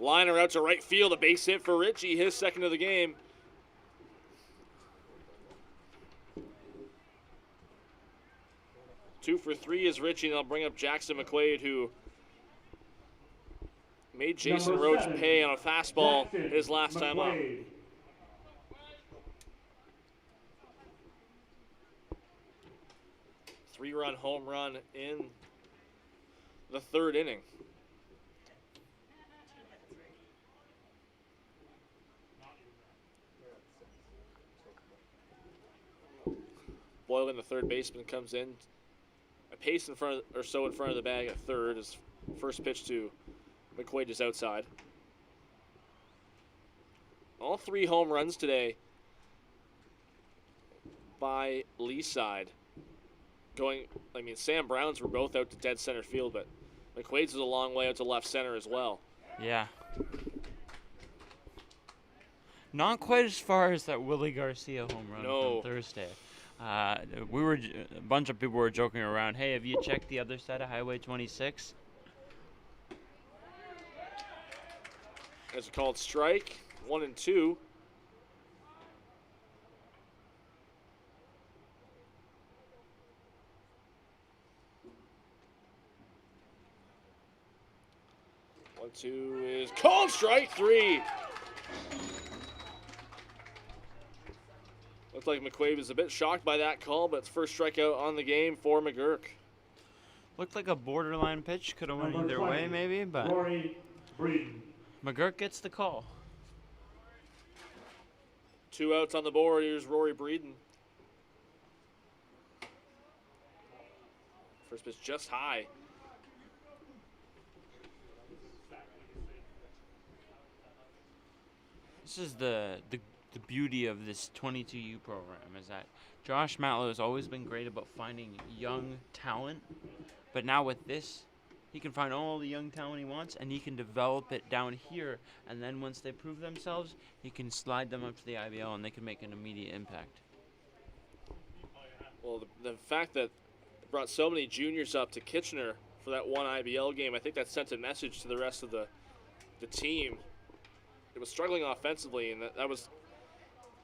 Liner out to right field, a base hit for Ritchie, his second of the game. Two for three is Ritchie, and they'll bring up Jackson McQuaid, who made Jason Roach pay on a fastball his last time up. Three-run home run in the third inning. Boylan, the third baseman, comes in. A pace in front of, or so in front of the bag at third. His first pitch to McQuaid is outside. All three home runs today by Leaside. Sam Brown's were both out to dead center field, but McQuaid's was a long way out to left center as well. Yeah. Not quite as far as that Willie Garcia home run from Thursday. A bunch of people were joking around, hey, have you checked the other side of Highway 26? It's a called strike, 1-2. Two is called strike 3. Looks like McQuaid was a bit shocked by that call, but it's first strikeout on the game for McGurk. Looked like a borderline pitch, could have went either way maybe, but McGurk gets the call. 2 outs on the board. Here's Rory Breeden. First pitch just high. This is the beauty of this 22U program, is that Josh Matlow has always been great about finding young talent, but now with this, he can find all the young talent he wants, and he can develop it down here, and then once they prove themselves, he can slide them up to the IBL, and they can make an immediate impact. Well, the fact that they brought so many juniors up to Kitchener for that one IBL game, I think that sent a message to the rest of the team. It was struggling offensively, and that was,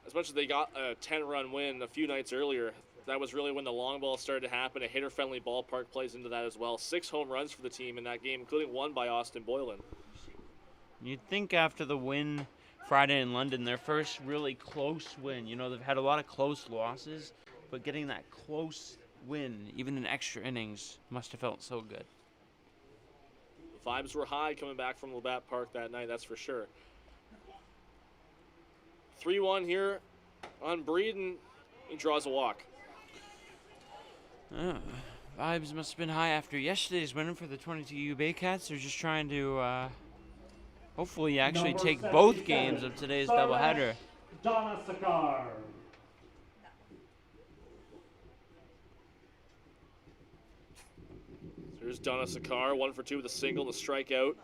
as much as they got a 10-run win a few nights earlier, that was really when the long ball started to happen. A hitter-friendly ballpark plays into that as well. 6 home runs for the team in that game, including one by Austin Boylan. You'd think after the win Friday in London, their first really close win, they've had a lot of close losses, but getting that close win, even in extra innings, must have felt so good. The vibes were high coming back from Labatt Park that night, that's for sure. 3-1 here on Breeden. He draws a walk. Vibes must have been high after yesterday's win for the 22U Baycats. They're just trying to hopefully actually take both games of today's doubleheader. Donna Sakar. Here's Donna Sakar, 1 for 2 with a single and a strikeout.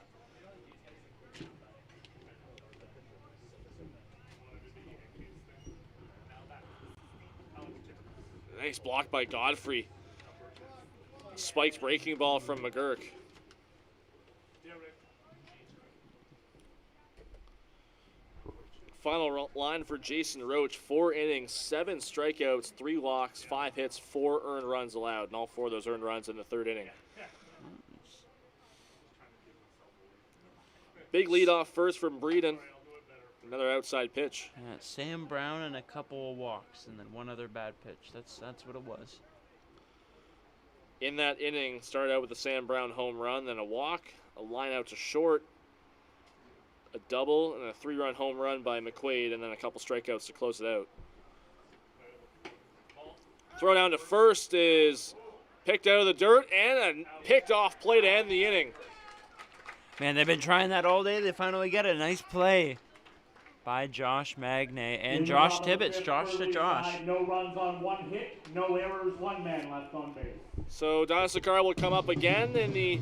Nice block by Godfrey. Spiked breaking ball from McGurk. Final line for Jason Roach, 4 innings, 7 strikeouts, 3 walks, 5 hits, 4 earned runs allowed, and all 4 of those earned runs in the 3rd inning. Big leadoff first from Breeden. Another outside pitch. Yeah, Sam Brown and a couple of walks, and then one other bad pitch. That's what it was. In that inning, started out with a Sam Brown home run, then a walk, a line out to short, a double, and a 3-run home run by McQuaid, and then a couple strikeouts to close it out. Throw down to first is picked out of the dirt, and a picked off play to end the inning. Man, they've been trying that all day. They finally get a nice play by Josh Magnay and Josh Tibbetts. Josh to Josh. No runs on 1 hit, no errors, 1 man left on base. So Donna Sakar will come up again in the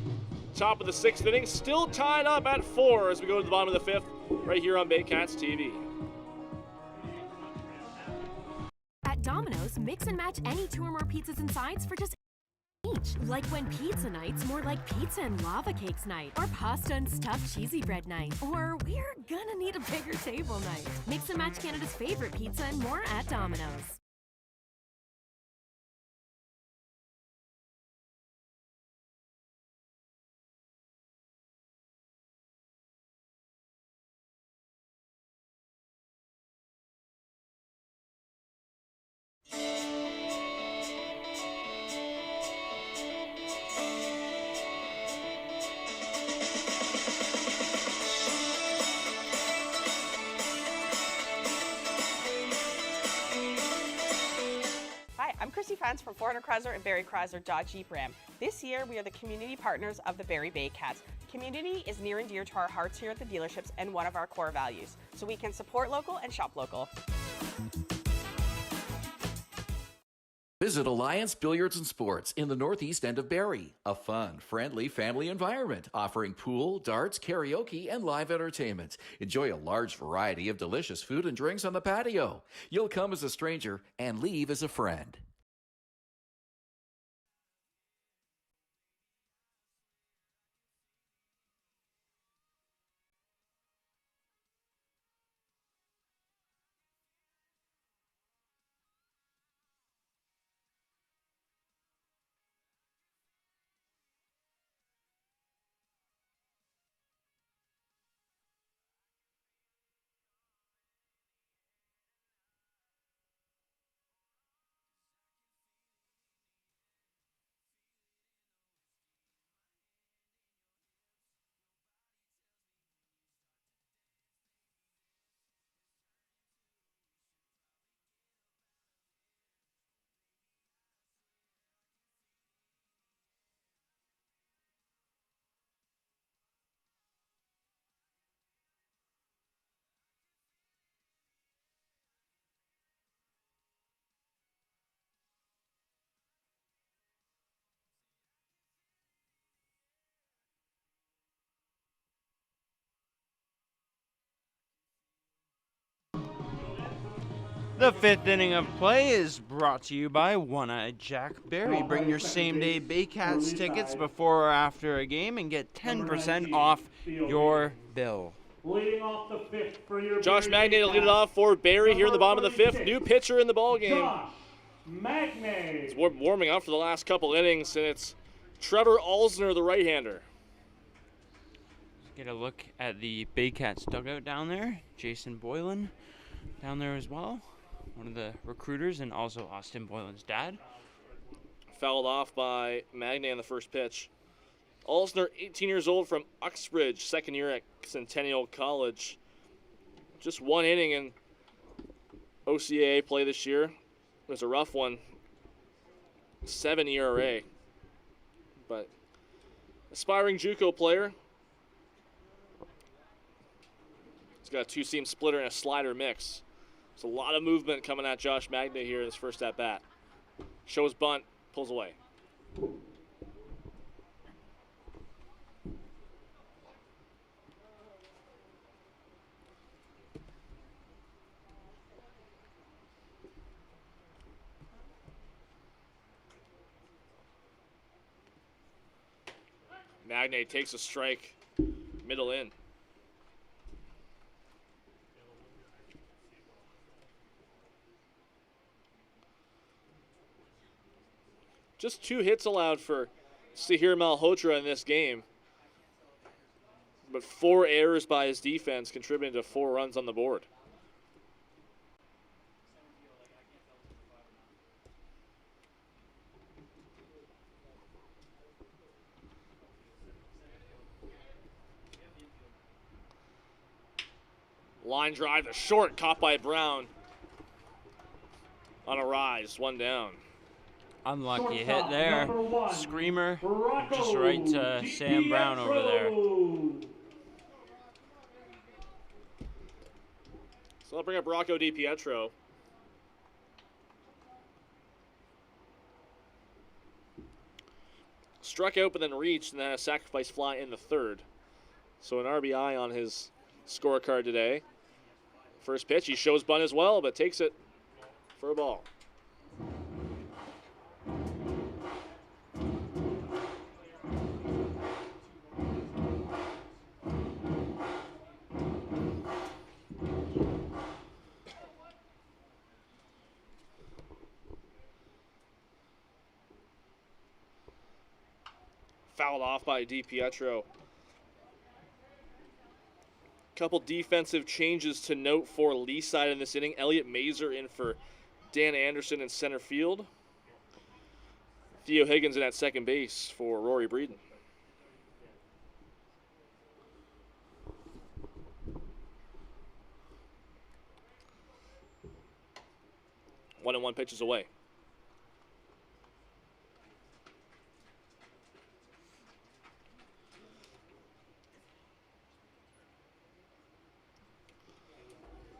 top of the 6th inning. Still tied up at 4 as we go to the bottom of the 5th, right here on Baycats TV. At Domino's, mix and match any 2 or more pizzas and sides for just each. Like when pizza night's more like pizza and lava cakes night, or pasta and stuffed cheesy bread night, or we're gonna need a bigger table night. Mix and match Canada's favorite pizza and more at Domino's. I'm Chrissy Fans from 400 Chrysler and Barrie Chrysler Dodge Jeep Ram. This year, we are the community partners of the Barrie Baycats. Community is near and dear to our hearts here at the dealerships and one of our core values, so we can support local and shop local. Visit Alliance Billiards and Sports in the northeast end of Barrie. A fun, friendly family environment offering pool, darts, karaoke, and live entertainment. Enjoy a large variety of delicious food and drinks on the patio. You'll come as a stranger and leave as a friend. The fifth inning of play is brought to you by One-Eyed Jack Barrie. Bring your same-day Baycats tickets before or after a game and get 10% off your bill. Leading off the fifth for your Josh Barrie Magnay to lead it Baycats. off for Barrie here in the bottom of the fifth. 36. New pitcher in the ball game. Josh Magnay. It's warming up for the last couple innings, and it's Trevor Alsner, the right-hander. Get a look at the Baycats dugout down there. Jason Boylan down there as well. One of the recruiters and also Austin Boylan's dad. Fouled off by Magnay on the first pitch. Alsner, 18 years old from Uxbridge, second year at Centennial College. Just one inning in OCAA play this year. It was a rough one. 7 ERA. But aspiring JUCO player. He's got a two-seam splitter and a slider mix. There's a lot of movement coming at Josh Magnay here in his first at-bat. Shows bunt, pulls away. Magnay takes a strike, middle in. Just 2 hits allowed for Sahir Malhotra in this game. But 4 errors by his defense contributing to 4 runs on the board. Line drive, the short, caught by Brown. On a rise, 1 down. Unlucky hit there. Screamer just right to Sam Brown over there. So I'll bring up Rocco DiPietro. Struck out but then reached and then a sacrifice fly in the third. So an RBI on his scorecard today. First pitch, he shows bunt as well, but takes it for a ball. Fouled off by DiPietro. Couple defensive changes to note for Leaside in this inning. Elliot Mazer in for Dan Anderson in center field. Theo Higgins in at second base for Rory Breeden. One and one pitches away.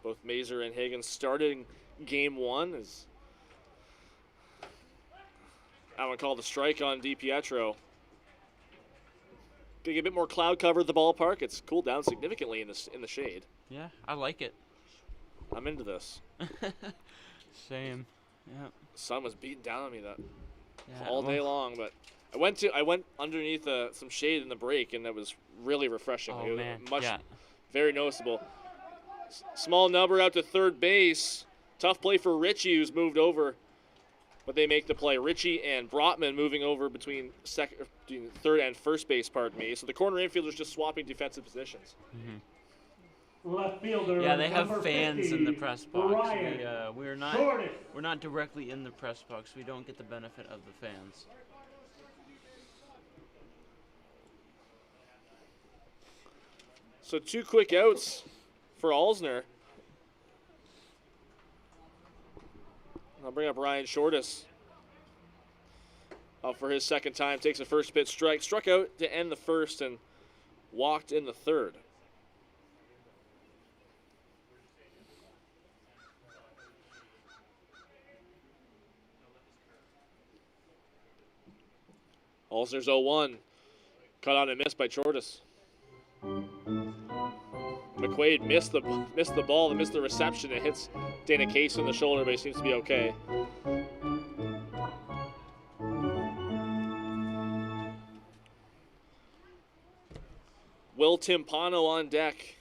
Both Mazer and Higgins starting game one as one called a strike on DiPietro. Gonna get a bit more cloud cover at the ballpark. It's cooled down significantly in the shade. Yeah, I like it. I'm into this. Same. Yeah. Sun was beating down on me all day long, but I went underneath some shade in the break, and that was really refreshing. Oh, It was man. very noticeable. Small number out to third base. Tough play for Richie, who's moved over, but they make the play. Richie and Brotman moving over between third and first base, pardon me. So the corner infielders just swapping defensive positions. Mm-hmm. Left fielder. Yeah, they have number fans 50, in the press box. Ryan We're not directly in the press box. We don't get the benefit of the fans. So 2 quick outs for Alsner. I'll bring up Ryan Shortis up for his second time. Takes a first pitch strike. Struck out to end the first and walked in the third. Alsner's 0-1. Cut on and missed by Shortis. McQuaid missed the ball, missed the reception. It hits Dana Case in the shoulder, but he seems to be okay. Will Timpano on deck.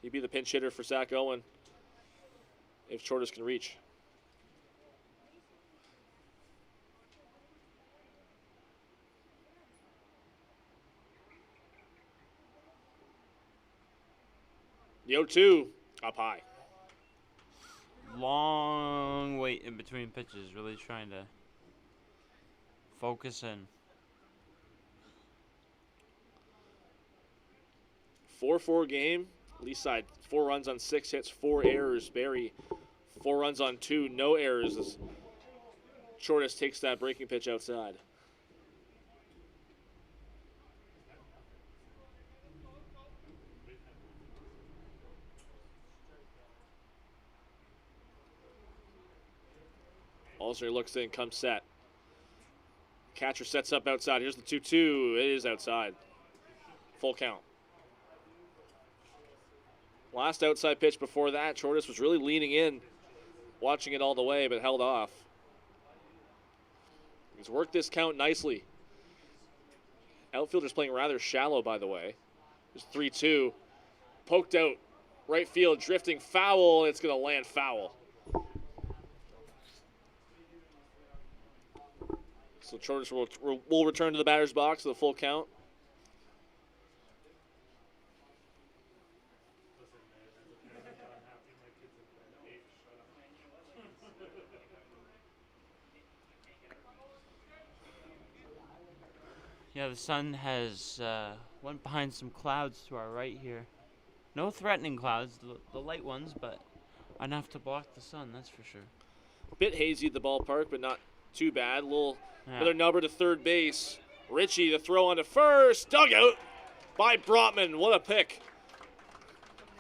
He'd be the pinch hitter for Zach Owen if Shortis can reach. The 0-2 up high. Long wait in between pitches, really trying to focus in. 4-4 game. Leaside 4 runs on 6 hits, 4 errors. Barrie 4 runs on 2, no errors as Shortis takes that breaking pitch outside. Alsner looks in, comes set. Catcher sets up outside. Here's the 2-2. It is outside. Full count. Last outside pitch before that, Shortis was really leaning in, watching it all the way, but held off. He's worked this count nicely. Outfielder's playing rather shallow, by the way. There's 3-2. Poked out. Right field, drifting foul. It's going to land foul. So Shortis will return to the batter's box with a full count. Yeah, the sun has went behind some clouds to our right here. No threatening clouds, the light ones, but enough to block the sun, that's for sure. Bit hazy at the ballpark, but not too bad. Another number to third base. Richie, the throw on to first. Dugout by Brotman. What a pick.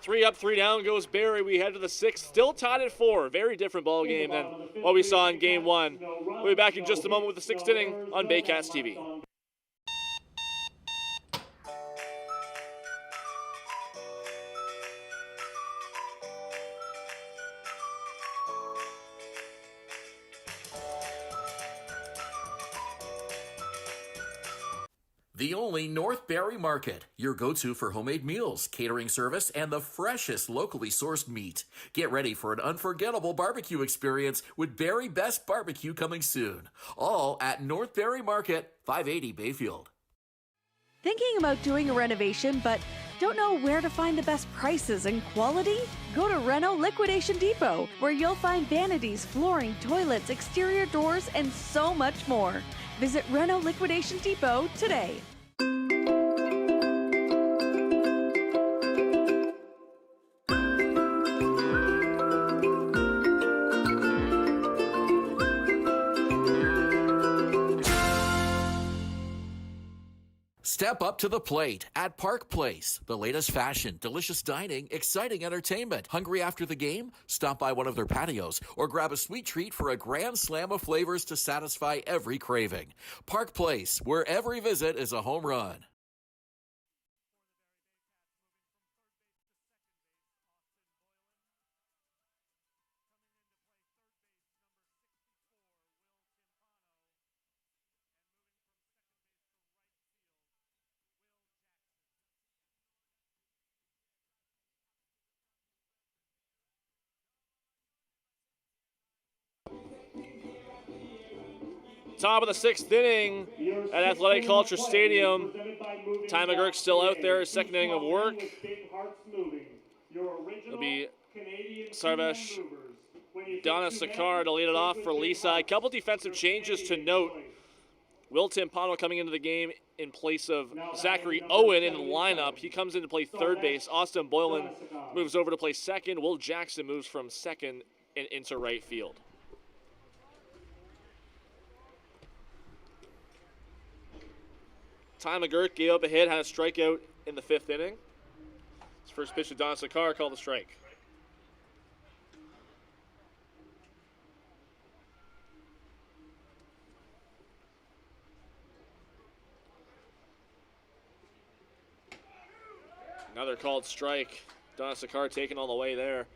3 up, 3 down goes Barrie. We head to the 6th. Still tied at 4. Very different ball game than what we saw in game 1. We'll be back in just a moment with the 6th inning on Baycats TV. The only North Barrie Market, your go-to for homemade meals, catering service, and the freshest locally sourced meat. Get ready for an unforgettable barbecue experience with Barrie Best Barbecue coming soon. All at North Barrie Market, 580 Bayfield. Thinking about doing a renovation but don't know where to find the best prices and quality? Go to Reno Liquidation Depot, where you'll find vanities, flooring, toilets, exterior doors, and so much more. Visit Reno Liquidation Depot today. Step up to the plate at Park Place. The latest fashion, delicious dining, exciting entertainment. Hungry after the game? Stop by one of their patios or grab a sweet treat for a grand slam of flavors to satisfy every craving. Park Place, where every visit is a home run. Top of the 6th inning at Athletic Kulture Stadium. Ty McGurk's still out there, second inning of work. It'll be Sarvesh Donasakar to lead it off for Leaside. Couple defensive changes to note. Will Timpano coming into the game in place of Zachary Owen in the lineup. He comes in to play third base. Austin Boylan moves over to play second. Will Jackson moves from second and into right field. Ty McGurk gave up a hit, had a strikeout in the 5th inning. His first pitch to Don Sakar, called a strike. Another called strike. Don Sakar taken all the way there.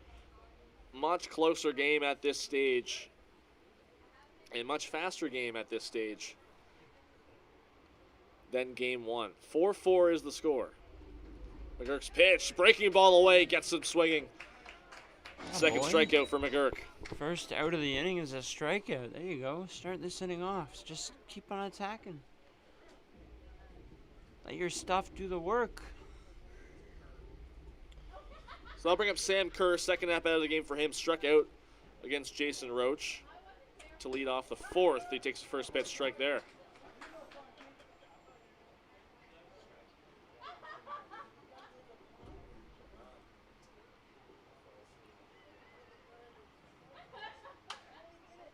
Much closer game at this stage. A much faster game at this stage than game 1. 4-4 is the score. McGurk's pitch, breaking ball away, gets him swinging. Second strikeout for McGurk. First out of the inning is a strikeout. There you go. Start this inning off. Just keep on attacking. Let your stuff do the work. So I'll bring up Sam Kerr, second at bat of the game for him. Struck out against Jason Roach to lead off the 4th. He takes the first pitch strike there.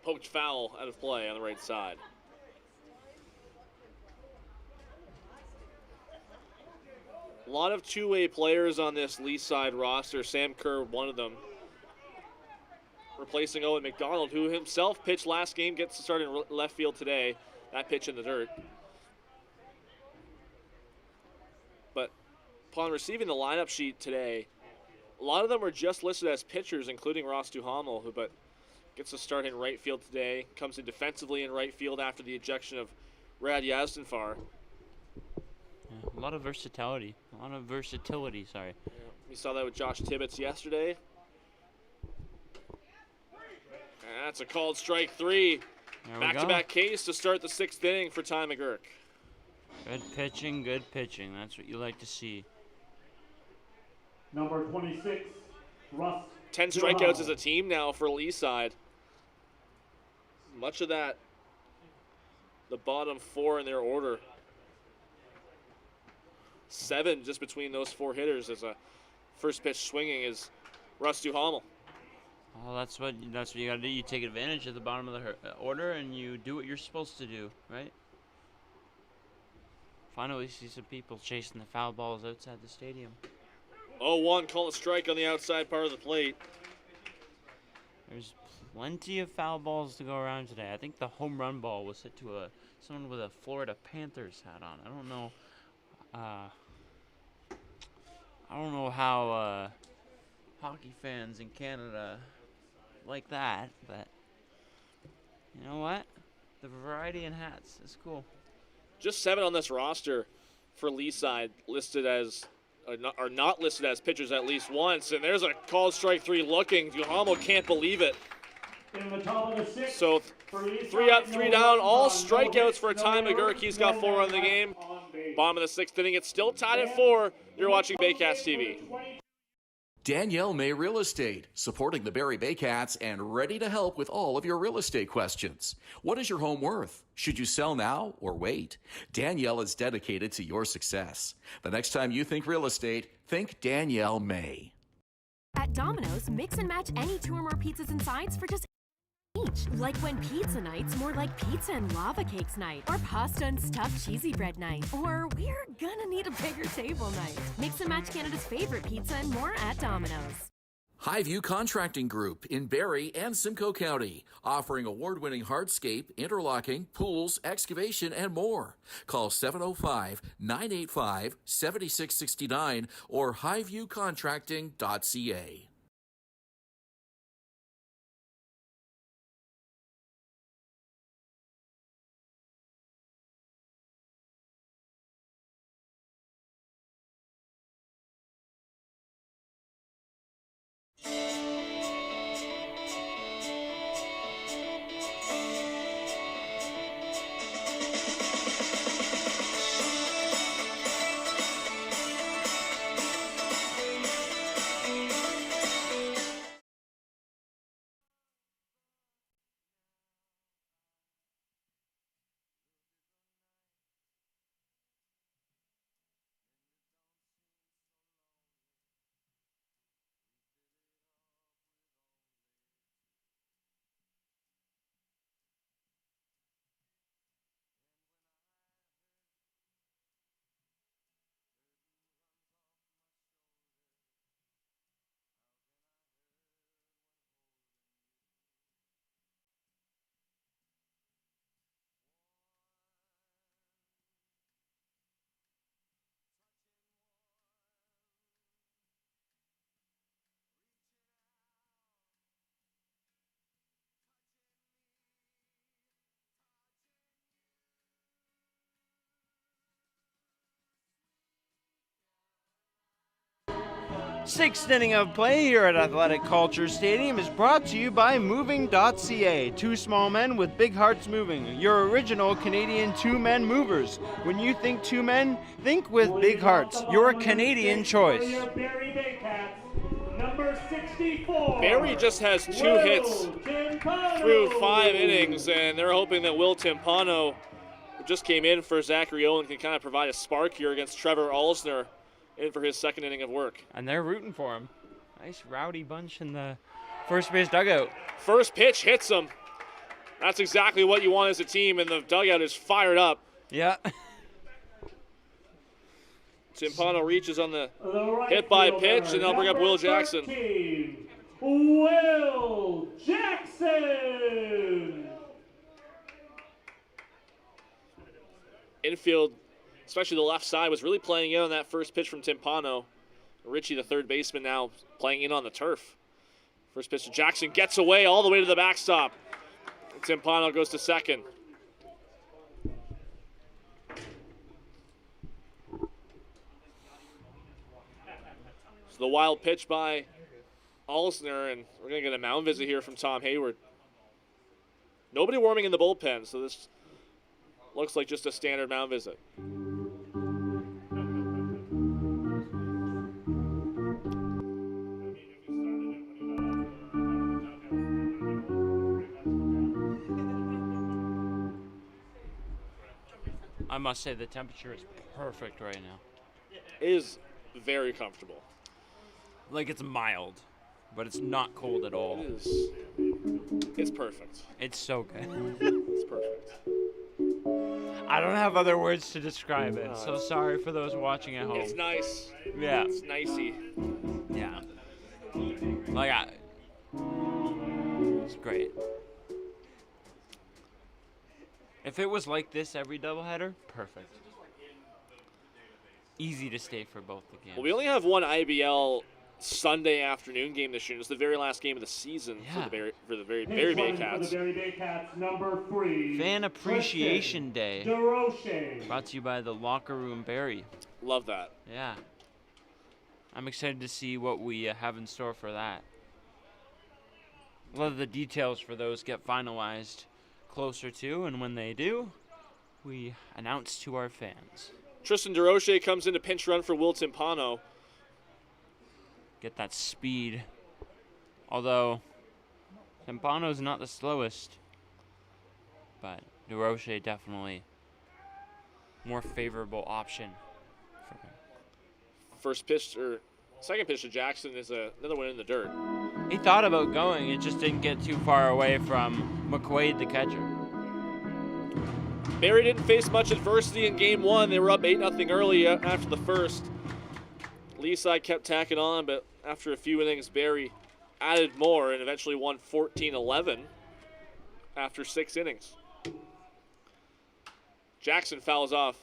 Poked foul out of play on the right side. A lot of two-way players on this Leaside roster. Sam Kerr, one of them. Replacing Owen McDonald, who himself pitched last game, gets to start in left field today. That pitch in the dirt. But upon receiving the lineup sheet today, a lot of them were just listed as pitchers, including Ross Duhamel, who gets to start in right field today. Comes in defensively in right field after the ejection of Rad Yazdanfar. Yeah, a lot of versatility. Sorry. Yeah, we saw that with Josh Tibbetts yesterday. And that's a called strike 3. Back-to-back case to start the 6th inning for Ty McGurk. Good pitching, good pitching. That's what you like to see. Number 26, Russ. 10 strikeouts as a team now for Leaside. Much of that, the bottom 4 in their order. 7 just between those 4 hitters as a first pitch swinging is Russ Duhamel. Well, that's what you got to do. You take advantage of the bottom of the order and you do what you're supposed to do, right? Finally see some people chasing the foul balls outside the stadium. 0-1, call a strike on the outside part of the plate. There's plenty of foul balls to go around today. I think the home run ball was hit to someone with a Florida Panthers hat on. I don't know how hockey fans in Canada like that, but you know what? The variety in hats is cool. Just 7 on this roster for Leaside listed as are not listed as pitchers at least once, and there's a called strike 3 looking. Duhamel can't believe it. So 3 up, 3 down, all strikeouts for Ty McGurk. He's got 4 on the game. Bottom of the 6th inning, it's still tied at 4. You're watching Baycats TV. Danielle May Real Estate, supporting the Barrie Baycats and ready to help with all of your real estate questions. What is your home worth? Should you sell now or wait? Danielle is dedicated to your success. The next time you think real estate, think Danielle May. At Domino's, mix and match any 2 or more pizzas and sides for just each. Like when pizza night's more like pizza and lava cakes night, or pasta and stuffed cheesy bread night, or we're gonna need a bigger table night. Mix and match Canada's favorite pizza and more at Domino's. Highview Contracting Group in Barrie and Simcoe County, offering award-winning hardscape, interlocking, pools, excavation, and more. Call 705-985-7669 or highviewcontracting.ca. Sixth inning of play here at Athletic Kulture Stadium is brought to you by Moving.ca. Two small men with big hearts moving. Your original Canadian two-men movers. When you think two men, think with big hearts. Your Canadian choice. Barrie Baycats, number 64. Barrie just has 2 hits through 5 innings, and they're hoping that Will Timpano, who just came in for Zachary Owen, can kind of provide a spark here against Trevor Olsner in for his second inning of work. And they're rooting for him. Nice rowdy bunch in the first base dugout. First pitch hits him. That's exactly what you want as a team, and the dugout is fired up. Yeah. Timpano reaches on the hit by pitch, and they'll bring up Will Jackson. 13, Will Jackson. Infield, especially the left side, was really playing in on that first pitch from Timpano. Richie, the third baseman, now playing in on the turf. First pitch to Jackson, gets away all the way to the backstop. Timpano goes to second. So the wild pitch by Olsner, and we're going to get a mound visit here from Tom Hayward. Nobody warming in the bullpen, so this looks like just a standard mound visit. I must say the temperature is perfect right now. It is very comfortable. Like, it's mild, but it's not cold at all. It is. It's perfect. It's so good. It's perfect. I don't have other words to describe it, so sorry for those watching at home. It's nice. Yeah. It's nicey. Yeah. Like, it's great. If it was like this every doubleheader, perfect. Easy to stay for both the games. Well, we only have one IBL Sunday afternoon game this year. It's the very last game of the season for the Barrie Baycats. The Barrie Baycats, number 3. Fan Appreciation Day. DeRoche. Brought to you by the Locker Room Barrie. Love that. Yeah. I'm excited to see what we have in store for that. A lot of the details for those get finalized closer to, and when they do, we announce to our fans. Tristan DeRoche comes in to pinch run for Will Timpano. Get that speed. Although, Timpano's not the slowest, but DeRoche definitely more favorable option for him. Second pitch to Jackson is another one in the dirt. He thought about going. It just didn't get too far away from McQuaid, the catcher. Barrie didn't face much adversity in game one. They were up 8-0 early after the first. Leaside kept tacking on, but after a few innings, Barrie added more and eventually won 14-11 after 6 innings. Jackson fouls off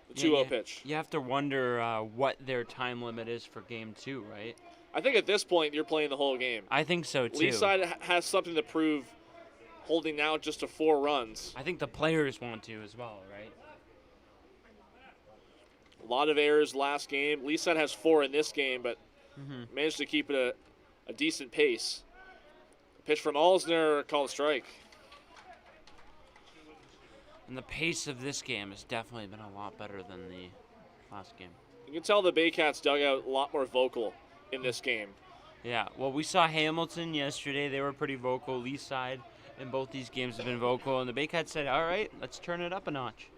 the 2-0 pitch. You have to wonder what their time limit is for game 2, right? I think at this point, you're playing the whole game. I think so, too. Leaside has something to prove, holding now just to 4 runs. I think the players want to as well, right? A lot of errors last game. Leaside has 4 in this game, but managed to keep it a decent pace. Pitch from Alsner, called strike. And the pace of this game has definitely been a lot better than the last game. You can tell the Baycats dugout a lot more vocal in this game. Yeah, well, we saw Hamilton yesterday. They were pretty vocal. Leaside in both these games have been vocal. And the Baycats said, all right, let's turn it up a notch.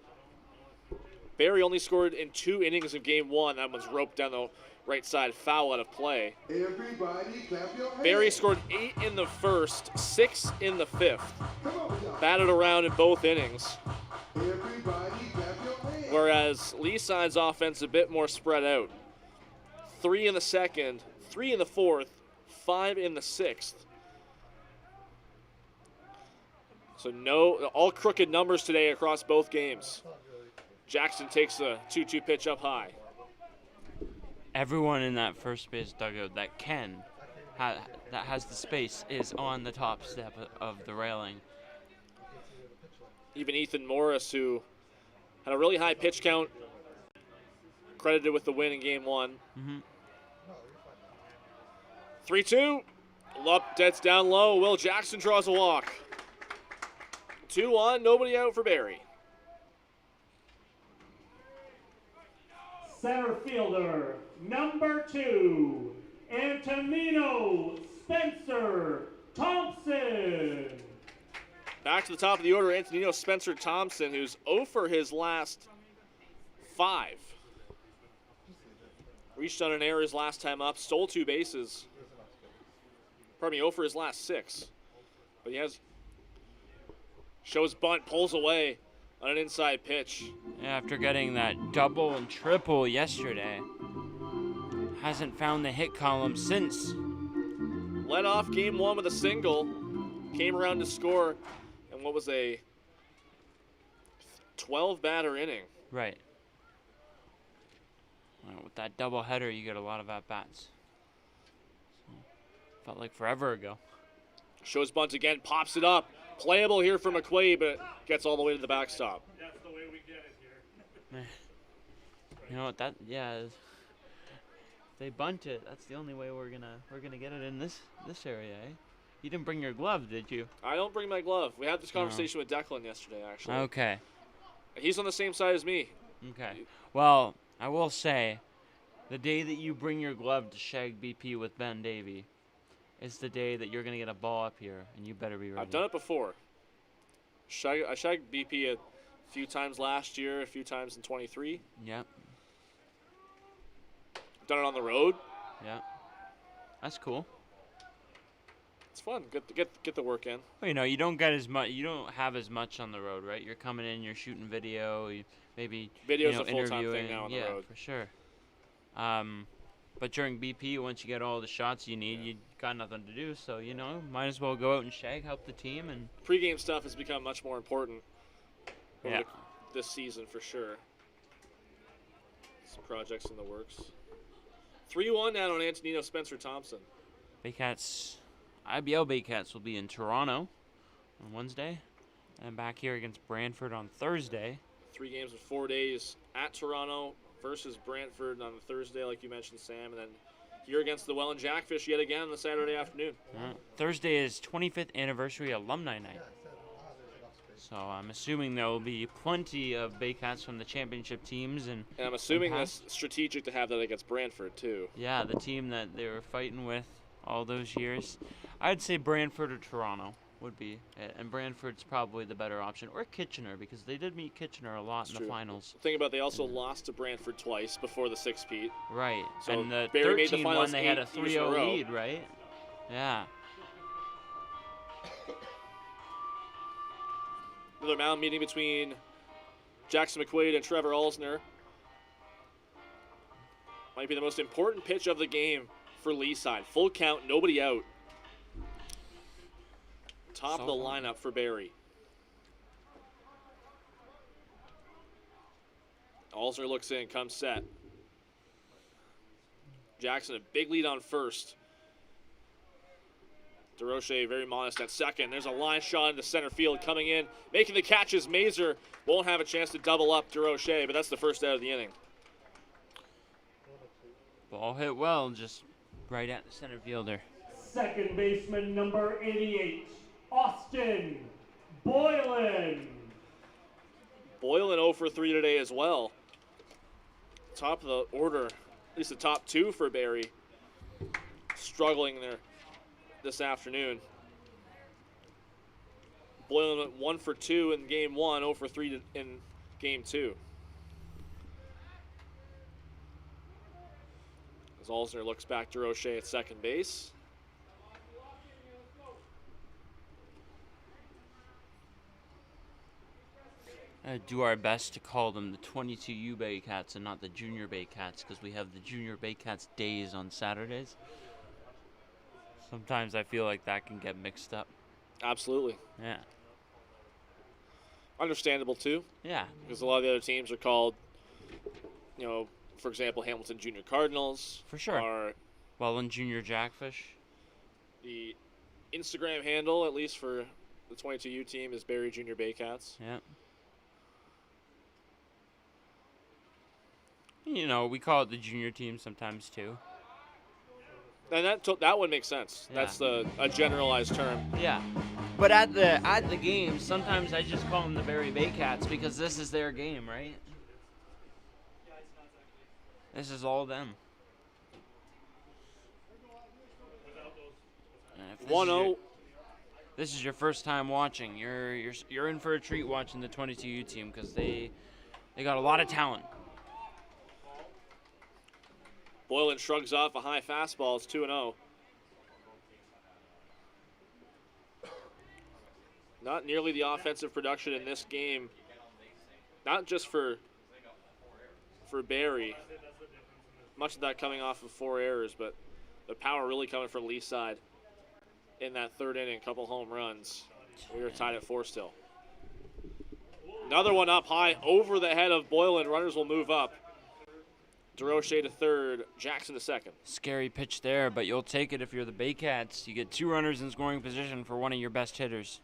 Barrie only scored in 2 innings of game 1. That one's roped down the right side, foul out of play. Everybody clap your hands. Barrie scored 8 in the first, 6 in the 5th. Batted around in both innings. Everybody clap your hands. Whereas Leaside's offense a bit more spread out. 3 in the second, 3 in the 4th, 5 in the 6th. So all crooked numbers today across both games. Jackson takes a 2-2 pitch up high. Everyone in that first base dugout that has the space is on the top step of the railing. Even Ethan Morris, who had a really high pitch count, credited with the win in game 1. 3-2. That's down low. Will Jackson draws a walk. 2-1, nobody out for Barrie. Center fielder, number 2, Antonino Spencer Thompson. Back to the top of the order, Antonino Spencer Thompson, who's 0 for his last 5. Reached on an error his last time up, stole 2 bases. Pardon me, 0 for his last 6. But he shows bunt, pulls away on an inside pitch. After getting that double and triple yesterday, hasn't found the hit column since. Led off game 1 with a single, came around to score in what was a 12-batter inning. Right. With that double header, you get a lot of at-bats. Felt like forever ago. Shows bunt again, pops it up. Playable here for McQuaid, but gets all the way to the backstop. That's the way we get it here. You know what? If they bunt it, that's the only way we're gonna get it in this area. Eh? You didn't bring your glove, did you? I don't bring my glove. We had this conversation with Declan yesterday, actually. Okay. He's on the same side as me. Okay. Well, I will say, the day that you bring your glove to shag BP with Ben Davey, it's the day that you're going to get a ball up here, and you better be ready. I've done it before. I shagged BP a few times last year, a few times in 23. Yep. Done it on the road. Yeah. That's cool. It's fun. Get the work in. Well, you don't get as much. You don't have as much on the road, right? You're coming in, you're shooting video, Video's a full-time thing now on the road. Yeah, for sure. But during BP, once you get all the shots you need, you got nothing to do. So, might as well go out and shag, help the team. And pre-game stuff has become much more important this season for sure. Some projects in the works. 3-1 down on Antonino Spencer Thompson. Baycats, IBL Baycats will be in Toronto on Wednesday. And back here against Brantford on Thursday. 3 games in 4 days at Toronto versus Brantford on Thursday, like you mentioned, Sam, and then here against the Welland Jackfish yet again on the Saturday afternoon. Thursday is 25th anniversary alumni night. So I'm assuming there will be plenty of Baycats from the championship teams. And I'm assuming that's strategic to have that against Brantford, too. Yeah, the team that they were fighting with all those years. I'd say Brantford or Toronto would be it. And Brantford's probably the better option. Or Kitchener, because they did meet Kitchener a lot in the finals. Think about it, they also lost to Brantford twice before the 6-peat. Right. So and the Barrie made the 13 finals one, they had a 3-0 lead, right? Yeah. Another mound meeting between Jackson McQuaid and Trevor Alsner. Might be the most important pitch of the game for Leaside. Full count, nobody out. Top of the lineup for Barrie. Alsner looks in, comes set. Jackson, a big lead on first. DeRoche very modest at second. There's a line shot into center field coming in. Making the catches, Mazer won't have a chance to double up DeRoche, but that's the first out of the inning. Ball hit well, just right at the center fielder. Second baseman number 88, Austin Boylan. Boylan 0 for 3 today as well. Top of the order, at least the top two for Barrie. Struggling there this afternoon. Boylan went 1 for 2 in game 1, 0 for 3 in game 2. As Alsner looks back to Roche at second base. Do our best to call them the 22U Baycats and not the Junior Baycats, because we have the Junior Baycats days on Saturdays. Sometimes I feel like that can get mixed up. Absolutely. Yeah. Understandable too. Yeah. Because a lot of the other teams are called, you know, for example, Hamilton Junior Cardinals. For sure. Or Welland Junior Jackfish. The Instagram handle, at least for the 22U team, is Barrie Junior Baycats. Yeah. You know, we call it the junior team sometimes too. And that one makes sense. Yeah. That's a generalized term. Yeah. But at the game, sometimes I just call them the Barrie Baycats because this is their game, right? This is all them. 1-0. This is your first time watching. You're in for a treat watching the 22U team because they got a lot of talent. Boylan shrugs off a high fastball. It's 2-0. Not nearly the offensive production in this game. Not just for Barrie. Much of that coming off of 4 errors, but the power really coming from Leaside in that third inning. A couple home runs. We were tied at 4 still. Another one up high over the head of Boylan. Runners will move up. DeRoche to third, Jackson to second. Scary pitch there, but you'll take it if you're the Baycats. You get 2 runners in scoring position for one of your best hitters.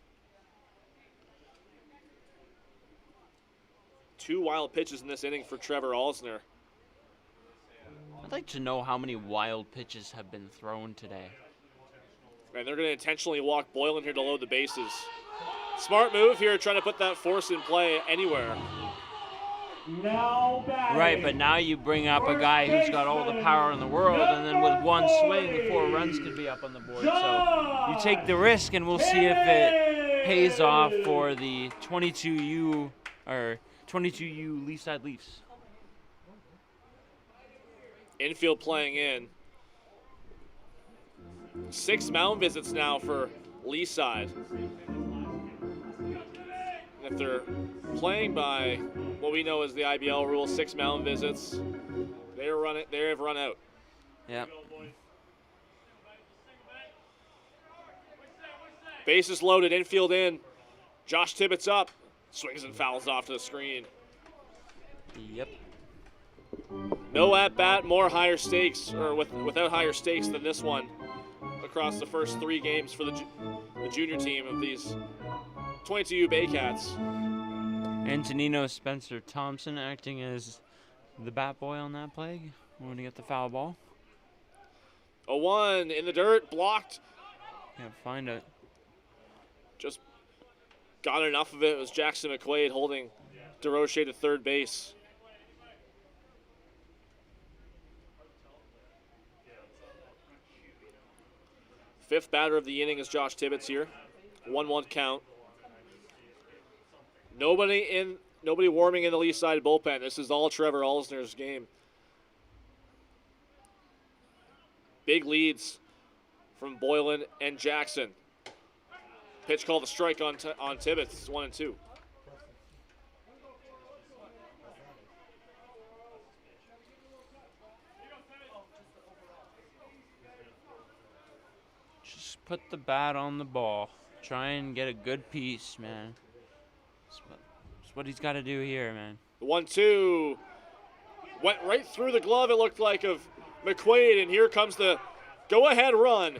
2 wild pitches in this inning for Trevor Alsner. I'd like to know how many wild pitches have been thrown today. And they're going to intentionally walk Boylan here to load the bases. Smart move here, trying to put that force in play anywhere. Now batting. Right, but now you bring up a guy who's got all the power in the world, and then with one swing, the 4 runs could be up on the board. So you take the risk, and we'll see if it pays off for the 22U Leaside Leafs. Infield playing in. 6 mound visits now for Leaside. And if they're playing by what we know as the IBL rule, 6 mound visits, they have run out. Yeah. Bases loaded, infield in. Josh Tibbetts up, swings and fouls off to the screen. Yep. No at bat, more higher stakes, or without higher stakes than this one across the first 3 games for the junior team of these 22U Baycats. Antonino Spencer Thompson acting as the bat boy on that play when he got the foul ball. 0-1 in the dirt, blocked. Can't find it. Just got enough of it. It was Jackson McQuaid holding DeRoche to third base. Fifth batter of the inning is Josh Tibbetts here. 1-1 count. Nobody warming in the Leaside bullpen. This is all Trevor Alsner's game. Big leads from Boylan and Jackson. Pitch called a strike on Tibbetts. It's 1-2. Just put the bat on the ball. Try and get a good piece, man. That's what he's got to do here, man. The 1-2 went right through the glove, it looked like, of McQuaid, and here comes the go-ahead run.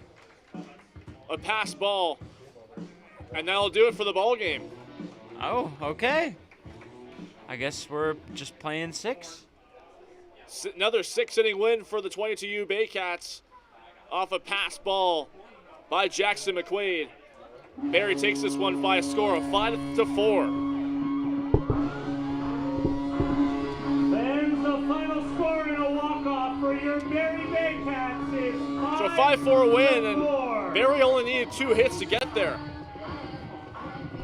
A pass ball, and that'll do it for the ball game. Oh, okay. I guess we're just playing 6. Another 6-inning win for the 22U Baycats off a pass ball by Jackson McQuaid. Barrie takes this one by a score of 5-4. Then the final score in a walk-off for your Barrie Baycats is 5-4. So a 5-4 win, and Barrie only needed 2 hits to get there.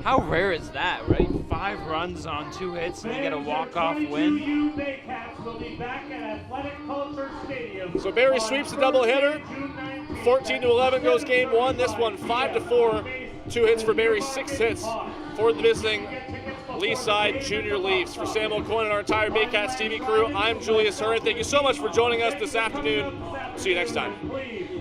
How rare is that, right? 5 runs on 2 hits and you get a walk-off win. Baycats will be back at Athletic Kulture Stadium. So Barrie sweeps the doubleheader. 14-11 goes game 1. This one 5-4. 2 hits for Barrie, 6 hits for the visiting Leaside Junior Leafs. For Sam O'Coin and our entire Baycats TV crew, I'm Julius Hearn. Thank you so much for joining us this afternoon. See you next time.